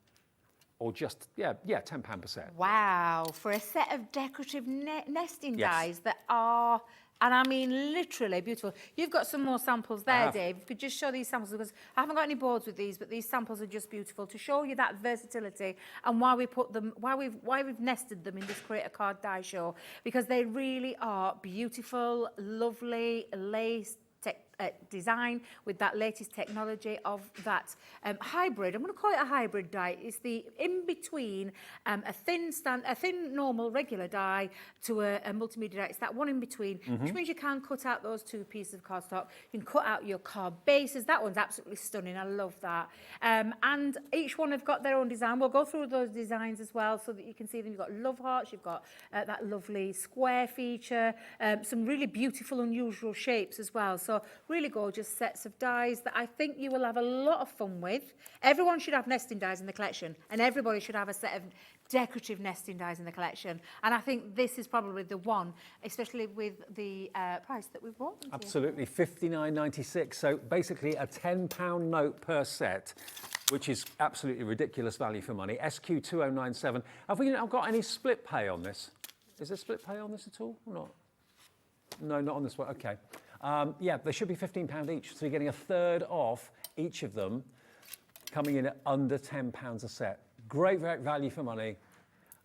or just, £10 per set. Wow, for a set of decorative nesting Yes. dies that are, and I mean literally beautiful. You've got some more samples there, have. Dave. If you could just show these samples, because I haven't got any boards with these, but these samples are just beautiful to show you that versatility and why we put them, why we've nested them in this Create a Card Die show, because they really are beautiful, lovely, laced, design with that latest technology of that hybrid. I'm going to call it a hybrid die. It's the in between a thin normal regular die to a multimedia die. It's that one in between, which means you can cut out those two pieces of cardstock. You can cut out your card bases. That one's absolutely stunning. I love that. And each one have got their own design. We'll go through those designs as well so that you can see them. You've got love hearts. You've got that lovely square feature. Some really beautiful, unusual shapes as well. So really gorgeous sets of dies that I think you will have a lot of fun with. Everyone should have nesting dies in the collection, and everybody should have a set of decorative nesting dies in the collection. And I think this is probably the one, especially with the price that we've bought them to. Absolutely, £59.96. So basically a £10 note per set, which is absolutely ridiculous value for money. SQ2097. Have we not got any split pay on this? Is there split pay on this at all or not? No, not on this one. Okay. Yeah, they should be £15 each. So you're getting a third off each of them, coming in at under £10 a set. Great value for money.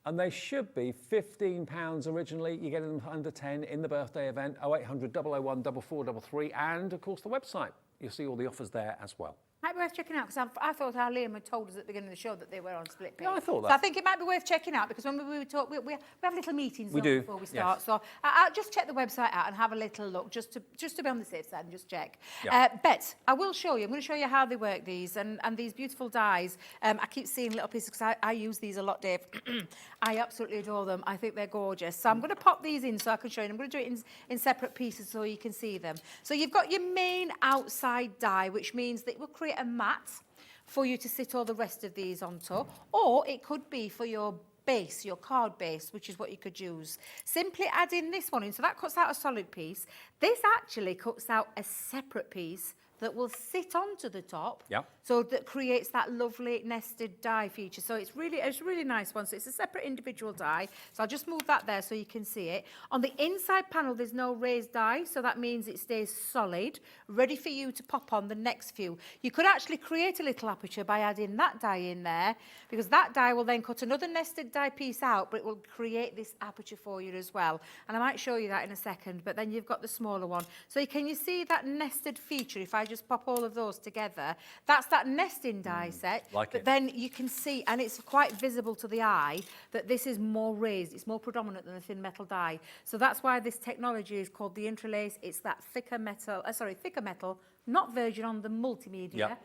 And they should be £15 originally. You're getting them for under 10 in the birthday event, 0800 001 4433. And of course the website. You'll see all the offers there as well. Might be worth checking out, because I thought our Liam had told us at the beginning of the show that they were on split pay. Yeah, I thought that. So I think it might be worth checking out, because when we talk, we have little meetings before we start. Yes. So I'll just check the website out and have a little look, just to be on the safe side and just check. Yeah. But I will show you. I'm going to show you how they work these and these beautiful dies. I keep seeing little pieces because I use these a lot, Dave. I absolutely adore them. I think they're gorgeous. So I'm going to pop these in so I can show you. I'm going to do it in separate pieces so you can see them. So you've got your main outside die, which means that it will create a mat for you to sit all the rest of these onto, or it could be for your base, your card base, which is what you could use. Simply add in this one in, so that cuts out a solid piece. This actually cuts out a separate piece that will sit onto the top. Yeah. So that creates that lovely nested die feature. So it's a really nice one. So it's a separate individual die. So I'll just move that there so you can see it. On the inside panel, there's no raised die. So that means it stays solid, ready for you to pop on the next few. You could actually create a little aperture by adding that die in there, because that die will then cut another nested die piece out, but it will create this aperture for you as well. And I might show you that in a second, but then you've got the smaller one. So can you see that nested feature? If I just pop all of those together, that's that nesting die set. Like but it. then you can see, and it's quite visible to the eye, that this is more raised, it's more predominant than a thin metal die. So that's why this technology is called the interlace. It's that thicker metal, not virgin on the multimedia,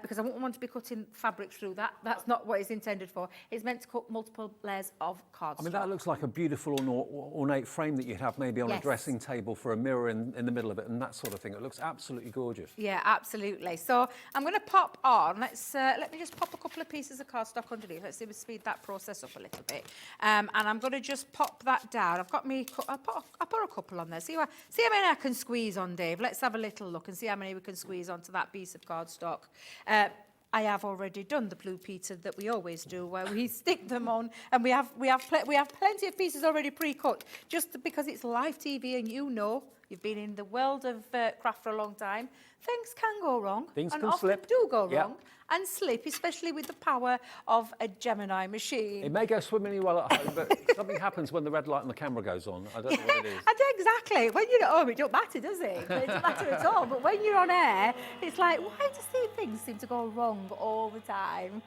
because I won't want to be cutting fabric through that. That's not what it's intended for. It's meant to cut multiple layers of cardstock. I mean, that looks like a beautiful ornate frame that you'd have maybe on a dressing table for a mirror in the middle of it and that sort of thing. It looks absolutely gorgeous. Yeah, absolutely. So I'm going to pop on. Let me just pop a couple of pieces of cardstock underneath. Let's see if we speed that process up a little bit. And I'm going to just pop that down. I've got me. I'll put a couple on there. See how many I can squeeze on, Dave. Let's have a little look and see how many we can squeeze onto that piece of cardstock. I have already done the Blue Peter that we always do, where we stick them on, and we have plenty of pieces already pre-cut, just because it's live TV, and you've been in the world of craft for a long time. Things can go wrong. Things and can often slip. do go wrong and slip, especially with the power of a Gemini machine. It may go swimmingly well at home, but something happens when the red light on the camera goes on. I don't know what it is. Exactly. When you're at home, it don't matter, does it? It doesn't matter at all. But when you're on air, it's like, why do these things seem to go wrong all the time?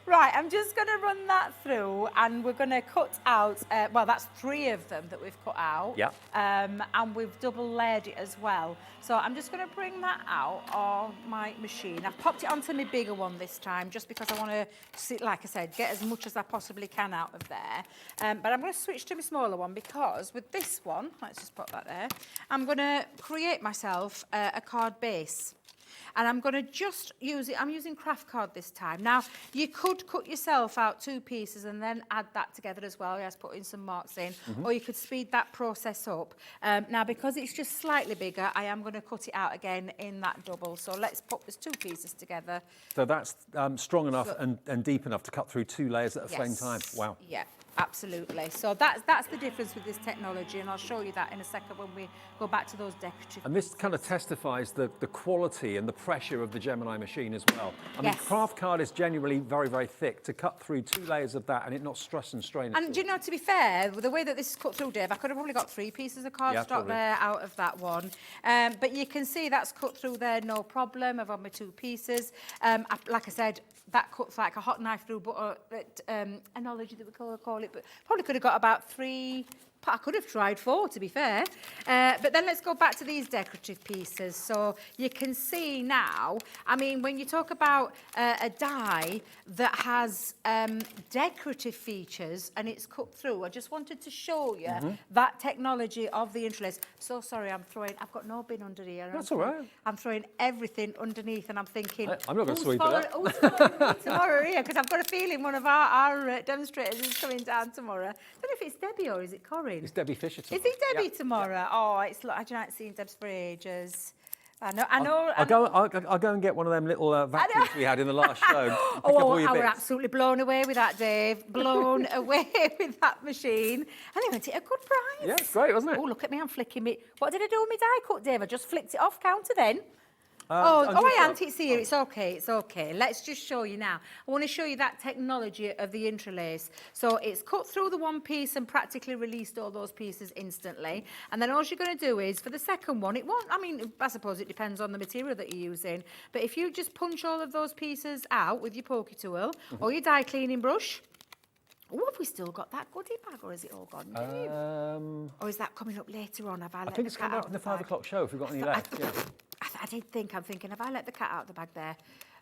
Right, I'm just going to run that through, and we're going to cut out, well, that's 3 of them that we've cut out. Yeah. And we've double layered it as well. So I'm just going to bring that out of my machine. I've popped it onto my bigger one this time, just because I want to, like I said, get as much as I possibly can out of there. But I'm going to switch to my smaller one, because with this one, let's just pop that there, I'm going to create myself a card base. And I'm going to just use it. I'm using craft card this time. Now, you could cut yourself out 2 pieces and then add that together as well. Yes, putting some marks in. Or you could speed that process up. Now, because it's just slightly bigger, I am going to cut it out again in that double. So let's put these 2 pieces together. So that's strong enough and deep enough to cut through 2 layers at the same time. Wow. Yeah. Absolutely. So that's the difference with this technology, and I'll show you that in a second when we go back to those decorative. And this kind of testifies the quality and the pressure of the Gemini machine as well. I mean, Yes. craft card is generally very, very thick. To cut through 2 layers of that and it not stress and strain. And do you know, to be fair, the way that this is cut through, Dave, I could have probably got 3 pieces of cardstock probably. there out of that one. But you can see that's cut through there, no problem. I've had my 2 pieces. Like I said, that cuts like a hot knife through butter. Analogy that we call it, but probably could have got about 3. I could have tried 4, to be fair. But then let's go back to these decorative pieces. So you can see now, I mean, when you talk about a die that has decorative features and it's cut through, I just wanted to show you that technology of the interlace. So sorry, I've got no bin under here. That's all right. I'm throwing everything underneath and I'm thinking, I'm not going to sweep it up. who's following me tomorrow here? Because I've got a feeling one of our demonstrators is coming down tomorrow. I don't know if it's Debbie or is it Corinne? It's Debbie Fisher tomorrow. Is it Debbie Yeah. tomorrow? Oh, I haven't seen Deb's for ages. I know. I'll go and get one of them little vacuums we had in the last show. Pick up all your I was bits. absolutely blown away with that, Dave. Blown away with that machine. And they went at a good price. Yeah, it's great, wasn't it? Oh, look at me, I'm flicking me. What did I do with my die cut, Dave? I just flicked it off counter then. I can't. It's here. It's okay. It's okay. Let's just show you now. I want to show you that technology of the interlace. So it's cut through the one piece and practically released all those pieces instantly. And then all you're going to do is, for the second one, it won't, I mean, I suppose it depends on the material that you're using. But if you just punch all of those pieces out with your pokey tool or your die cleaning brush, oh, have we still got that goodie bag, or is it all gone, Dave? Or is that coming up later on? I think it's coming up in the 5 o'clock show if we've got any left. Yeah. I did think, I'm thinking, have I let the cat out of the bag there?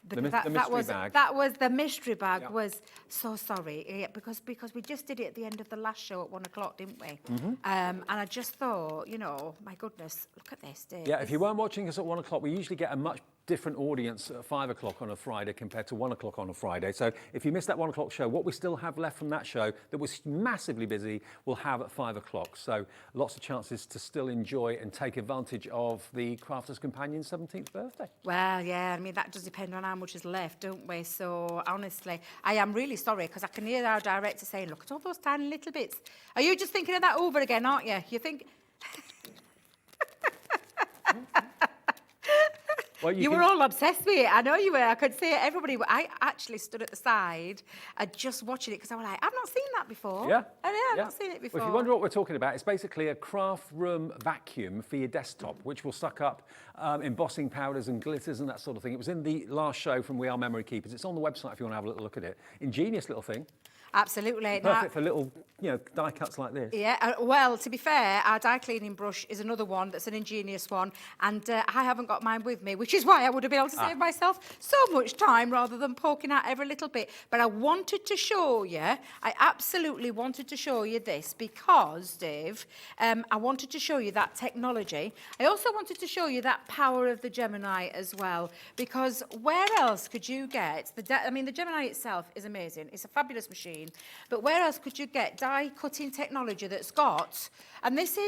The mystery bag. That was the mystery bag. Was so sorry, yeah, because we just did it at the end of the last show at 1 o'clock, didn't we? And I just thought, you know, my goodness, look at this, Dave. Yeah, if you weren't watching us at 1 o'clock, we usually get a much different audience at 5 o'clock on a Friday compared to 1 o'clock on a Friday. So if you missed that 1 o'clock show, what we still have left from that show that was massively busy, we'll have at 5 o'clock. So lots of chances to still enjoy and take advantage of the Crafter's Companion's 17th birthday. Well, yeah, I mean, that does depend on how much is left, don't we? So, honestly, I am really sorry because I can hear our director saying, look at all those tiny little bits. Are you just thinking of that over again, aren't you? You think... Well, you were all obsessed with it. I know you were. I could see it. Everybody. I actually stood at the side just watching it because I was like, I've not seen that before. Yeah. I've not seen it before. Well, if you wonder what we're talking about, it's basically a craft room vacuum for your desktop, which will suck up embossing powders and glitters and that sort of thing. It was in the last show from We Are Memory Keepers. It's on the website if you want to have a little look at it. Ingenious little thing. Absolutely. Perfect for little, die cuts like this. Yeah, well, to be fair, our die cleaning brush is another one that's an ingenious one, and I haven't got mine with me, which is why I would have been able to save myself so much time rather than poking out every little bit. But I wanted to show you, I absolutely wanted to show you this because, Dave, I wanted to show you that technology. I also wanted to show you that power of the Gemini as well, because where else could you get, the Gemini itself is amazing. It's a fabulous machine. But where else could you get die cutting technology that's got, and this,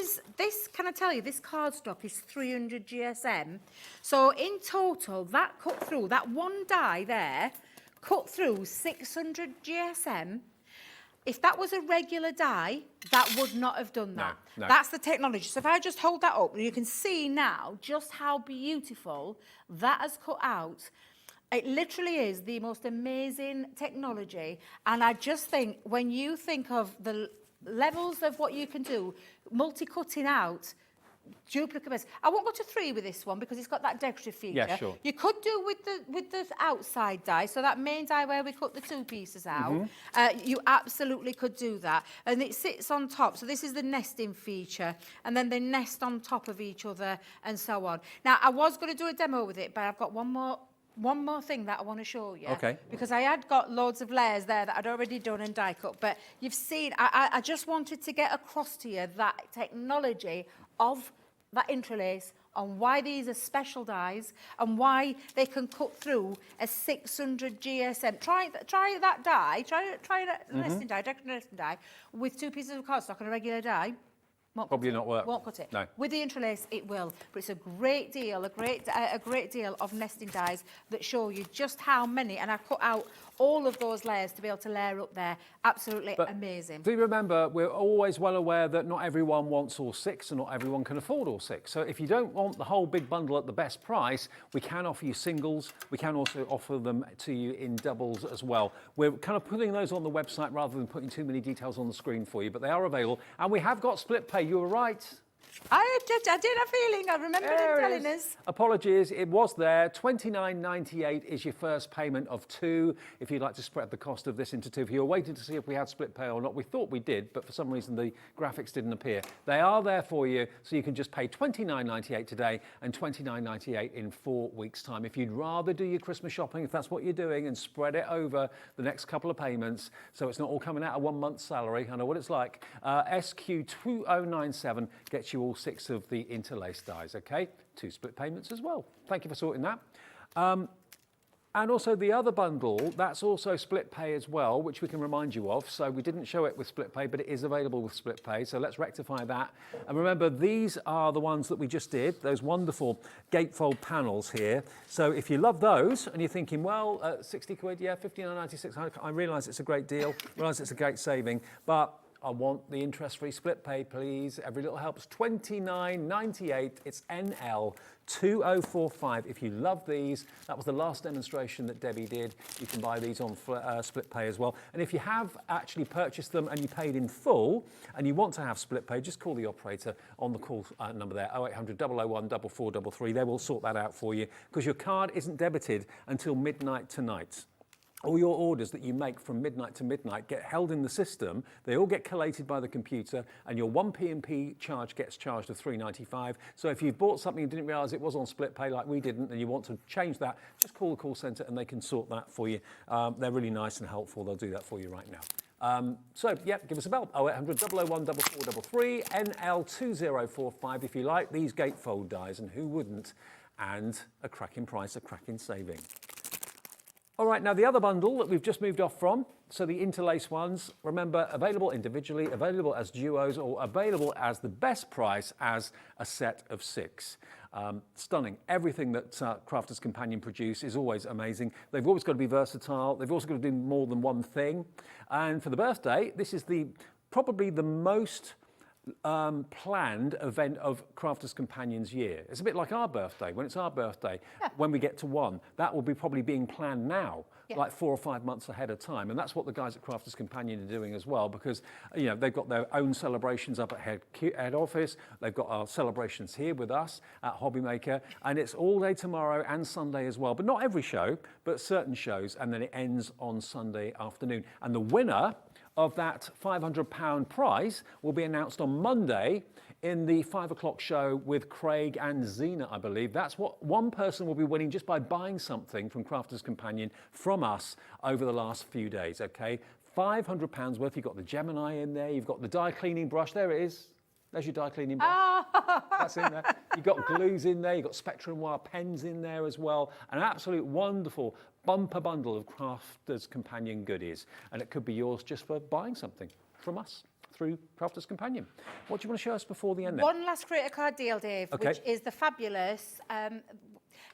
can I tell you, this cardstock is 300 GSM. So in total, that cut through, that one die there, cut through 600 GSM. If that was a regular die, that would not have done that. No. That's the technology. So if I just hold that up, you can see now just how beautiful that has cut out. It literally is the most amazing technology. And I just think when you think of the levels of what you can do, multi-cutting out, duplicate. I won't go to 3 with this one because it's got that decorative feature. Yeah, sure. You could do with the outside die, so that main die where we cut the 2 pieces out. You absolutely could do that. And it sits on top. So this is the nesting feature. And then they nest on top of each other and so on. Now, I was going to do a demo with it, but I've got one more thing that I want to show you. Okay. Because I had got loads of layers there that I'd already done and die cut. But you've seen, I just wanted to get across to you that technology of that interlace on why these are special dies and why they can cut through a 600 GSM. Try that die, try that nesting die, decorative nesting die, with 2 pieces of cardstock and a regular die. Probably not work. Won't cut it. No. With the interlace, it will. But it's a great deal, a great deal of nesting dies that show you just how many. And I cut out all of those layers to be able to layer up there. Absolutely amazing. Do remember, we're always well aware that not everyone wants all 6 and not everyone can afford all 6. So if you don't want the whole big bundle at the best price, we can offer you singles. We can also offer them to you in doubles as well. We're kind of putting those on the website rather than putting too many details on the screen for you, but they are available. And we have got split pay. You were right. I did a feeling. I remember them telling us. Apologies, it was there. $29.98 is your first payment of 2. If you'd like to spread the cost of this into 2, if you were waiting to see if we had split pay or not, we thought we did, but for some reason the graphics didn't appear. They are there for you, so you can just pay $29.98 today and $29.98 in 4 weeks' time. If you'd rather do your Christmas shopping, if that's what you're doing, and spread it over the next couple of payments, so it's not all coming out of 1 month's salary. I know what it's like. SQ2097 gets you all 6 of the interlaced dies, okay? 2 split payments as well. Thank you for sorting that. And also the other bundle, that's also split pay as well, which we can remind you of. So we didn't show it with split pay, but it is available with split pay. So let's rectify that. And remember, these are the ones that we just did, those wonderful gatefold panels here. So if you love those and you're thinking, well, 60 quid, yeah, 59.96, I realise it's a great deal, realise it's a great saving, but I want the interest-free split pay, please. Every little helps. $29.98. It's NL 2045. If you love these, that was the last demonstration that Debbie did. You can buy these on split pay as well. And if you have actually purchased them and you paid in full and you want to have split pay, just call the operator on the call number there, 0800 001 4433. They will sort that out for you because your card isn't debited until midnight tonight. All your orders that you make from midnight to midnight get held in the system. They all get collated by the computer, and your 1 P&P charge gets charged of $3.95. So if you've bought something and didn't realise it was on split pay like we didn't, and you want to change that, just call the call centre and they can sort that for you. They're really nice and helpful. They'll do that for you right now. So, yeah, give us a bell. 0800 001 4433, NL 2045 if you like these gatefold dies, and who wouldn't? And a cracking price, a cracking saving. All right, now the other bundle that we've just moved off from, so the interlace ones, remember, available individually, available as duos, or available as the best price as a set of 6. Stunning. Everything that Crafter's Companion produce is always amazing. They've always got to be versatile. They've also got to do more than one thing. And for the birthday, this is probably the most planned event of Crafter's Companion's year. It's a bit like our birthday. When it's our birthday, when we get to 1, that will be probably being planned now, like 4 or 5 months ahead of time. And that's what the guys at Crafter's Companion are doing as well, because they've got their own celebrations up at head office. They've got our celebrations here with us at HobbyMaker, and it's all day tomorrow and Sunday as well. But not every show, but certain shows, and then it ends on Sunday afternoon. And the winner of that £500 prize will be announced on Monday in the 5 o'clock show with Craig and Zena, I believe. That's what one person will be winning just by buying something from Crafter's Companion from us over the last few days, okay? £500 worth. You've got the Gemini in there. You've got the dye cleaning brush. There it is. There's your dye cleaning brush. That's in there. You've got glues in there. You've got Spectrum wire pens in there as well. An absolute wonderful bumper bundle of Crafter's Companion goodies. And it could be yours just for buying something from us through Crafter's Companion. What do you want to show us before the end then? One last creator card deal, Dave, which is the fabulous.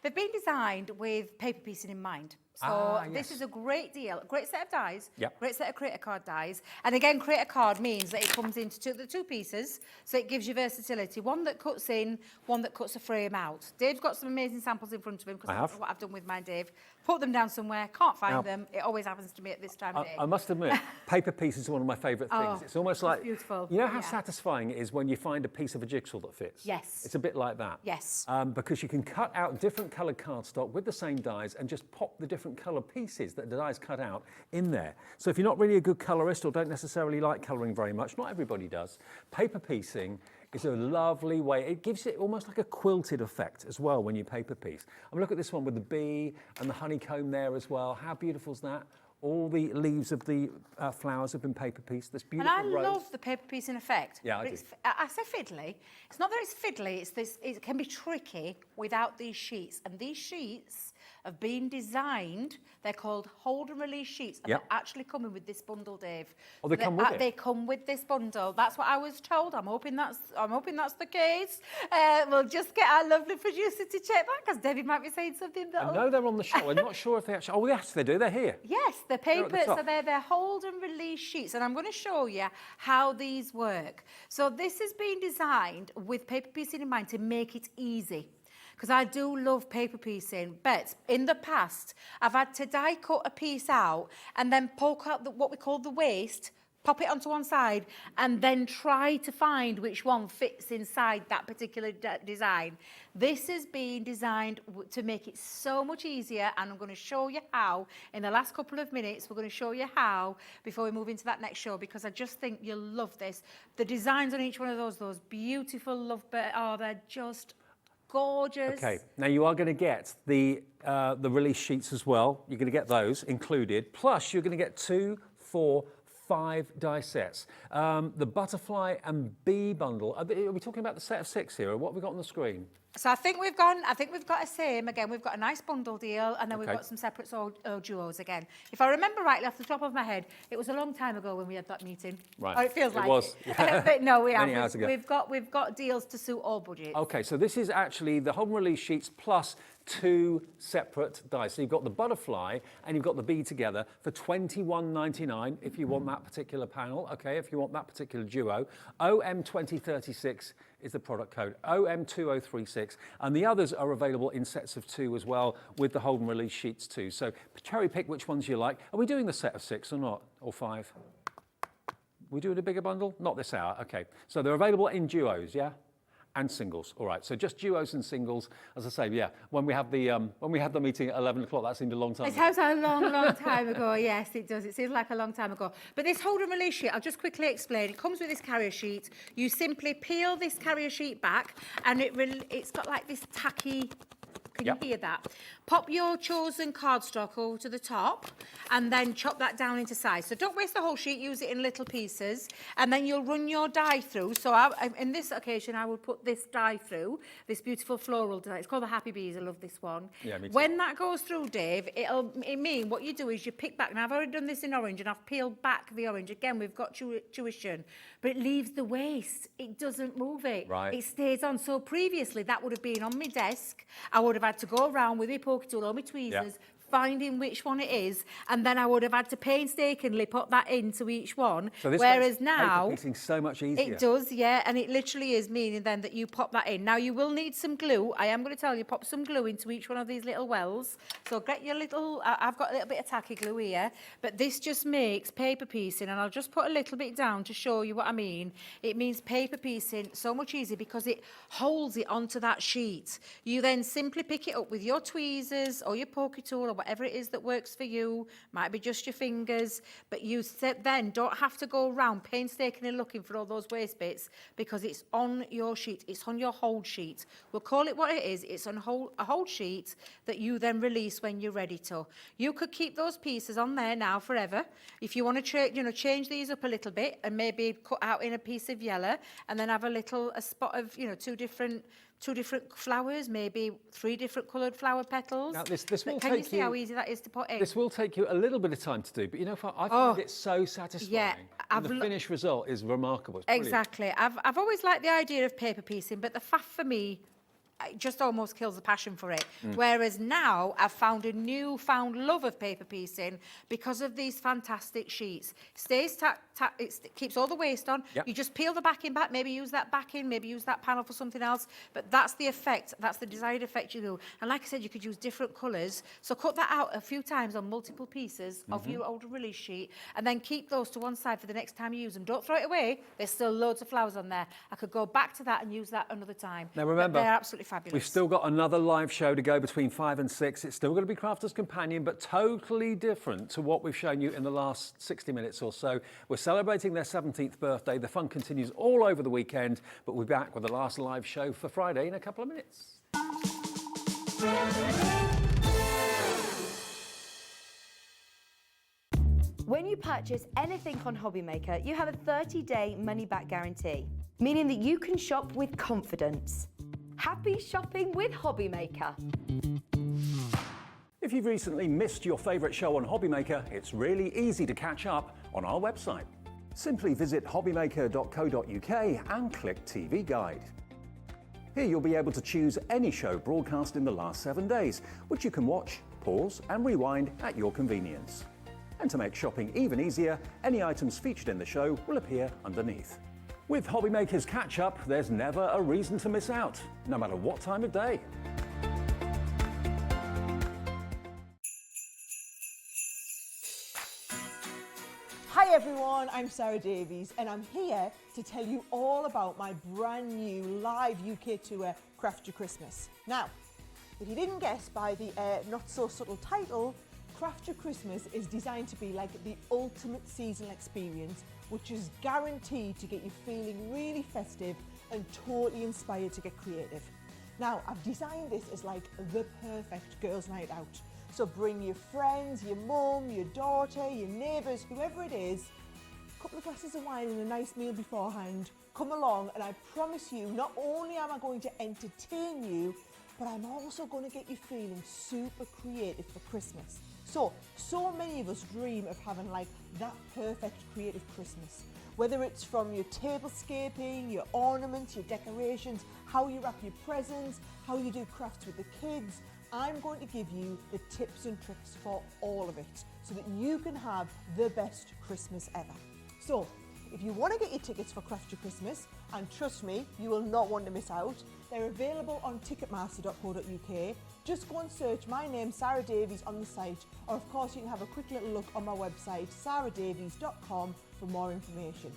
They've been designed with paper piecing in mind. So this is a great deal, great set of dies, great set of creator card dies. And again, creator card means that it comes into the 2 pieces, so it gives you versatility. One that cuts in, one that cuts a frame out. Dave's got some amazing samples in front of him, because that's what I've done with mine, Dave. Put them down somewhere, can't find them. It always happens to me at this time of day. I must admit, paper pieces are one of my favourite things. It's almost like, beautiful. You know how satisfying it is when you find a piece of a jigsaw that fits? Yes. It's a bit like that. Yes. Because you can cut out different coloured cardstock with the same dies and just pop the different colour pieces that the dies cut out in there. So if you're not really a good colourist or don't necessarily like colouring very much, not everybody does, paper piecing is a lovely way. It gives it almost like a quilted effect as well when you paper piece. I mean, look at this one with the bee and the honeycomb there as well. How beautiful is that? All the leaves of the flowers have been paper pieced. This And beautiful I rose. love the paper piecing effect. Yeah, I But do. I say fiddly. It's not that it's fiddly, it's this, it can be tricky without these sheets. And these sheets have been designed, they're called hold and release sheets. And Yep. they're actually coming with this bundle, Dave. Oh, they come with it? They come with this bundle. That's what I was told. I'm hoping that's the case. We'll just get our lovely producer to check that, because Debbie might be saying something that I know they're on the show. I'm not sure if they actually... Oh, yes, they do. They're here. Yes, the at paper, the top. so they're hold and release sheets, and I'm going to show you how these work. So this has been designed with paper piecing in mind to make it easy, because I do love paper piecing, but in the past, I've had to die cut a piece out and then poke out what we call the waste, pop it onto one side, and then try to find which one fits inside that particular design. This has been designed to make it so much easier, and I'm going to show you how in the last couple of minutes. We're going to show you how before we move into that next show, because I just think you'll love this. The designs on each one of those beautiful lovebird, oh, they're just gorgeous. Okay, now you are going to get the release sheets as well. You're going to get those included. Plus, you're going to get 2, 4, 5 die sets. The butterfly and bee bundle. Are we talking about the set of 6 here, or what have we got on the screen? So I think we've got a same again. We've got a nice bundle deal, and then we've Okay. got some separate duos again. If I remember rightly off the top of my head, it was a long time ago when we had that meeting. Right. Or it feels It like was, it. yeah. But no, we Many have. hours ago. We've got deals to suit all budgets. Okay, so this is actually the home release sheets plus 2 separate dies. So you've got the butterfly and you've got the bee together for £21.99 if you want that particular panel, okay, if you want that particular duo. OM2036 is the product code, OM2036, and the others are available in sets of 2 as well with the hold and release sheets too. So cherry pick which ones you like. Are we doing the set of 6 or not, or 5? We doing a bigger bundle? Not this hour, okay. So they're available in duos, yeah? And singles, all right. So just duos and singles. As I say, yeah, when we had the meeting at 11 o'clock, that seemed a long time It ago. sounds a long, long time ago. Yes, it does. It seems like a long time ago. But this hold and release sheet, I'll just quickly explain. It comes with this carrier sheet. You simply peel this carrier sheet back, and it's got like this tacky. Can Yep. you hear that? Pop your chosen cardstock over to the top and then chop that down into size. So don't waste the whole sheet, use it in little pieces, and then you'll run your die through. So in this occasion, I will put this die through, this beautiful floral die. It's called the Happy Bees. I love this one. Yeah, me too. When that goes through, Dave, it mean what you do is you pick back. Now, I've already done this in orange, and I've peeled back the orange. Again, we've got tuition, but it leaves the waste. It doesn't move it. Right. It stays on. So previously, that would have been on my desk. I would have had to go around with my poker tool or my tweezers, finding which one it is, and then I would have had to painstakingly put that into each one. So this Whereas makes now, paper piecing so much easier. it does, yeah, and it literally is meaning then that you pop that in. Now, you will need some glue. I am going to tell you, pop some glue into each one of these little wells. So get your little, I've got a little bit of tacky glue here, but this just makes paper piecing, and I'll just put a little bit down to show you what I mean. It means paper piecing so much easier because it holds it onto that sheet. You then simply pick it up with your tweezers or your poker tool or whatever it is that works for you. Might be just your fingers, but you then don't have to go around painstakingly looking for all those waste bits because it's on your sheet. It's on your hold sheet. We'll call it what it is. It's on a hold sheet that you then release when you're ready to. You could keep those pieces on there now forever. If you want to change these up a little bit and maybe cut out in a piece of yellow and then have a spot of two different flowers, maybe 3 different coloured flower petals. Now, this will Can you take see how easy that is to put in? This will take you a little bit of time to do, but you know, I find it so satisfying. Yeah, and the finished result is remarkable. It's brilliant. Exactly. I've always liked the idea of paper piecing, but the faff for me, it just almost kills the passion for it. Whereas now I've found a newfound love of paper piecing because of these fantastic sheets. Stays it keeps all the waste on. Yep. You just peel the backing back, maybe use that backing, maybe use that panel for something else. But that's the effect, that's the desired effect you do. And like I said, you could use different colours. So cut that out a few times on multiple pieces of your older release sheet and then keep those to one side for the next time you use them. Don't throw it away. There's still loads of flowers on there. I could go back to that and use that another time. Now remember, But they're absolutely fabulous. we've still got another live show to go between 5 and 6. It's still going to be Crafter's Companion, but totally different to what we've shown you in the last 60 minutes or so. We're celebrating their 17th birthday. The fun continues all over the weekend, but we'll be back with the last live show for Friday in a couple of minutes. When you purchase anything on HobbyMaker, you have a 30-day money-back guarantee, meaning that you can shop with confidence. Happy shopping with HobbyMaker. If you've recently missed your favourite show on HobbyMaker, it's really easy to catch up on our website. Simply visit hobbymaker.co.uk and click TV Guide. Here you'll be able to choose any show broadcast in the last 7 days, which you can watch, pause and rewind at your convenience. And to make shopping even easier, any items featured in the show will appear underneath. With HobbyMaker's catch-up, there's never a reason to miss out, no matter what time of day. Hi everyone, I'm Sarah Davies and I'm here to tell you all about my brand new live UK tour, Craft Your Christmas. Now, if you didn't guess by the not so subtle title, Craft Your Christmas is designed to be like the ultimate seasonal experience, which is guaranteed to get you feeling really festive and totally inspired to get creative. Now, I've designed this as like the perfect girls' night out. So bring your friends, your mum, your daughter, your neighbours, whoever it is, a couple of glasses of wine and a nice meal beforehand, come along and I promise you, not only am I going to entertain you, but I'm also going to get you feeling super creative for Christmas. So many of us dream of having like that perfect creative Christmas. Whether it's from your tablescaping, your ornaments, your decorations, how you wrap your presents, how you do crafts with the kids, I'm going to give you the tips and tricks for all of it so that you can have the best Christmas ever. So, if you want to get your tickets for Craft Your Christmas, and trust me, you will not want to miss out, they're available on ticketmaster.co.uk. Just go and search my name, Sarah Davies, on the site, or of course you can have a quick little look on my website, sarahdavies.com, for more information.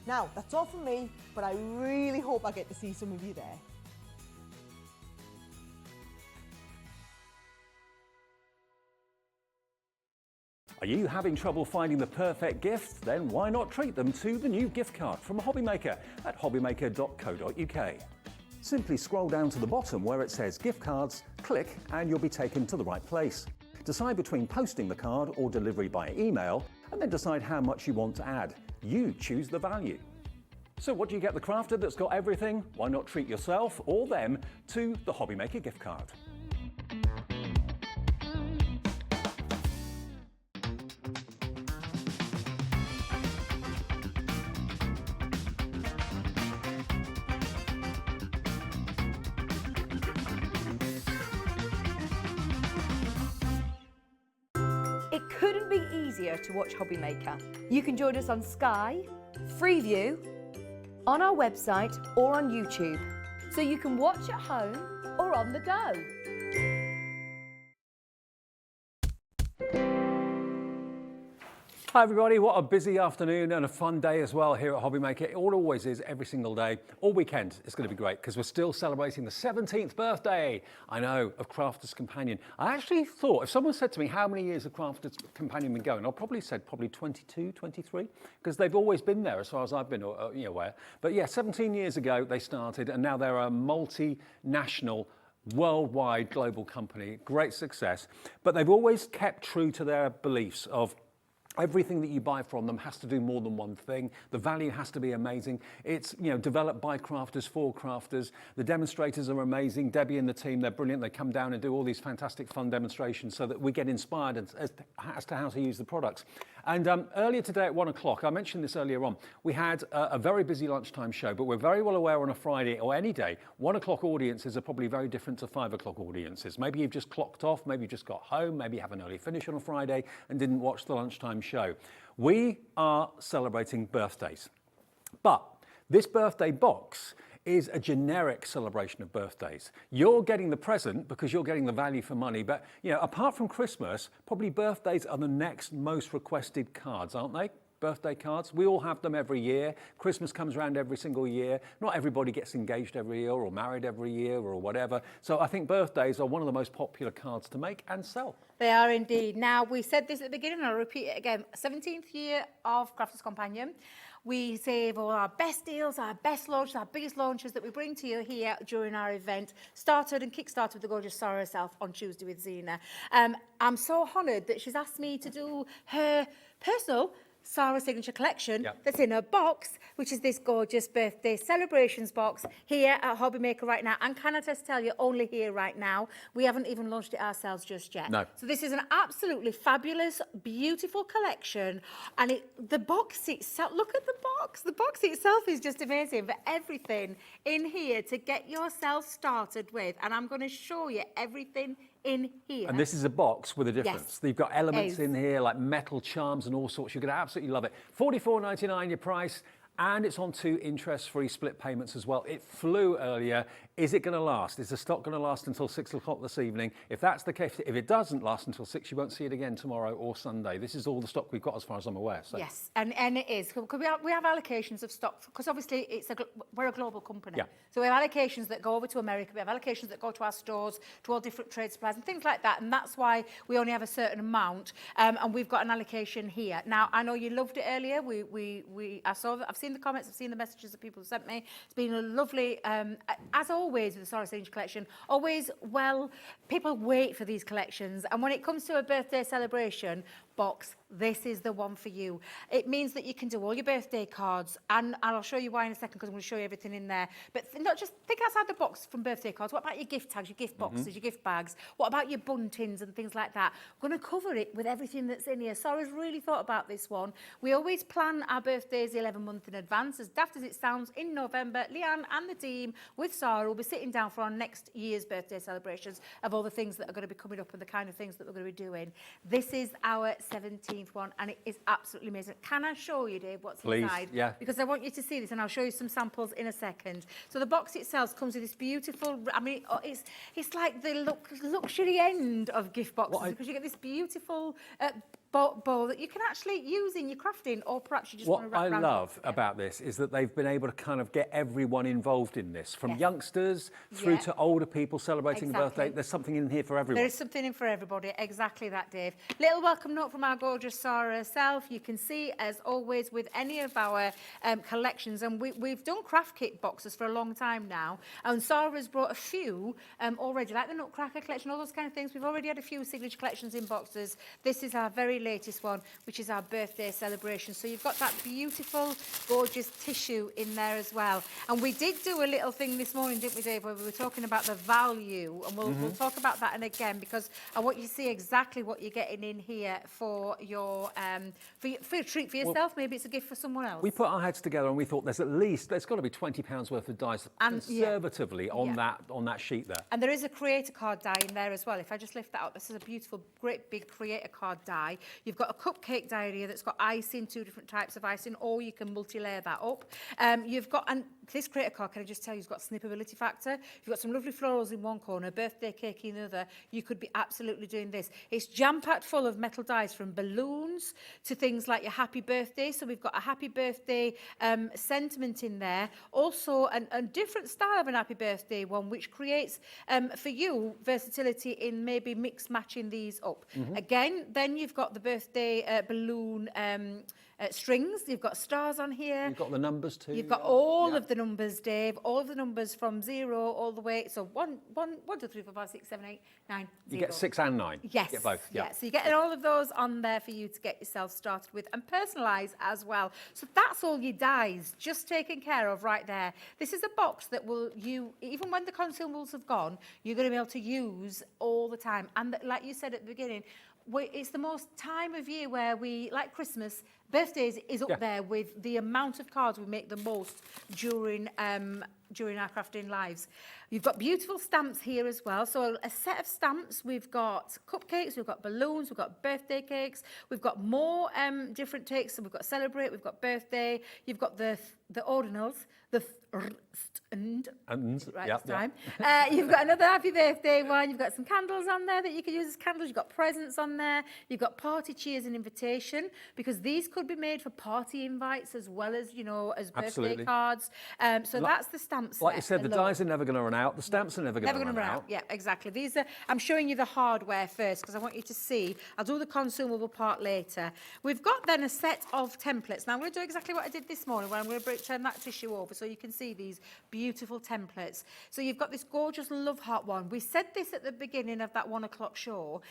Now, that's all from me, but I really hope I get to see some of you there. Are you having trouble finding the perfect gift? Then why not treat them to the new gift card from HobbyMaker at hobbymaker.co.uk. Simply scroll down to the bottom where it says gift cards, click and you'll be taken to the right place. Decide between posting the card or delivery by email and then decide how much you want to add. You choose the value. So what do you get the crafter that's got everything? Why not treat yourself or them to the HobbyMaker gift card? It couldn't be easier to watch HobbyMaker. You can join us on Sky, Freeview, on our website or on YouTube, so you can watch at home or on the go. Hi everybody, what a busy afternoon and a fun day as well here at HobbyMaker. It always is, every single day. All weekend it's going to be great because we're still celebrating the 17th birthday, I know, of Crafter's Companion. I actually thought, if someone said to me how many years have Crafter's Companion been going, I'll probably said 22, 23, because they've always been there as far as I've been aware. But yeah, 17 years ago they started and now they're a multinational worldwide global company, great success. But they've always kept true to their beliefs of everything that you buy from them has to do more than one thing. The value has to be amazing. It's developed by crafters for crafters. The demonstrators are amazing. Debby and the team, they're brilliant. They come down and do all these fantastic fun demonstrations so that we get inspired as to how to use the products. And earlier today at 1 o'clock, I mentioned this earlier on, we had a very busy lunchtime show, but we're very well aware on a Friday or any day, 1 o'clock audiences are probably very different to 5 o'clock audiences. Maybe you've just clocked off, maybe you've just got home, maybe you have an early finish on a Friday and didn't watch the lunchtime show. We are celebrating birthdays, but this birthday box is a generic celebration of birthdays. You're getting the present because you're getting the value for money, but apart from Christmas, probably birthdays are the next most requested cards, aren't they? Birthday cards, we all have them every year. Christmas comes around every single year. Not everybody gets engaged every year or married every year or whatever. So I think birthdays are one of the most popular cards to make and sell. They are indeed. Now, we said this at the beginning, and I'll repeat it again. 17th year of Crafters Companion. We save all our best deals, our best launches, our biggest launches that we bring to you here during our event. Started and kick-started with the gorgeous Sarah herself on Tuesday with Zena. I'm so honoured that she's asked me to do her personal Sarah signature collection that's in a box, which is this gorgeous birthday celebrations box here at HobbyMaker right now. And can I just tell you, only here right now. We haven't even launched it ourselves just yet. No. So this is an absolutely fabulous, beautiful collection. And the box itself, look at the box. The box itself is just amazing. But everything in here to get yourself started with. And I'm going to show you everything in here. And this is a box with a difference. Yes. You've got elements Yes. in here like metal charms and all sorts. You're going to absolutely love it. $44.99 your price, and it's on 2 interest-free split payments as well. It flew earlier. Is it going to last? Is the stock going to last until 6 o'clock this evening? If that's the case, if it doesn't last until 6, you won't see it again tomorrow or Sunday. This is all the stock we've got as far as I'm aware. So. Yes, and it is. Because we have allocations of stock, because obviously we're a global company. Yeah. So we have allocations that go over to America, we have allocations that go to our stores, to all different trade suppliers and things like that. And that's why we only have a certain amount. And we've got an allocation here. Now, I know you loved it earlier. I've seen the comments, I've seen the messages that people have sent me. It's been a lovely, as always with the Sarah Signature collection, people wait for these collections. And when it comes to a birthday celebration box, this is the one for you. It means that you can do all your birthday cards, and I'll show you why in a second, because I'm going to show you everything in there. But not just think outside the box from birthday cards. What about your gift tags, your gift boxes, your gift bags? What about your buntings and things like that? We're going to cover it with everything that's in here. Sarah's really thought about this one. We always plan our birthdays 11 months in advance. As daft as it sounds, in November, Leanne and the team with Sarah will be sitting down for our next year's birthday celebrations of all the things that are going to be coming up and the kind of things that we're going to be doing. This is our 17th one, and it is absolutely amazing. Can I show you, Dave, what's inside? Yeah. Because I want you to see this, and I'll show you some samples in a second. So the box itself comes with this beautiful, it's like the luxury end of gift boxes, because you get this beautiful bowl that you can actually use in your crafting, or perhaps you just want to wrap around. What I love about this is that they've been able to kind of get everyone involved in this, from youngsters through to older people celebrating a birthday. There's something in here for everyone. There is something in for everybody, exactly that, Dave. Little welcome note from our gorgeous Sarah herself. You can see, as always, with any of our collections, and we've done craft kit boxes for a long time now, and Sarah's brought a few already, like the Nutcracker collection, all those kind of things. We've already had a few signature collections in boxes. This is our very latest one, which is our birthday celebration. So you've got that beautiful, gorgeous tissue in there as well. And we did do a little thing this morning, didn't we, Dave, where we were talking about the value, and we'll talk about that and again, because I want you to see exactly what you're getting in here for your for a treat for yourself. Maybe it's a gift for someone else. We put our heads together and we thought there's got to be £20 worth of dies conservatively on that sheet there. And there is a creator card die in there as well. If I just lift that up, this is a beautiful, great big creator card die. You've got a cupcake die here that's got icing, 2 different types of icing, or you can multi-layer that up. You've got, and this creator card, can I just tell you, it's got snippability factor. You've got some lovely florals in one corner, birthday cake in the other. You could be absolutely doing this. It's jam-packed full of metal dies, from balloons to things like your happy birthday. So we've got a happy birthday sentiment in there. Also, a different style of an happy birthday one, which creates, for you, versatility in maybe matching these up. Again, then you've got the birthday balloon strings. You've got stars on here. You've got the numbers too. You've got all of the numbers, Dave. All of the numbers from 0 all the way. So 1, 2, 3, 4, 5, 6, 7, 8, 9, 0. You get 6 and 9. Yes. You get both. Yeah. So you get all of those on there for you to get yourself started with, and personalise as well. So that's all your dies just taken care of right there. This is a box that even when the consumables have gone, you're going to be able to use all the time. And like you said at the beginning, it's the most time of year where we, like Christmas, birthdays is up there with the amount of cards we make the most during our crafting lives. You've got beautiful stamps here as well. So a set of stamps. We've got cupcakes, we've got balloons, we've got birthday cakes, we've got more different takes. So we've got celebrate, we've got birthday, you've got the ordinals, the Right Yep, this time. You've got another happy birthday one. You've got some candles on there that you can use as candles. You've got presents on there. You've got party cheers and invitation, because these could be made for party invites as well as, you know, as birthday Absolutely. cards. So that's the stamp set. Like you said, the look. dies are never going to run out. The stamps are never going to run out. Yeah, exactly. These are, I'm showing you the hardware first because I want you to see. I'll do the consumable part later. We've got then a set of templates. Now I'm going to do exactly what I did this morning, where I'm going to turn that tissue over so you can see these beautiful templates. So you've got this gorgeous love heart one. We said this at the beginning of that 1 o'clock show.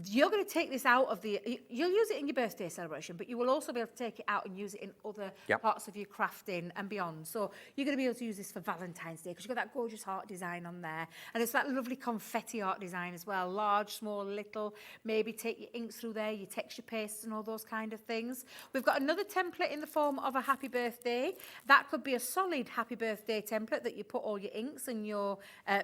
You're going to take this out of the, you'll use it in your birthday celebration, but you will also be able to take it out and use it in other parts of your crafting and beyond. So you're going to be able to use this for Valentine's Day because you've got that gorgeous heart design on there. And it's that lovely confetti art design as well. Large, small, little. Maybe take your inks through there, your texture pastes and all those kind of things. We've got another template in the form of a happy birthday. That could be a solid happy birthday template that you put all your inks and your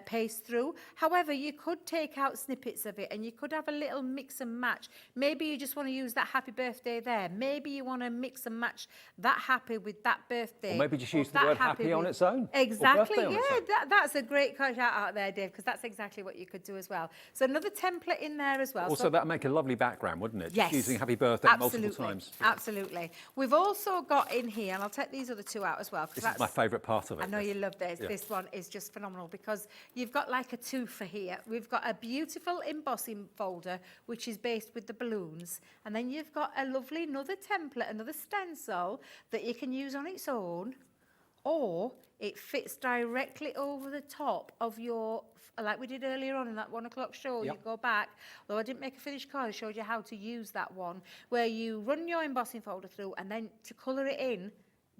paste through. However, you could take out snippets of it and you could have a little mix and match. Maybe you just want to use that happy birthday there. Maybe you want to mix and match that happy with that birthday. Or maybe just use the word happy on its own. Exactly, yeah, that's a great shout out there, Dave, because that's exactly what you could do as well. So another template in there as well. Also, so, that'd make a lovely background, wouldn't it? Yes. Just using happy birthday multiple times. Absolutely. We've also got in here, and I'll take these other two out as well. This is my favourite part of it. I know you love this. Yeah. This one is just phenomenal because you've got like a twofer here. We've got a beautiful embossing folder, which is based with the balloons. And then you've got a lovely another template, another stencil that you can use on its own, or it fits directly over the top of your, like we did earlier on in that 1 o'clock show. You go back, although I didn't make a finished card, I showed you how to use that one, where you run your embossing folder through and then to colour it in,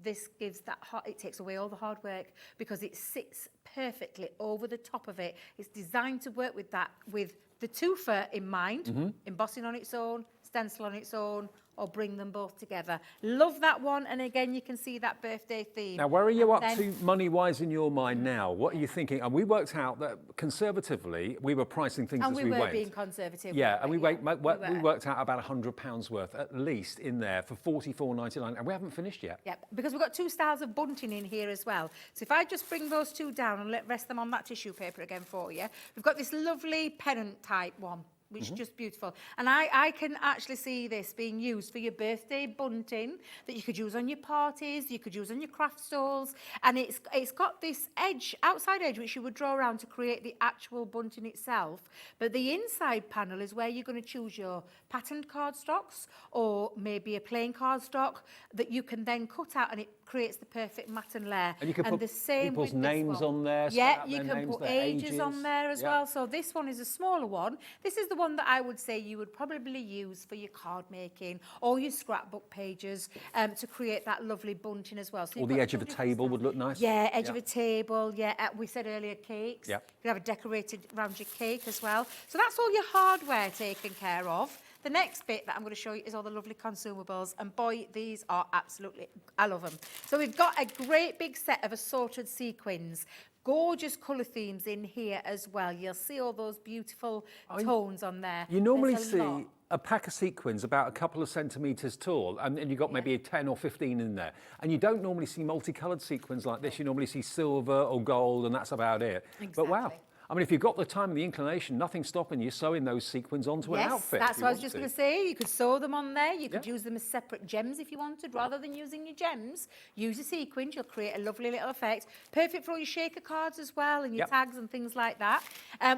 this gives that, it takes away all the hard work because it sits perfectly over the top of it. It's designed to work with that, with the twofer in mind, embossing on its own, stencil on its own, or bring them both together. Love that one, and again, you can see that birthday theme. Now, where are you up to money-wise in your mind now? What are you thinking? And we worked out that conservatively, we were pricing things as we went. And we were being conservative. Yeah, and we worked out about £100 worth at least in there for $44.99, and we haven't finished yet. Yep, because we've got two styles of bunting in here as well. So if I just bring those two down and rest them on that tissue paper again for you, we've got this lovely pennant type one, which is just beautiful. And I can actually see this being used for your birthday bunting that you could use on your parties, you could use on your craft stalls. And it's got this edge, outside edge, which you would draw around to create the actual bunting itself. But the inside panel is where you're going to choose your patterned cardstocks or maybe a plain cardstock that you can then cut out, and it creates the perfect mat and layer. And you can put the same people's with this names one. on there. Yeah, start you their can names, put their ages on there as Yeah. well. So this one is a smaller one. This is the one that I would say you would probably use for your card making or your scrapbook pages to create that lovely bunting as well. So Or you've the got edge of a two different table styles. would look nice. Yeah, edge of a table. Yeah, we said earlier cakes. Yep. You can have it decorated around your cake as well. So that's all your hardware taken care of. The next bit that I'm going to show you is all the lovely consumables, and boy, these are absolutely, I love them. So we've got a great big set of assorted sequins, gorgeous colour themes in here as well. You'll see all those beautiful tones on there. You normally There's a see lot. a pack of sequins about a couple of centimetres tall, and you've got maybe 10 or 15 in there. And you don't normally see multicoloured sequins like this. You normally see silver or gold, and that's about it. But wow. Exactly. I mean, if you've got the time and the inclination, nothing's stopping you sewing those sequins onto an outfit. Yes, that's what I was just going to say. You could sew them on there. You could Yeah. use them as separate gems if you wanted. Rather than using your gems, use a sequin. You'll create a lovely little effect. Perfect for all your shaker cards as well and your Yep. tags and things like that.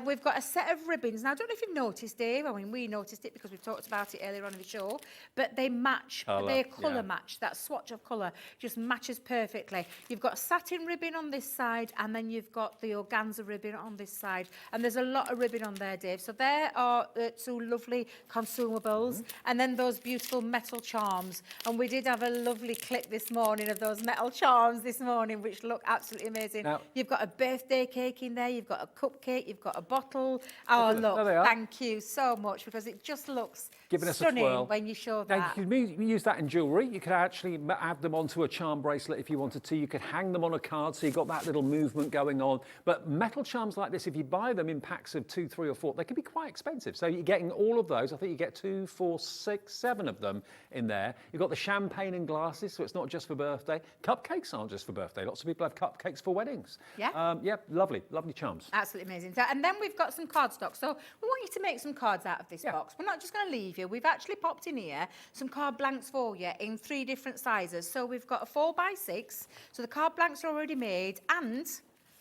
We've got a set of ribbons. Now, I don't know if you've noticed, Dave. I mean, we noticed it because we talked about it earlier on in the show. But they match. Colour, They colour yeah. match. That swatch of colour just matches perfectly. You've got satin ribbon on this side, and then you've got the organza ribbon on this side. And there's a lot of ribbon on there, Dave. So there are two lovely consumables, and then those beautiful metal charms. And we did have a lovely clip this morning of those metal charms this morning, which look absolutely amazing. Now- You've got a birthday cake in there, you've got a cupcake, you've got a bottle. Oh, look, There they are. thank you so much, because it just looks Giving us a stunning twirl. when you show Now, that. you can use that in jewellery. You could actually add them onto a charm bracelet if you wanted to. You could hang them on a card, so you've got that little movement going on. But metal charms like this if you buy them in packs of 2, 3 or 4, they can be quite expensive. So you're getting all of those. I think you get 2, 4, 6, 7 of them in there. You've got the champagne and glasses, so it's not just for birthday. Cupcakes aren't just for birthday. Lots of people have cupcakes for weddings. Yeah. Yeah, lovely, lovely charms. Absolutely amazing. So, and then we've got some cardstock. So we want you to make some cards out of this box. We're not just going to leave you. We've actually popped in here some card blanks for you in 3 different sizes. So we've got a 4x6. So the card blanks are already made, and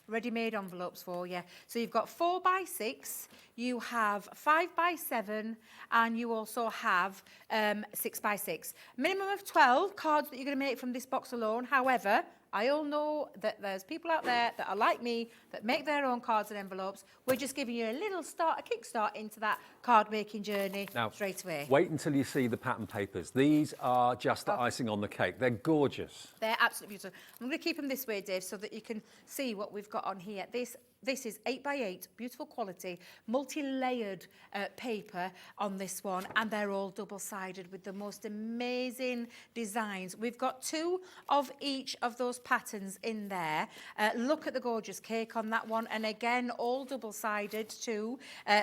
ready-made envelopes for you. So you've got 4x6, you have 5x7, and you also have 6x6. Minimum of 12 cards that you're going to make from this box alone. However, I all know that there's people out there that are like me that make their own cards and envelopes. We're just giving you a little start, a kickstart into that card making journey straight away. Wait until you see the pattern papers. These are just the icing on the cake. They're gorgeous. They're absolutely beautiful. I'm going to keep them this way, Dave, so that you can see what we've got on here. This is 8x8, beautiful quality, multi-layered paper on this one, and they're all double-sided with the most amazing designs. We've got 2 of each of those patterns in there. Look at the gorgeous cake on that one, and again, all double-sided too.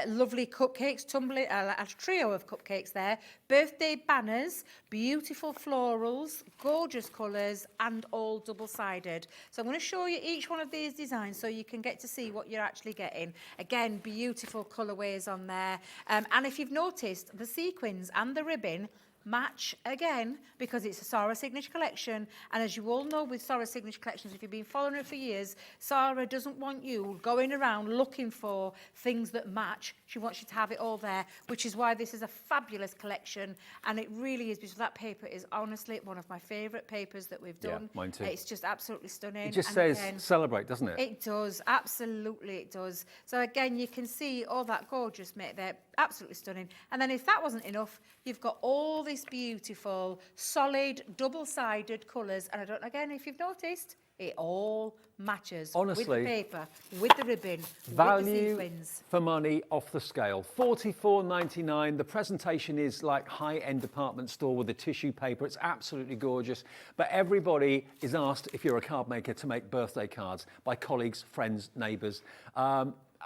Lovely cupcakes, tumbling, a trio of cupcakes there. Birthday banners, beautiful florals, gorgeous colours, and all double-sided. So I'm going to show you each one of these designs so you can get to see what you're actually getting. Again, beautiful colourways on there. And if you've noticed, the sequins and the ribbon match again because it's a Sarah Signature collection, and as you all know with Sarah Signature collections, if you've been following her for years, Sarah doesn't want you going around looking for things that match. She wants you to have it all there, which is why this is a fabulous collection, and it really is, because that paper is honestly one of my favourite papers that we've done. Yeah, mine too. It's just absolutely stunning. It just And says again, celebrate, doesn't it? it does, absolutely it does. So again, you can see all that gorgeous mate there, absolutely stunning. And then if that wasn't enough, you've got all this beautiful, solid, double-sided colours. And I don't know, again, if you've noticed, it all matches. Honestly, with the paper, with the ribbon, with the value sequins. for money off the scale. $44.99. The presentation is like high-end department store with the tissue paper. It's absolutely gorgeous. But everybody is asked, if you're a card maker, to make birthday cards by colleagues, friends, neighbours.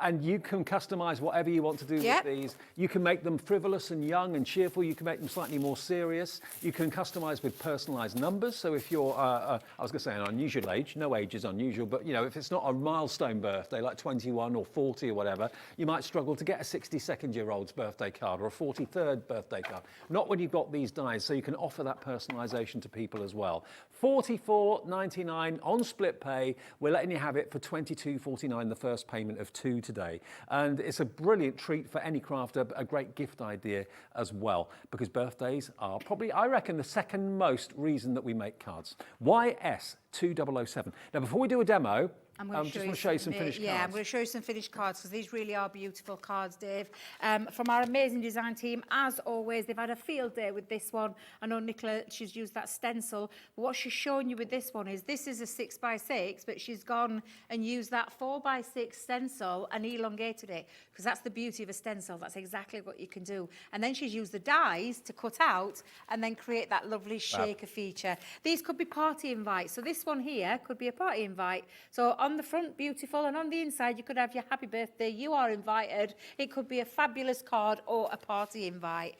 And you can customise whatever you want to do with these. You can make them frivolous and young and cheerful. You can make them slightly more serious. You can customise with personalised numbers. So if you're, I was going to say an unusual age, no age is unusual, but you know, if it's not a milestone birthday like 21 or 40 or whatever, you might struggle to get a 62nd-year-old's birthday card or a 43rd birthday card. Not when you've got these dies, so you can offer that personalisation to people as well. $44.99 on split pay. We're letting you have it for $22.49, the first payment of 2 today. And it's a brilliant treat for any crafter, a great gift idea as well, because birthdays are probably, I reckon, the second most reason that we make cards. YS2007. Now, before we do a demo, I just want to show you some finished cards. Yeah, I'm going to show you some finished cards because these really are beautiful cards, Dave. From our amazing design team, as always, they've had a field day with this one. I know Nicola, she's used that stencil. But what she's showing you with this one is this is a 6x6, but she's gone and used that 4x6 stencil and elongated it, because that's the beauty of a stencil. That's exactly what you can do. And then she's used the dies to cut out and then create that lovely shaker feature. These could be party invites. So this one here could be a party invite. So on the front, beautiful, and on the inside you could have your happy birthday, you are invited. It could be a fabulous card or a party invite.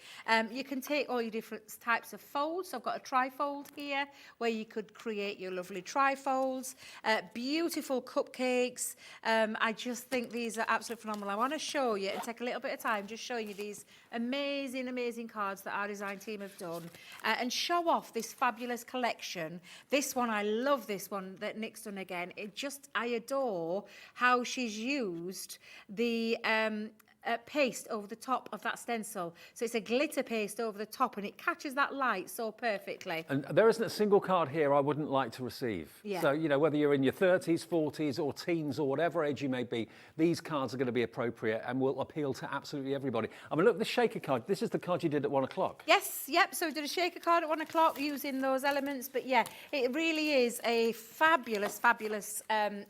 You can take all your different types of folds. So I've got a trifold here where you could create your lovely trifolds. Beautiful cupcakes. I just think these are absolutely phenomenal. I want to show you and take a little bit of time just showing you these amazing cards that our design team have done and show off this fabulous collection. This one, I love this one that Nick's done again. I adore how she's used the paste over the top of that stencil. So it's a glitter paste over the top and it catches that light so perfectly. And there isn't a single card here I wouldn't like to receive. Yeah. So, you know, whether you're in your 30s, 40s or teens or whatever age you may be, these cards are going to be appropriate and will appeal to absolutely everybody. I mean, look, the shaker card, this is the card you did at 1 o'clock. Yes, yep, so we did a shaker card at 1 o'clock using those elements, but yeah, it really is a fabulous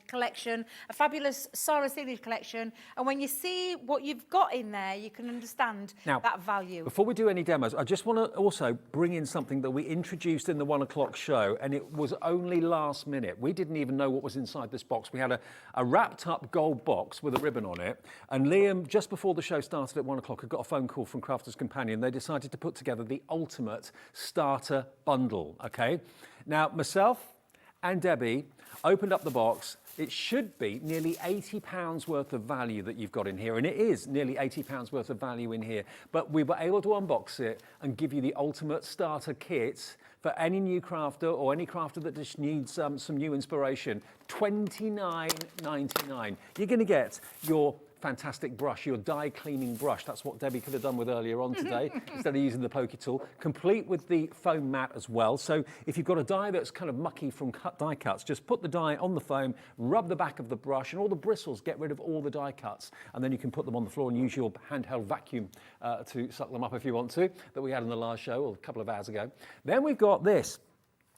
collection, a fabulous Sarah Signature collection, and when you see what you've you've got in there, you can understand Now, that value. Before we do any demos, I just want to also bring in something that we introduced in the 1 o'clock show, and it was only last minute. We didn't even know what was inside this box. We had a wrapped up gold box with a ribbon on it, and Liam, just before the show started at 1 o'clock, had got a phone call from Crafter's Companion. They decided to put together the ultimate starter bundle, okay? Now, myself and Debbie opened up the box. It should be nearly £80 worth of value that you've got in here, and it is nearly £80 worth of value in here. But we were able to unbox it and give you the ultimate starter kit for any new crafter or any crafter that just needs some new inspiration. $29.99. You're going to get your fantastic brush, your die cleaning brush. That's what Debbie could have done with earlier on today, instead of using the pokey tool, complete with the foam mat as well. So if you've got a die that's kind of mucky from die cuts, just put the die on the foam, rub the back of the brush, and all the bristles, get rid of all the die cuts, and then you can put them on the floor and use your handheld vacuum to suck them up if you want to, that we had in the last show, or a couple of hours ago. Then we've got this.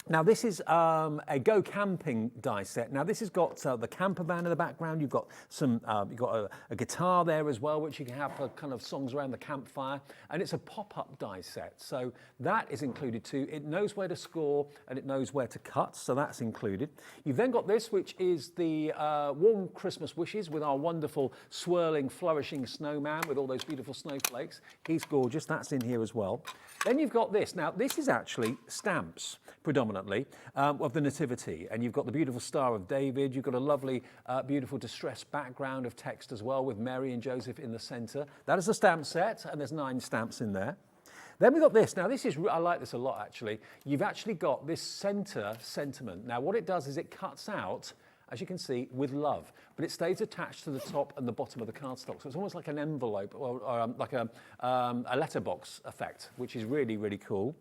Now this is a Go Camping die set. Now this has got the camper van in the background. You've got you've got a guitar there as well, which you can have for kind of songs around the campfire. And it's a pop-up die set, so that is included too. It knows where to score and it knows where to cut, so that's included. You've then got this, which is the warm Christmas wishes with our wonderful swirling, flourishing snowman with all those beautiful snowflakes. He's gorgeous. That's in here as well. Then you've got this. Now this is actually stamps predominantly of the Nativity, and you've got the beautiful Star of David. You've got a lovely, beautiful distressed background of text as well with Mary and Joseph in the centre. That is a stamp set, and there's 9 stamps in there. Then we've got this. Now this is, I like this a lot actually. You've actually got this centre sentiment. Now what it does is it cuts out, as you can see, with love, but it stays attached to the top and the bottom of the cardstock. So it's almost like an envelope or like a letterbox effect, which is really, really cool.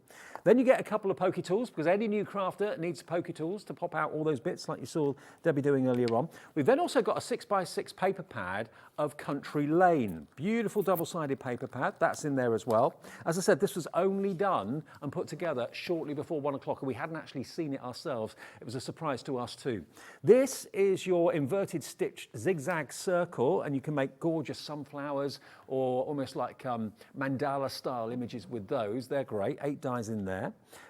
Then you get a couple of pokey tools, because any new crafter needs pokey tools to pop out all those bits like you saw Debbie doing earlier on. We've then also got a 6x6 paper pad of Country Lane. Beautiful double-sided paper pad, that's in there as well. As I said, this was only done and put together shortly before 1 o'clock, and we hadn't actually seen it ourselves. It was a surprise to us too. This is your inverted stitch zigzag circle, and you can make gorgeous sunflowers or almost like mandala style images with those. They're great, 8 dies in there.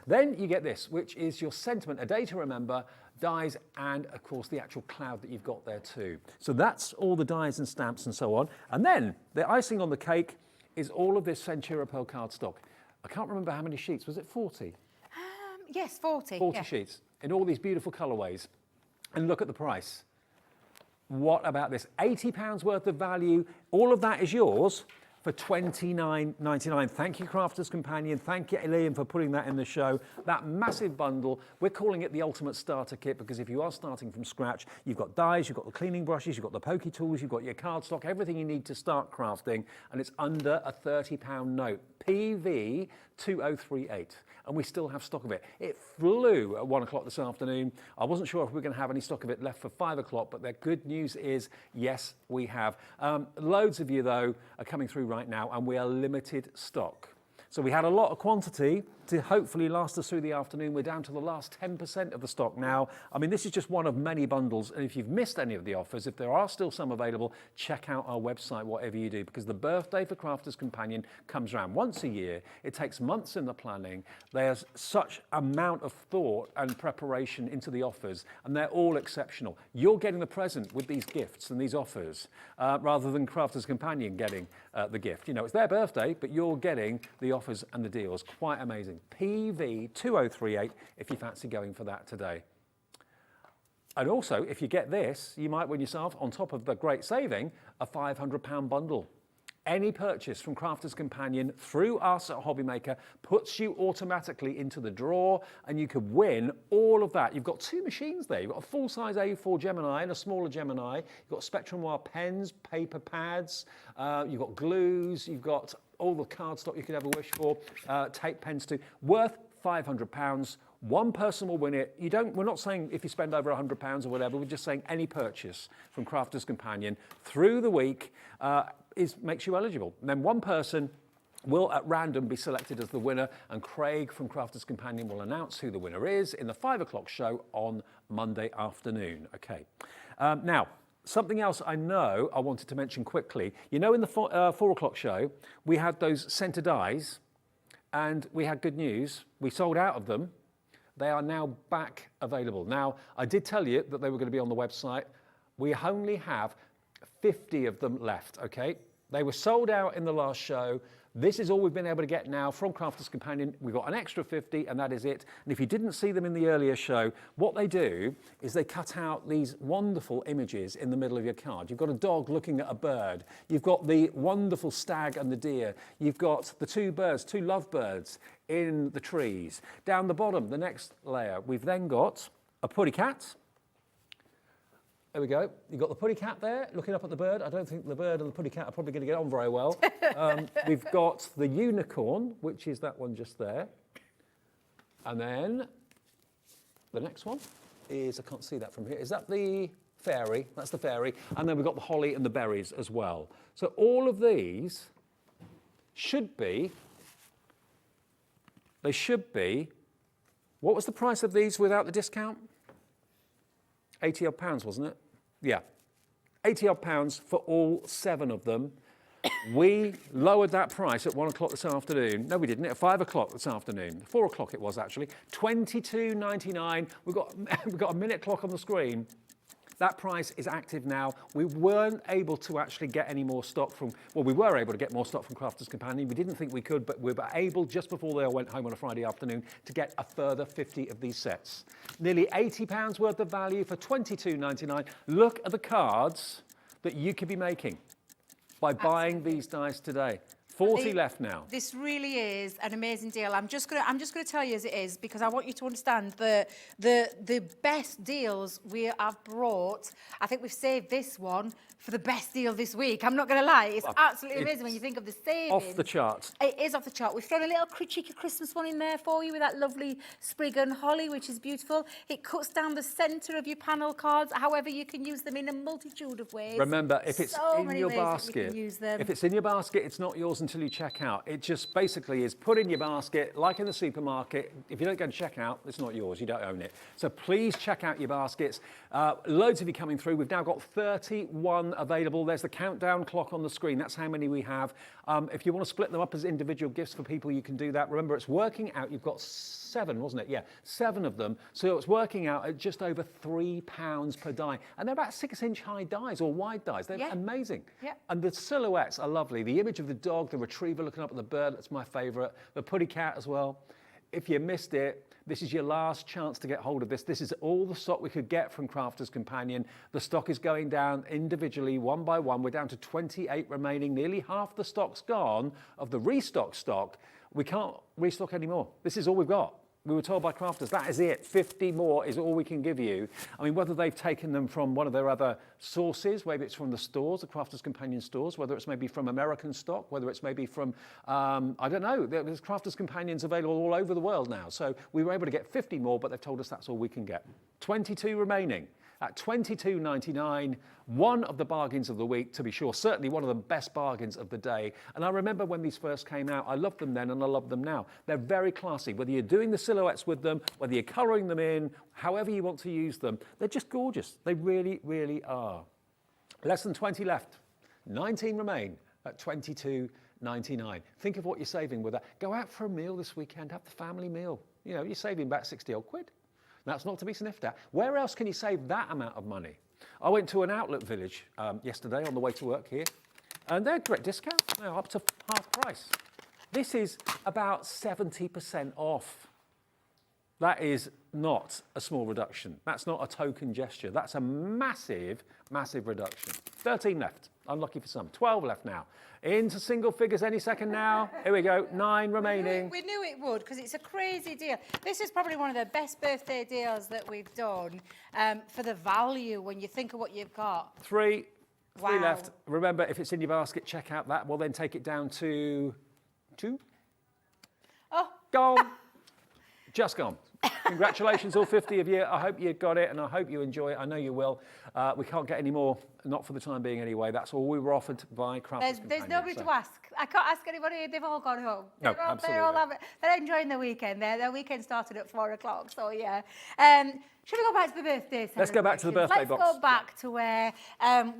Then you get this, which is your sentiment, a day to remember, dies, and of course the actual cloud that you've got there too. So that's all the dies and stamps and so on. And then the icing on the cake is all of this Centura Pearl cardstock. I can't remember how many sheets, was it 40? Yes, 40. 40 yeah. sheets in all these beautiful colourways. And look at the price. What about this? £80 worth of value. All of that is yours for $29.99. Thank you, Crafter's Companion. Thank you, Liam, for putting that in the show. That massive bundle. We're calling it the Ultimate Starter Kit, because if you are starting from scratch, you've got dies, you've got the cleaning brushes, you've got the pokey tools, you've got your cardstock, everything you need to start crafting, and it's under a £30 note. PV 2038, and we still have stock of it. It flew at 1 o'clock this afternoon. I wasn't sure if we were going to have any stock of it left for 5 o'clock, but the good news is, yes, we have. Loads of you, though, are coming through right now, and we are limited stock. So we had a lot of quantity to hopefully last us through the afternoon. We're down to the last 10% of the stock now. I mean, this is just one of many bundles, and if you've missed any of the offers, if there are still some available, check out our website, whatever you do, because the birthday for Crafter's Companion comes around once a year. It takes months in the planning. There's such amount of thought and preparation into the offers, and they're all exceptional. You're getting the present with these gifts and these offers, rather than Crafter's Companion getting the gift. You know, it's their birthday, but you're getting the offers and the deals. Quite amazing. PV 2038 if you fancy going for that today. And also, if you get this, you might win yourself, on top of the great saving, a £500 bundle. Any purchase from Crafter's Companion through us at HobbyMaker puts you automatically into the draw, and you could win all of that. You've got 2 machines there. You've got a full-size A4 Gemini and a smaller Gemini. You've got Spectrum Wire pens, paper pads, you've got glues, you've got all the cardstock you could ever wish for, tape pens too, worth £500. One person will win it. We're not saying if you spend over £100 or whatever, we're just saying any purchase from Crafter's Companion through the week makes you eligible. And then one person will at random be selected as the winner, and Craig from Crafter's Companion will announce who the winner is in the 5 o'clock show on Monday afternoon. Okay. Now, something else I know I wanted to mention quickly. You know, in the 4 o'clock show, we had those centre dies, and we had good news. We sold out of them. They are now back available. Now, I did tell you that they were going to be on the website. We only have 50 of them left, okay? They were sold out in the last show. This is all we've been able to get now from Crafter's Companion. We've got an extra 50 and that is it. And if you didn't see them in the earlier show, what they do is they cut out these wonderful images in the middle of your card. You've got a dog looking at a bird. You've got the wonderful stag and the deer. You've got the two birds, two lovebirds in the trees. Down the bottom, the next layer, we've then got a puddy cat. There we go. You've got the puddy cat there, looking up at the bird. I don't think the bird and the puddy cat are probably going to get on very well. We've got the unicorn, which is that one just there. And then the next one is, I can't see that from here. Is that the fairy? That's the fairy. And then we've got the holly and the berries as well. So all of these should be, what was the price of these without the discount? 80 odd pounds, wasn't it? Yeah, 80 odd pounds for all 7 of them. We lowered that price at 1 o'clock this afternoon. No, we didn't, at 5 o'clock this afternoon. 4 o'clock it was actually. $22.99. We've got a minute clock on the screen. That price is active now. We weren't able to actually get any more stock from, well, we were able to get more stock from Crafter's Companion. We didn't think we could, but we were able, just before they went home on a Friday afternoon, to get a further 50 of these sets. Nearly £80 worth of value for $22.99. Look at the cards that you could be making by buying these dies today. 40 left now. This really is an amazing deal. I'm just gonna tell you as it is, because I want you to understand the best deals we have brought. I think we've saved this one for the best deal this week. I'm not going to lie. It's absolutely amazing when you think of the savings. Off the chart. It is off the chart. We've thrown a little cheeky Christmas one in there for you with that lovely sprig and holly, which is beautiful. It cuts down the centre of your panel cards. However, you can use them in a multitude of ways. Remember, if it's so in your basket, if it's in your basket, it's not yours until you check out. It just basically is put in your basket, like in the supermarket. If you don't go to check out, it's not yours. You don't own it. So please check out your baskets. Loads of you coming through. We've now got 31 available. There's the countdown clock on the screen. That's how many we have. If you want to split them up as individual gifts for people, you can do that. Remember, it's working out. You've got 7, wasn't it? Yeah, 7 of them. So it's working out at just over £3 per die. And they're about 6-inch high dies or wide dies. They're amazing. Yeah. And the silhouettes are lovely. The image of the dog, the retriever looking up at the bird, that's my favourite. The puddy cat as well. If you missed it, this is your last chance to get hold of this. This is all the stock we could get from Crafter's Companion. The stock is going down individually, one by one. We're down to 28 remaining. Nearly half the stock's gone of the restock stock. We can't restock anymore. This is all we've got. We were told by Crafters, that is it. 50 more is all we can give you. I mean, whether they've taken them from one of their other sources, maybe it's from the stores, the Crafters Companion stores, whether it's maybe from American stock, whether it's maybe from, I don't know, there's Crafters Companions available all over the world now. So we were able to get 50 more, but they've told us that's all we can get. 22 remaining. At $22.99, one of the bargains of the week, to be sure, certainly one of the best bargains of the day. And I remember when these first came out, I loved them then and I love them now. They're very classy. Whether you're doing the silhouettes with them, whether you're colouring them in, however you want to use them, they're just gorgeous. They really, really are. Less than 20 left. 19 remain at $22.99. Think of what you're saving with that. Go out for a meal this weekend, have the family meal. You know, you're saving about 60 odd quid. That's not to be sniffed at. Where else can you save that amount of money? I went to an outlet village yesterday on the way to work here, and they're great discount, up to half price. This is about 70% off. That is not a small reduction. That's not a token gesture. That's a massive, massive reduction. 13 left. Unlucky for some. 12 left now. Into single figures any second now. Here we go. 9 remaining. We knew it would, because it's a crazy deal. This is probably one of the best birthday deals that we've done for the value when you think of what you've got. 3 left. Remember, if it's in your basket, check out that. We'll then take it down to 2. Oh. Gone. Just gone. Congratulations, all 50 of you. I hope you got it and I hope you enjoy it. I know you will. We can't get any more not for the time being anyway. That's all we were offered by Crafters There's Companion, nobody so- to ask. I can't ask anybody. They've all gone home. No, They're all absolutely. they're enjoying their weekend. Their weekend started at 4 o'clock. So yeah. Should we go back to the birthday Let's go back to the celebrations? birthday box. Let's go back to where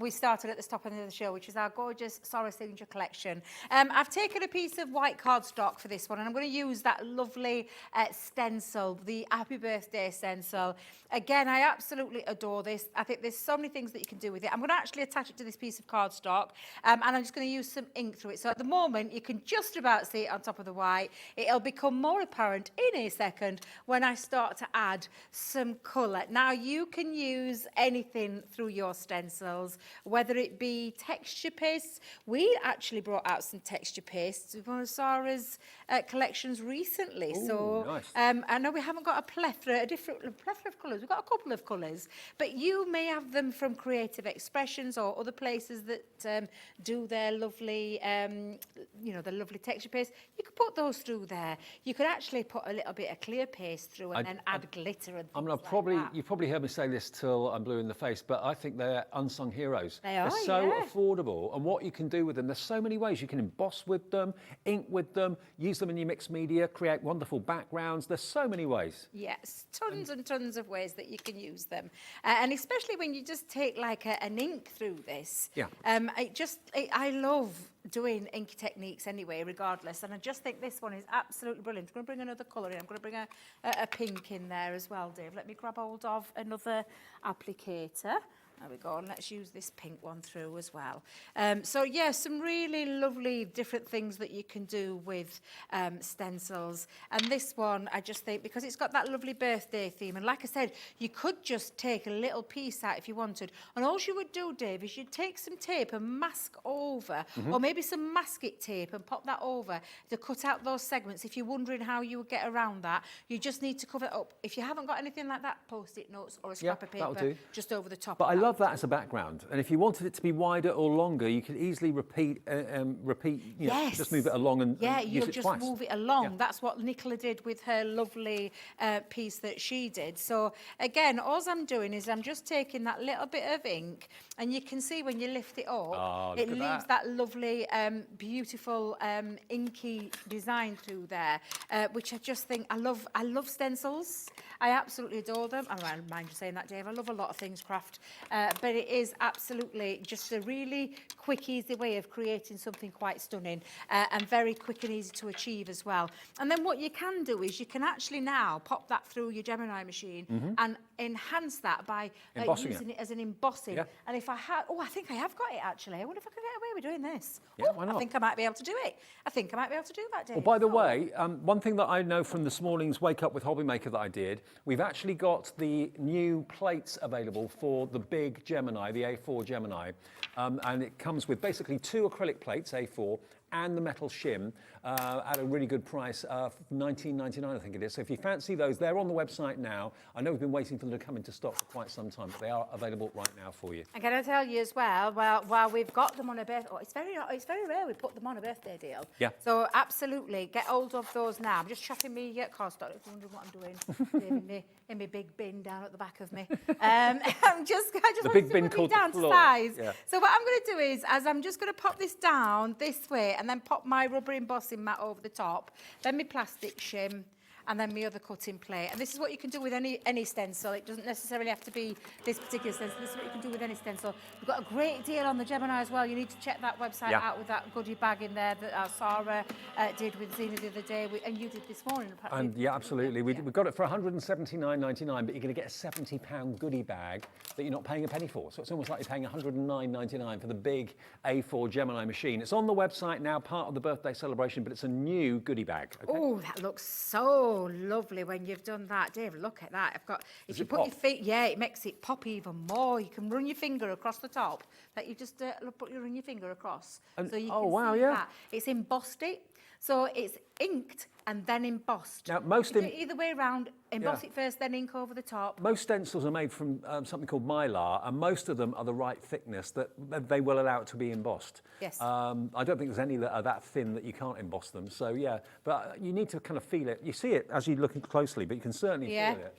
we started at the top end of the show, which is our gorgeous Sora Signature Collection. I've taken a piece of white cardstock for this one, and I'm going to use that lovely stencil, the Happy Birthday stencil. Again, I absolutely adore this. I think there's so many things that you can do with it. I'm going to actually attach it to this piece of cardstock, and I'm just going to use some ink through it. So at the moment, you can just about see it on top of the white. It'll become more apparent in a second when I start to add some colour. Now, you can use anything through your stencils, whether it be texture pastes. We actually brought out some texture pastes with one of Sarah's collections recently. Ooh, so nice. I know we haven't got a plethora of colours. We've got a couple of colours, but you may have them from Creative Expressions or other places that do their lovely, the lovely texture paste. You could put those through there. You could actually put a little bit of clear paste through and then add glitter and things like that. You've probably heard me say this till I'm blue in the face, but I think they're unsung heroes. They are, They're so yeah. affordable, and what you can do with them, there's so many ways. You can emboss with them, ink with them, use them in your mixed media, create wonderful backgrounds. There's so many ways. Yes, tons and tons of ways that you can use them. And especially when you just take like an ink through this. Yeah. I love doing inky techniques anyway, regardless. And I just think this one is absolutely brilliant. I'm going to bring another colour in. I'm going to bring a pink in there as well, Dave. Let me grab hold of another applicator. There we go, and let's use this pink one through as well. So yeah, some really lovely different things that you can do with stencils. And this one, I just think, because it's got that lovely birthday theme, and like I said, you could just take a little piece out if you wanted. And all you would do, Dave, is you'd take some tape and mask over, or maybe some masking tape and pop that over to cut out those segments. If you're wondering how you would get around that, you just need to cover it up. If you haven't got anything like that, Post-it notes or a scrap of that'll paper do. just over the top. But of I that. love that as a background, and if you wanted it to be wider or longer, you could easily repeat. Yes. Just move it along and Yeah, use you'll it just twice. move it along. Yeah. That's what Nicola did with her lovely piece that she did. So again, all I'm doing is I'm just taking that little bit of ink, and you can see when you lift it up, Oh, it look at leaves that lovely, beautiful inky design through there, which I just think I love stencils. I absolutely adore them. I don't mind you saying that, Dave. I love a lot of things craft, but it is absolutely just a really quick, easy way of creating something quite stunning and very quick and easy to achieve as well. And then what you can do is you can actually now pop that through your Gemini machine and enhance that by Embossing using it as an embossing. Yeah. And if I had, I think I have got it actually. I wonder if I can get away with doing this. Yeah, Oh, why not? I think I might be able to do it. I think I might be able to do that, Dave. Well, by the So- way, one thing that I know from this morning's Wake Up with HobbyMaker that I did, we've actually got the new plates available for the big Gemini, the A4 Gemini, and it comes with basically 2 acrylic plates, A4, and the metal shim at a really good price, $19.99 I think it is. So if you fancy those, they're on the website now. I know we've been waiting for them to come into stock for quite some time, but they are available right now for you. I'm going to tell you as well, while we've got them on a birthday, it's very rare we put them on a birthday deal. Yeah. So absolutely, get hold of those now. I'm just chucking me cardstock, if you're wondering what I'm doing in my big bin down at the back of me. I just The want big to bin put it called the down to floor. size. Yeah. So what I'm going to do is, I'm just going to pop this down this way and then pop my rubber embossing mat over the top, then my plastic shim, and then my other cutting plate. And this is what you can do with any stencil. It doesn't necessarily have to be this particular stencil. This is what you can do with any stencil. We've got a great deal on the Gemini as well. You need to check that website out with that goodie bag in there that Sarah did with Zena the other day, and you did this morning. And yeah, absolutely. We got it for $179.99, but you're going to get a £70 goodie bag that you're not paying a penny for. So it's almost like you're paying $109.99 for the big A4 Gemini machine. It's on the website now, part of the birthday celebration, but it's a new goodie bag. Okay? Oh, that looks so lovely when you've done that, Dave. Look at that. If you it put pop? your feet, yeah, it makes it pop even more. You can run your finger across the top. That you just run your finger across. And- so you oh, can wow, see yeah. that. It's embossed it. So it's inked and then embossed. Now, most You do it either way around. Emboss Yeah. it first, then ink over the top. Most stencils are made from something called mylar, and most of them are the right thickness that they will allow it to be embossed. Yes. I don't think there's any that are that thin that you can't emboss them. So yeah, but you need to kind of feel it. You see it as you look closely, but you can certainly Yeah. feel it.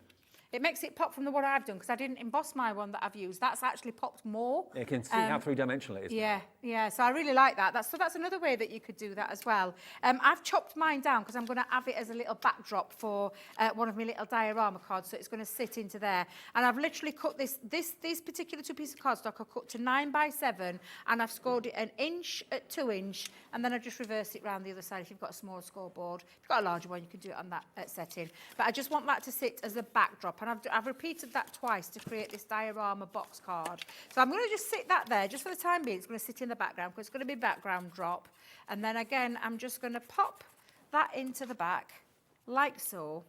It makes it pop from the one I've done because I didn't emboss my one that I've used. That's actually popped more. You can see how three-dimensional it is. Yeah. So I really like that. That's another way that you could do that as well. I've chopped mine down because I'm going to have it as a little backdrop for one of my little diorama cards, so it's going to sit into there. And I've literally cut these particular 2 pieces of cardstock are cut to 9x7, and I've scored it 1 inch at 2 inch, and then I just reverse it round the other side. If you've got a small scoreboard, if you've got a larger one, you can do it on that setting. But I just want that to sit as a backdrop, and I've repeated that twice to create this diorama box card. So I'm going to just sit that there, just for the time being. It's going to sit in the background because it's going to be background drop. And then again, I'm just going to pop that into the back, like so.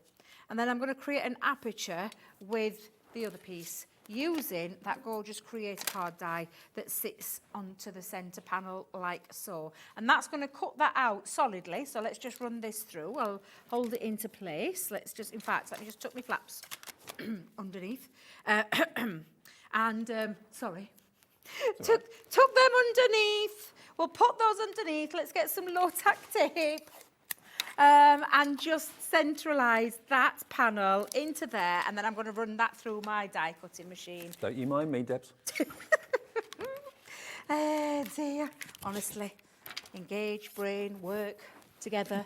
And then I'm going to create an aperture with the other piece, using that gorgeous Creator card die that sits onto the centre panel like so. And that's going to cut that out solidly. So let's just run this through. I'll hold it into place. In fact, let me just tuck my flaps underneath. Sorry. Tuck them underneath. We'll put those underneath. Let's get some low-tack tape. And just centralise that panel into there, and then I'm going to run that through my die cutting machine. Don't you mind me, Debs? Dear, honestly, engage, brain, work together.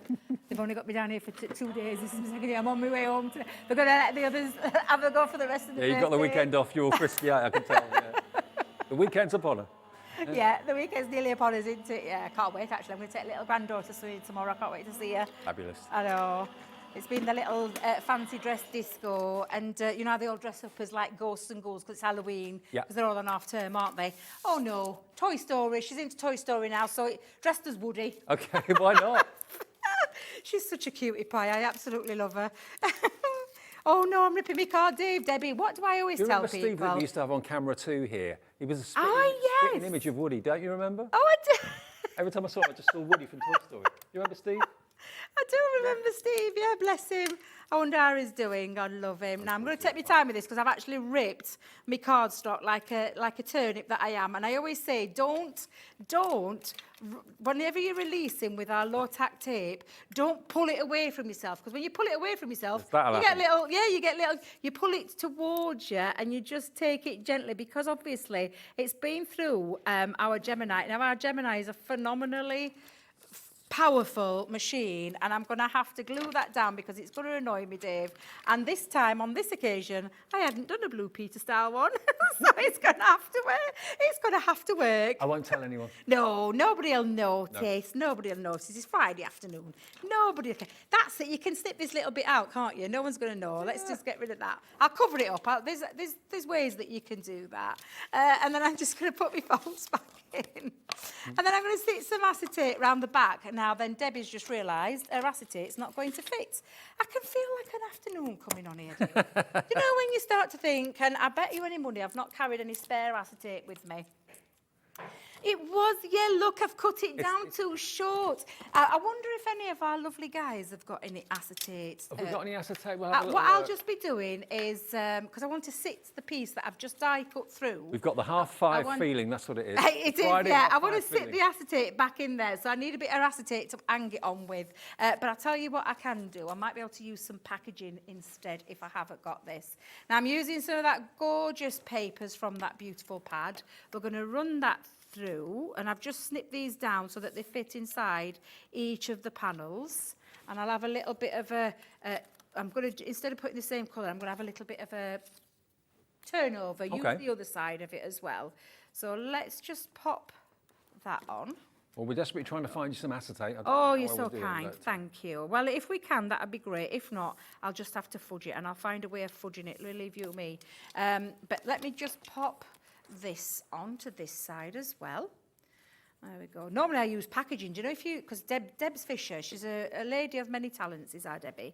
They've only got me down here for 2 days. This is my second day. I'm on my way home. They're going to let the others have a go for the rest of the day. Yeah, you've got the weekend off. You're all frisky out, I can tell. Yeah. The weekend's upon her. Yeah, the weekend's nearly upon us, isn't it? Yeah, I can't wait, actually. I'm going to take little granddaughter swimming tomorrow. I can't wait to see her. Fabulous. I know. It's been the little fancy dress disco, and you know how they all dress up as like ghosts and ghouls because it's Halloween, because they're all on half term, aren't they? Oh no, Toy Story. She's into Toy Story now, so dressed as Woody. Okay, why not? She's such a cutie pie. I absolutely love her. Oh no, I'm ripping my card, Debbie. What do I always tell people? Steve that we used to have on camera too here? He was a spitting image of Woody, don't you remember? Oh, I do. Every time I saw him, I just saw Woody from Toy Story. You remember Steve? I do remember Steve, yeah, bless him. I wonder how he's doing. I love him. Now, I'm going to take my time with this because I've actually ripped my cardstock like a turnip that I am. And I always say, whenever you're releasing with our low-tack tape, don't pull it away from yourself. Because when you pull it away from yourself, you pull it towards you and you just take it gently because obviously it's been through our Gemini. Now, our Gemini is a phenomenally powerful machine, and I'm going to have to glue that down because it's going to annoy me, Dave. And this time, on this occasion, I hadn't done a Blue Peter style one, so it's going to have to work. It's going to have to work. I won't tell anyone. No, nobody will notice. No. Nobody will notice. It's Friday afternoon. Nobody will care. That's it. You can snip this little bit out, can't you? No one's going to know. Let's just get rid of that. I'll cover it up. There's ways that you can do that. And then I'm just going to put my folds back in. And then I'm going to stick some acetate around the back. And now then Debbie's just realised her acetate's not going to fit. I can feel like an afternoon coming on here. You know when you start to think, and I bet you any money I've not carried any spare acetate with me. It was, yeah, look, I've cut it down too short. I wonder if any of our lovely guys have got any acetate. Have we got any acetate? What I'll just be doing is, because I want to sit the piece that I've just die cut through. We've got the 5:30 feeling, that's what it is. It is, yeah. I want to sit the acetate back in there, so I need a bit of acetate to hang it on with. But I'll tell you what I can do. I might be able to use some packaging instead if I haven't got this. Now, I'm using some of that gorgeous papers from that beautiful pad. We're going to run that through, and I've just snipped these down so that they fit inside each of the panels. And I'll have a little bit of I'm going to, instead of putting the same colour, I'm going to have a little bit of a turnover, use the other side of it as well. So let's just pop that on. Well, we're desperately trying to find you some acetate. Oh, you're so kind. Thank you. Well, if we can, that would be great. If not, I'll just have to fudge it, and I'll find a way of fudging it. Leave you and me. But let me just pop this onto this side as well. There we go. Normally I use packaging. Do you know because Deb's Fisher, she's a lady of many talents, is our Debbie.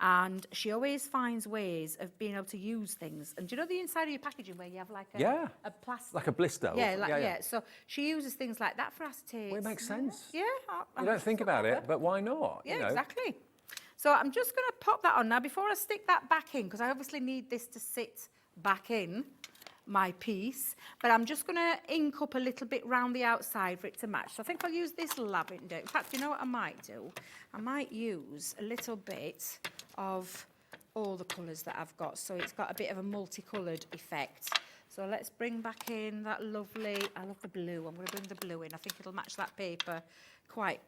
And she always finds ways of being able to use things. And do you know the inside of your packaging where you have like a plastic? Like a blister. Yeah, so she uses things like that for acetate. Well, it makes sense. Yeah. You don't think about it, but why not? Yeah, exactly. So I'm just going to pop that on now before I stick that back in, because I obviously need this to sit back in my piece, but I'm just going to ink up a little bit round the outside for it to match. So I think I'll use this lavender. In fact, you know what I might do? I might use a little bit of all the colours that I've got. So it's got a bit of a multicoloured effect. So let's bring back in that lovely, I love the blue. I'm going to bring the blue in. I think it'll match that paper quite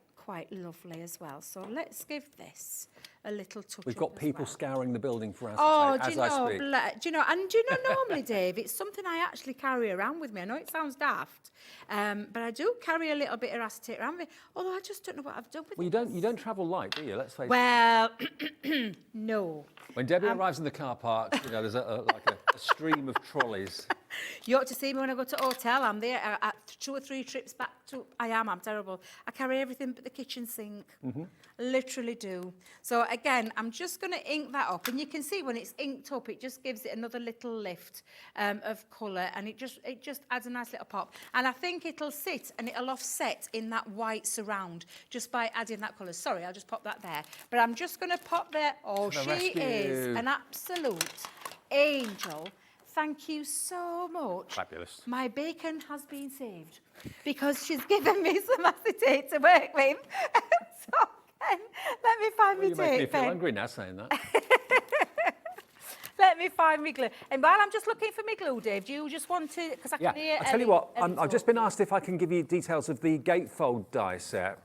lovely as well. So let's give this a little touch. We've got people scouring the building for acetate Oh, as I speak. do you know, normally, Dave, it's something I actually carry around with me. I know it sounds daft, but I do carry a little bit of acetate around with me, although I just don't know what I've done with Well, it. you don't travel light, do you? Let's face it. Well, no. When Debbie arrives in the car park, you know, there's like a stream of trolleys. You ought to see me when I go to hotel. I'm there at 2 or 3 trips back to... I'm terrible. I carry everything but the kitchen sink. Literally do. So again, I'm just going to ink that up. And you can see when it's inked up, it just gives it another little lift of colour. And it just adds a nice little pop. And I think it'll sit and it'll offset in that white surround just by adding that colour. Sorry, I'll just pop that there. But I'm just going to pop there. Oh, she is an absolute angel. Thank you so much. Fabulous. My bacon has been saved because she's given me some acetate to work with. So, Ken, let me find me You make me tape feel pen. hungry now saying that. Let me find me glue. And while I'm just looking for me glue, Dave, do you just want to... Because I can hear I'll tell you what, I've just been asked if I can give you details of the gatefold die set.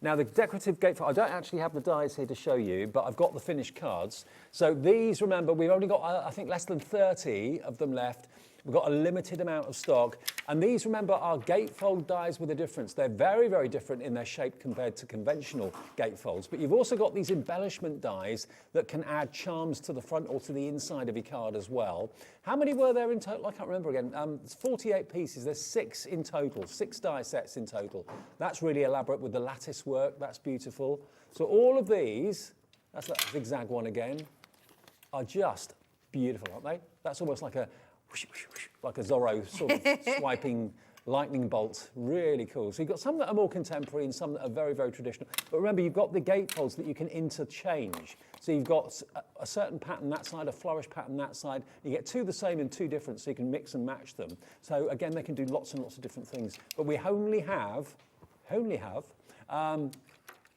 Now, the decorative gatefold, I don't actually have the dies here to show you, but I've got the finished cards. So these, remember, we've only got, I think, less than 30 of them left. We've got a limited amount of stock. And these, remember, are gatefold dies with a difference. They're very, very different in their shape compared to conventional gatefolds. But you've also got these embellishment dies that can add charms to the front or to the inside of your card as well. How many were there in total? I can't remember again. It's 48 pieces. There's 6 in total, 6 die sets in total. That's really elaborate with the lattice work. That's beautiful. So all of these, that's that zigzag one again, are just beautiful, aren't they? That's almost like a like a Zorro sort of swiping lightning bolt. Really cool. So you've got some that are more contemporary and some that are very, very traditional. But remember, you've got the gatefolds that you can interchange. So you've got a certain pattern that side, a flourish pattern that side. You get 2 the same and 2 different, so you can mix and match them. So again, they can do lots and lots of different things. But we only have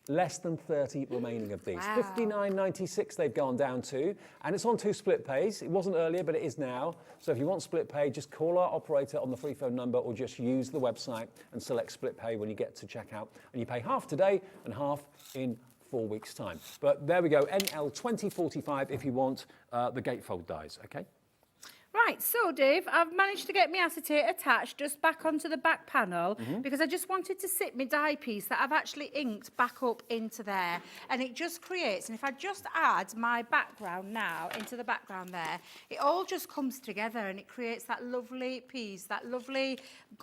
less than 30 remaining of these. Wow. $59.96 they've gone down to, and it's on 2 split pays. It wasn't earlier, but it is now. So if you want split pay, just call our operator on the free phone number or just use the website and select split pay when you get to checkout. And you pay half today and half in 4 weeks' time. But there we go, NL2045 if you want the gatefold dies, okay? Right, so Dave, I've managed to get my acetate attached just back onto the back panel because I just wanted to sit my die piece that I've actually inked back up into there. And it just creates, and if I just add my background now into the background there, it all just comes together and it creates that lovely piece, that lovely,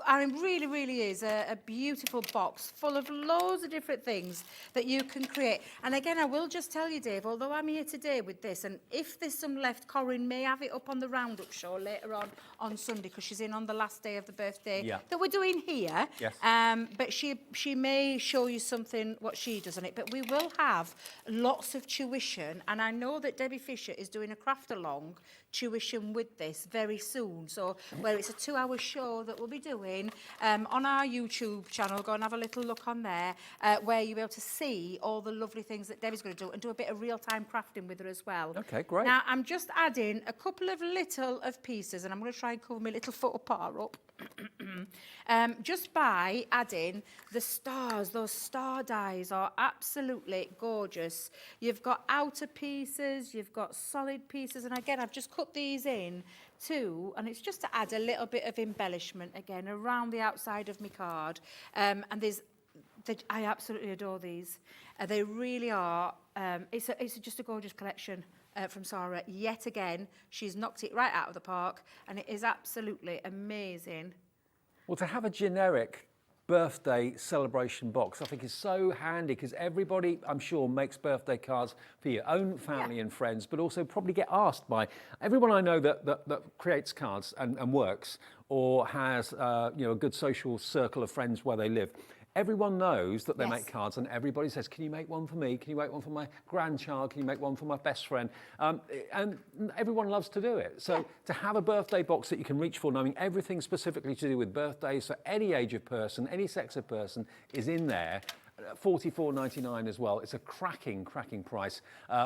and it really, really is a beautiful box full of loads of different things that you can create. And again, I will just tell you, Dave, although I'm here today with this, and if there's some left, Corinne may have it up on the roundup show later on Sunday because she's in on the last day of the birthday that we're doing here. Yes. But she may show you something what she does on it. But we will have lots of tuition, and I know that Debbie Fisher is doing a craft along tuition with this very soon. So where it's a 2-hour show that we'll be doing on our YouTube channel. Go and have a little look on there where you'll be able to see all the lovely things that Debbie's going to do and do a bit of real-time crafting with her as well. Okay, great. Now, I'm just adding a couple of little of pieces, and I'm going to try and cover my little photo par up. Just by adding the stars. Those star dies are absolutely gorgeous. You've got outer pieces, you've got solid pieces, and again, I've just cut these in too, and it's just to add a little bit of embellishment again around the outside of my card. And I absolutely adore these. They really are. It's just a gorgeous collection. From Sarah. Yet again, she's knocked it right out of the park, and it is absolutely amazing. Well, to have a generic birthday celebration box, I think is so handy because everybody, I'm sure, makes birthday cards for your own family and friends, but also probably get asked by everyone I know that creates cards and works or has a good social circle of friends where they live. Everyone knows that they make cards, and everybody says, can you make one for me? Can you make one for my grandchild? Can you make one for my best friend? And everyone loves to do it. So to have a birthday box that you can reach for, knowing everything specifically to do with birthdays, so any age of person, any sex of person is in there, $44.99 as well. It's a cracking price.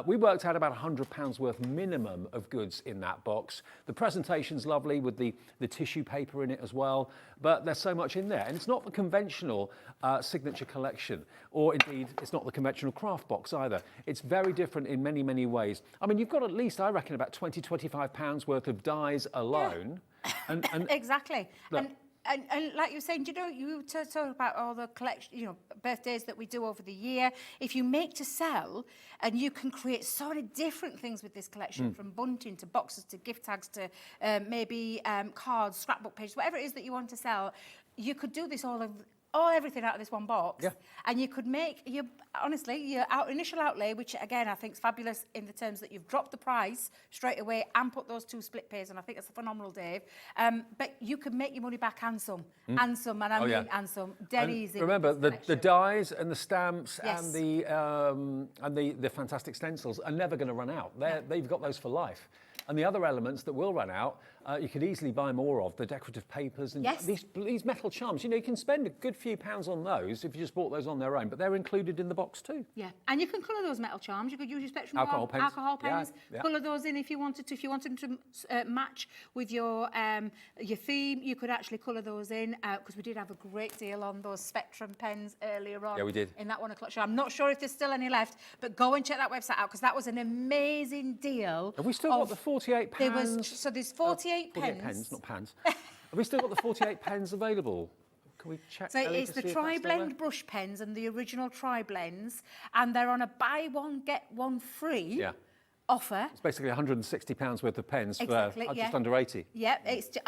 We worked out about £100 worth minimum of goods in that box. The presentation's lovely with the tissue paper in it as well, but there's so much in there. And it's not the conventional signature collection, or indeed it's not the conventional craft box either. It's very different in many ways. I mean, you've got at least, I reckon, about £20–25 worth of dies alone. Yeah. And exactly. Look, And like you were saying, you talk about all the collection, birthdays that we do over the year. If you make to sell, and you can create so many different things with this collection, from bunting to boxes to gift tags to maybe cards, scrapbook pages, whatever it is that you want to sell, you could do this everything out of this one box, and you could make your initial outlay, which again I think is fabulous in the terms that you've dropped the price straight away and put those 2 split pays, and I think that's phenomenal, Dave. But you could make your money back and some, and I mean and some. Denny's. Remember the dies and the stamps and the fantastic stencils are never going to run out. They've got those for life. And the other elements that will run out, you could easily buy more of, the decorative papers and these metal charms. You can spend a good few pounds on those if you just bought those on their own, but they're included in the box too. Yeah, and you can colour those metal charms. You could use your Spectrum alcohol pens. Yeah. Colour those in if you wanted to. If you wanted them to match with your theme, you could actually colour those in, because we did have a great deal on those Spectrum pens earlier on. Yeah, we did. In that 1 o'clock show. I'm not sure if there's still any left, but go and check that website out, because that was an amazing deal. Have we still got the £48? So there's 48 pens. 48 pens, not pans. Have we still got the 48 pens available? Can we check? So it's the tri-blend brush pens and the original tri-blends, and they're on a buy one get one free offer. It's basically £160 worth of pens for just under 80. Yeah,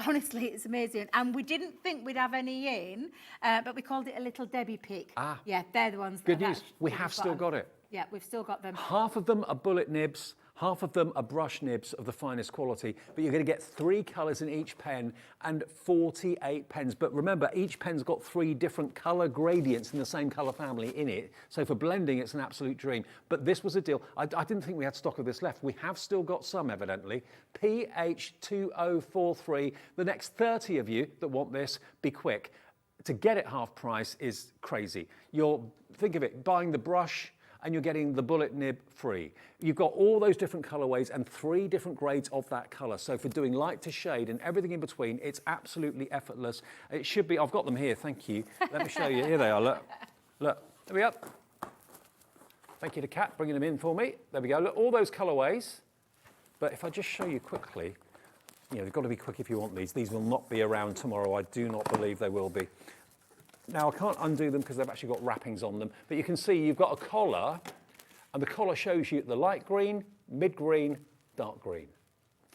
honestly, it's amazing. And we didn't think we'd have any in, but we called it a little Debby pick. Yeah, they're the ones. Good news, we have still got it. Yeah, we've still got them. Half of them are bullet nibs, half of them are brush nibs of the finest quality, but you're going to get 3 colours in each pen and 48 pens. But remember, each pen's got 3 different colour gradients in the same colour family in it. So for blending, it's an absolute dream. But this was a deal. I didn't think we had stock of this left. We have still got some, evidently. PH2043. The next 30 of you that want this, be quick. To get it half price is crazy. Think of it, buying the brush, and you're getting the bullet nib free. You've got all those different colorways and 3 different grades of that color. So for doing light to shade and everything in between, it's absolutely effortless. It should be, I've got them here, thank you. Let me show you, here they are, look, there we go. Thank you to Kat, bringing them in for me. There we go, look, all those colorways. But if I just show you quickly, you've got to be quick if you want these. These will not be around tomorrow, I do not believe they will be. Now, I can't undo them because they've actually got wrappings on them, but you can see you've got a collar, and the collar shows you the light green, mid-green, dark green.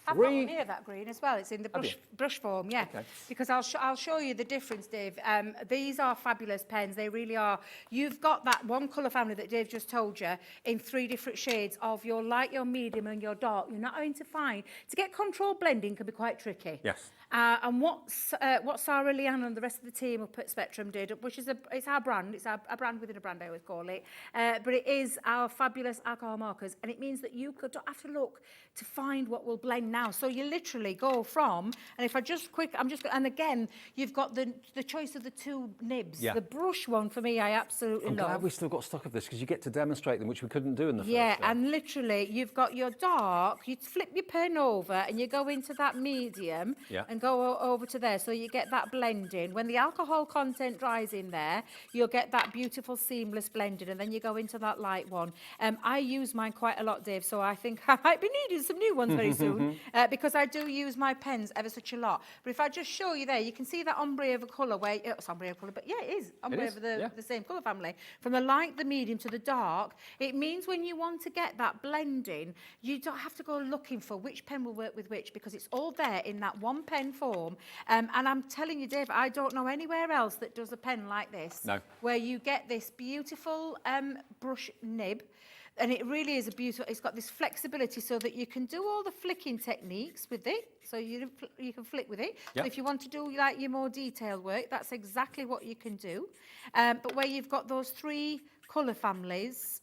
I've got one here, that green as well. It's in the brush form, yeah. Okay. Because I'll show you the difference, Dave. These are fabulous pens. They really are. You've got that one colour family that Dave just told you in 3 different shades of your light, your medium, and your dark. You're not going to find to get controlled blending can be quite tricky. Yes. And what Sarah, Leanne, and the rest of the team up at Spectrum did, which is it's our brand. It's a brand within a brand, I always call it. But it is our fabulous alcohol markers, and it means that you don't have to look to find what will blend now. So you literally go from, and if I just and again, you've got the choice of the 2 nibs. Yeah. The brush one for me, I absolutely love. I'm glad we still got stock of this because you get to demonstrate them, which we couldn't do in the first Yeah, day. and literally, you've got your dark, you flip your pen over and you go into that medium and go over to there. So you get that blending. When the alcohol content dries in there, you'll get that beautiful seamless blending, and then you go into that light one. I use mine quite a lot, Dave, so I think I might be needing some new ones very soon because I do use my pens ever such a lot. But if I just show you there, you can see that ombre of a colour where, it's ombre of colour, but yeah, it is ombre of the same colour family. From the light, the medium to the dark, it means when you want to get that blending, you don't have to go looking for which pen will work with which, because it's all there in that one pen form. And I'm telling you, Dave, I don't know anywhere else that does a pen like this. No. Where you get this beautiful brush nib. And it really is a beautiful, it's got this flexibility so that you can do all the flicking techniques with it. So you can flick with it. Yep. So if you want to do like your more detailed work, that's exactly what you can do. But where you've got those 3 colour families,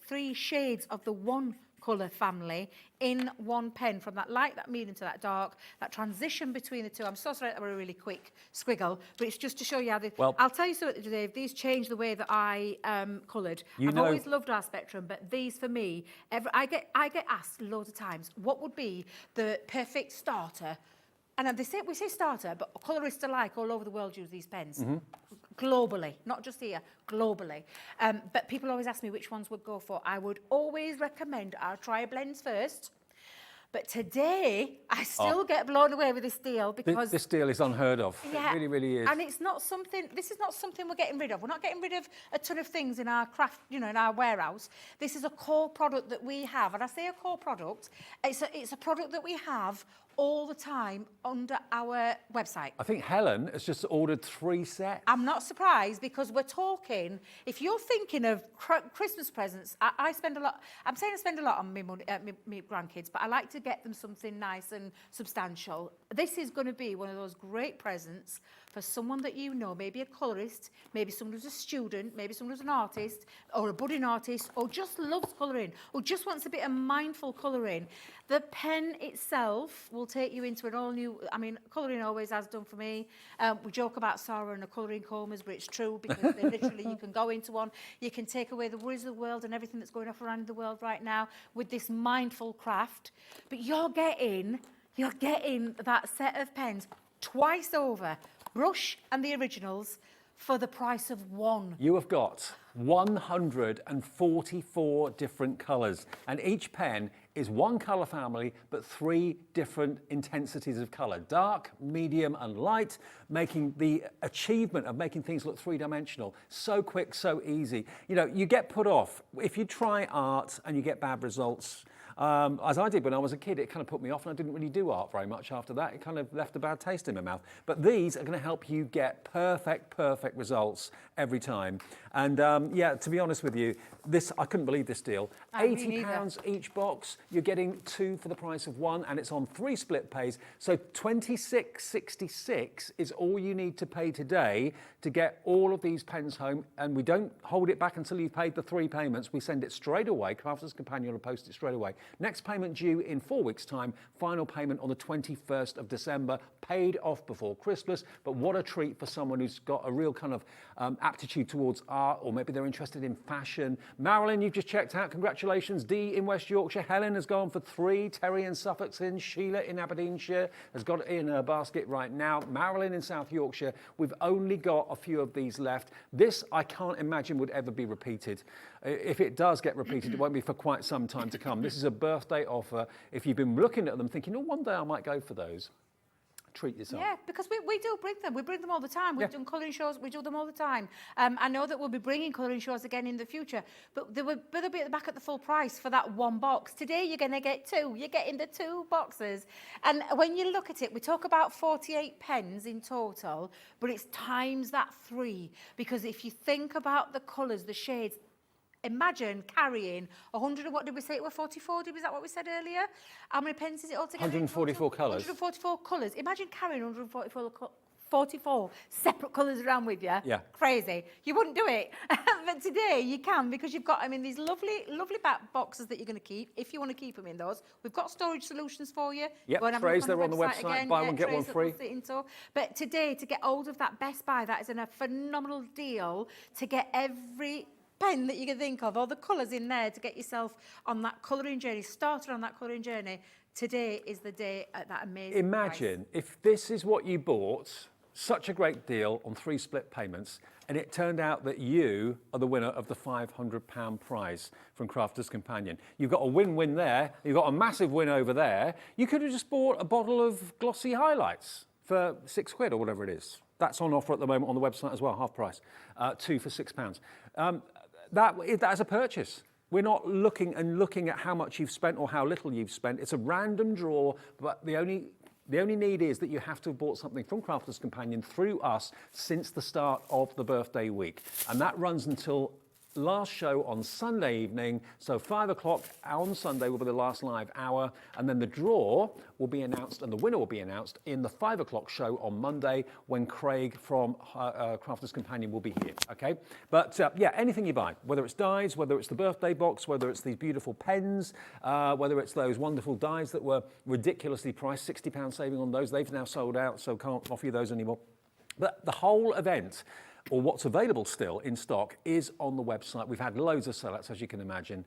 3 shades of the one colour family in one pen, from that light, that medium to that dark, that transition between the two. I'm so sorry that were a really quick squiggle, but it's just to show you how they... Well- I'll tell you something, Dave, these changed the way that I coloured. You I've know- always loved our spectrum, but these for me, I get asked loads of times, what would be the perfect starter? And we say starter, but colourists alike all over the world use these pens. Globally, not just here, globally. But people always ask me which ones would go for. I would always recommend our tri-blends first. But today, I still get blown away with this deal because... This deal is unheard of. Yeah, It really, really is. and it's not something, this is not something we're getting rid of. We're not getting rid of a ton of things in our craft, you know, in our warehouse. This is a core product that we have. And I say a core product, it's a product that we have all the time under our website. I think Helen has just ordered 3 sets. I'm not surprised because we're talking, if you're thinking of Christmas presents, I spend a lot, I'm saying I spend a lot on my grandkids, but I like to get them something nice and substantial. This is going to be one of those great presents for someone that you know, maybe a colourist, maybe someone who's a student, maybe someone who's an artist, or a budding artist, or just loves colouring, or just wants a bit of mindful colouring. The pen itself will take you into an all new, I mean, colouring always has done for me. We joke about Sarah and the colouring combers, but it's true because they literally, you can go into one, you can take away the worries of the world and everything that's going off around the world right now with this mindful craft. But you're getting that set of pens twice over, brush and the originals, for the price of one. You have got 144 different colours, and each pen is one colour family, but 3 different intensities of colour: dark, medium and light, making the achievement of making things look 3-dimensional so quick, so easy. You know, you get put off. If you try art and you get bad results, as I did when I was a kid, it kind of put me off and I didn't really do art very much after that. It kind of left a bad taste in my mouth. But these are going to help you get perfect results every time. And yeah, to be honest with you, I couldn't believe this deal. £80 each box. You're getting 2 for the price of 1, and it's on 3 split pays. So $26.66 is all you need to pay today to get all of these pens home. And we don't hold it back until you've paid the 3 payments. We send it straight away. Crafter's Companion will post it straight away. Next payment due in 4 weeks' time. Final payment on the 21st of December. Paid off before Christmas. But what a treat for someone who's got a real kind of aptitude towards art, or maybe they're interested in fashion. Marilyn, you've just checked out. Congratulations. Dee in West Yorkshire. Helen has gone for 3. Terry in Suffolk's in. Sheila in Aberdeenshire has got it in her basket right now. Marilyn in South Yorkshire. We've only got a few of these left. This, I can't imagine, would ever be repeated. If it does get repeated, it won't be for quite some time to come. This is a birthday offer. If you've been looking at them thinking, oh, one day I might go for those, treat yourself. Yeah, because we do bring them. We bring them all the time. We've done colouring shows. We do them all the time. I know that we'll be bringing colouring shows again in the future, but they'll be at the back at the full price for that 1 box. Today, you're going to get 2. You're getting the 2 boxes. And when you look at it, we talk about 48 pens in total, but it's times that 3. Because if you think about the colours, the shades, imagine carrying 100, and what did we say it were, 44? Was that what we said earlier? How many pens is it altogether? 144 colours. 144 colours. Imagine carrying 144 separate colours around with you. Yeah. Crazy. You wouldn't do it. But today you can, because you've got them in these lovely back boxes that you're going to keep, if you want to keep them in those. We've got storage solutions for you. Yep, Go and have a trays look there on the website. again. Buy one, get trays one that free. will sit into. But today, to get hold of that Best Buy, that is a phenomenal deal to get every pen that you can think of, all the colours in there, to get yourself on that colouring journey, started on that colouring journey. Today is the day at that amazing Imagine if this is what you bought, such a great deal on 3 split payments, and it turned out that you are the winner of the £500 prize from Crafter's Companion. You've got a win-win there. You've got a massive win over there. You could have just bought a bottle of Glossy highlights for £6 or whatever it is. That's on offer at the moment on the website as well, half price. 2 for £6. That is a purchase. We're not looking at how much you've spent or how little you've spent. It's a random draw, but the only need is that you have to have bought something from Crafter's Companion through us since the start of the birthday week. And that runs until last show on Sunday evening. So 5 o'clock on Sunday will be the last live hour. And then the draw will be announced and the winner will be announced in the 5 o'clock show on Monday when Craig from Crafter's Companion will be here, okay? But yeah, anything you buy, whether it's dies, whether it's the birthday box, whether it's these beautiful pens, whether it's those wonderful dies that were ridiculously priced, £60 saving on those, they've now sold out, so can't offer you those anymore. But the whole event, or what's available still in stock, is on the website. We've had loads of sellouts, as you can imagine.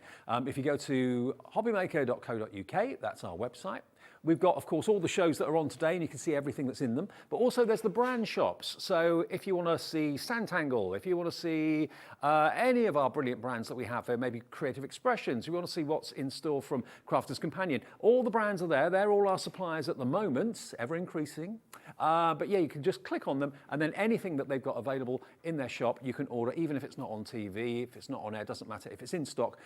If you go to hobbymaker.co.uk, that's our website. We've got, of course, all the shows that are on today, and you can see everything that's in them. But also there's the brand shops. So if you want to see Santangle, if you want to see any of our brilliant brands that we have there, maybe Creative Expressions, you want to see what's in store from Crafter's Companion, all the brands are there. They're all our suppliers at the moment, ever increasing. But yeah, you can just click on them, and then anything that they've got available in their shop, you can order, even if it's not on TV, if it's not on air, doesn't matter. If it's in stock,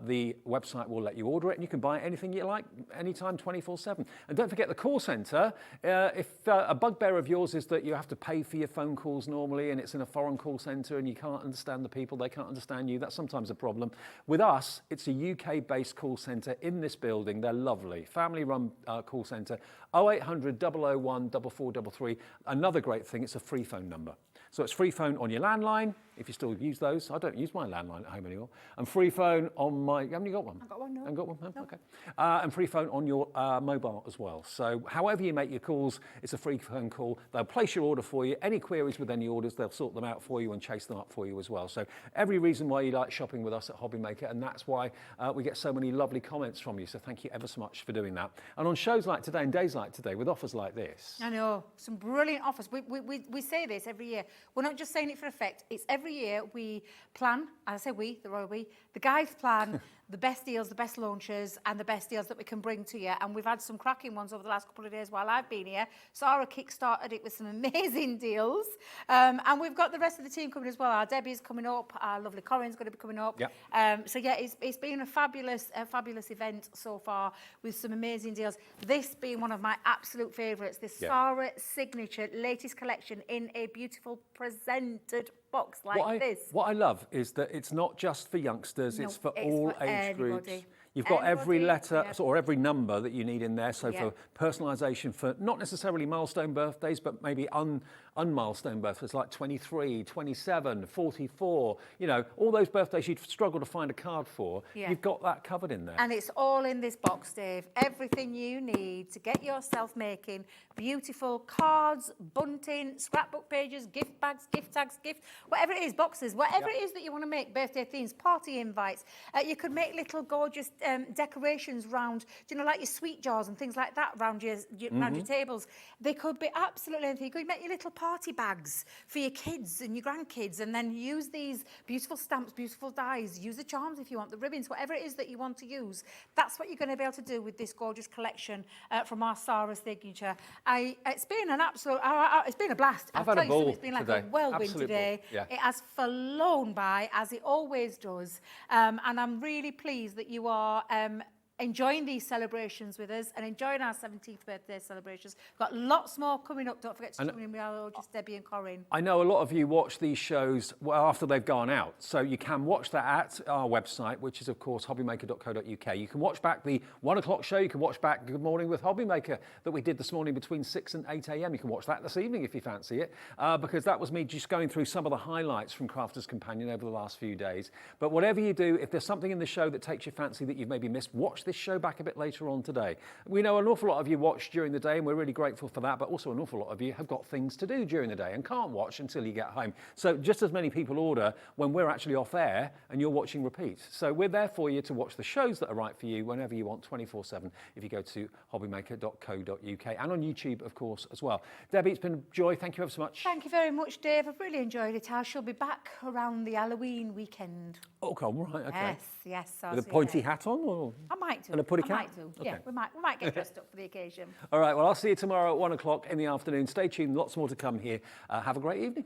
the website will let you order it, and you can buy anything you like, anytime, 24/7. And don't forget the call centre. If a bugbear of yours is that you have to pay for your phone calls normally, and it's in a foreign call centre, and you can't understand the people, they can't understand you, that's sometimes a problem. With us, it's a UK-based call centre in this building. They're lovely. Family-run call centre, 0800 001 4433. Another great thing, it's a free phone number. So it's free phone on your landline, if you still use those. I don't use my landline at home anymore. And free phone on my, haven't you got one? I've got one, no. Haven't got one? No? No. Okay. And free phone on your mobile as well. So however you make your calls, it's a free phone call. They'll place your order for you. Any queries with any orders, they'll sort them out for you and chase them up for you as well. So every reason why you like shopping with us at HobbyMaker, and that's why we get so many lovely comments from you. So thank you ever so much for doing that. And on shows like today and days like today, with offers like this. I know, some brilliant offers. We say this every year. We're not just saying it for effect. It's every year we plan, and I say we, the royal we, the guys plan the best deals, the best launches, and the best deals that we can bring to you. And we've had some cracking ones over the last couple of days while I've been here. Sarah kick-started it with some amazing deals. And we've got the rest of the team coming as well. Our Debbie's coming up. Our lovely Corinne's going to be coming up. Yep. So yeah, it's been a fabulous event so far with some amazing deals. This being one of my absolute favourites, this Sarah signature latest collection in a beautiful presented box like this. What I love is that it's not just for youngsters, it's for all age groups. You've got every letter or every number that you need in there. So for personalisation for not necessarily milestone birthdays, but maybe unmilestone birthdays like 23, 27, 44, you know, all those birthdays you'd struggle to find a card for. You've got that covered in there. And it's all in this box, Dave. Everything you need to get yourself making beautiful cards, bunting, scrapbook pages, gift bags, gift tags, whatever it is, boxes, whatever it is that you want to make, birthday themes, party invites. You could make little gorgeous decorations round, you know, like your sweet jars and things like that around your tables. They could be absolutely anything. You could make your little party bags for your kids and your grandkids, and then use these beautiful stamps, beautiful dies, use the charms if you want, the ribbons, whatever it is that you want to use. That's what you're going to be able to do with this gorgeous collection from our Sarah signature. It's been an absolute, it's been a blast. I've had a ball It's been like today. a whirlwind today. It has flown by, as it always does. And I'm really pleased that you are enjoying these celebrations with us and enjoying our 17th birthday celebrations. We've got lots more coming up. Don't forget to tune in with our just Debbie and Corinne. I know a lot of you watch these shows after they've gone out, so you can watch that at our website, which is of course hobbymaker.co.uk. You can watch back the 1 o'clock show. You can watch back Good Morning with HobbyMaker that we did this morning between 6 and 8 a.m. You can watch that this evening if you fancy it, because that was me just going through some of the highlights from Crafter's Companion over the last few days. But whatever you do, if there's something in the show that takes your fancy that you've maybe missed, watch this show back a bit later on today. We know an awful lot of you watch during the day, and we're really grateful for that, but also an awful lot of you have got things to do during the day and can't watch until you get home. So just as many people order when we're actually off air and you're watching repeats. So we're there for you to watch the shows that are right for you whenever you want, 24/7, if you go to hobbymaker.co.uk, and on YouTube, of course, as well. Debbie, it's been a joy. Thank you ever so much. Thank you very much, Dave. I've really enjoyed it. I shall be back around the Halloween weekend. Oh, right, okay. Yes. With a pointy hat on? Or? I might do. And a putty I cap? might do. Okay. Yeah, we might get dressed up for the occasion. All right, well, I'll see you tomorrow at 1 o'clock in the afternoon. Stay tuned, lots more to come here. Have a great evening.